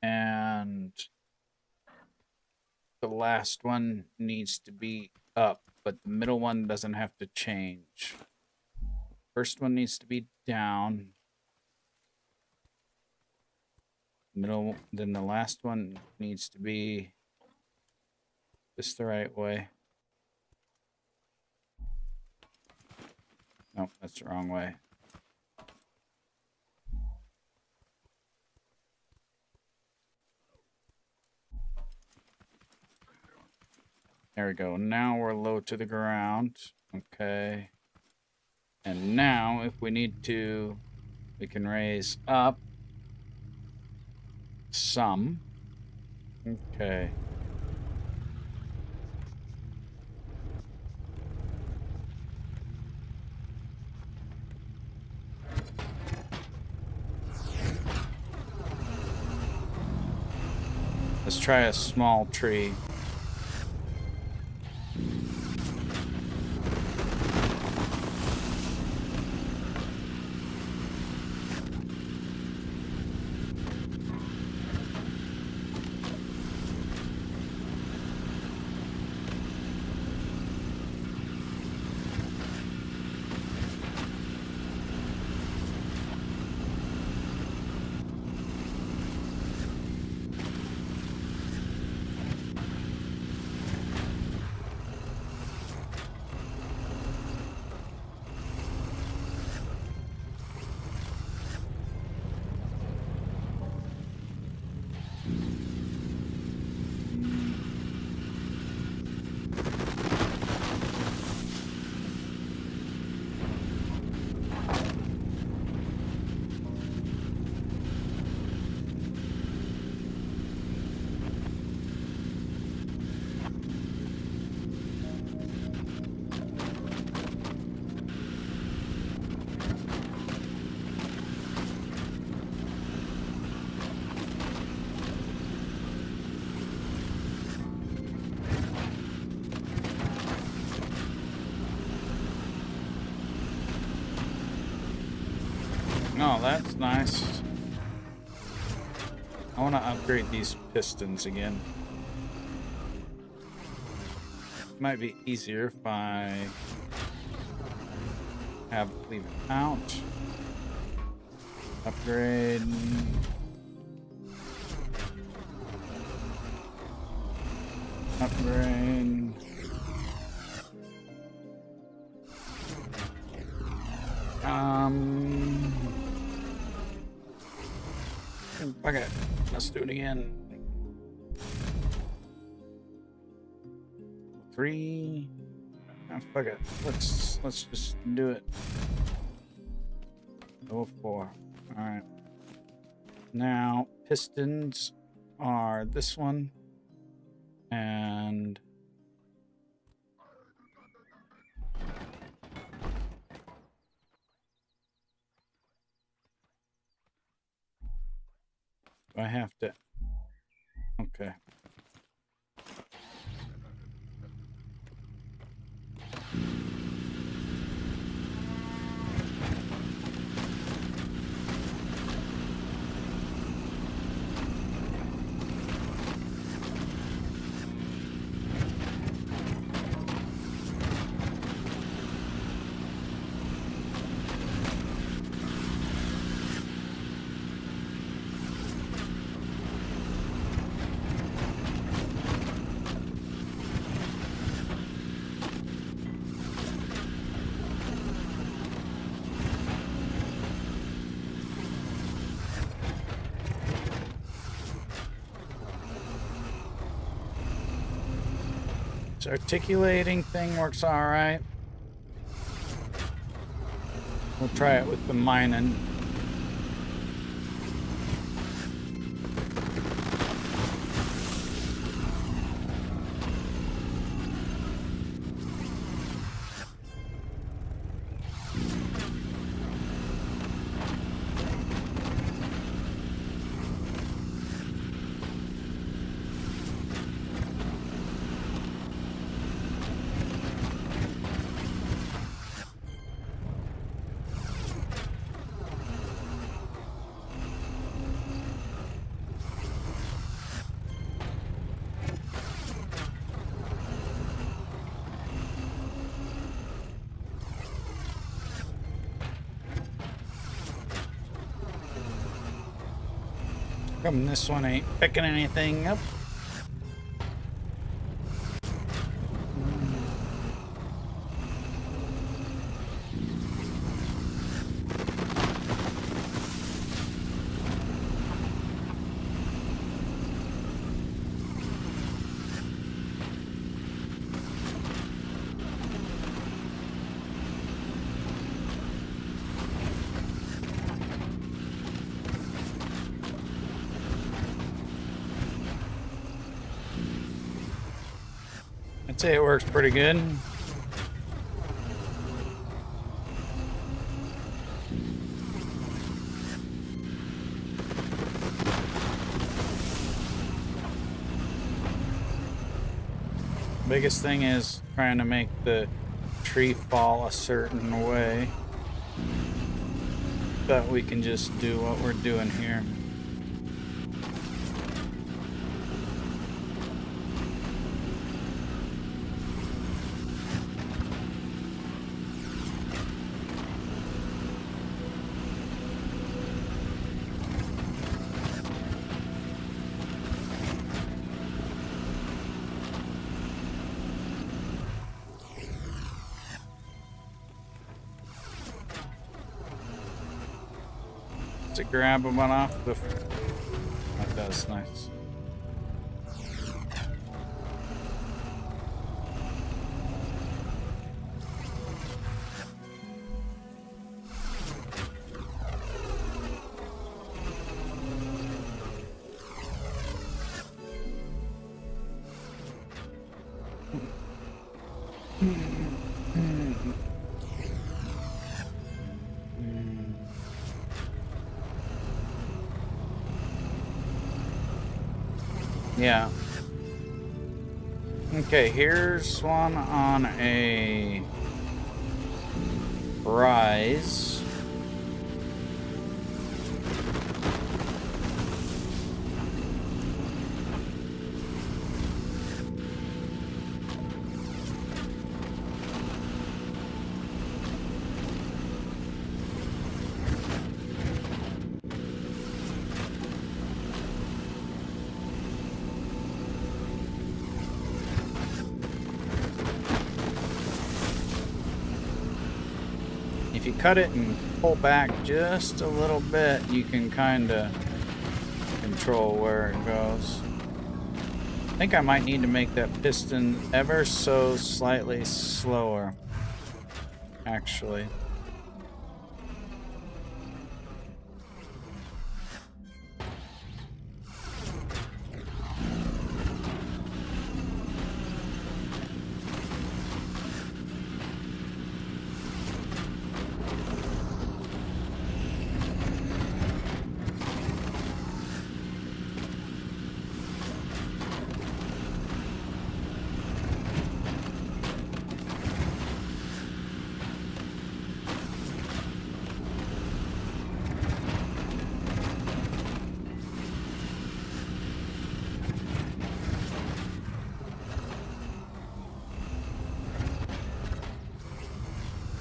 And the last one needs to be up, but the middle one doesn't have to change. First one needs to be down. Middle, then the last one needs to be just the right way. Nope, that's the wrong way. There we go. Now we're low to the ground. Okay. And now, if we need to, we can raise up some. Okay. Let's try a small tree. Oh, that's nice. I want to upgrade these pistons again. Might be easier if I leave it out. Upgrade. Upgrade. Okay, let's do it again. 3. Oh, fuck it. Let's just do it. 04. All right. Now pistons are this one, and I have to. Okay. This articulating thing works all right. We'll try it with the mining. Come, this one ain't picking anything up. I'd say it works pretty good. Biggest thing is trying to make the tree fall a certain way that we can just do what we're doing here. To grab one off the. That does nice. Yeah. Okay, here's one on a rise. If you cut it and pull back just a little bit, you can kind of control where it goes. think I might need to make that piston ever so slightly slower, actually.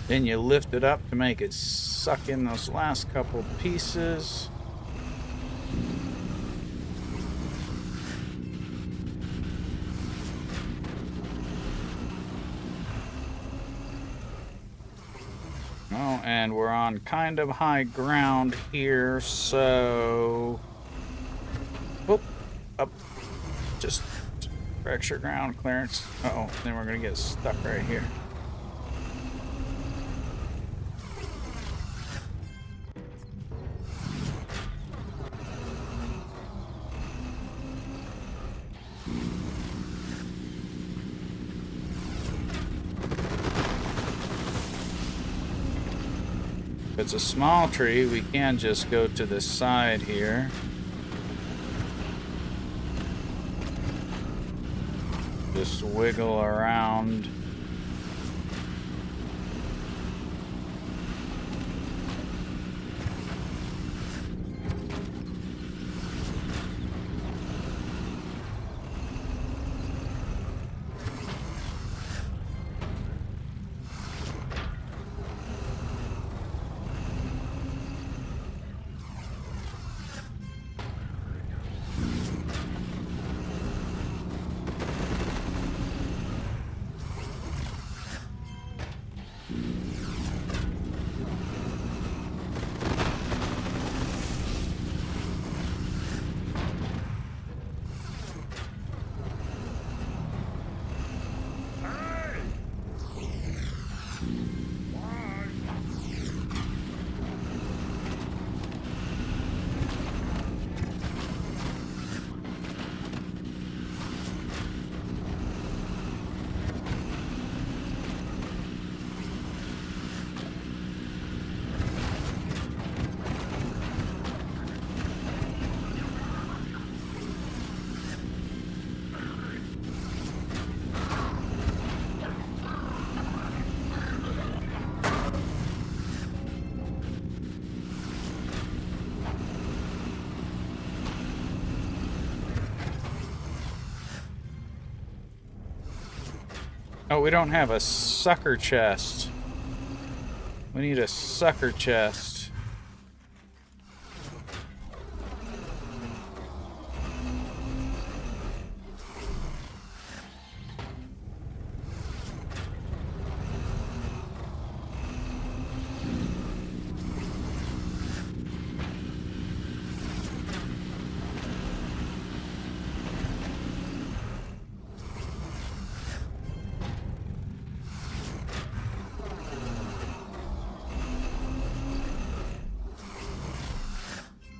Then you lift it up to make it suck in those last couple pieces. Oh, and we're on kind of high ground here, so... Whoop, up. Just fracture ground clearance. Uh-oh, then we're gonna get stuck right here. If it's a small tree, we can just go to the side here. Just wiggle around. Oh, we don't have a sucker chest. We need a sucker chest.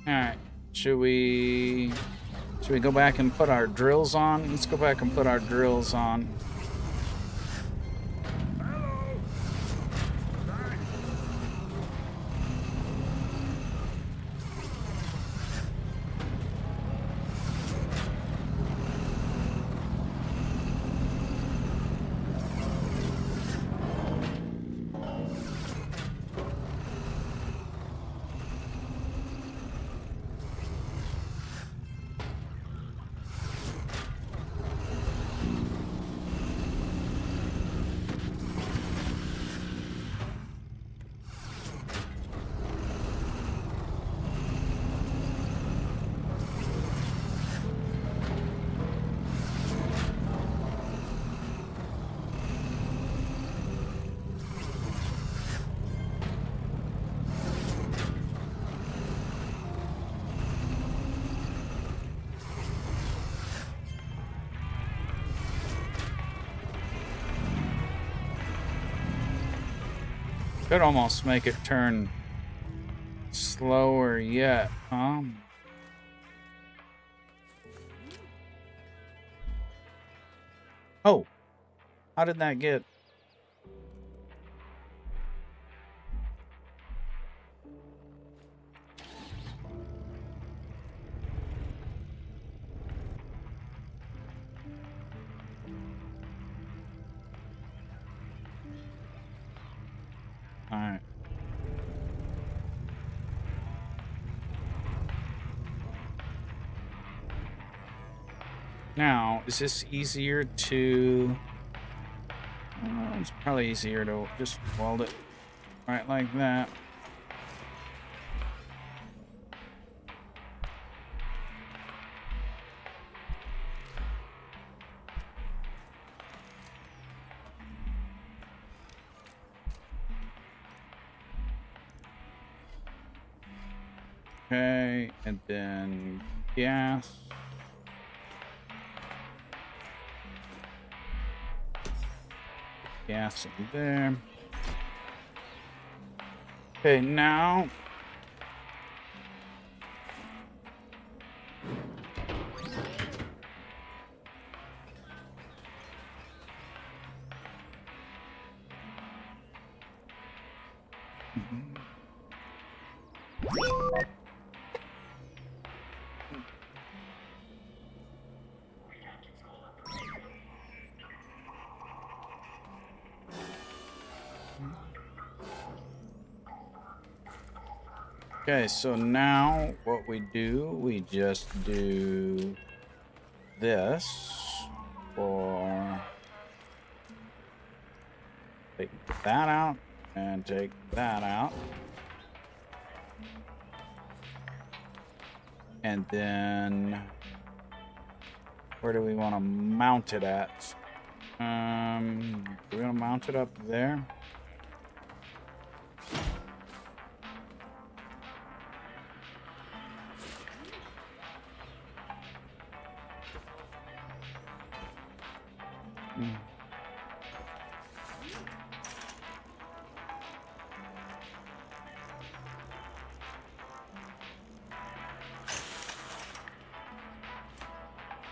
Alright, should we go back and put our drills on? Let's go back and put our drills on. Could almost make it turn slower yet, huh? Oh, how did that get? All right. Now, is this easier to... it's probably easier to just weld it right like that. Okay, and then gas. Gas in there. Okay, now okay, so now what we do, we just do this for take that out and take that out. And then where do we want to mount it at? Do we want to mount it up there?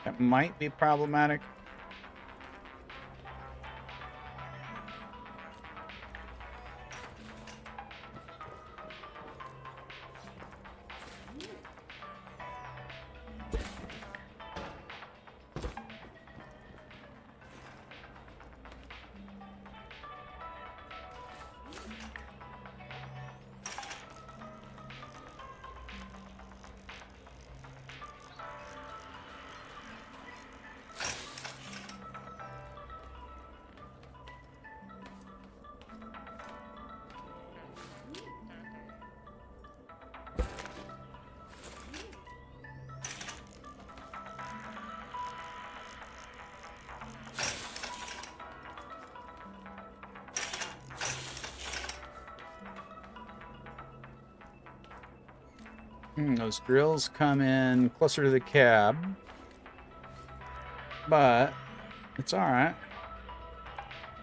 That might be problematic. Those grills come in closer to the cab, but it's all right.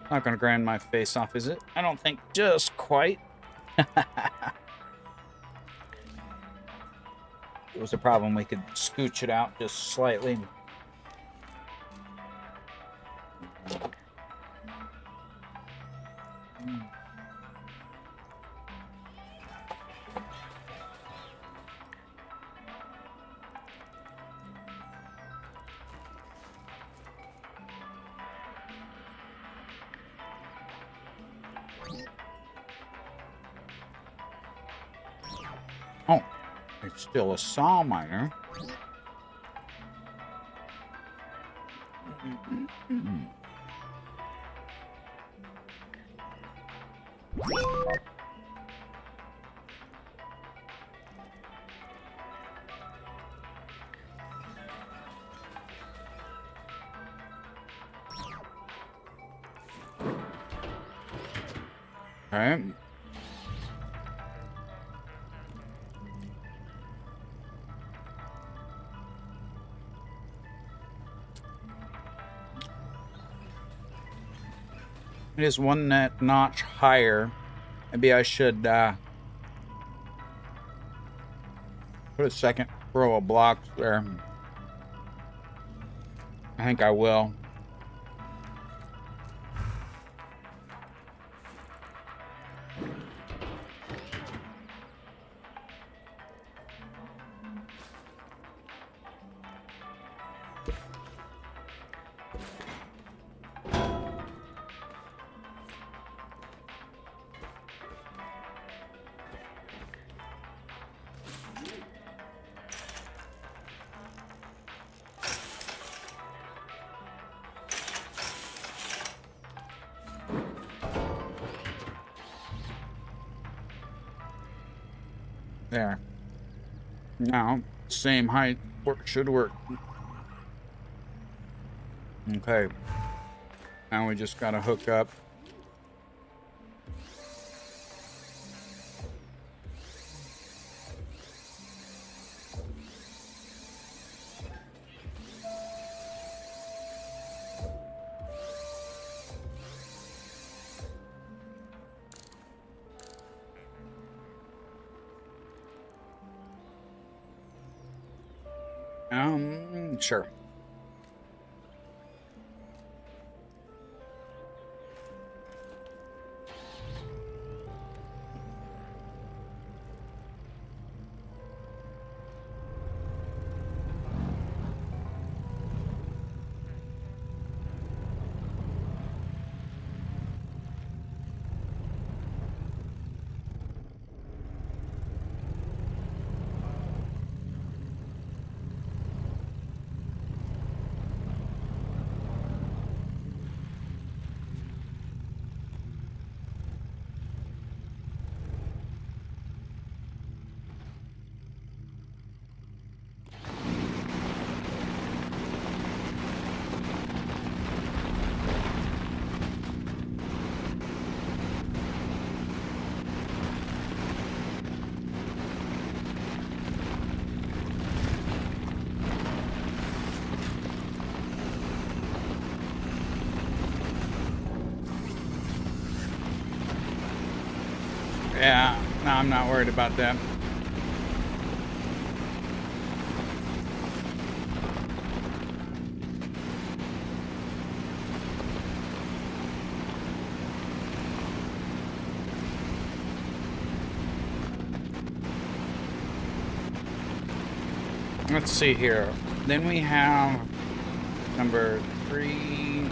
Not gonna grind my face off, is it? I don't think just quite. It was a problem. We could scooch it out just slightly. Oh, it's still a saw miner. Okay. It is one notch higher Maybe I should put a second row of blocks there. I think I will. There. Now, same height should work. Okay. Now we just gotta hook up. Sure. Yeah, no, I'm not worried about that. Let's see here. Then we have number 3.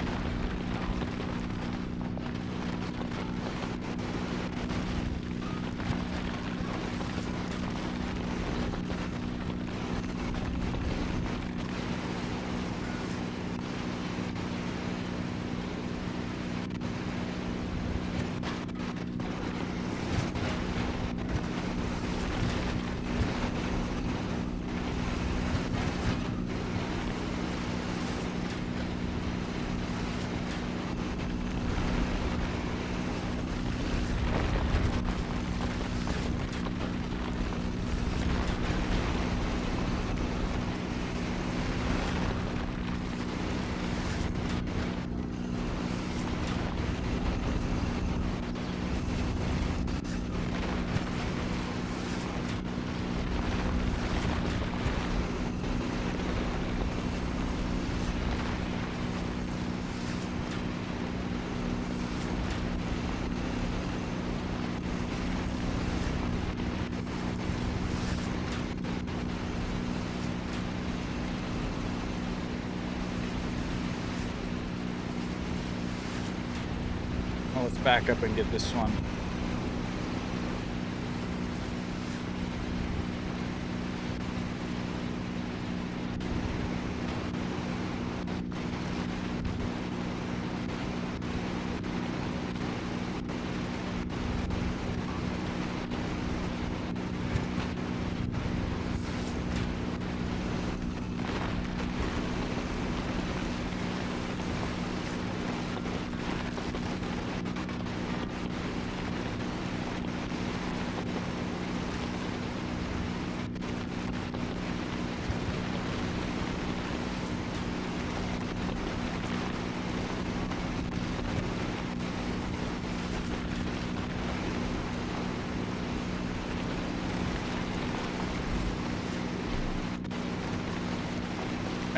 Let's back up and get this one.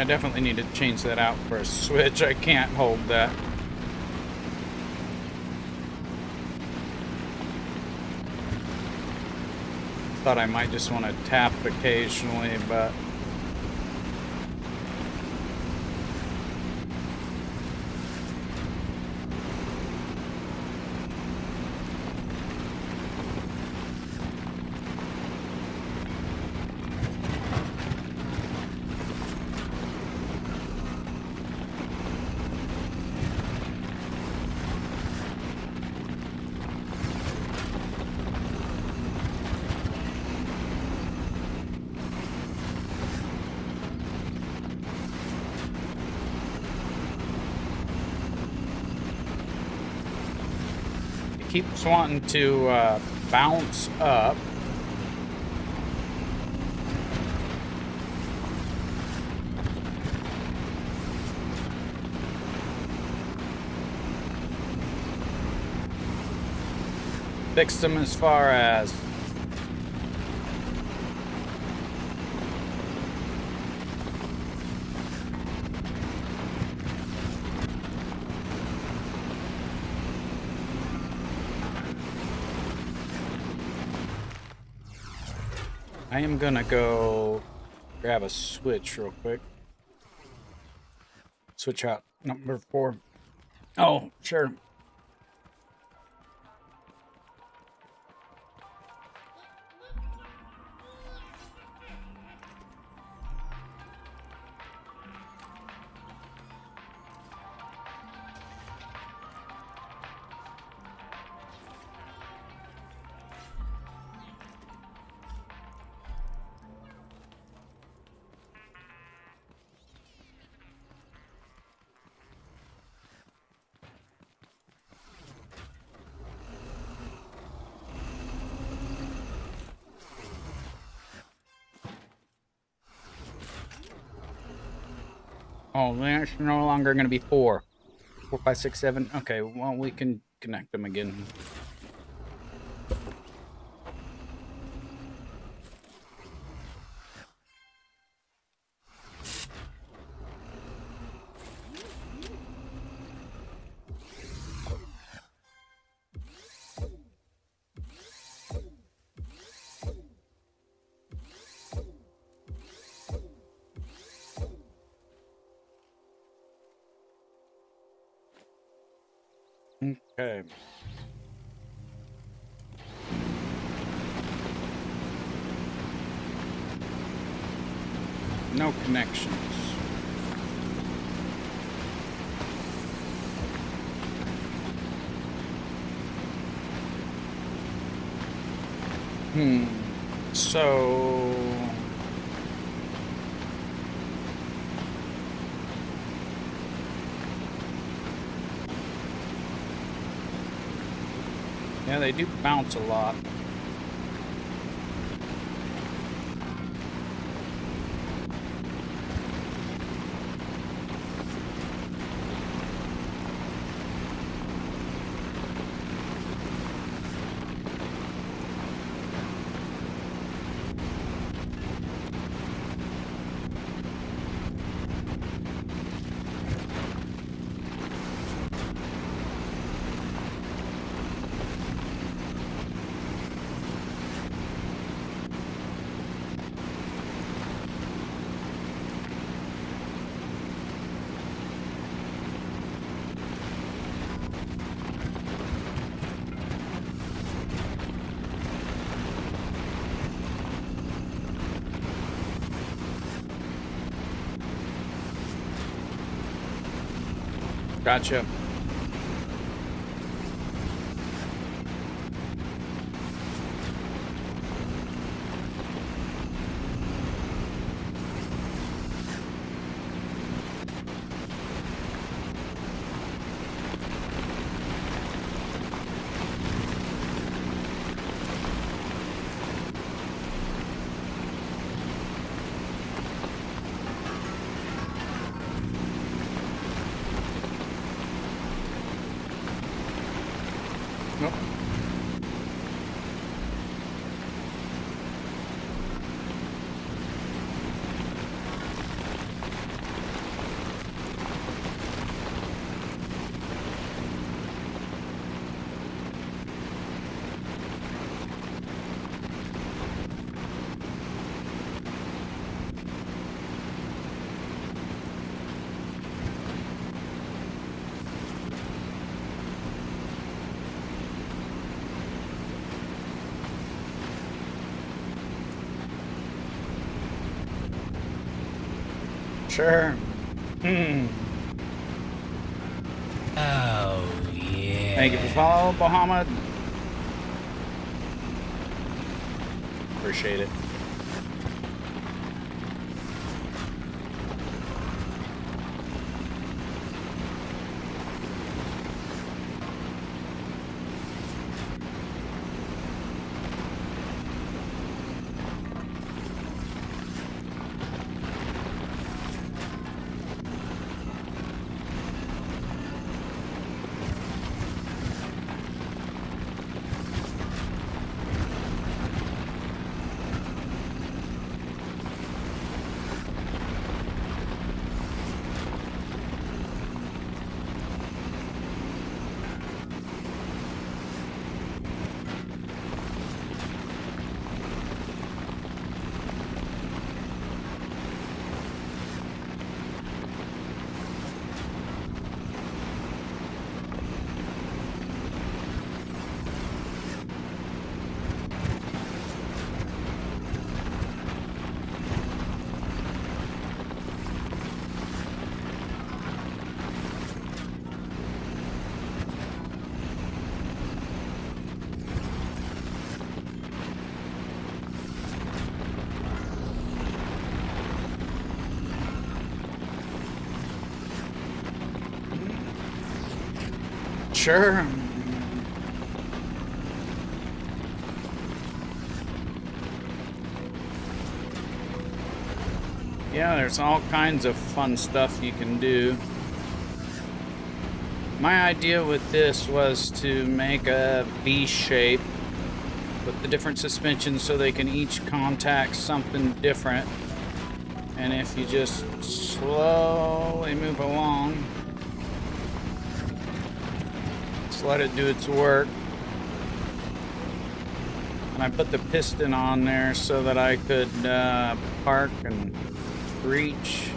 I definitely need to change that out for a switch. I can't hold that. Thought I might just want to tap occasionally, but... keeps wanting to bounce up. Fixed them as far as I am gonna go grab a switch real quick. Switch out number 4. Oh, sure. Oh, they're no longer going to be 4. 4, 5, 6, 7. Okay, well, we can connect them again. Okay. No connections. So... yeah, they do bounce a lot. Gotcha. Nope. Sure. Hmm. Oh, yeah. Thank you for following, Bahamut. Appreciate it. Sure. Yeah, there's all kinds of fun stuff you can do. My idea with this was to make a V shape with the different suspensions so they can each contact something different. And if you just slowly move along, just let it do its work. And I put the piston on there so that I could park and reach.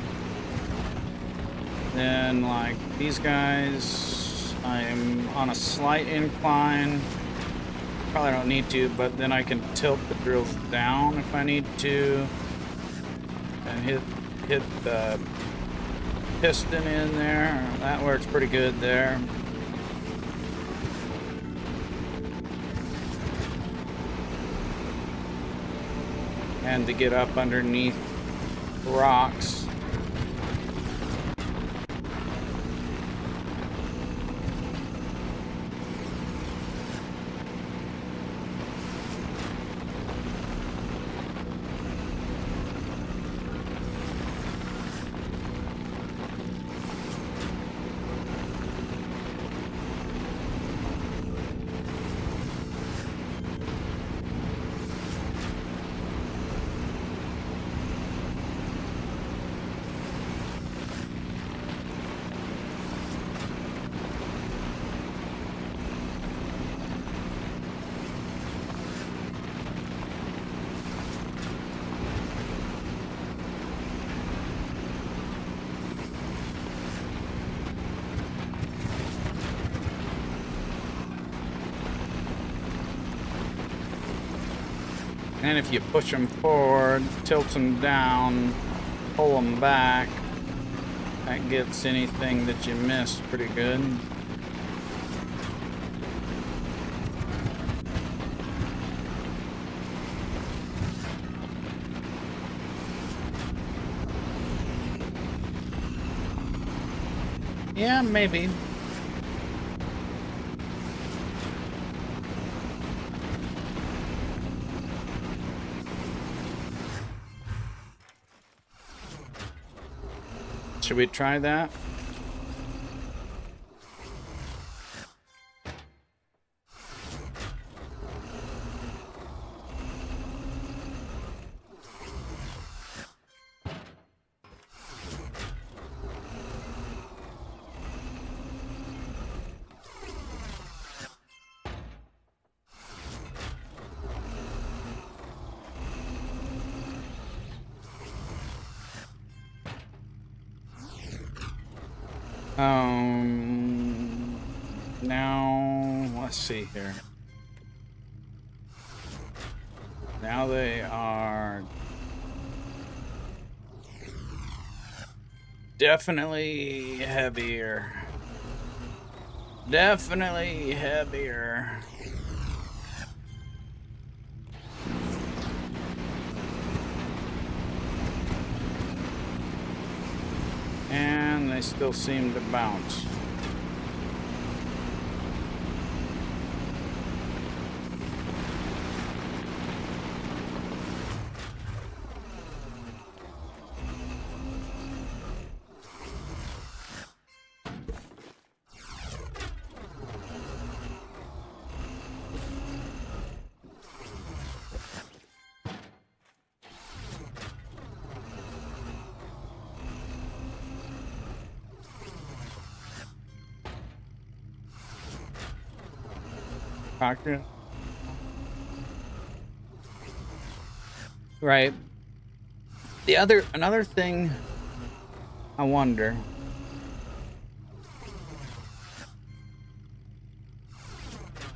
Then, like these guys, I'm on a slight incline. Probably don't need to, but then I can tilt the drills down if I need to, and hit the piston in there. That works pretty good there. And to get up underneath rocks. And if you push them forward, tilt them down, pull them back, that gets anything that you missed pretty good. Yeah, maybe. Should we try that? Now, let's see here. Now they are Definitely heavier. Definitely heavier. And they still seem to bounce. Doctor? Right. Another thing I wonder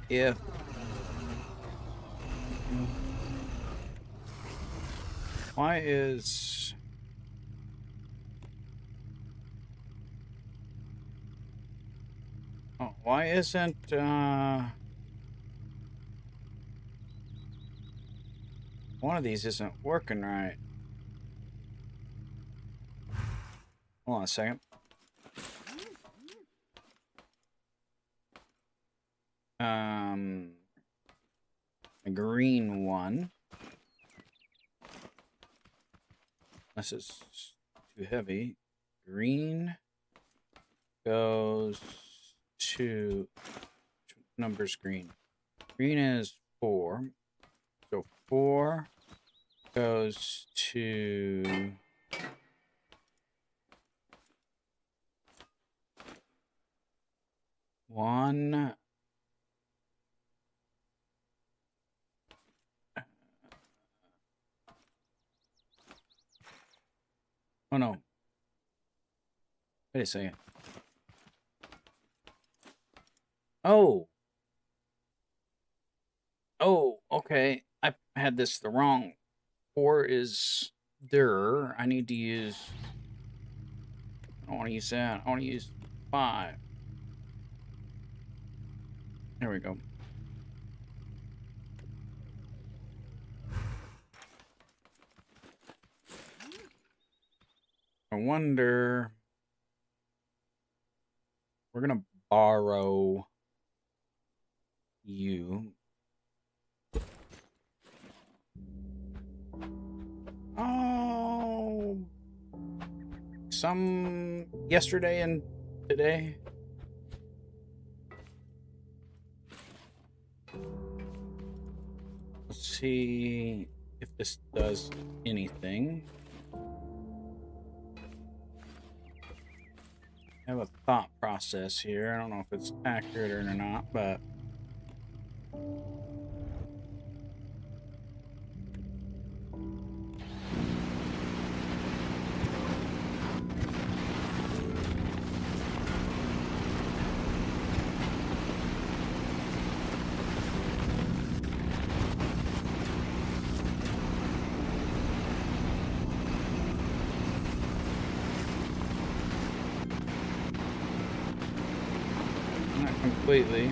if why isn't one of these isn't working right? Hold on a second. A green one. Unless it's too heavy. Green goes to numbers green. Green is 4. So 4 goes to 1. Oh no. Wait a second. Oh. Oh, okay. I had this the wrong. 4 is there. I need to use. I don't want to use that. I want to use 5. There we go. I wonder. We're gonna borrow you. Oh, some yesterday and today. Let's see if this does anything. I have a thought process here. I don't know if it's accurate or not, but not completely.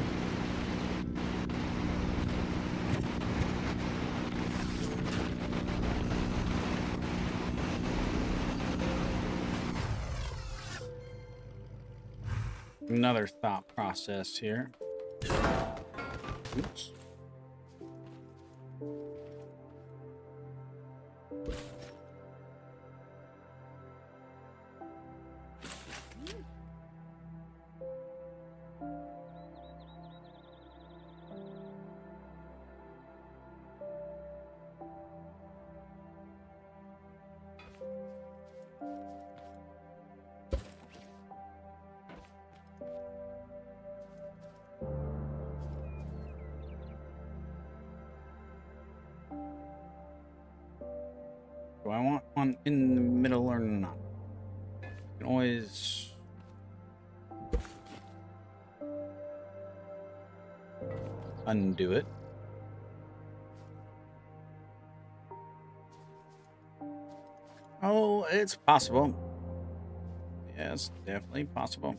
Another thought process here. Oops. Do I want one in the middle or not? You can always undo it. Oh, it's possible. Yes, definitely possible.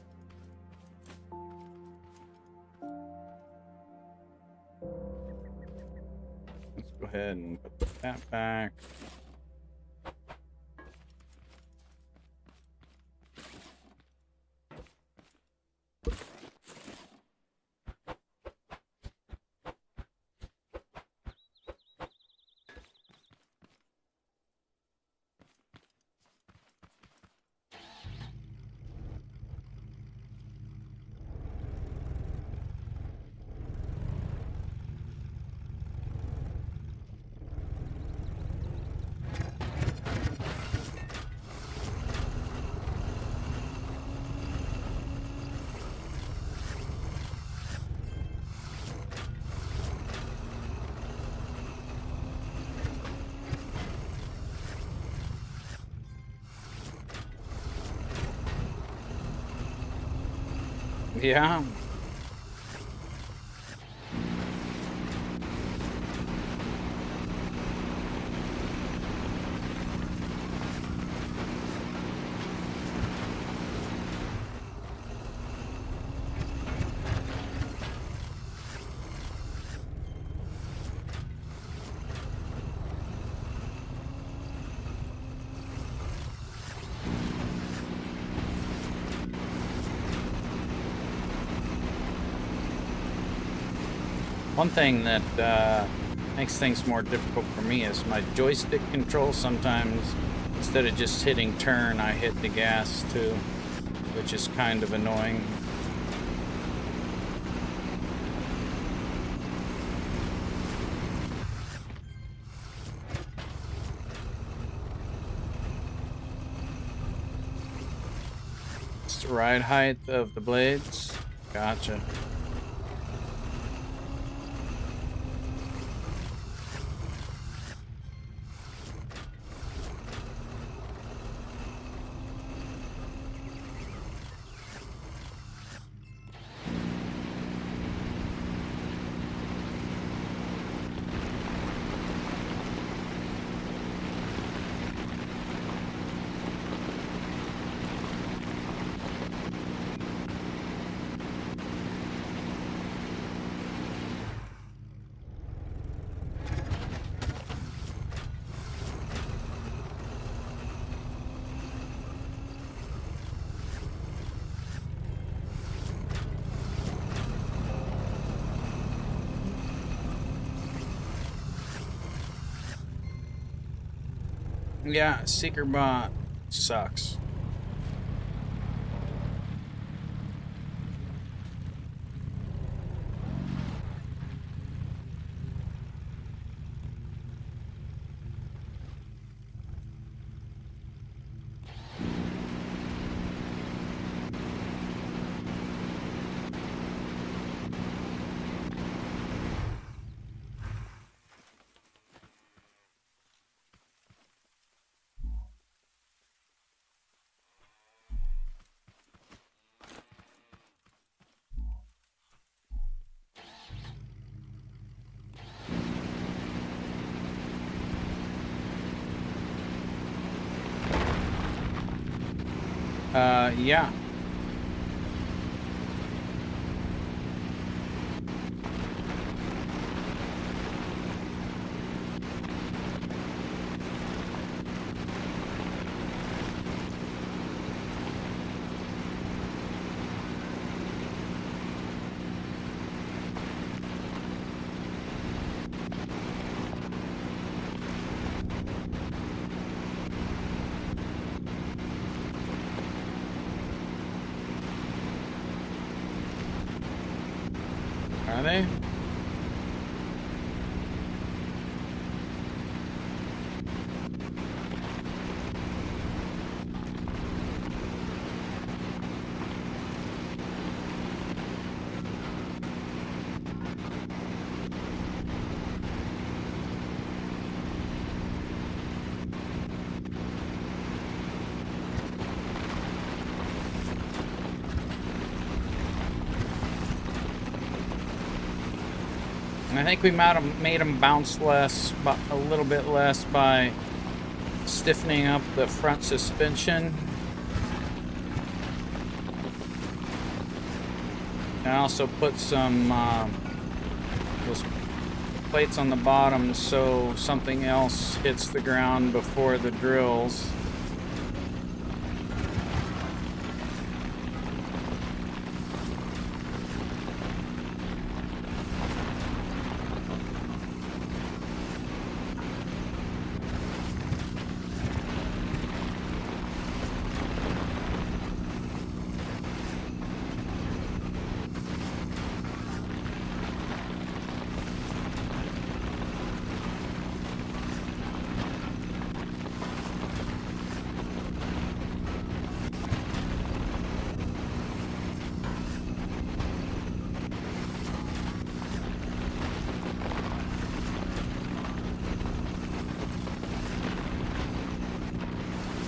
Let's go ahead and put that back. Yeah. One thing that makes things more difficult for me is my joystick control. Sometimes, instead of just hitting turn, I hit the gas too, which is kind of annoying. It's the ride height of the blades. Gotcha. Yeah, Seeker Bot sucks. Yeah. Are they? I think we might have made them bounce less, but a little bit less by stiffening up the front suspension. I also put some those plates on the bottom so something else hits the ground before the drills.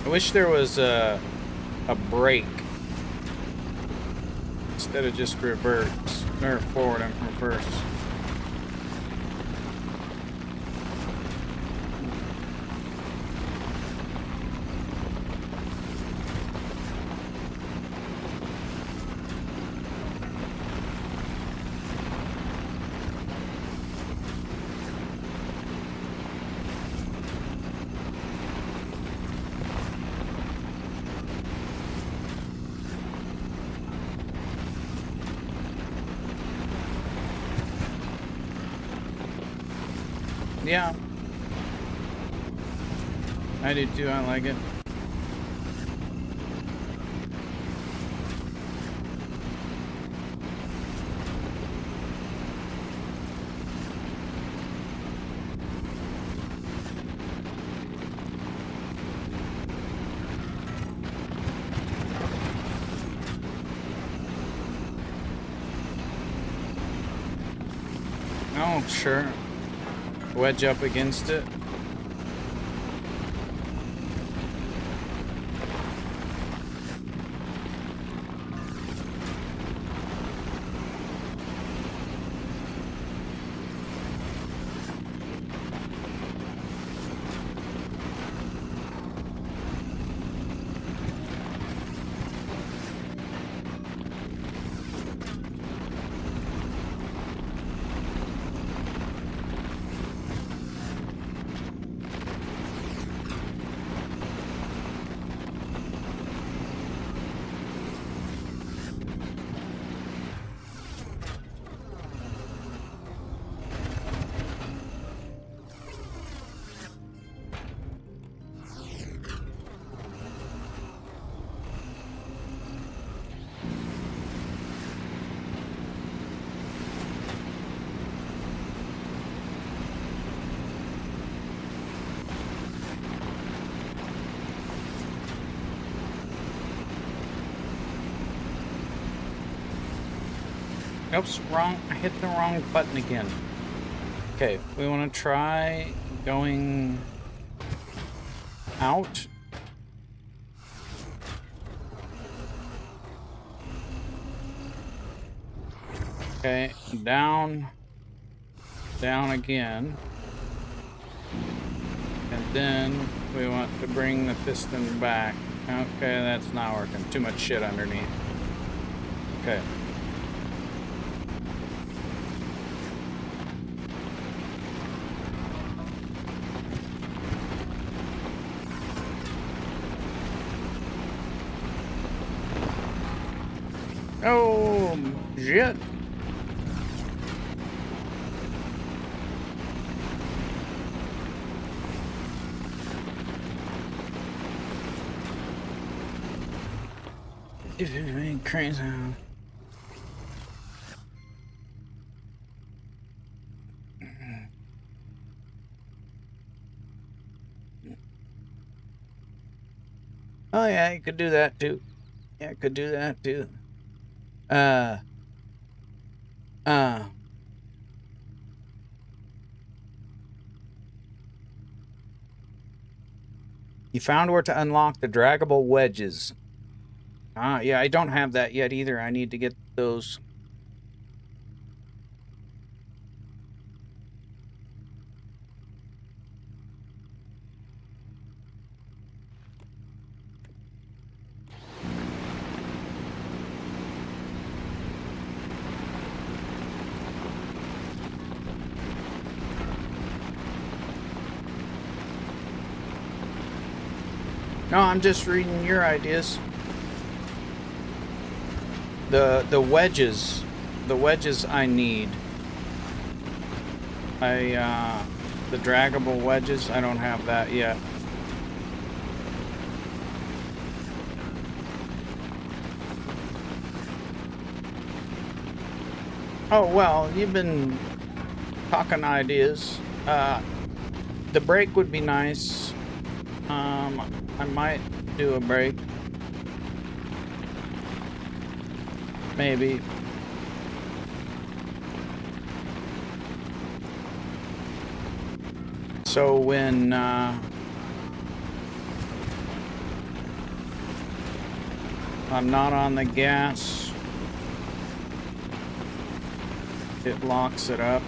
I wish there was a brake instead of just reverse or forward and reverse. Yeah, I do too. I like it. Oh, sure. Wedge up against it. Oops, wrong. I hit the wrong button again. Okay, we want to try going out. Okay, down, down again. And then we want to bring the piston back. Okay, that's not working. Too much shit underneath. Okay. Oh, shit. If it ain't crazy. Oh yeah, you could do that too. Yeah, I could do that too. You found where to unlock the draggable wedges. Ah, yeah, I don't have that yet either. I need to get those. No, I'm just reading your ideas. The wedges I need. The draggable wedges, I don't have that yet. Oh, well, you've been talking ideas. The brake would be nice. I might do a brake. Maybe. So when I'm not on the gas, it locks it up.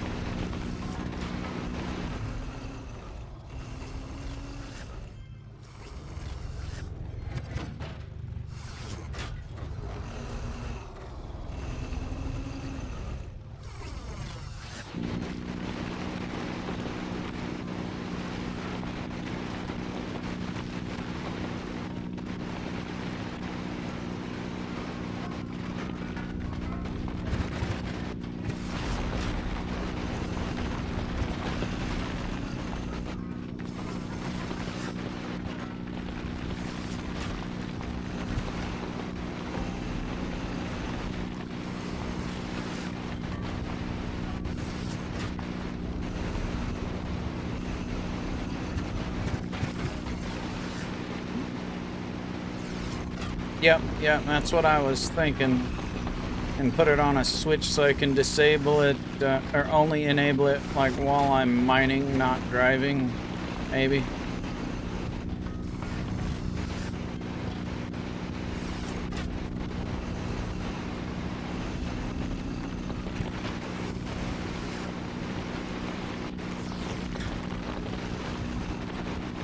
Yep, that's what I was thinking. And put it on a switch so I can disable it, or only enable it like while I'm mining, not driving, maybe.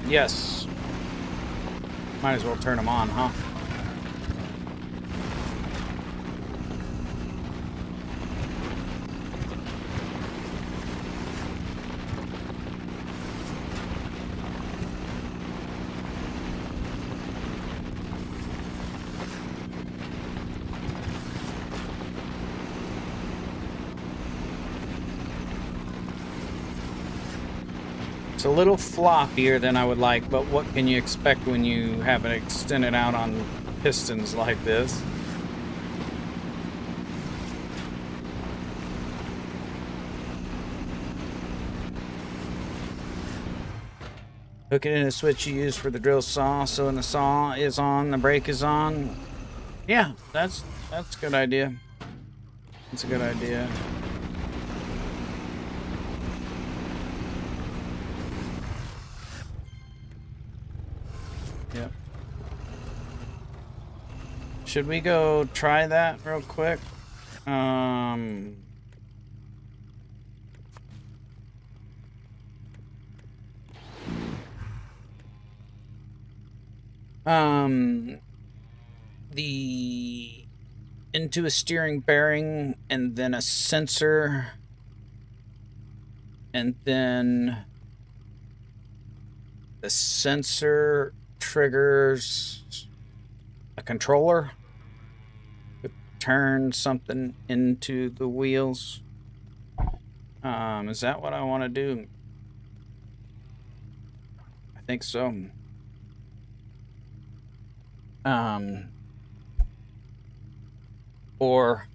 Yes. Might as well turn them on, huh? It's a little floppier than I would like, but what can you expect when you have it extended out on pistons like this? Hook it in a switch you use for the drill saw, so when the saw is on, the brake is on. Yeah, that's a good idea. That's a good idea. Yep. Should we go try that real quick? The into a steering bearing and then a sensor and then the sensor triggers a controller to turn something into the wheels. Is that what I want to do? I think so. Or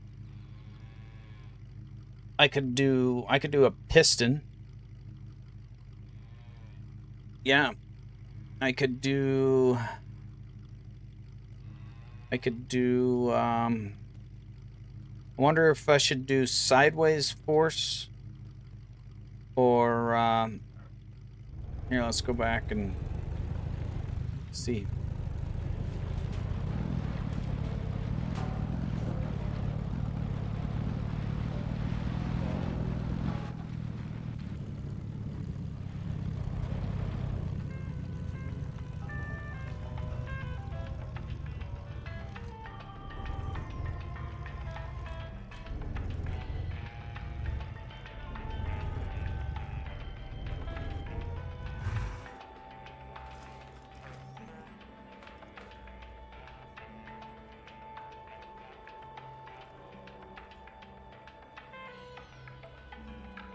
I could do a piston. Yeah. I could do I wonder if I should do sideways force or here, let's go back and see.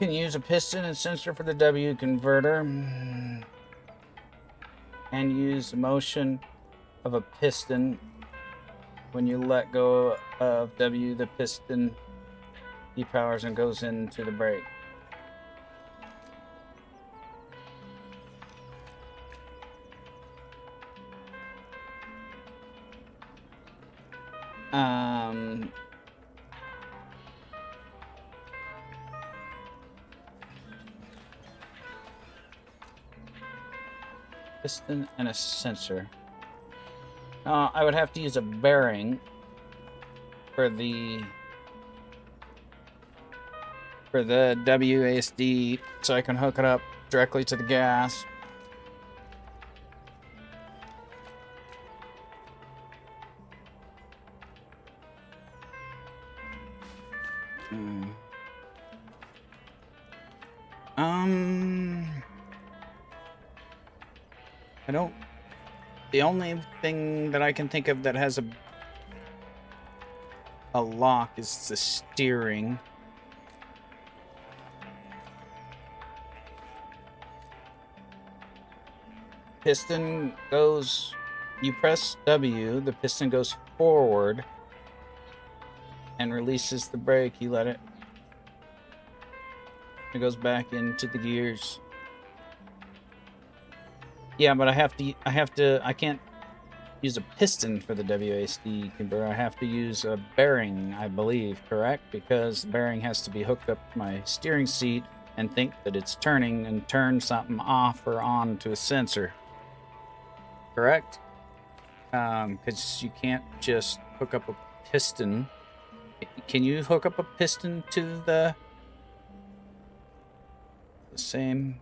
Can use a piston and sensor for the W converter. And use the motion of a piston. When you let go of W, the piston depowers and goes into the brake. Piston and a sensor. I would have to use a bearing for the WASD so I can hook it up directly to the gas. I don't. The only thing that I can think of that has a lock is the steering. Piston goes. You press W, the piston goes forward and releases the brake. You let it. It goes back into the gears. Yeah, but I can't use a piston for the WASD converter. I have to use a bearing, I believe, correct? Because the bearing has to be hooked up to my steering seat and think that it's turning and turn something off or on to a sensor. Correct? Because you can't just hook up a piston. Can you hook up a piston to the same?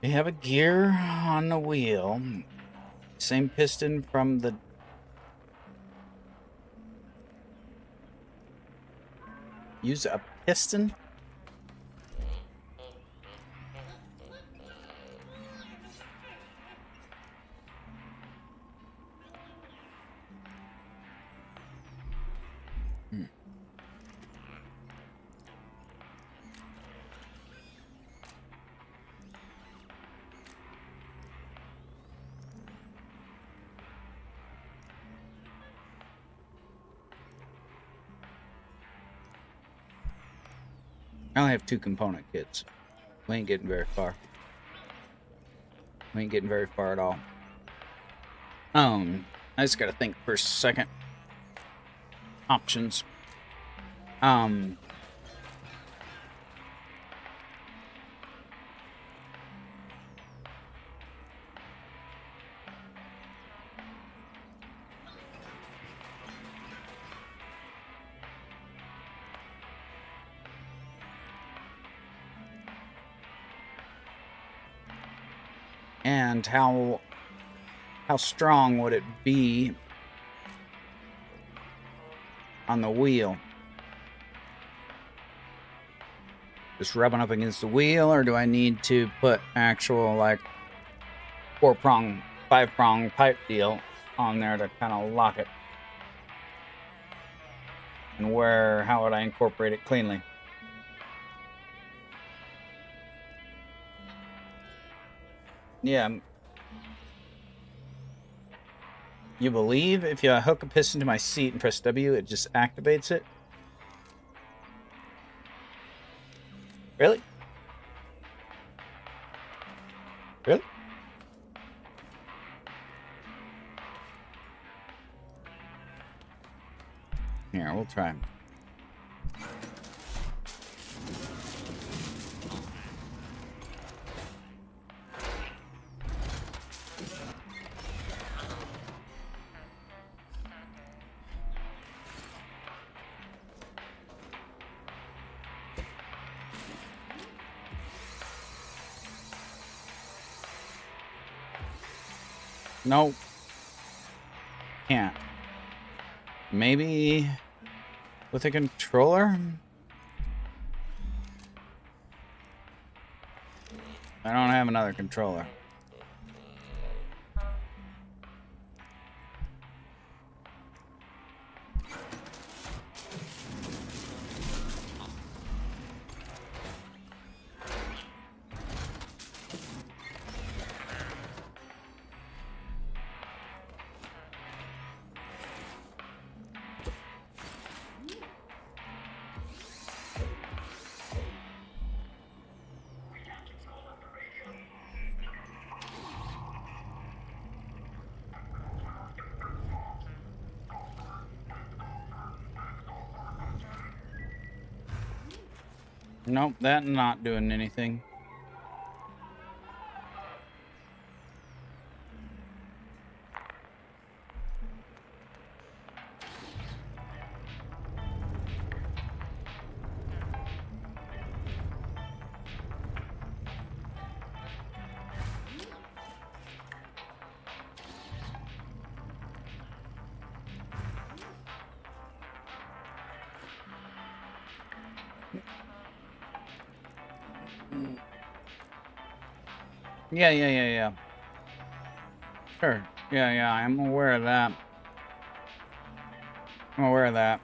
We have a gear on the wheel. Same piston from the... Use a piston? I only have 2 component kits. We ain't getting very far. We ain't getting very far at all. I just gotta think for a second. Options. And how strong would it be on the wheel? Just rubbing up against the wheel, or do I need to put actual like 4-prong, 5-prong pipe deal on there to kind of lock it? And how would I incorporate it cleanly? Yeah. You believe if you hook a piston to my seat and press W, it just activates it? Really? Really? Here, we'll try. Nope. Can't. Maybe with a controller? I don't have another controller. Nope, that not doing anything. Yeah. Sure. Yeah, I'm aware of that. I'm aware of that.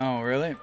Oh, really?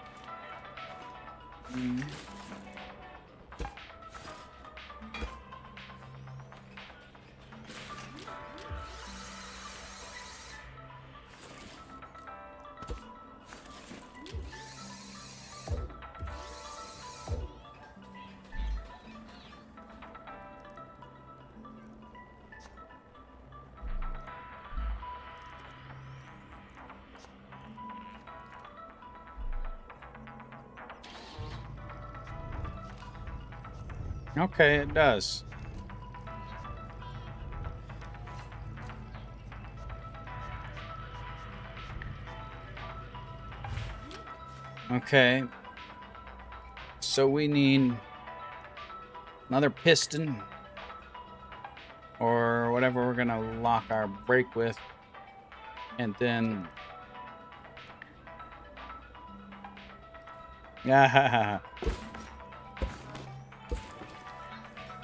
Okay, it does. Okay. So we need another piston or whatever we're gonna lock our brake with, and then yeah.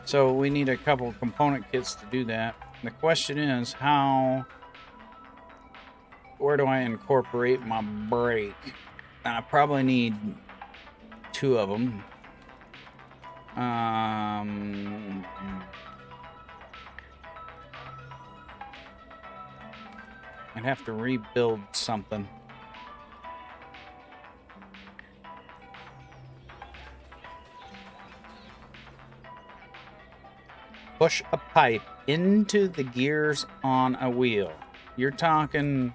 So we need a couple component kits to do that. The question is where do I incorporate my brake? And I probably need 2 of them. I'd have to rebuild something. Push a pipe into the gears on a wheel. You're talking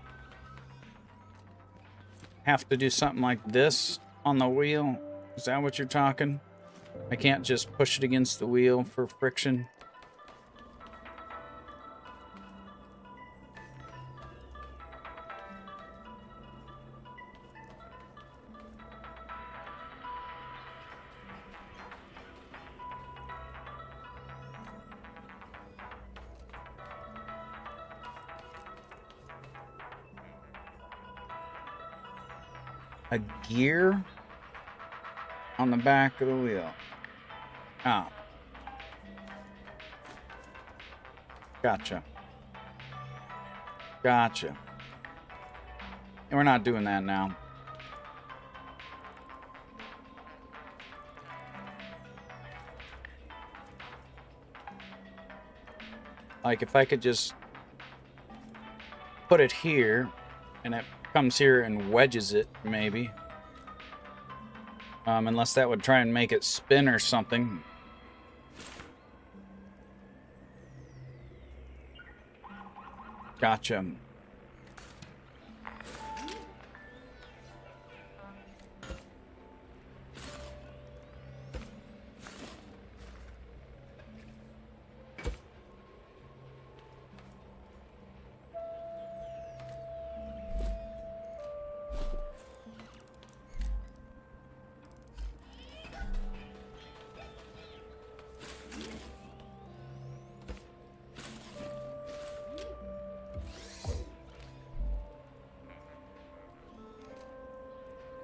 have to do something like this on the wheel? Is that what you're talking? I can't just push it against the wheel for friction. A gear on the back of the wheel. Ah. Gotcha. And we're not doing that now. Like if I could just put it here and it comes here and wedges it, maybe. Unless that would try and make it spin or something. Gotcha.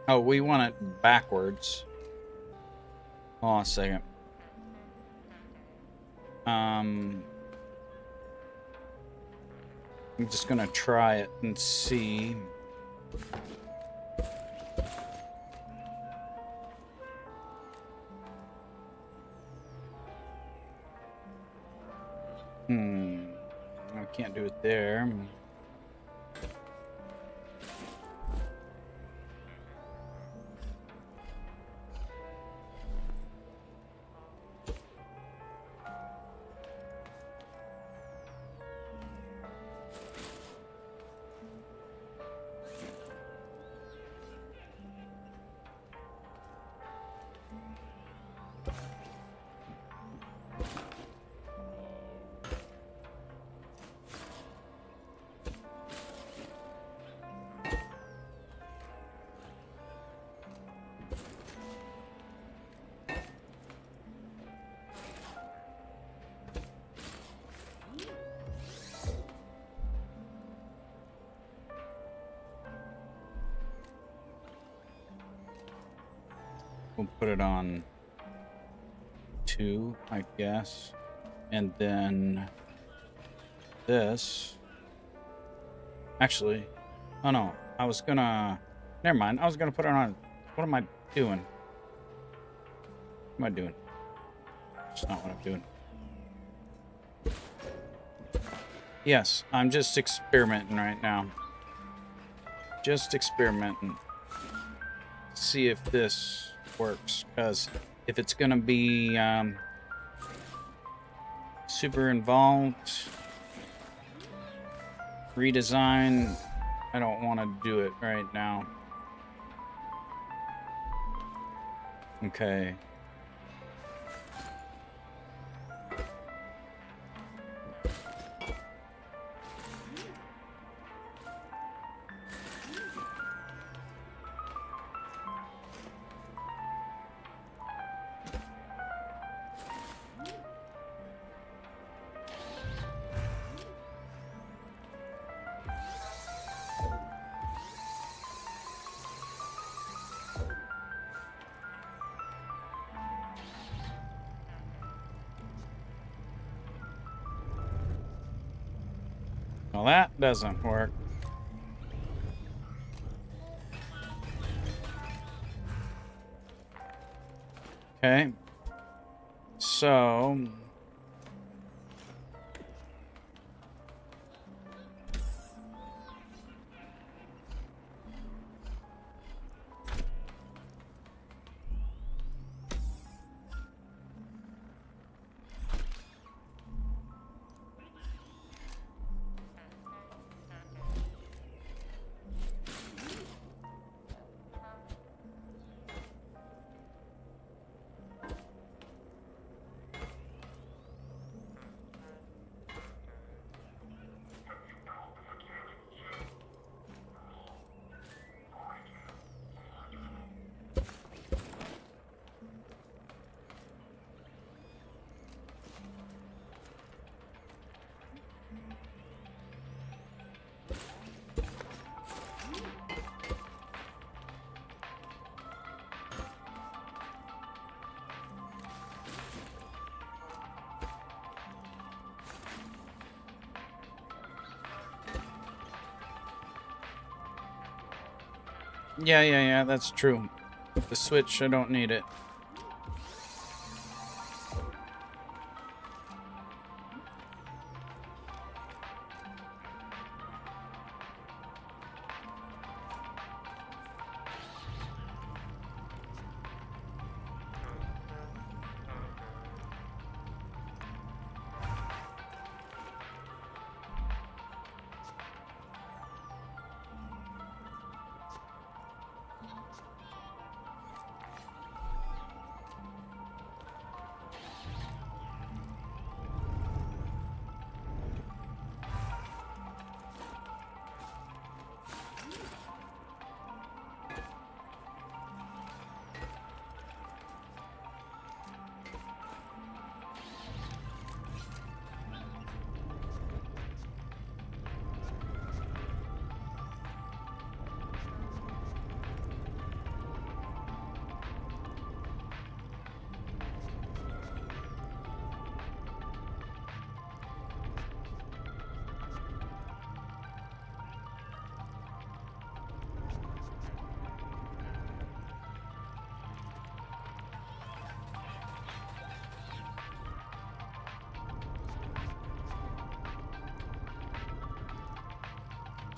Oh, we want it backwards. Hold on a second. I'm just gonna try it and see. can't do it there. We'll put it on 2, I guess. And then this. Actually, oh no, I was gonna, never mind. I was gonna put it on, what am I doing? What am I doing? It's not what I'm doing. Yes, I'm just experimenting right now. Just experimenting. See if this works, because if it's gonna be super involved redesign, I don't want to do it right now. Okay. Well, that doesn't work. Okay. So... Yeah, that's true. With the switch, I don't need it.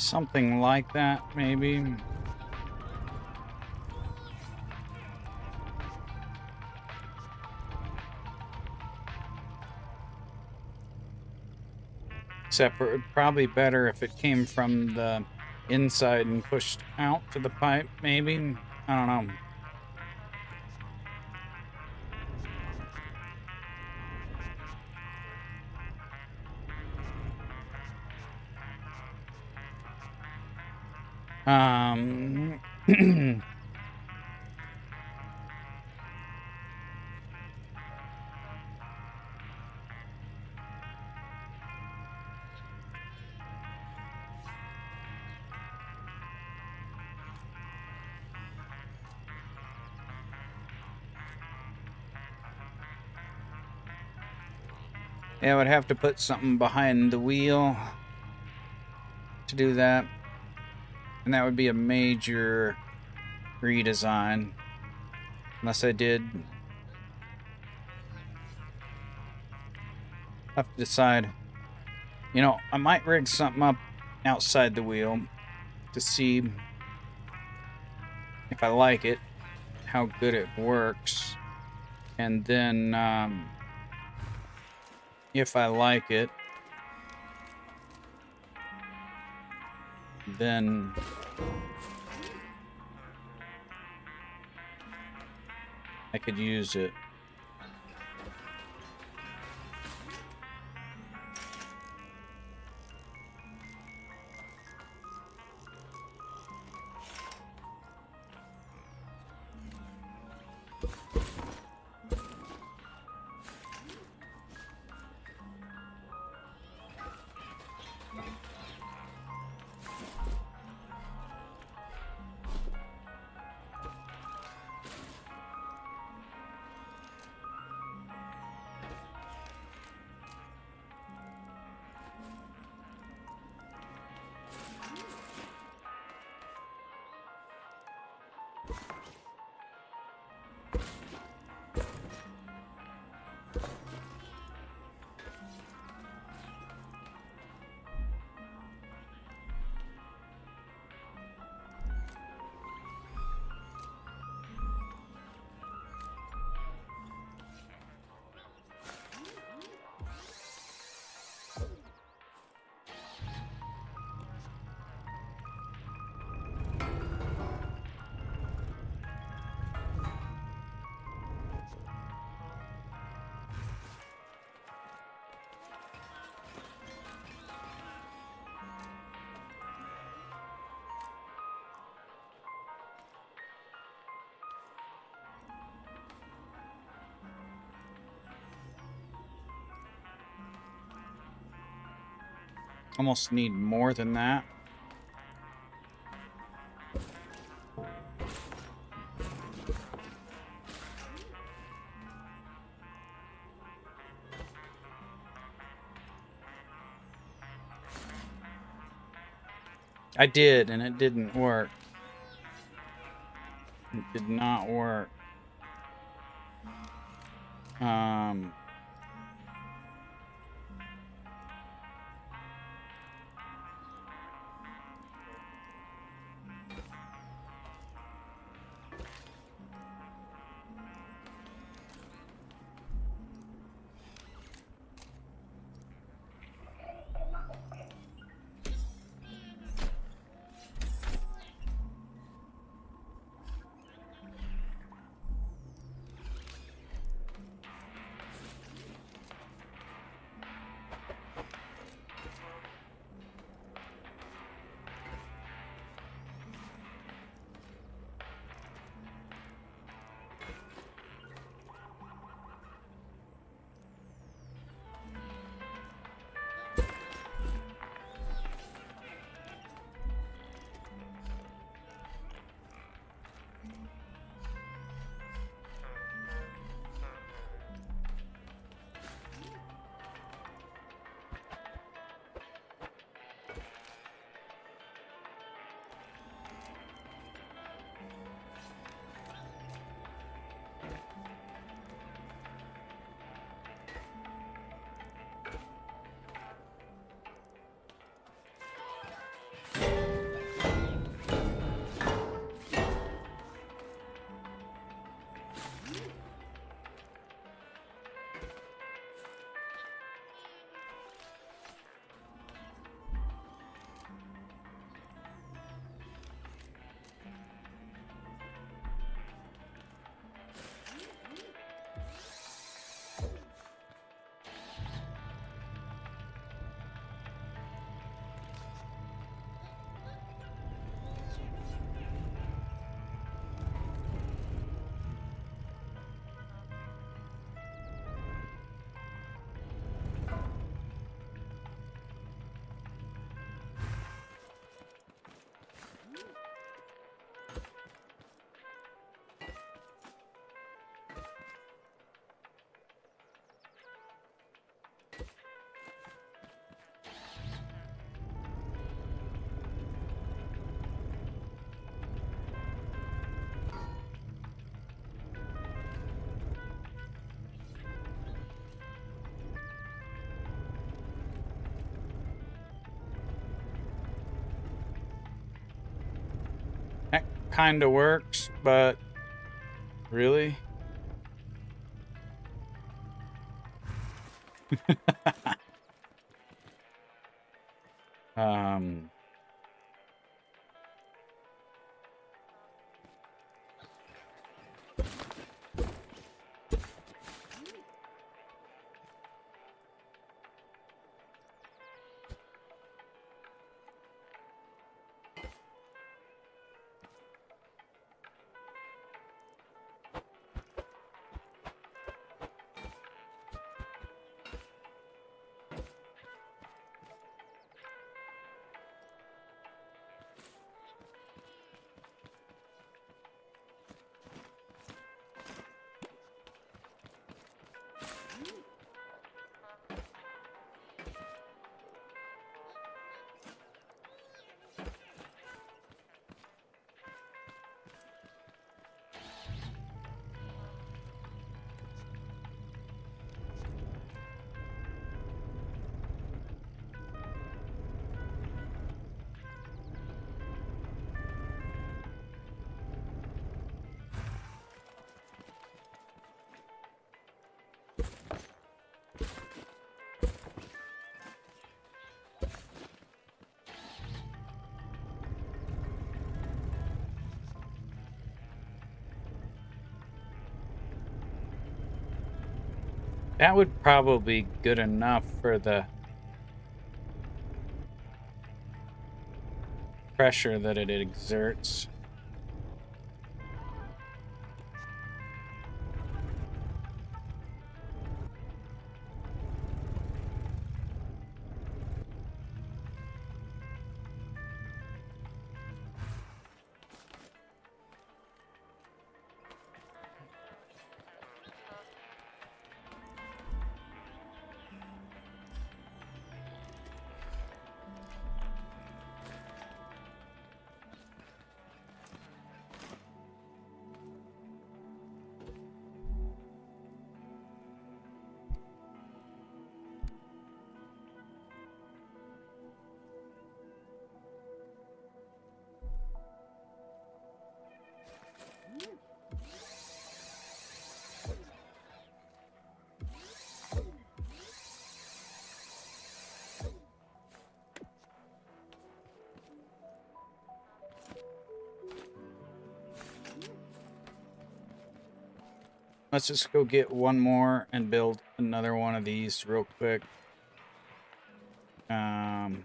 Something like that, maybe. Except it would probably better if it came from the inside and pushed out to the pipe, maybe? I don't know. Yeah, I would have to put something behind the wheel to do that. And that would be a major redesign. Unless I did. Have to decide. You know, I might rig something up outside the wheel to see if I like it, how good it works. And then, if I like it, then I could use it. Almost need more than that. I did, and it didn't work. It did not work. kind of works, but really? um... That would probably be good enough for the pressure that it exerts. Let's just go get one more and build another one of these real quick. The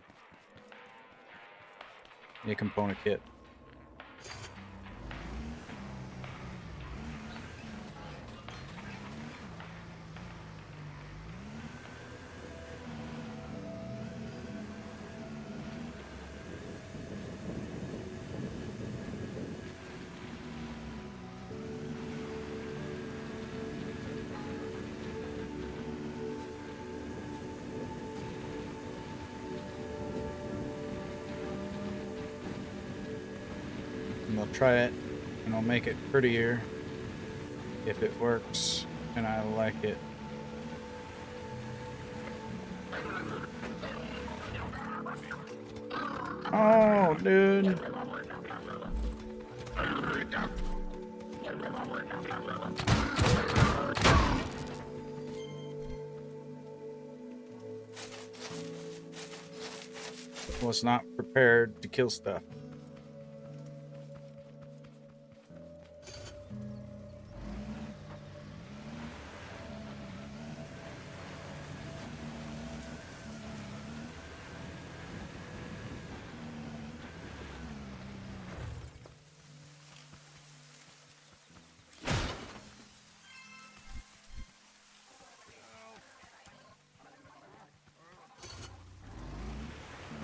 component kit. And I'll try it and I'll make it prettier if it works and I like it. Oh, dude. Was not prepared to kill stuff.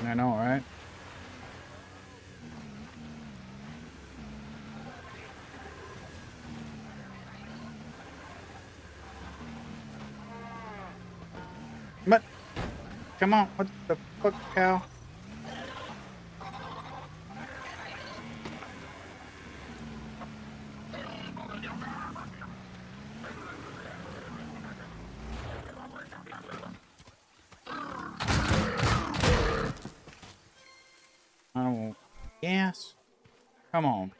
I know, right? But, come on, what the fuck, cow? Oh, yes. Come on.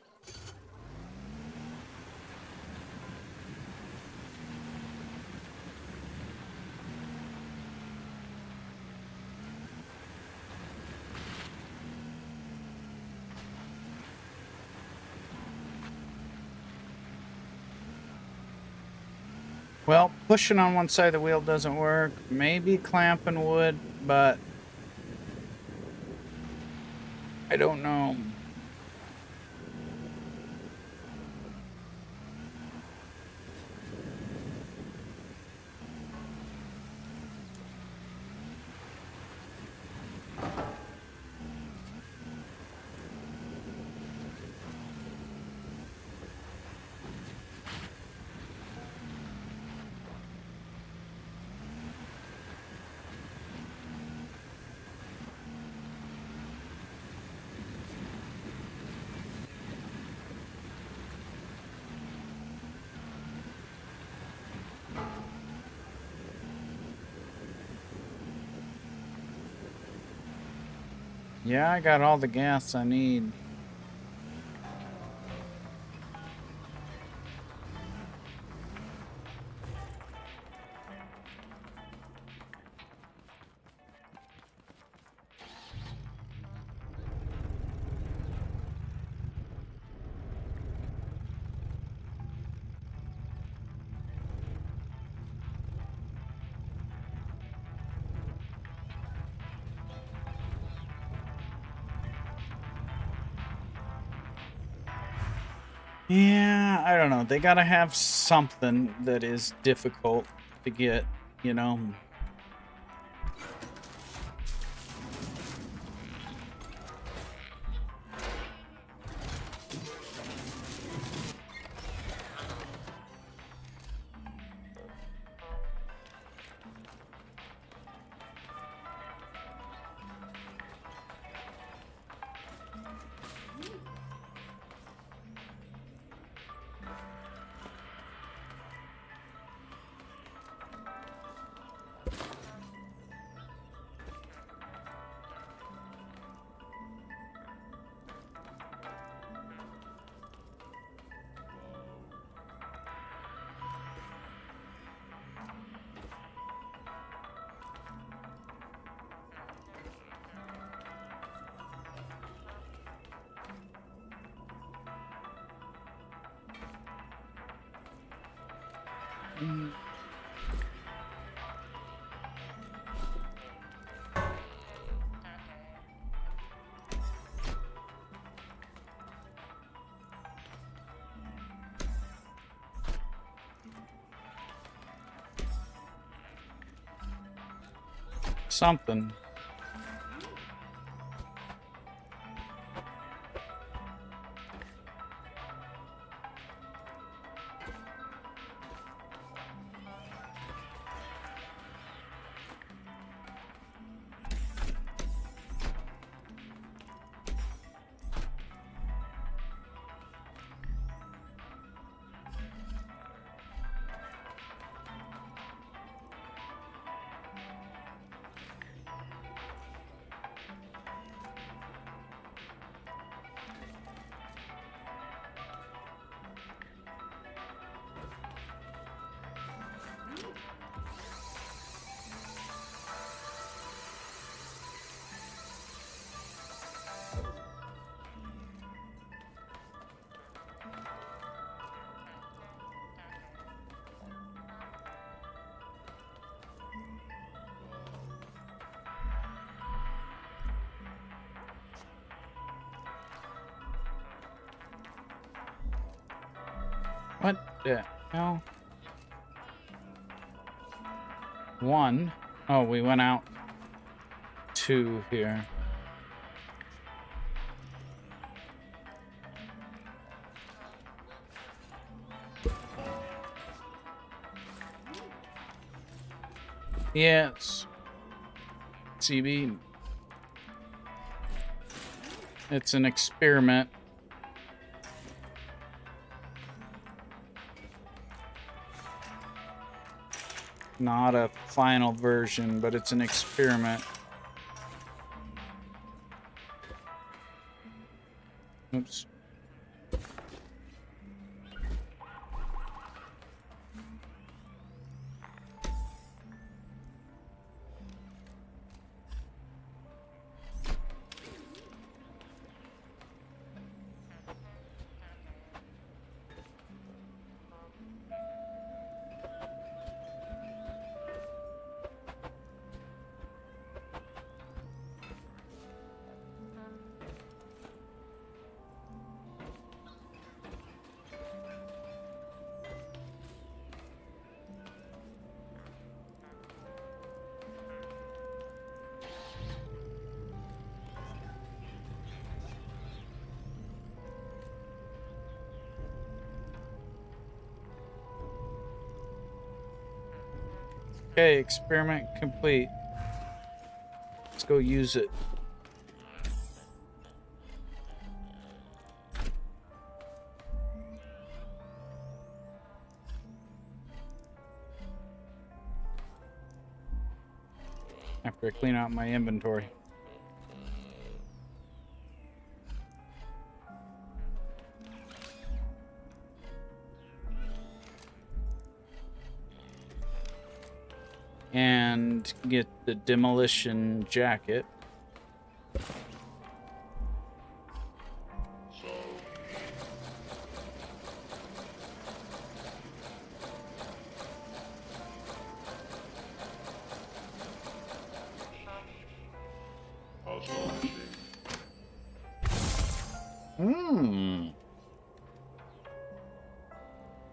Well, pushing on one side of the wheel doesn't work. Maybe clamping would, but I don't know. Yeah, I got all the gas I need. Yeah, I don't know. They gotta have something that is difficult to get, you know? Something. What the hell? One. Oh, we went out two here. Yes. CB. It's an experiment. Not a final version, but it's an experiment. Oops. Okay, experiment complete. Let's go use it. After I clean out my inventory. And get the demolition jacket.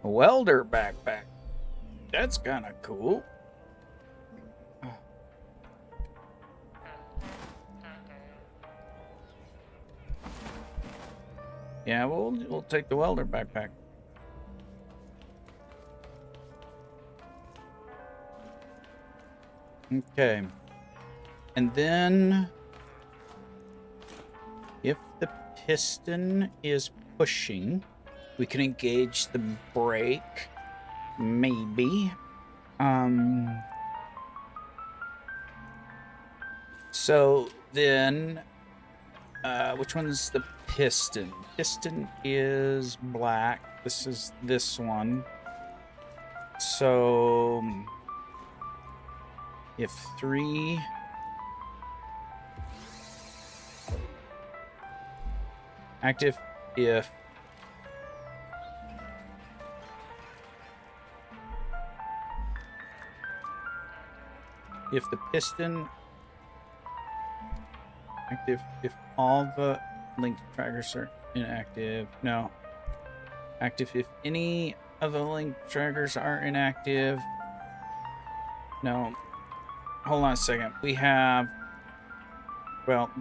A welder backpack. That's kind of cool. Yeah, we'll take the welder backpack. Okay. And then if the piston is pushing, we can engage the brake. Maybe. So then which one's the piston? Piston is black. This is this one. So if 3 active, if the piston active, if all the link trackers are inactive. No. Active if any of the link trackers are inactive. No. Hold on a second. We have, well,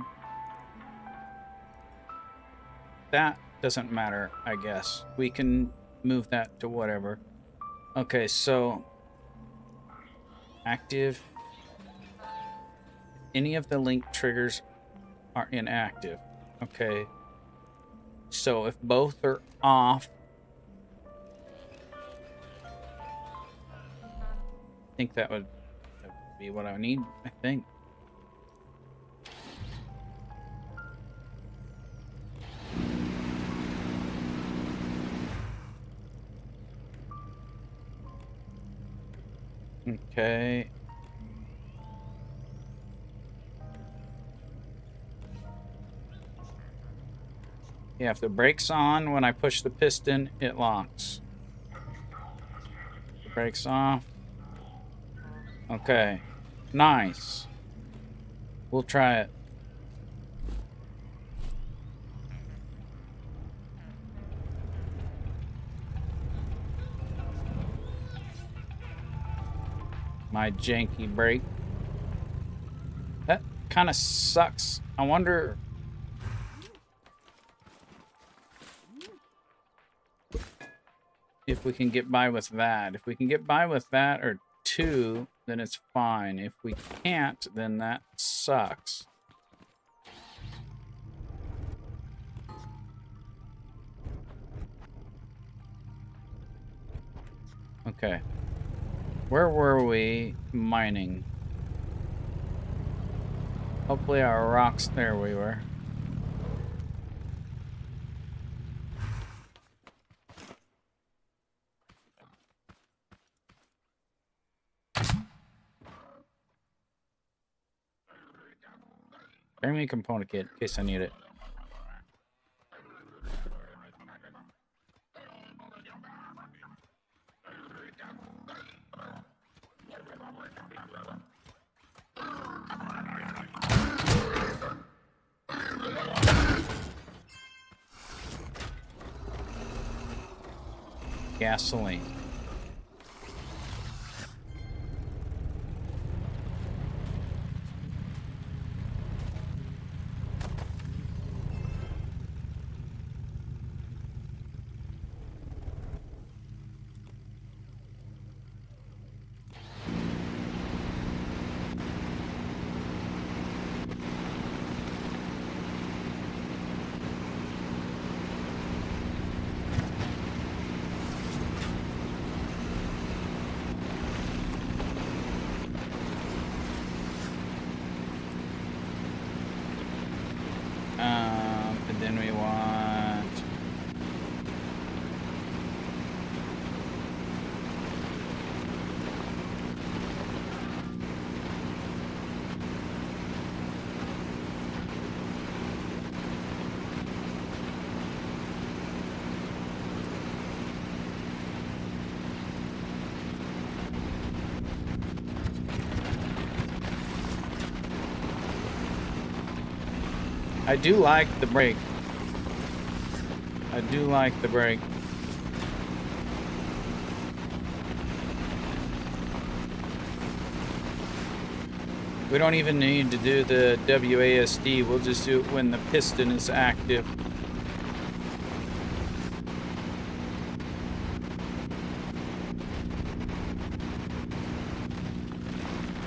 that doesn't matter, I guess. We can move that to whatever. Okay, so active. Any of the link triggers are inactive. Okay. So if both are off, I think that would be what I need, I think. Okay. Yeah, if the brake's on, when I push the piston, it locks. The brake's off. Okay. Nice. We'll try it. My janky brake. That kind of sucks. I wonder if we can get by with that. If we can get by with that or 2, then it's fine. If we can't, then that sucks. Okay. Where were we mining? Hopefully our rocks, there we were. Bring me a component kit in case I need it. Gasoline. Then we want... I do like the brake. I do like the brake. We don't even need to do the WASD. We'll just do it when the piston is active.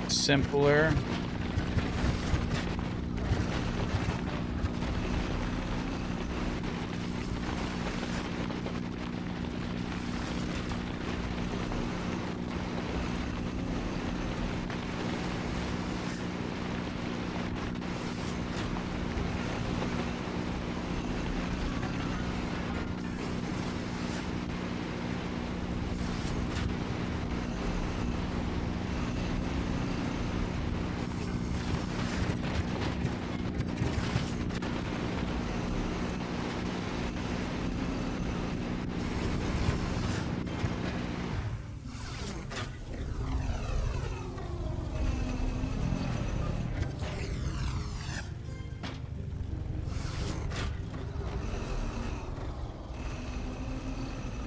Simpler.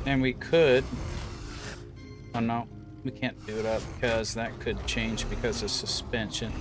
And we could... Oh no, we can't do it up because that could change because of suspension.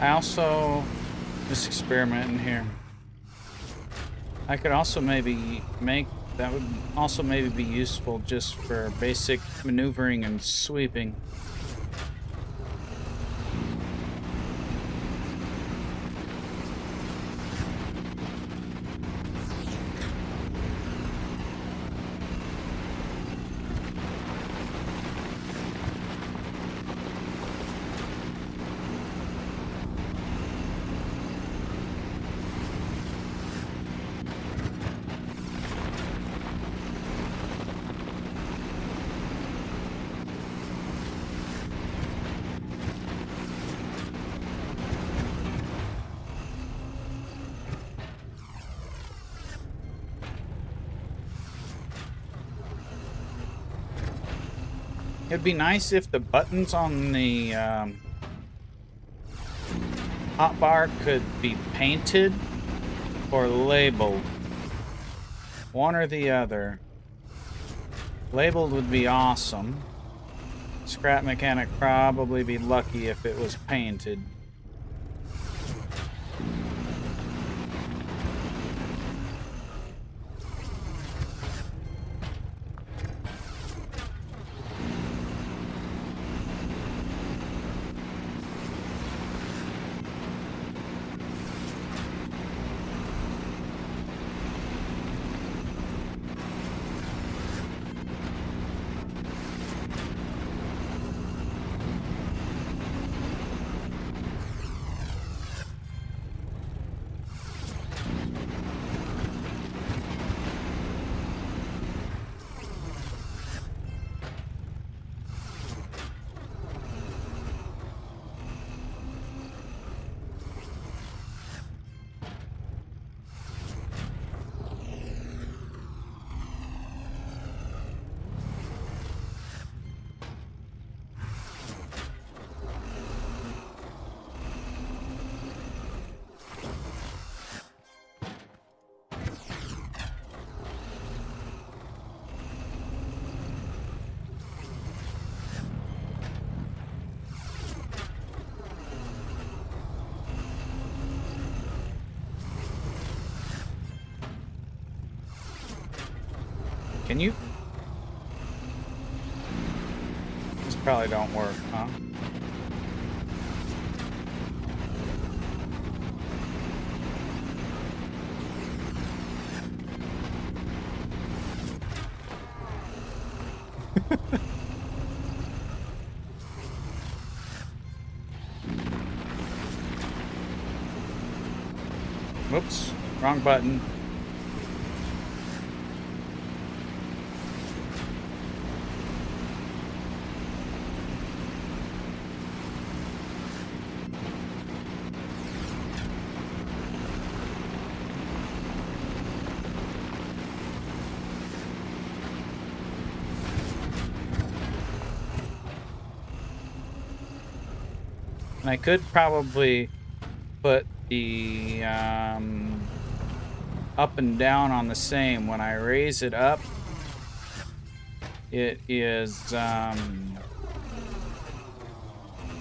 I also, just experimenting here, I could also maybe make, that would also maybe be useful just for basic maneuvering and sweeping. It'd be nice if the buttons on the hotbar could be painted or labeled. One or the other. Labeled would be awesome. Scrap mechanic probably be lucky if it was painted. Can you? This probably don't work, huh? Whoops, wrong button. And I could probably put the up and down on the same. When I raise it up, it is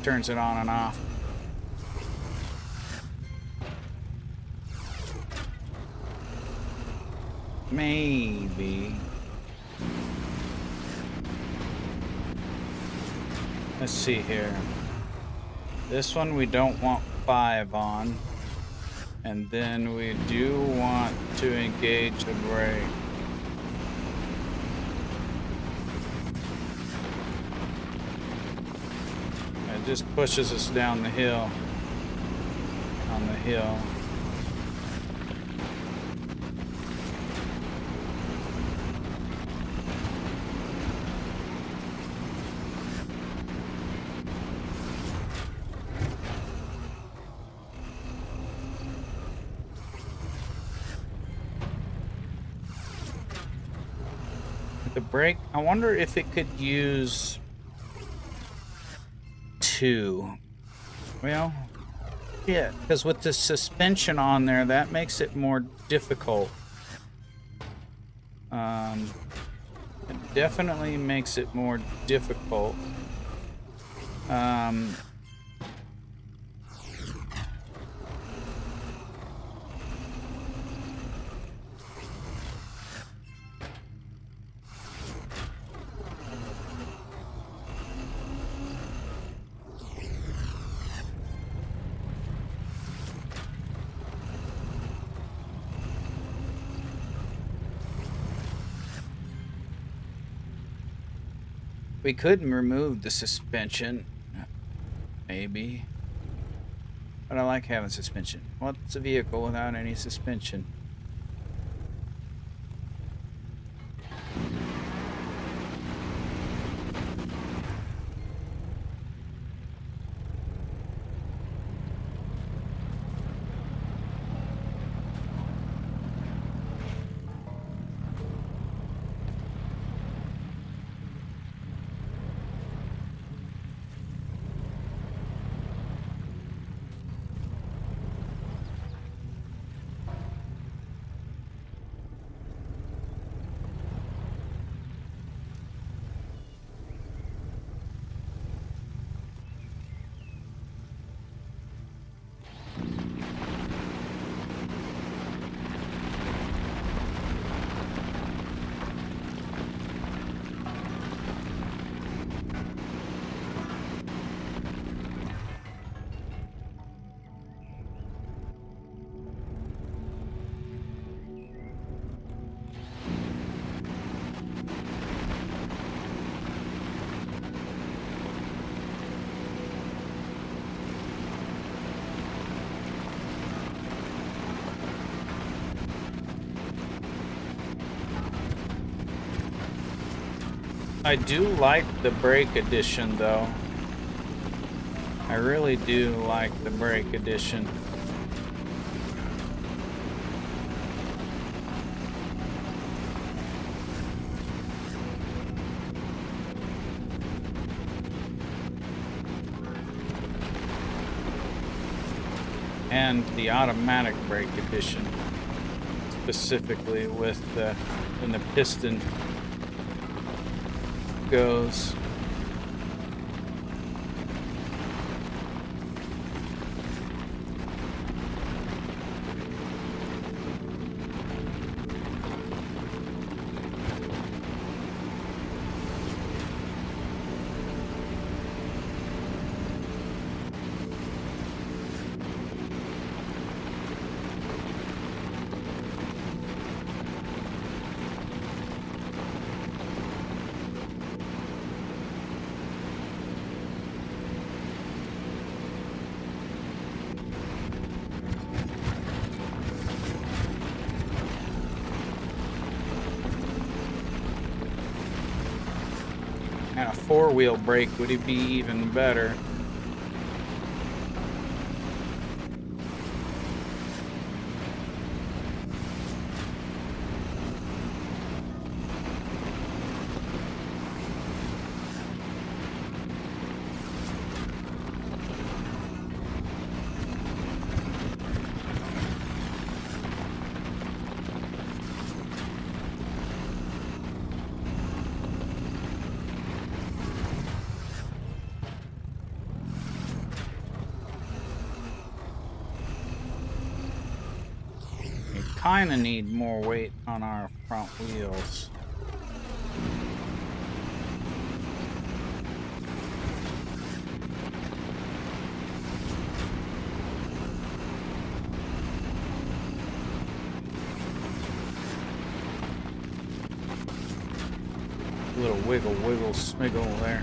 turns it on and off. Maybe. Let's see here. This one we don't want 5 on. And then we do want to engage the brake. It just pushes us down the hill. On the hill. The brake, I wonder if it could use 2. Well, yeah, because with the suspension on there, that makes it more difficult. It definitely makes it more difficult. We could remove the suspension, maybe. But I like having suspension. What's a vehicle without any suspension? I do like the brake edition, though. I really do like the brake edition. And the automatic brake edition, specifically with the when the piston goes. And a four-wheel brake would be even better. Kind of need more weight on our front wheels. A little wiggle, smiggle there.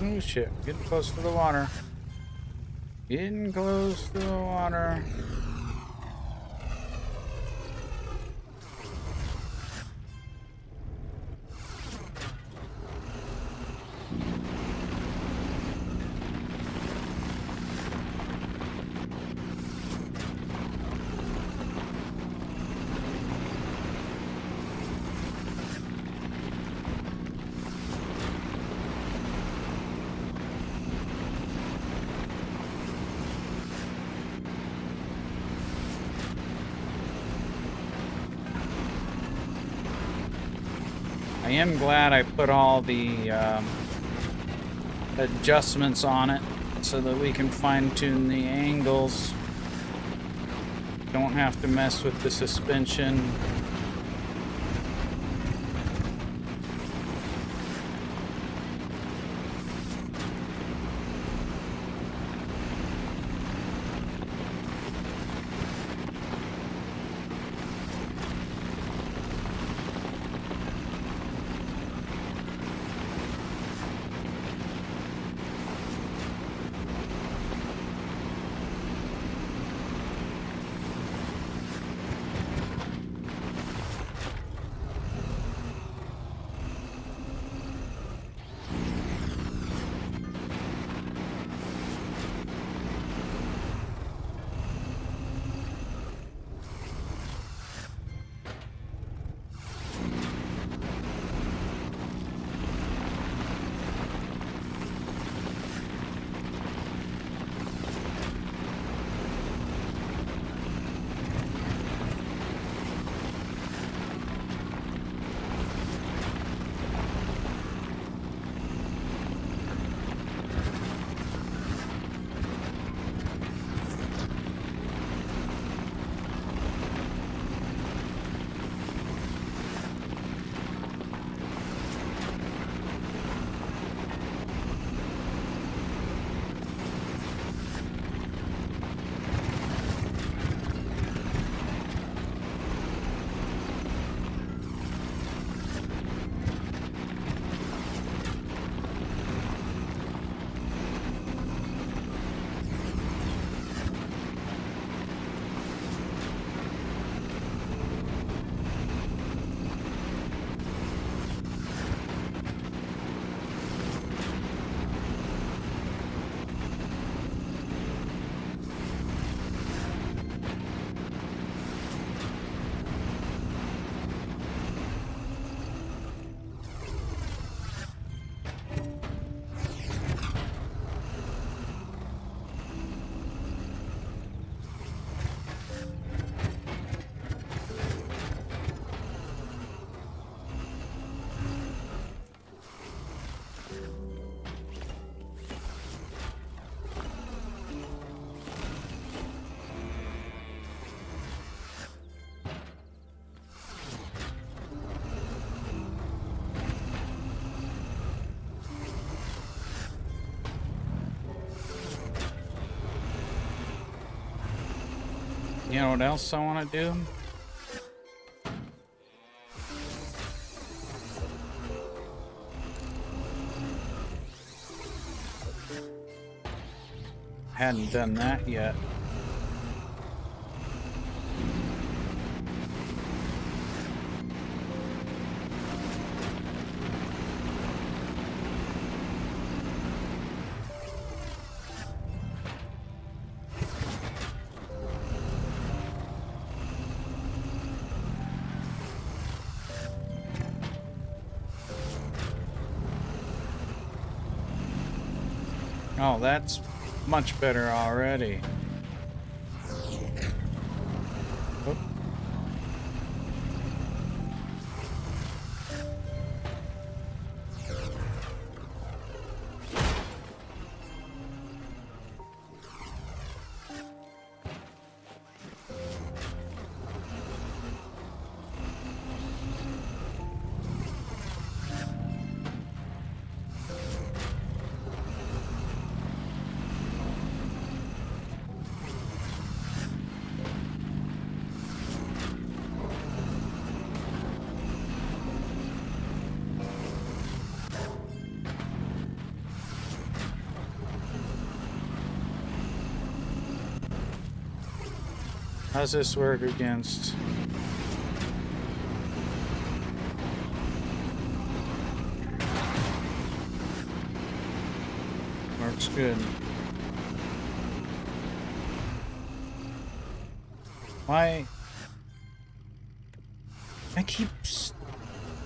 Oh shit, getting close to the water. Getting close to the water. I am glad I put all the adjustments on it so that we can fine-tune the angles. Don't have to mess with the suspension. You know what else I want to do? Hadn't done that yet. Oh, that's much better already. Oop. How's this work against? Works good. Why? I keep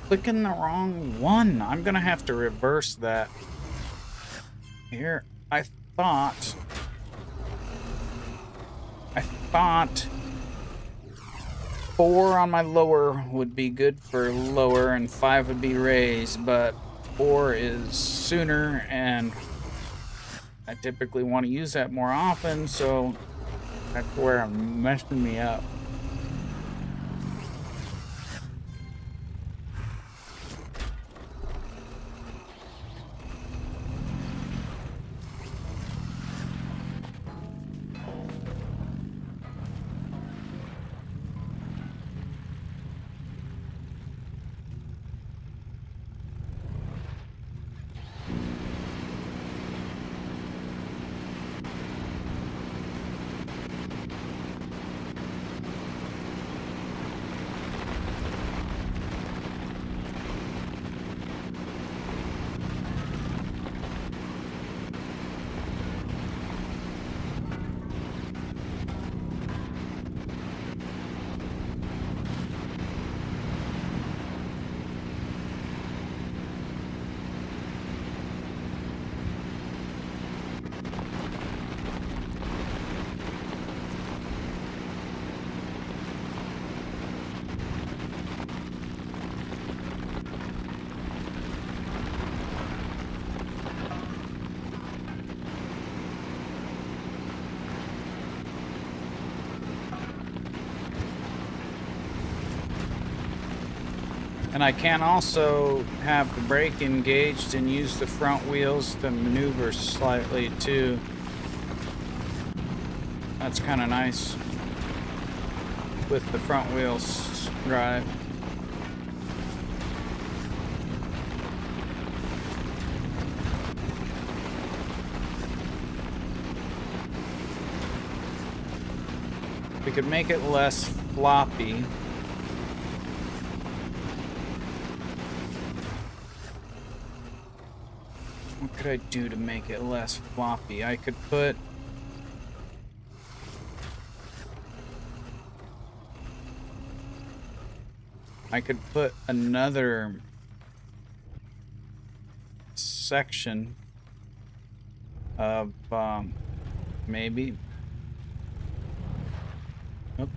clicking the wrong one. I'm gonna have to reverse that. Here, I thought 4 on my lower would be good for lower and 5 would be raised, but 4 is sooner and I typically want to use that more often, so that's where I'm messing me up. And I can also have the brake engaged and use the front wheels to maneuver slightly too. That's kind of nice with the front wheels drive. We could make it less floppy. What could I do to make it less floppy? I could put another section of maybe. Oops.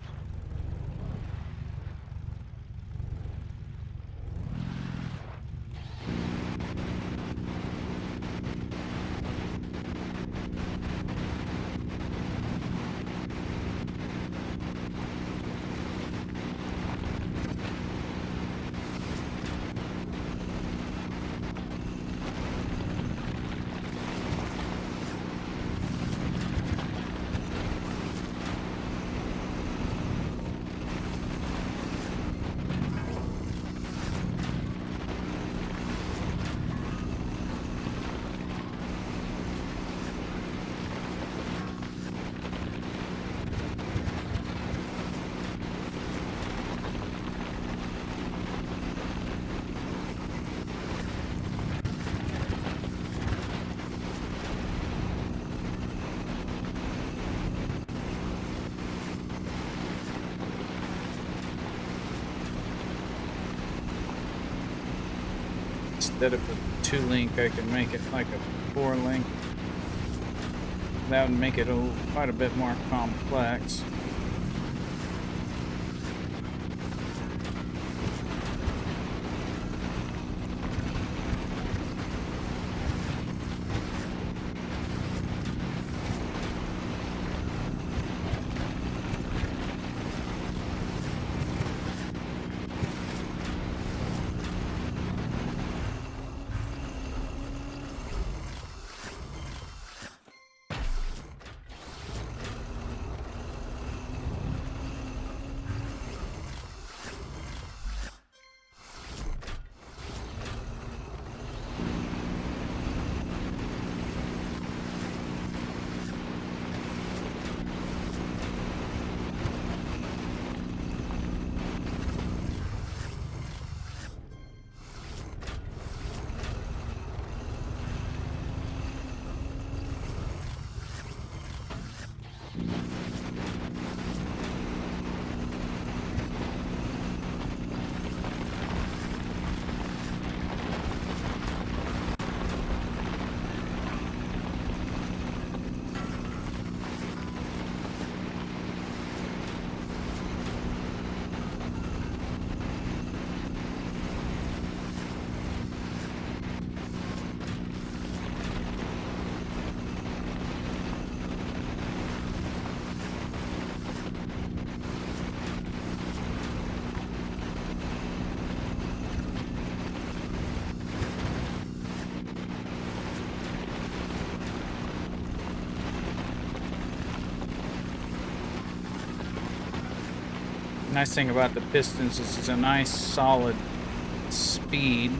Instead of a 2-link, I can make it like a 4-link. That would make it quite a bit more complex. Nice thing about the Pistons is it's a nice solid speed.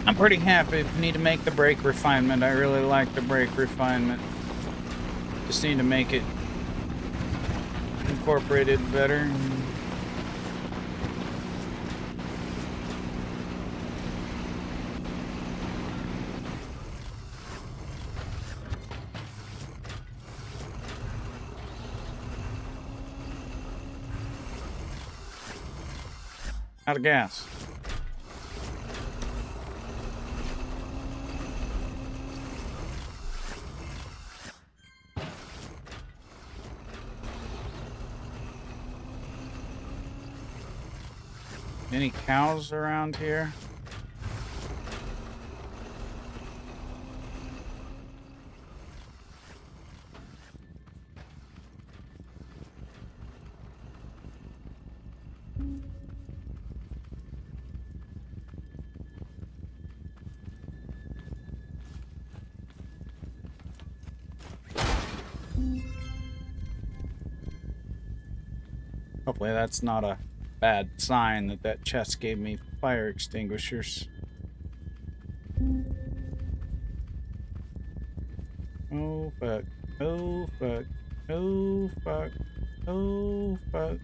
I'm pretty happy. Need to make the brake refinement. I really like the brake refinement. Just need to make it incorporated better. Out of gas. Any cows around here? Hopefully that's not a bad sign that that chest gave me fire extinguishers. Oh fuck. Oh fuck. Oh fuck. Oh fuck.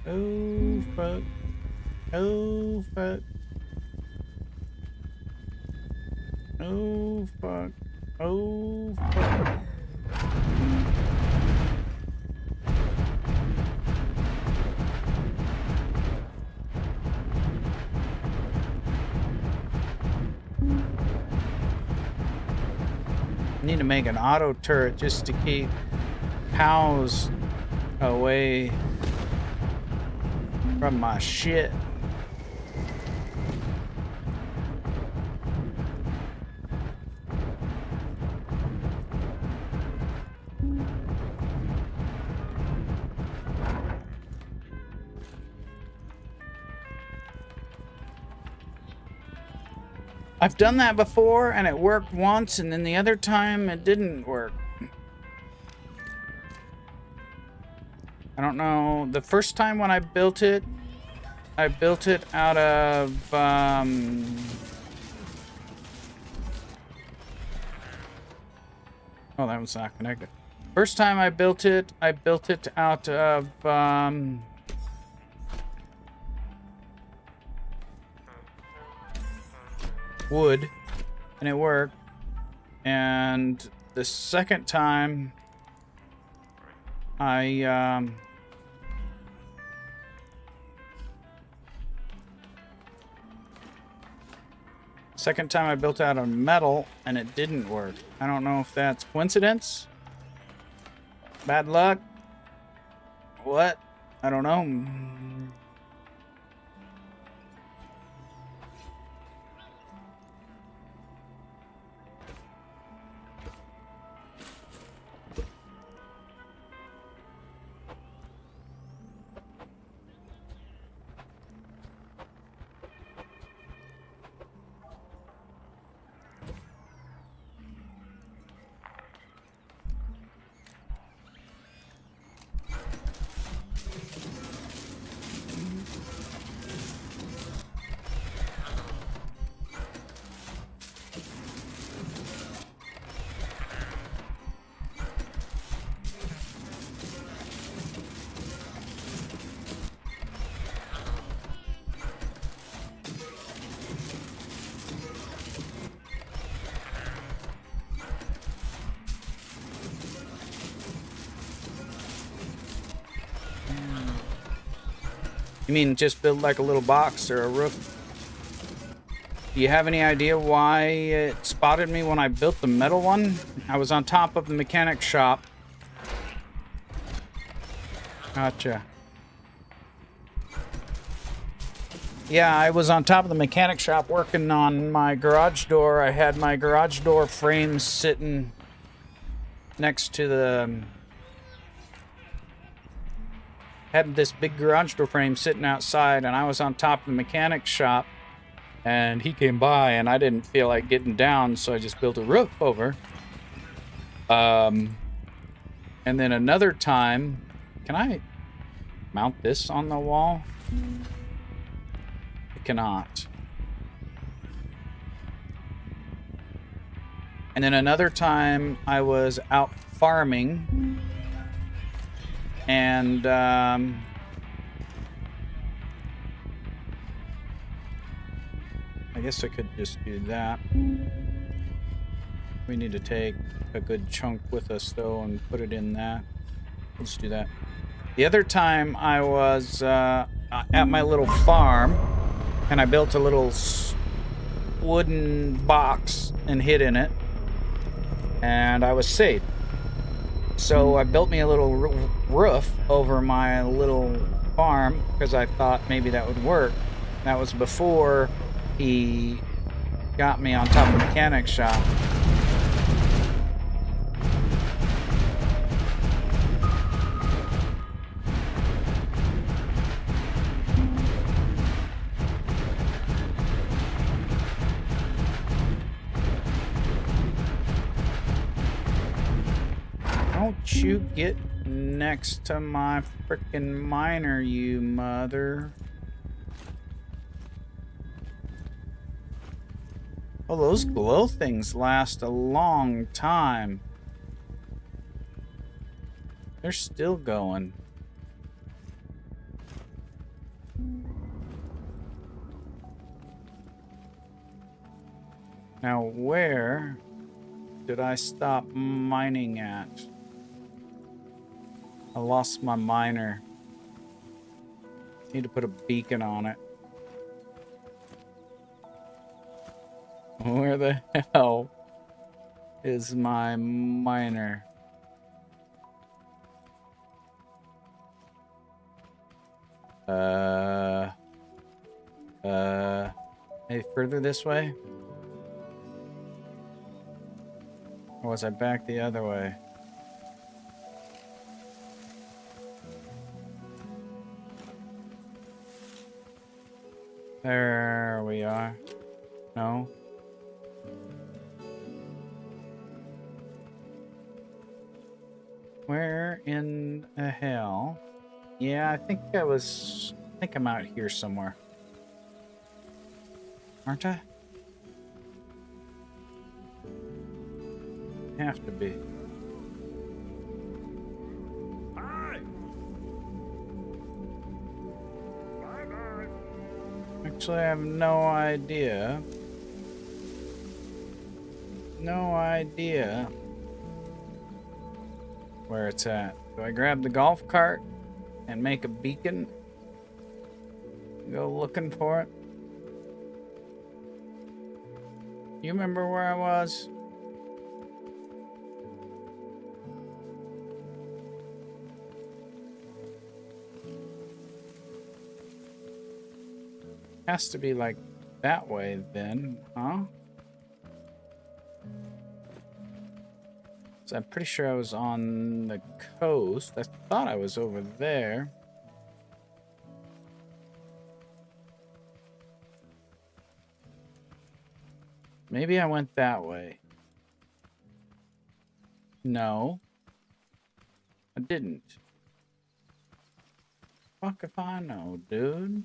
Oh fuck. Oh fuck. Oh fuck. Oh fuck. Need to make an auto turret just to keep cows away from my shit. I've done that before and it worked once, and then the other time it didn't work. I don't know. The first time when I built it out of oh, that was not connected. First time I built it out of wood, and it worked. And the second time I built out of metal and it didn't work. I don't know if that's coincidence, bad luck, what? I don't know. You mean just build like a little box or a roof? Do you have any idea why it spotted me when I built the metal one? I was on top of the mechanic shop. Gotcha. Yeah, I was on top of the mechanic shop working on my garage door. I had my garage door frame sitting next to the... had this big garage door frame sitting outside, and I was on top of the mechanic shop, and he came by, and I didn't feel like getting down, so I just built a roof over. And then another time, can I mount this on the wall? I cannot. And then another time, I was out farming, and I guess I could just do that. We need to take a good chunk with us though and put it in that. Let's do that. The other time I was at my little farm, and I built a little wooden box and hid in it, and I was safe. So I built me a little roof over my little farm because I thought maybe that would work. That was before he got me on top of the mechanic shop. Don't you get next to my frickin' miner, you mother. Oh, those glow things last a long time. They're still going. Now, where did I stop mining at? I lost my miner. Need to put a beacon on it. Where the hell is my miner? Maybe further this way? Or was I back the other way? There we are. No. Where in the hell? Yeah, I think I'm out here somewhere. Aren't I? Have to be. Hi. Bye-bye. Actually, I have no idea. No idea where it's at. Do I grab the golf cart and make a beacon? Go looking for it? You remember where I was? Has to be like that way then, huh? So I'm pretty sure I was on the coast. I thought I was over there. Maybe I went that way. No. I didn't. Fuck if I know, dude.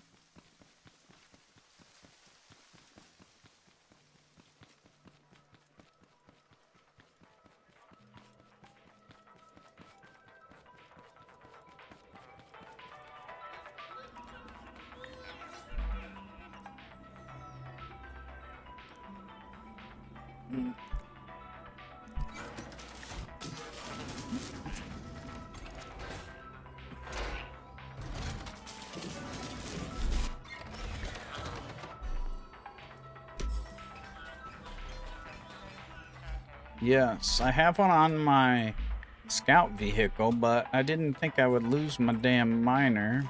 Yes, I have one on my scout vehicle, but I didn't think I would lose my damn miner.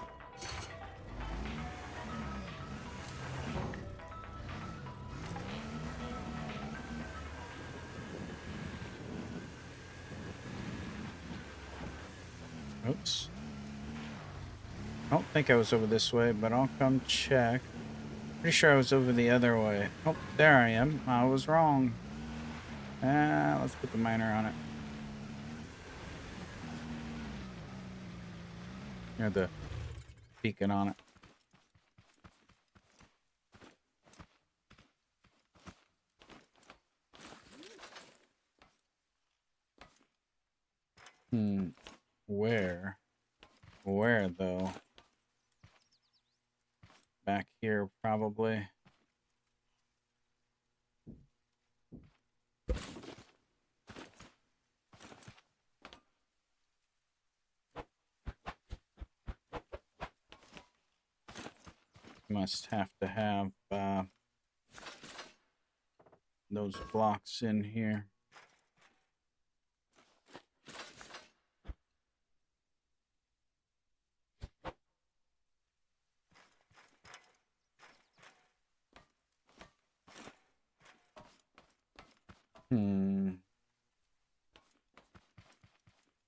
Oops. I don't think I was over this way, but I'll come check. Pretty sure I was over the other way. Oh, there I am. I was wrong. Let's put the miner on it. Or the beacon on it. Where? Where, though? Back here, probably. Must have to have those blocks in here.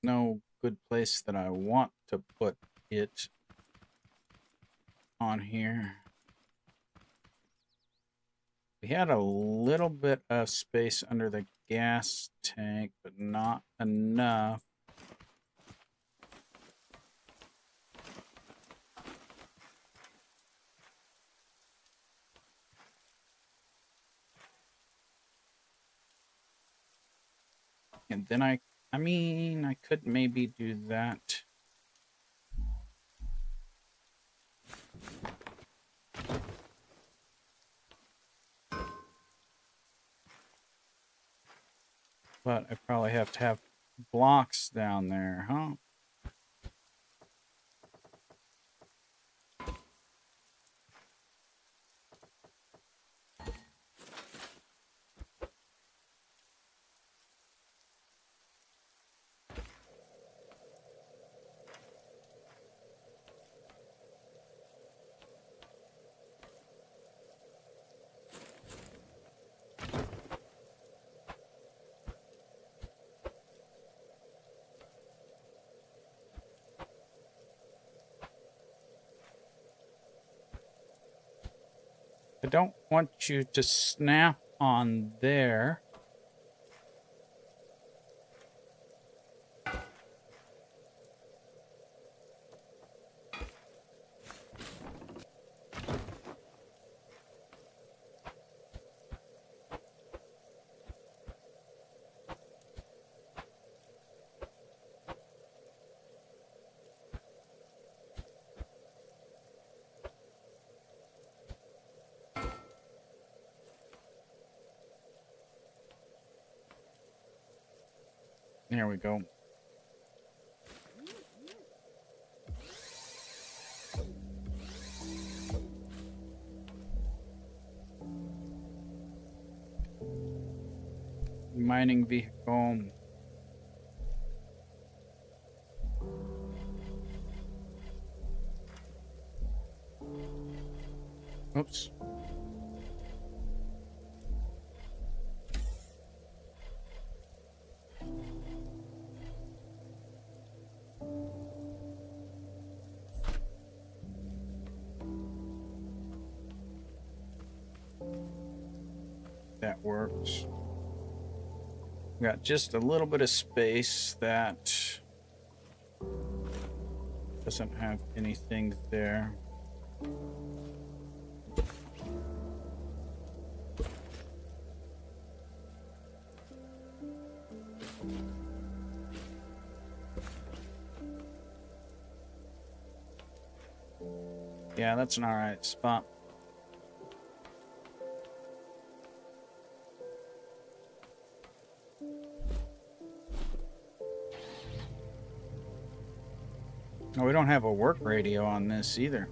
No good place that I want to put it on here. We had a little bit of space under the gas tank, but not enough. And then I mean, I could maybe do that. But I probably have to have blocks down there, huh? I don't want you to snap on there. There we go. Mining vehicle. Oops. That works. Got just a little bit of space that doesn't have anything there. Yeah, that's an alright spot. Oh, we don't have a work radio on this either.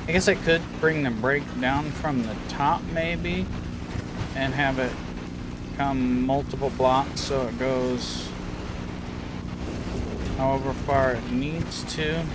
I guess I could bring the brake down from the top maybe and have it come multiple blocks so it goes however far it needs to.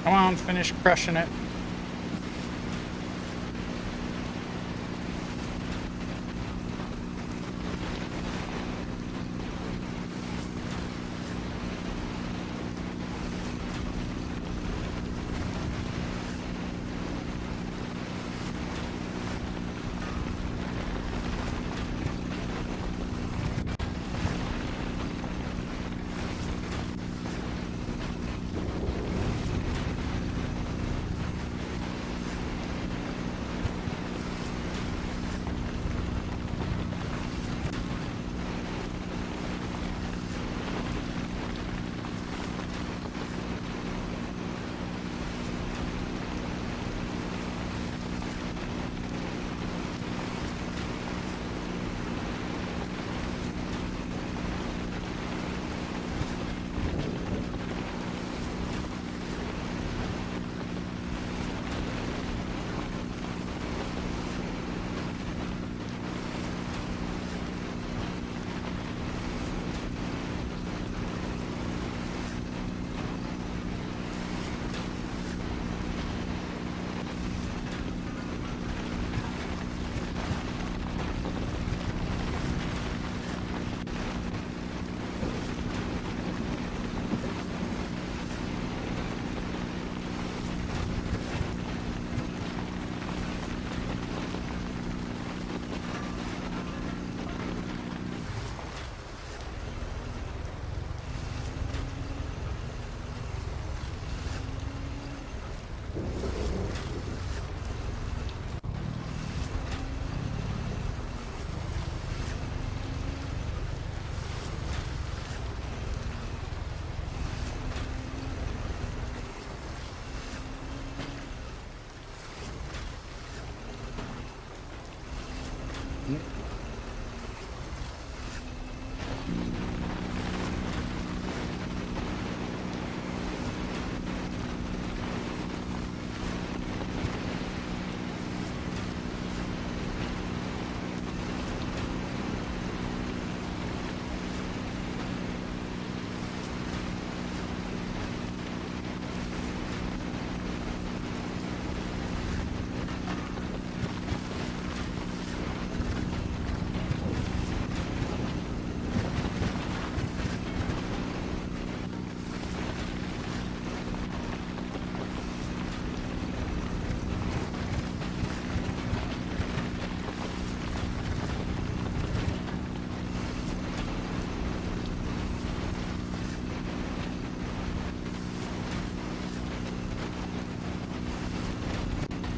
Come on, finish crushing it.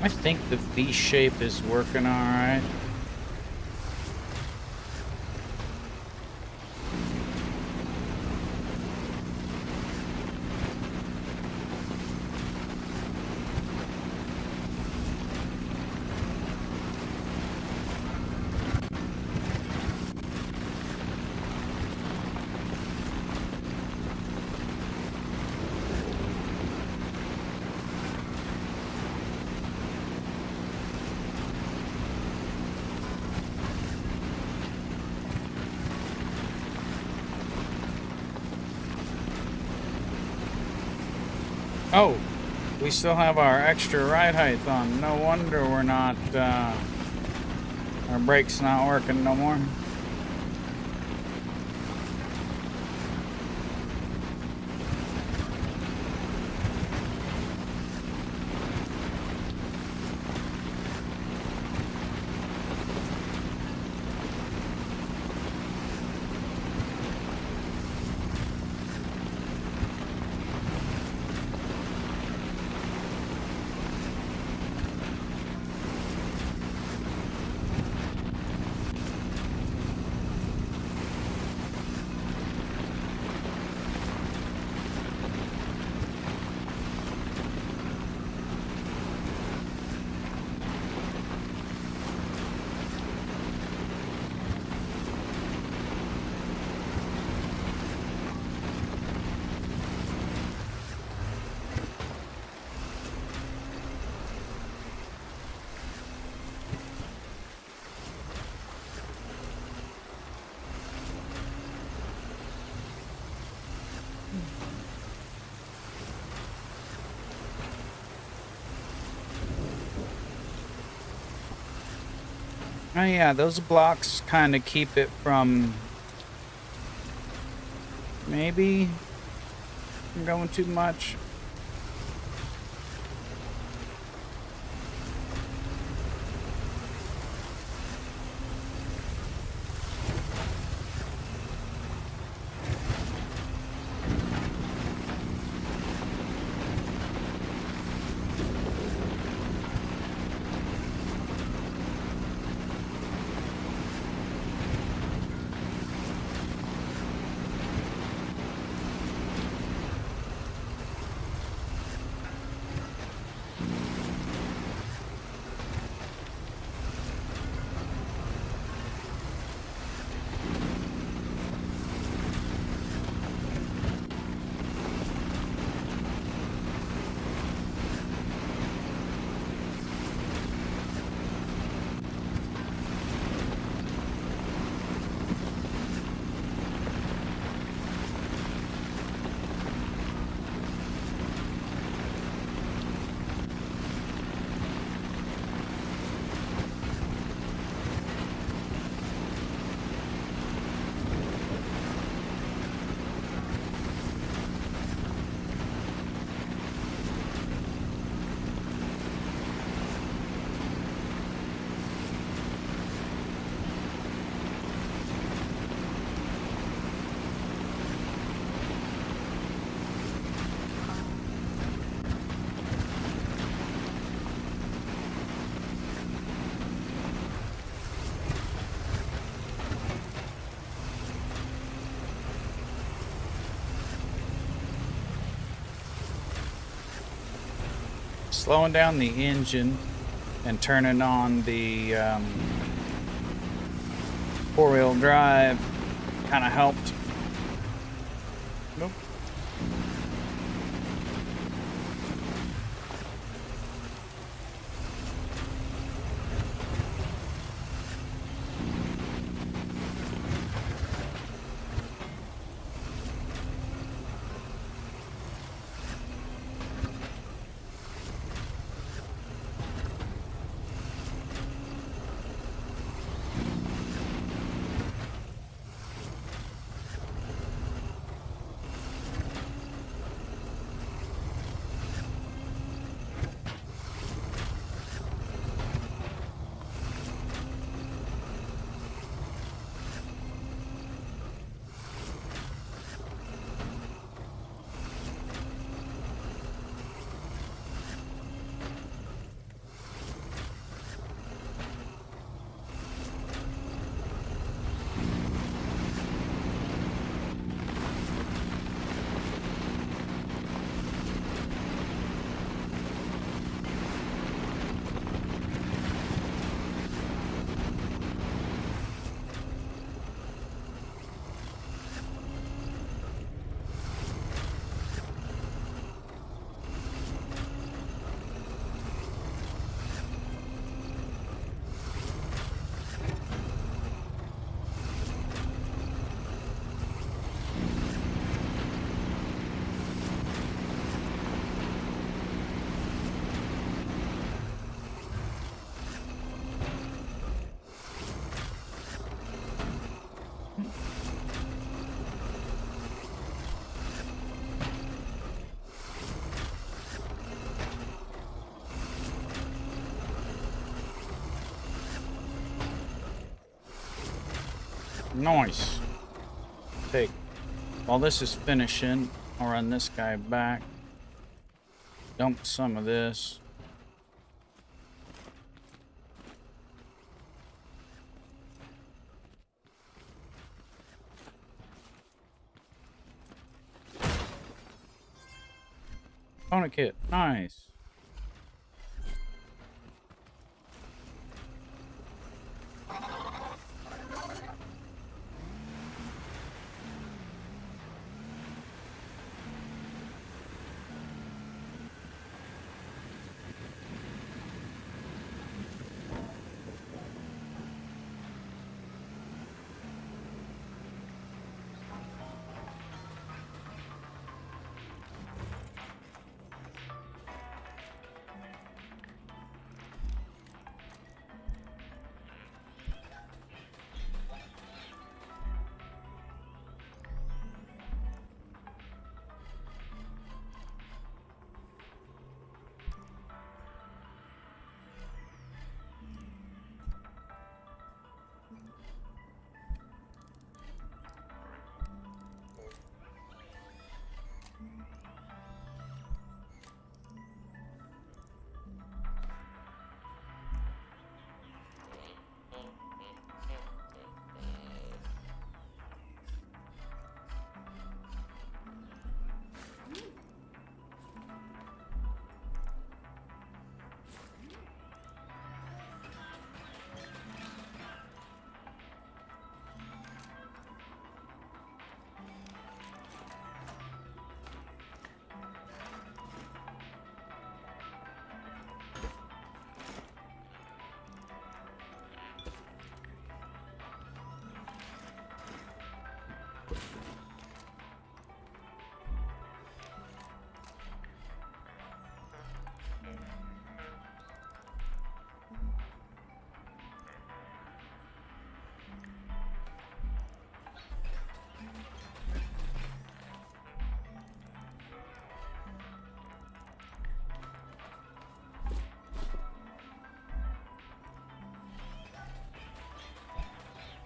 I think the V shape is working all right. Oh, we still have our extra ride height on. No wonder we're not, our brake's not working no more. Oh yeah, those blocks kind of keep it from maybe going too much. Slowing down the engine and turning on the four-wheel drive kind of helped. Nope. Nice. Take. While this is finishing, I'll run this guy back. Dump some of this. Component kit. Nice.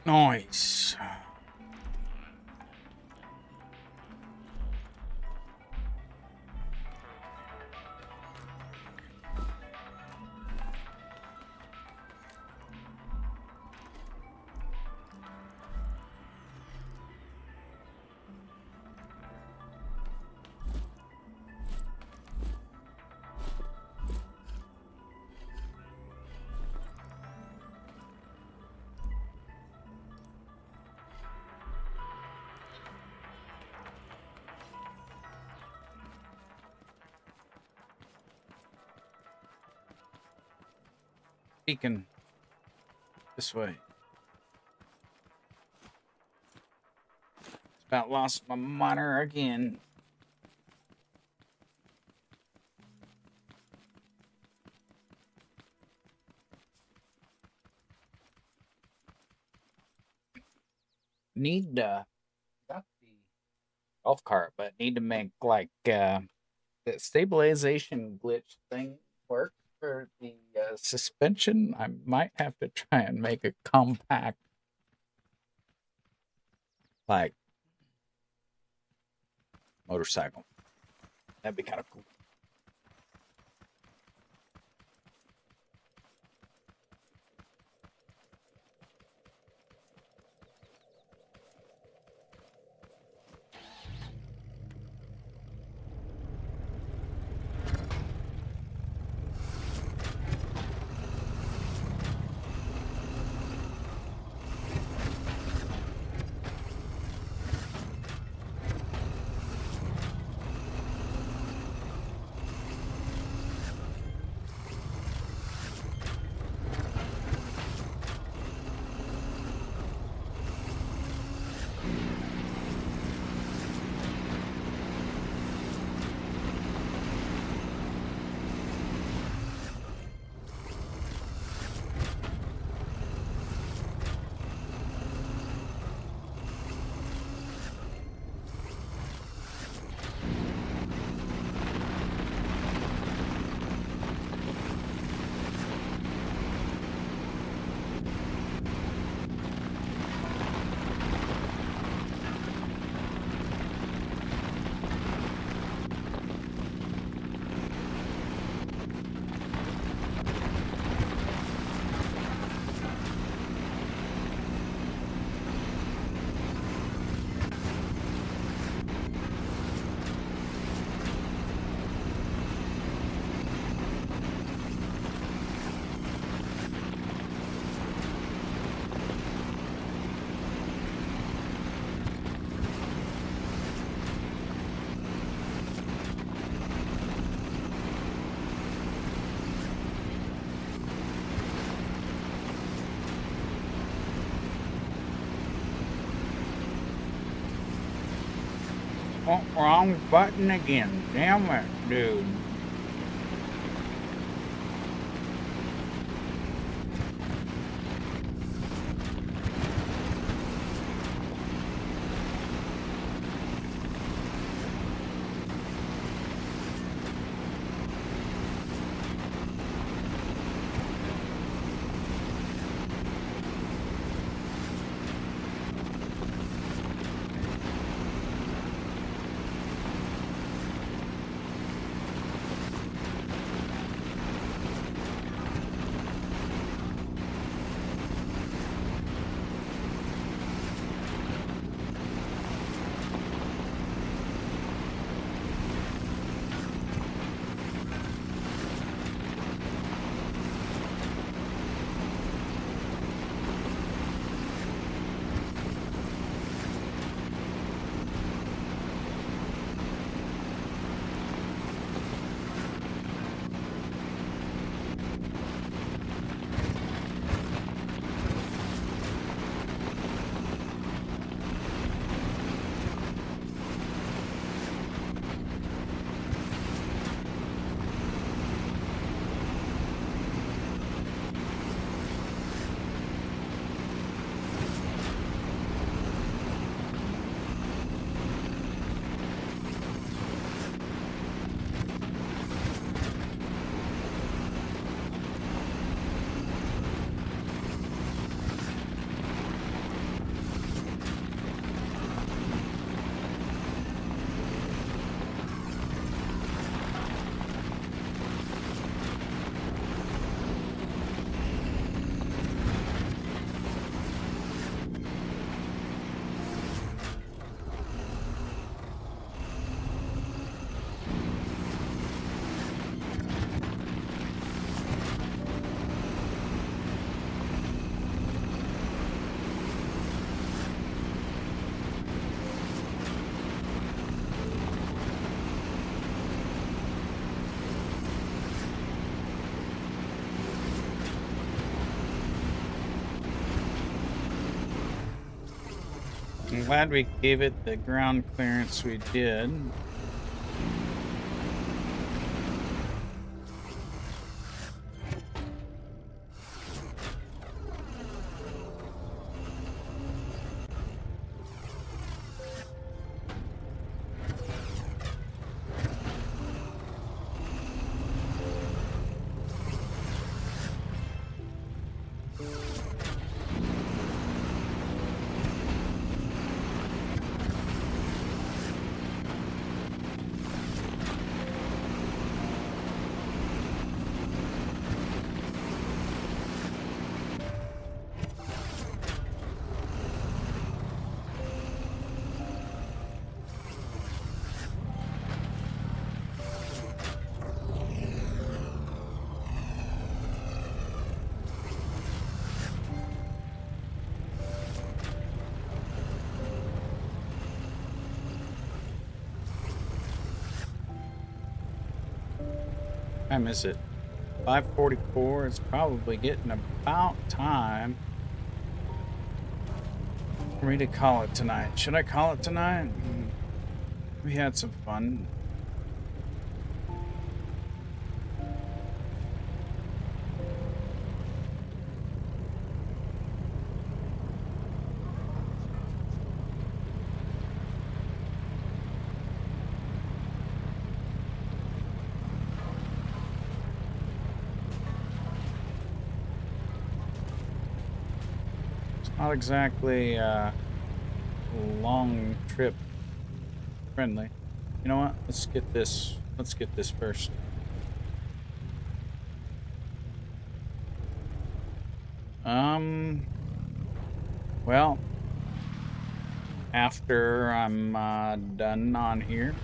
Nice. Beacon. This way. About lost my monitor again. Need got the golf cart, but need to make like the stabilization glitch thing work for the suspension. I might have to try and make a compact like motorcycle. That'd be kind of cool. Oh, wrong button again. Damn it, dude. I'm glad we gave it the ground clearance we did. What time is it? 5:44. It's probably getting about time for me to call it tonight. Should I call it tonight? We had some fun. Not exactly long trip friendly. You know what? Let's get this. Let's get this first. Well, after I'm done on here.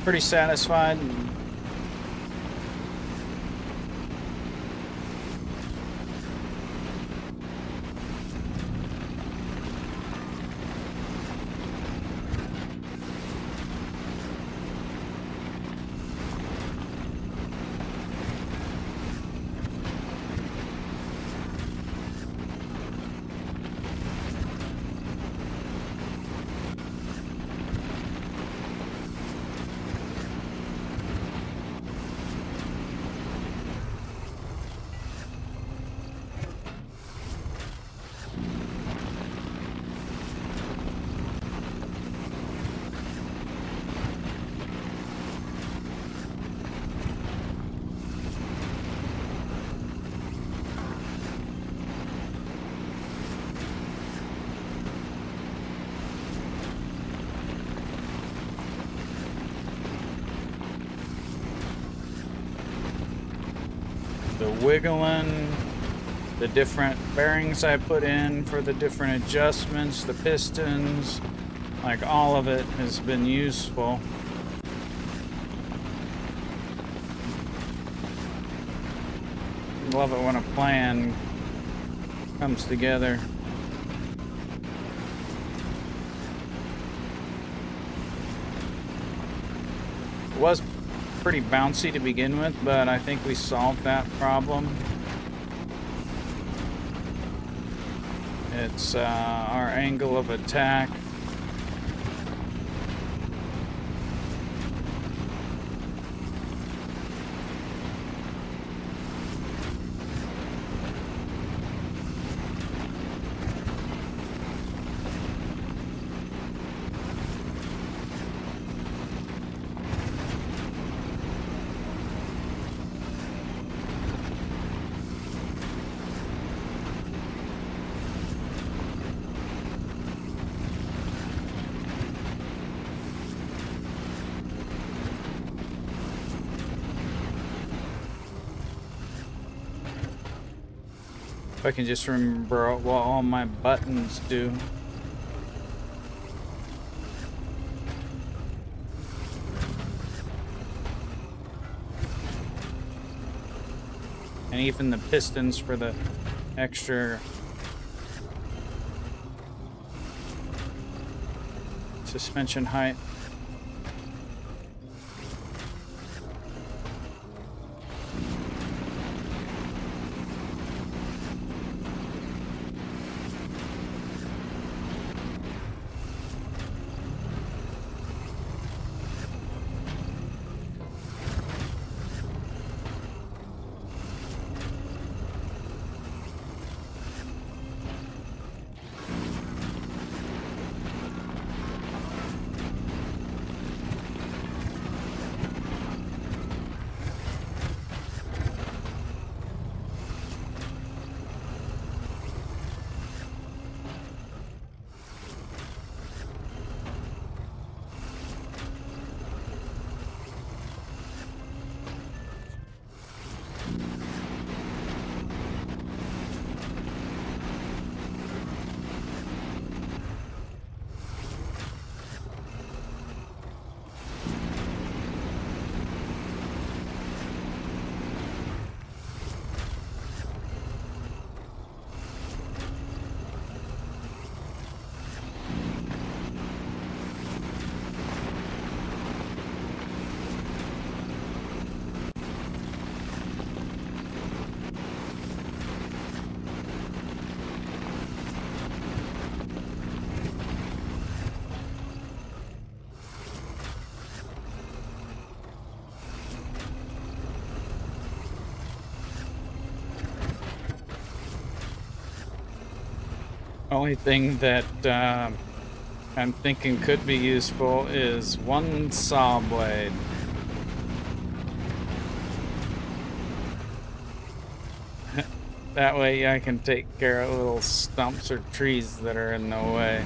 pretty satisfied. The wiggling, the different bearings I put in for the different adjustments, the pistons, like all of it has been useful. Love it when a plan comes together. It was pretty bouncy to begin with, but I think we solved that problem. It's our angle of attack. If I can just remember what all my buttons do. And even the pistons for the extra suspension height. Only thing that I'm thinking could be useful is one saw blade. That way I can take care of little stumps or trees that are in the way.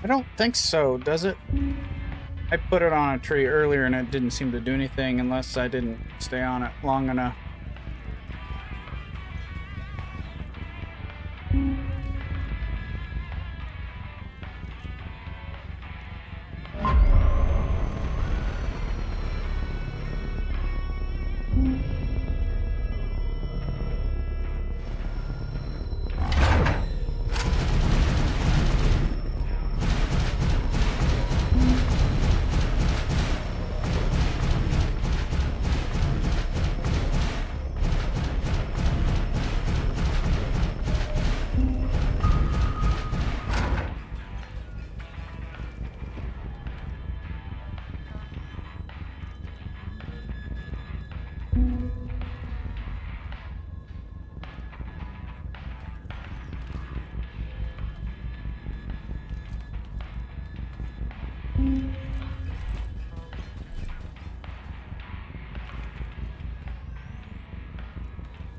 I don't think so, does it? I put it on a tree earlier and it didn't seem to do anything unless I didn't stay on it long enough.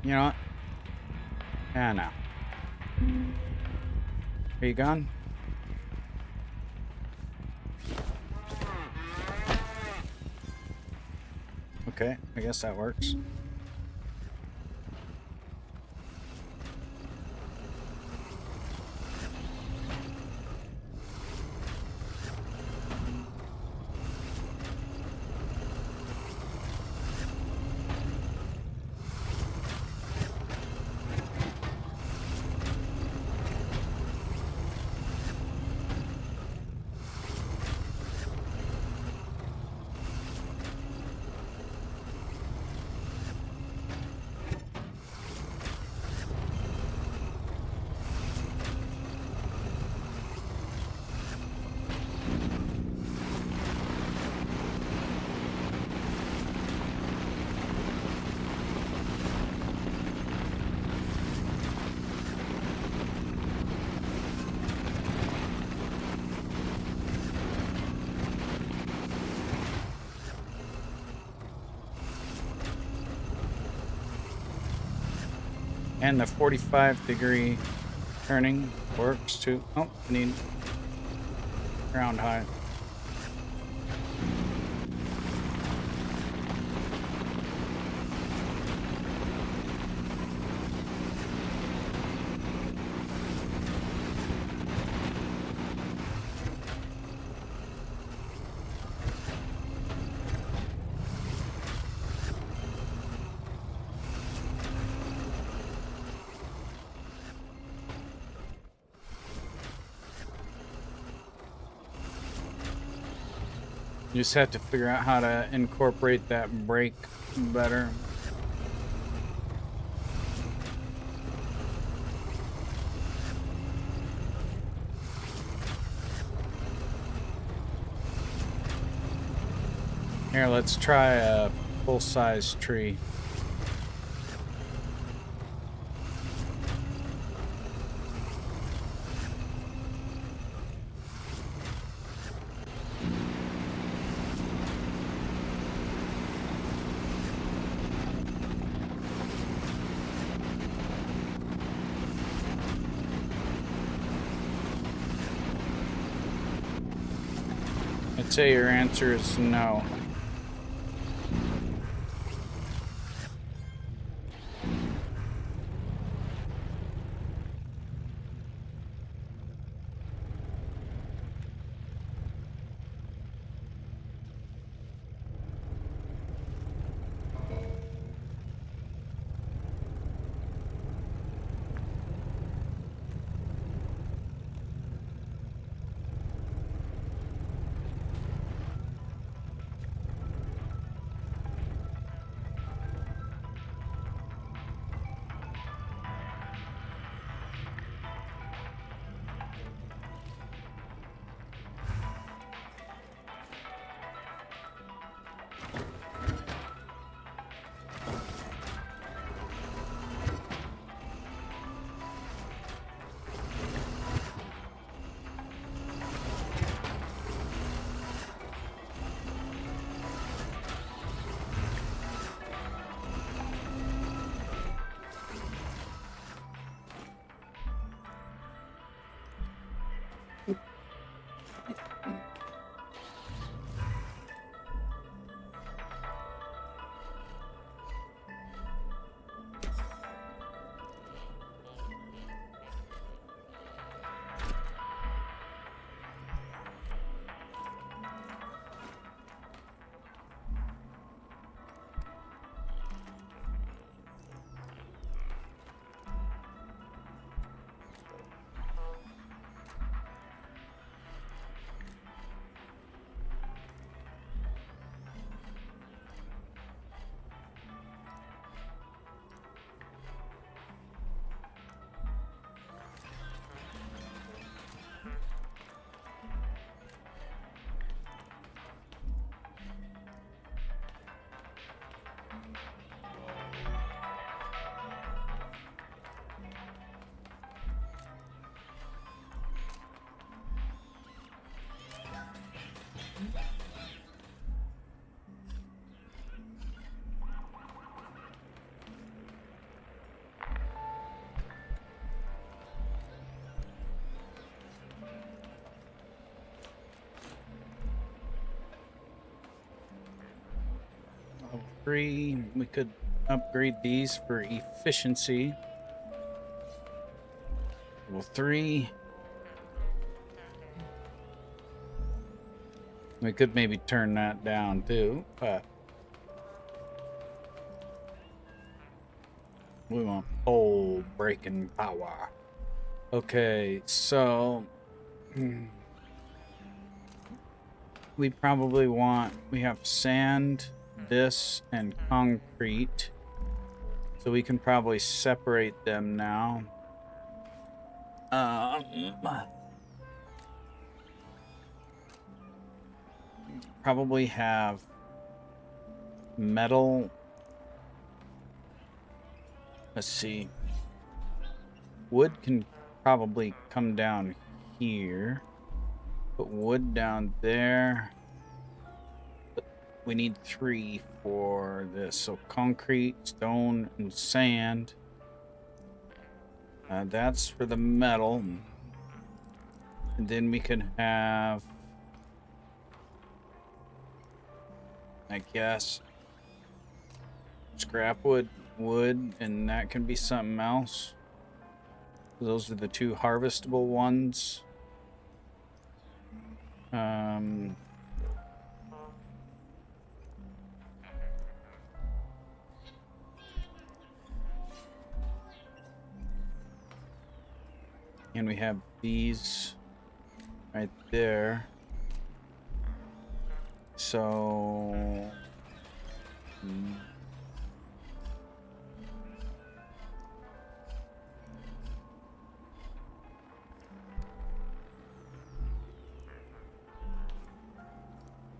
You know what? Yeah, no. Are you gone? Okay, I guess that works. And the 45-degree turning works too. Oh, I need ground height. You just have to figure out how to incorporate that brake better. Here, let's try a full-size tree. I'd say your answer is no. Level 3. We could upgrade these for efficiency. Level 3. We could maybe turn that down too, but we want pole breaking power. Okay, so we probably want, we have sand, this, and concrete. So we can probably separate them now. Probably have metal. Let's see. Wood can probably come down here. Put wood down there. But we need 3 for this. So concrete, stone, and sand. That's for the metal. And then we could have, I guess, scrap wood, and that can be something else. Those are the 2 harvestable ones. And we have these right there. So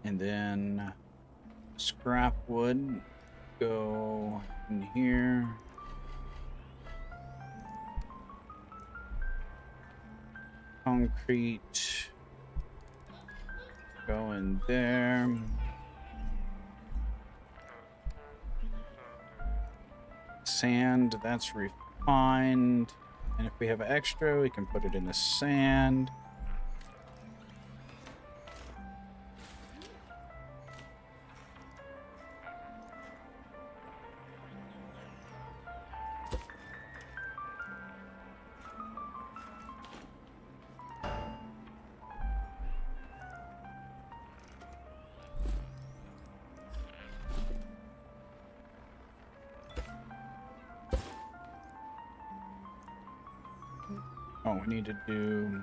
and then scrap wood go in here. Concrete go in there. Sand, that's refined. And if we have extra, we can put it in the sand. Oh, we need to do...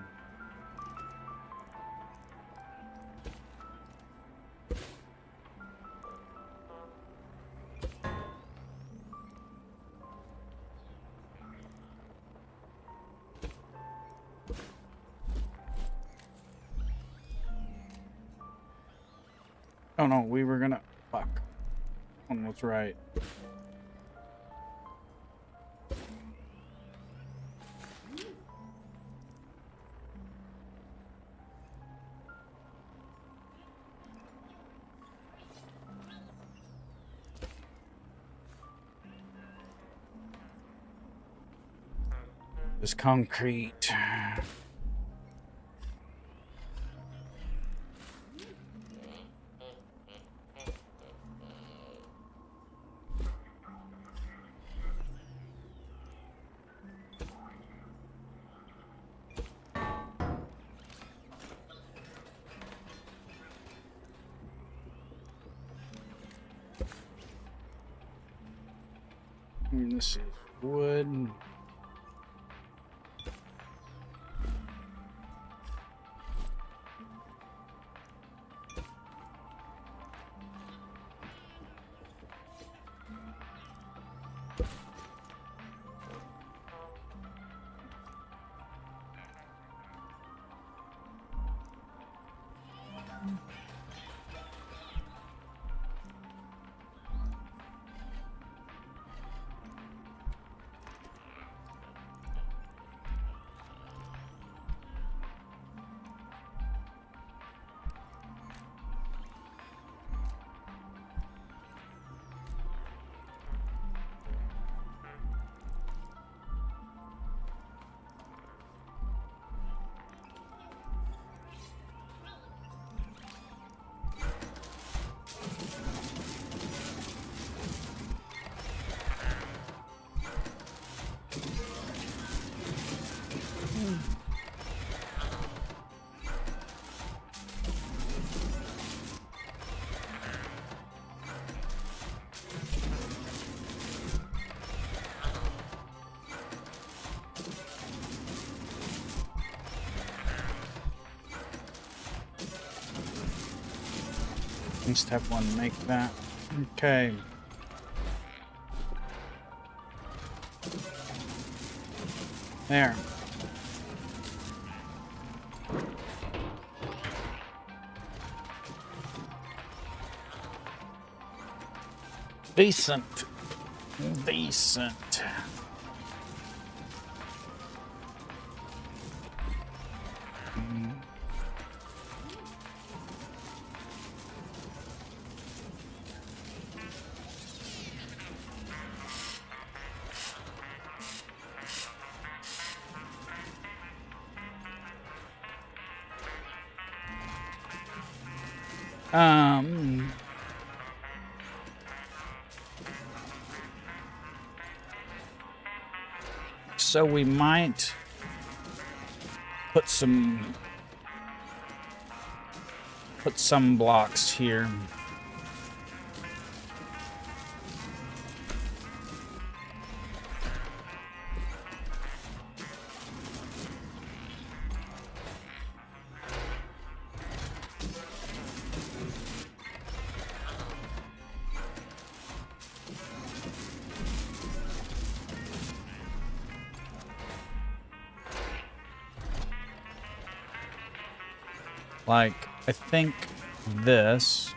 Oh no, we were gonna... Fuck. One was right. This concrete. This is wood. Step one, make that. Okay. There. Decent. Decent. So we might put some blocks here. Like, I think this.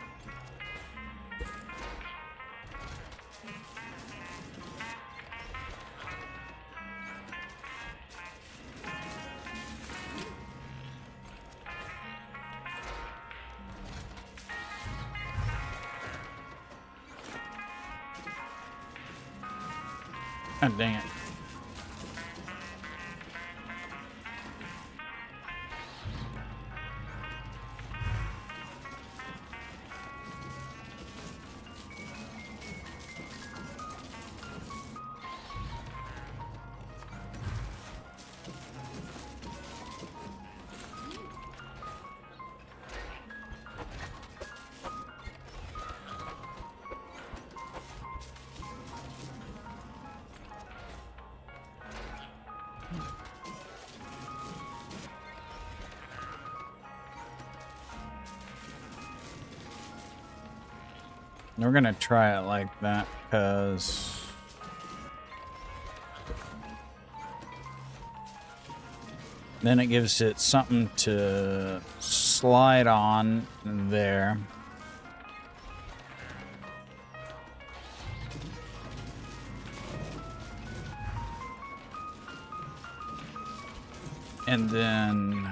Oh, dang it. We're gonna try it like that, because then it gives it something to slide on there. And then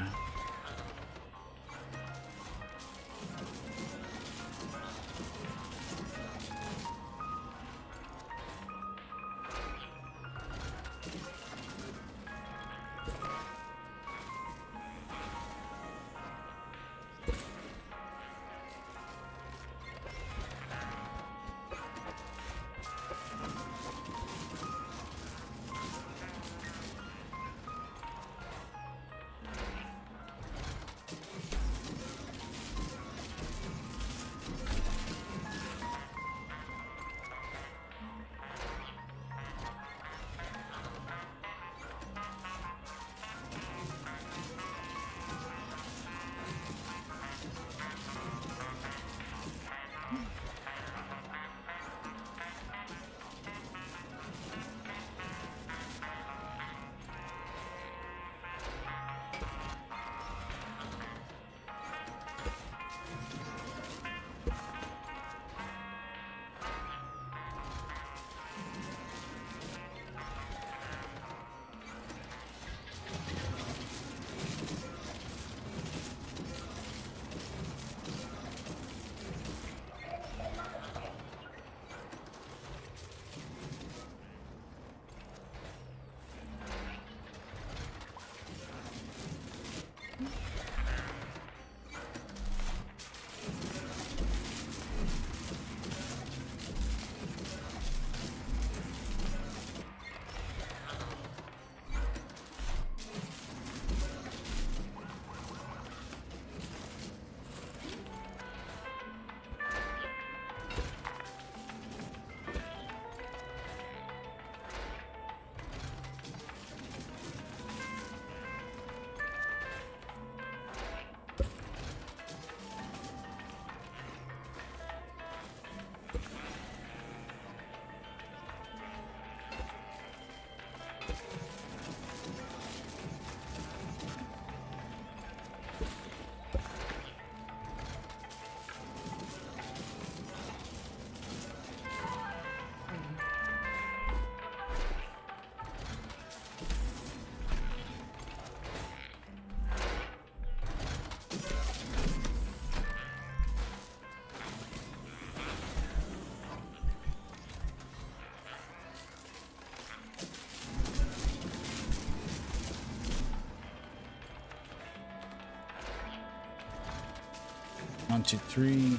1, 2, 3.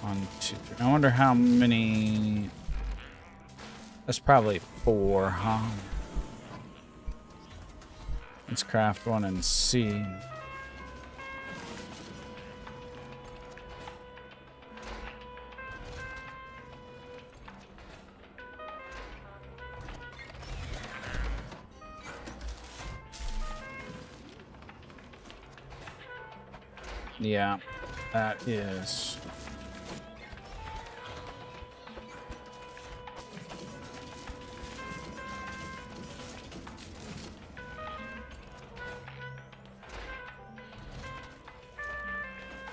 1, 2, 3. I wonder how many. That's probably 4, huh? Let's craft one and see. Yeah, that is.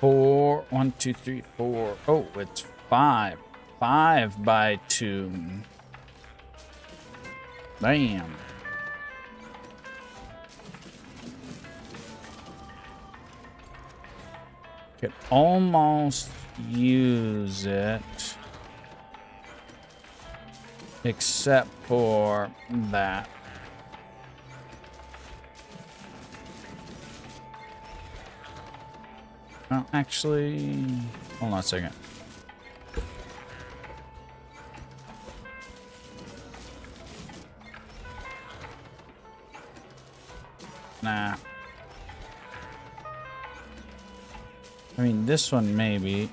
Four, 1, 2, 3, 4. Oh, it's 5. 5 by 2. Damn. Could almost use it, except for that. Well, actually, hold on a second. Nah. I mean, this one maybe.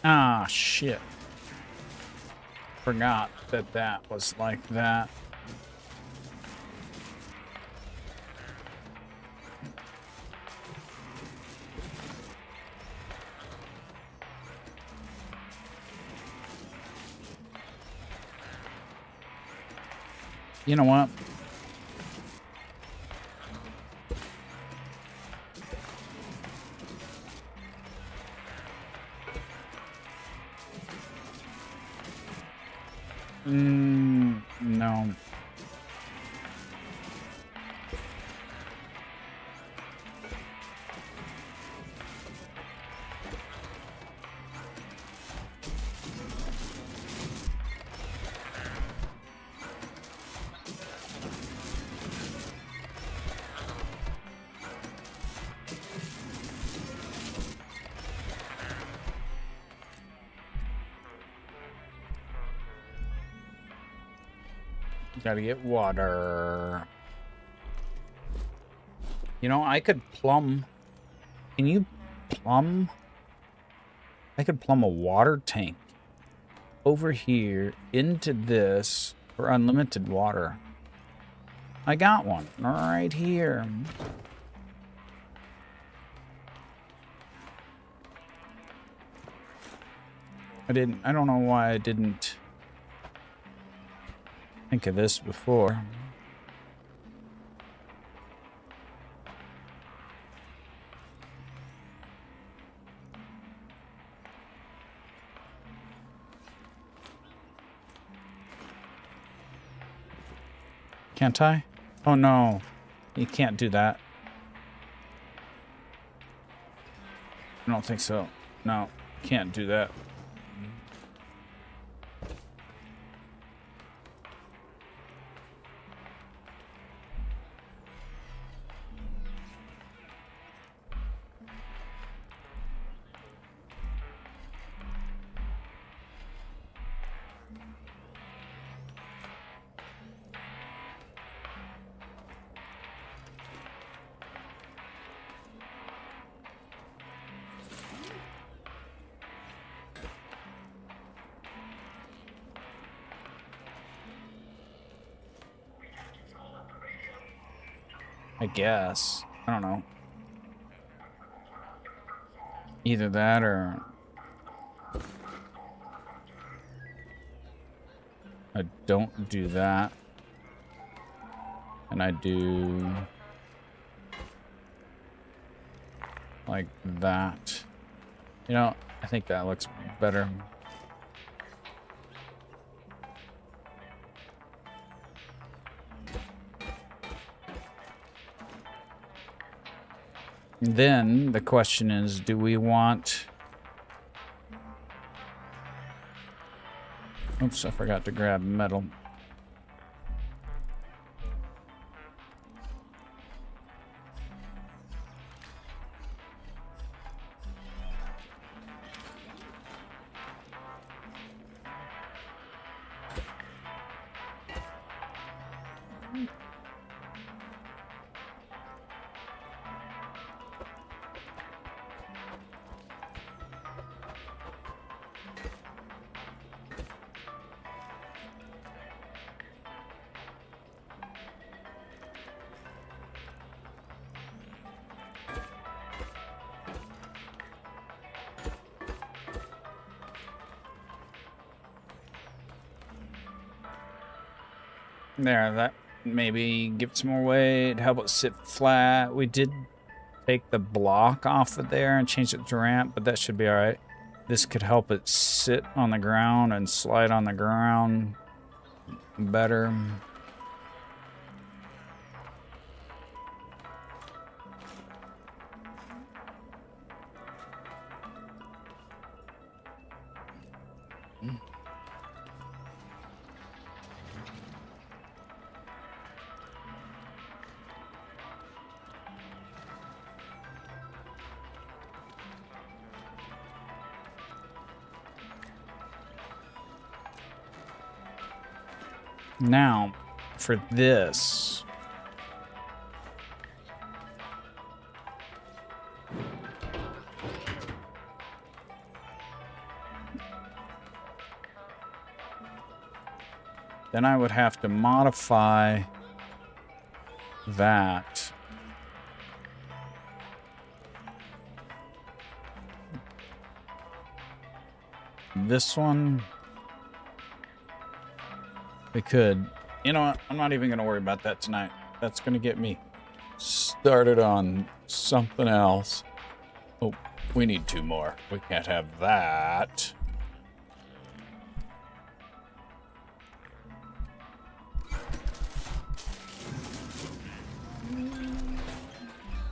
Ah, shit. Forgot that that was like that. You know what? No. Gotta get water. You know, I could plumb. Can you plumb? I could plumb a water tank over here into this for unlimited water. I got one right here. I don't know why I didn't think of this before. Can't I? Oh no, you can't do that. I don't think so. No, can't do that. I guess. I don't know. Either that or I don't do that. And I do like that. You know, I think that looks better. Then the question is, do we want... Oops, I forgot to grab metal. There, that maybe give it some more weight, help it sit flat. We did take the block off of there and change it to ramp, but that should be alright. This could help it sit on the ground and slide on the ground better. Now, for this, then I would have to modify that. This one, we could. You know what? I'm not even going to worry about that tonight. That's going to get me started on something else. Oh, we need 2 more. We can't have that.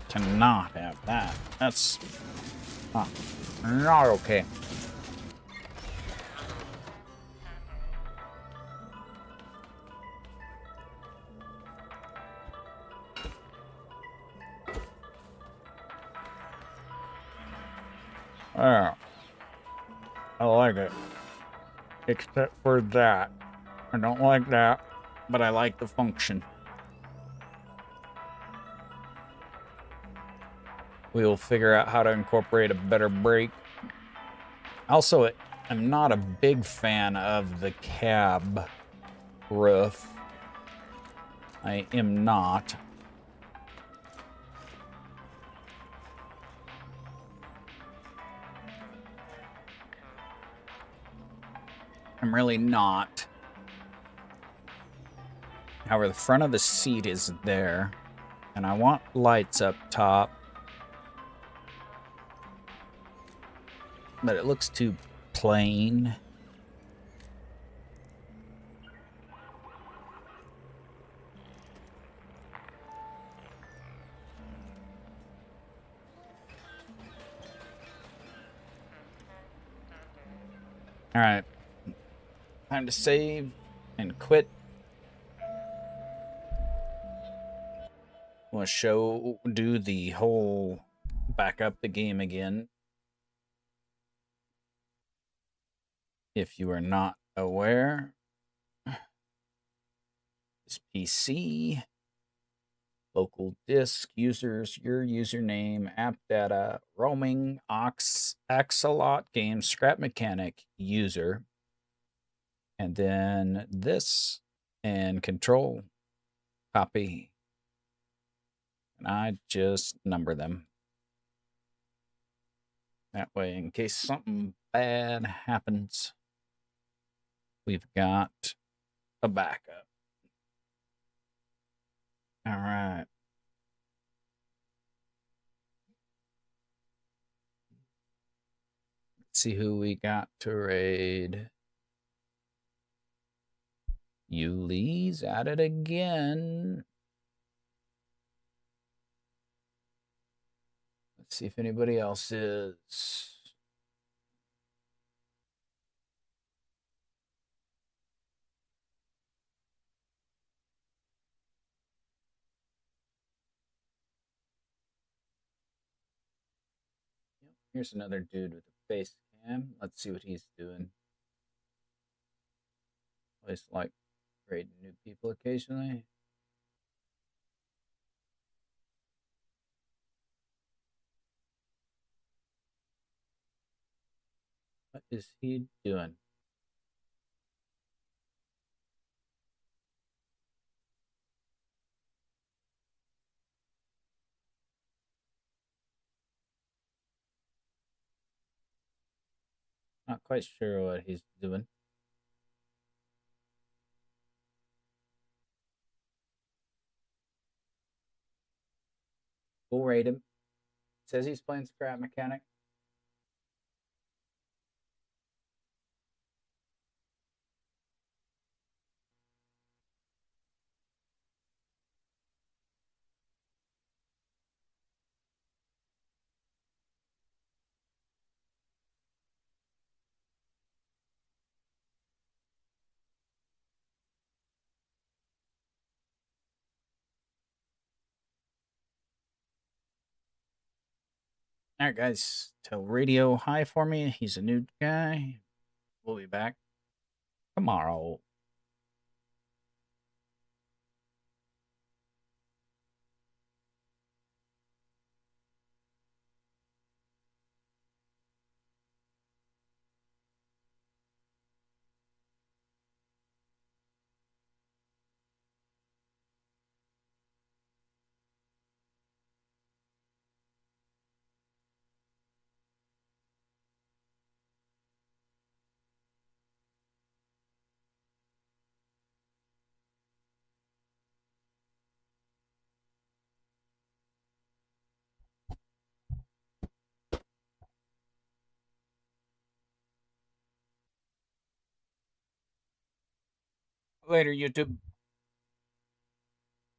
Cannot have that. That's not okay. Yeah, I like it. Except for that. I don't like that. but I like the function. We will figure out how to incorporate a better brake. Also, I'm not a big fan of the cab roof. I am not. I'm really not. However, the front of the seat is there. And I want lights up top. But it looks too plain. All right. Time to save and quit. We'll do the whole back up the game again. If you are not aware, this PC, local disk, users, your username, app data, roaming, Axolot game, scrap mechanic, user, and then this and control, copy. And I just number them. That way, in case something bad happens, we've got a backup. All right. Let's see who we got to raid. Yuli's at it again. Let's see if anybody else is. Here's another dude with a face cam. Let's see what he's doing. Always like raiding new people occasionally. What is he doing? Not quite sure what he's doing. We'll raid him. Says he's playing scrap mechanic. All right, guys. Tell Radio hi for me. He's a new guy. We'll be back tomorrow. Later, YouTube.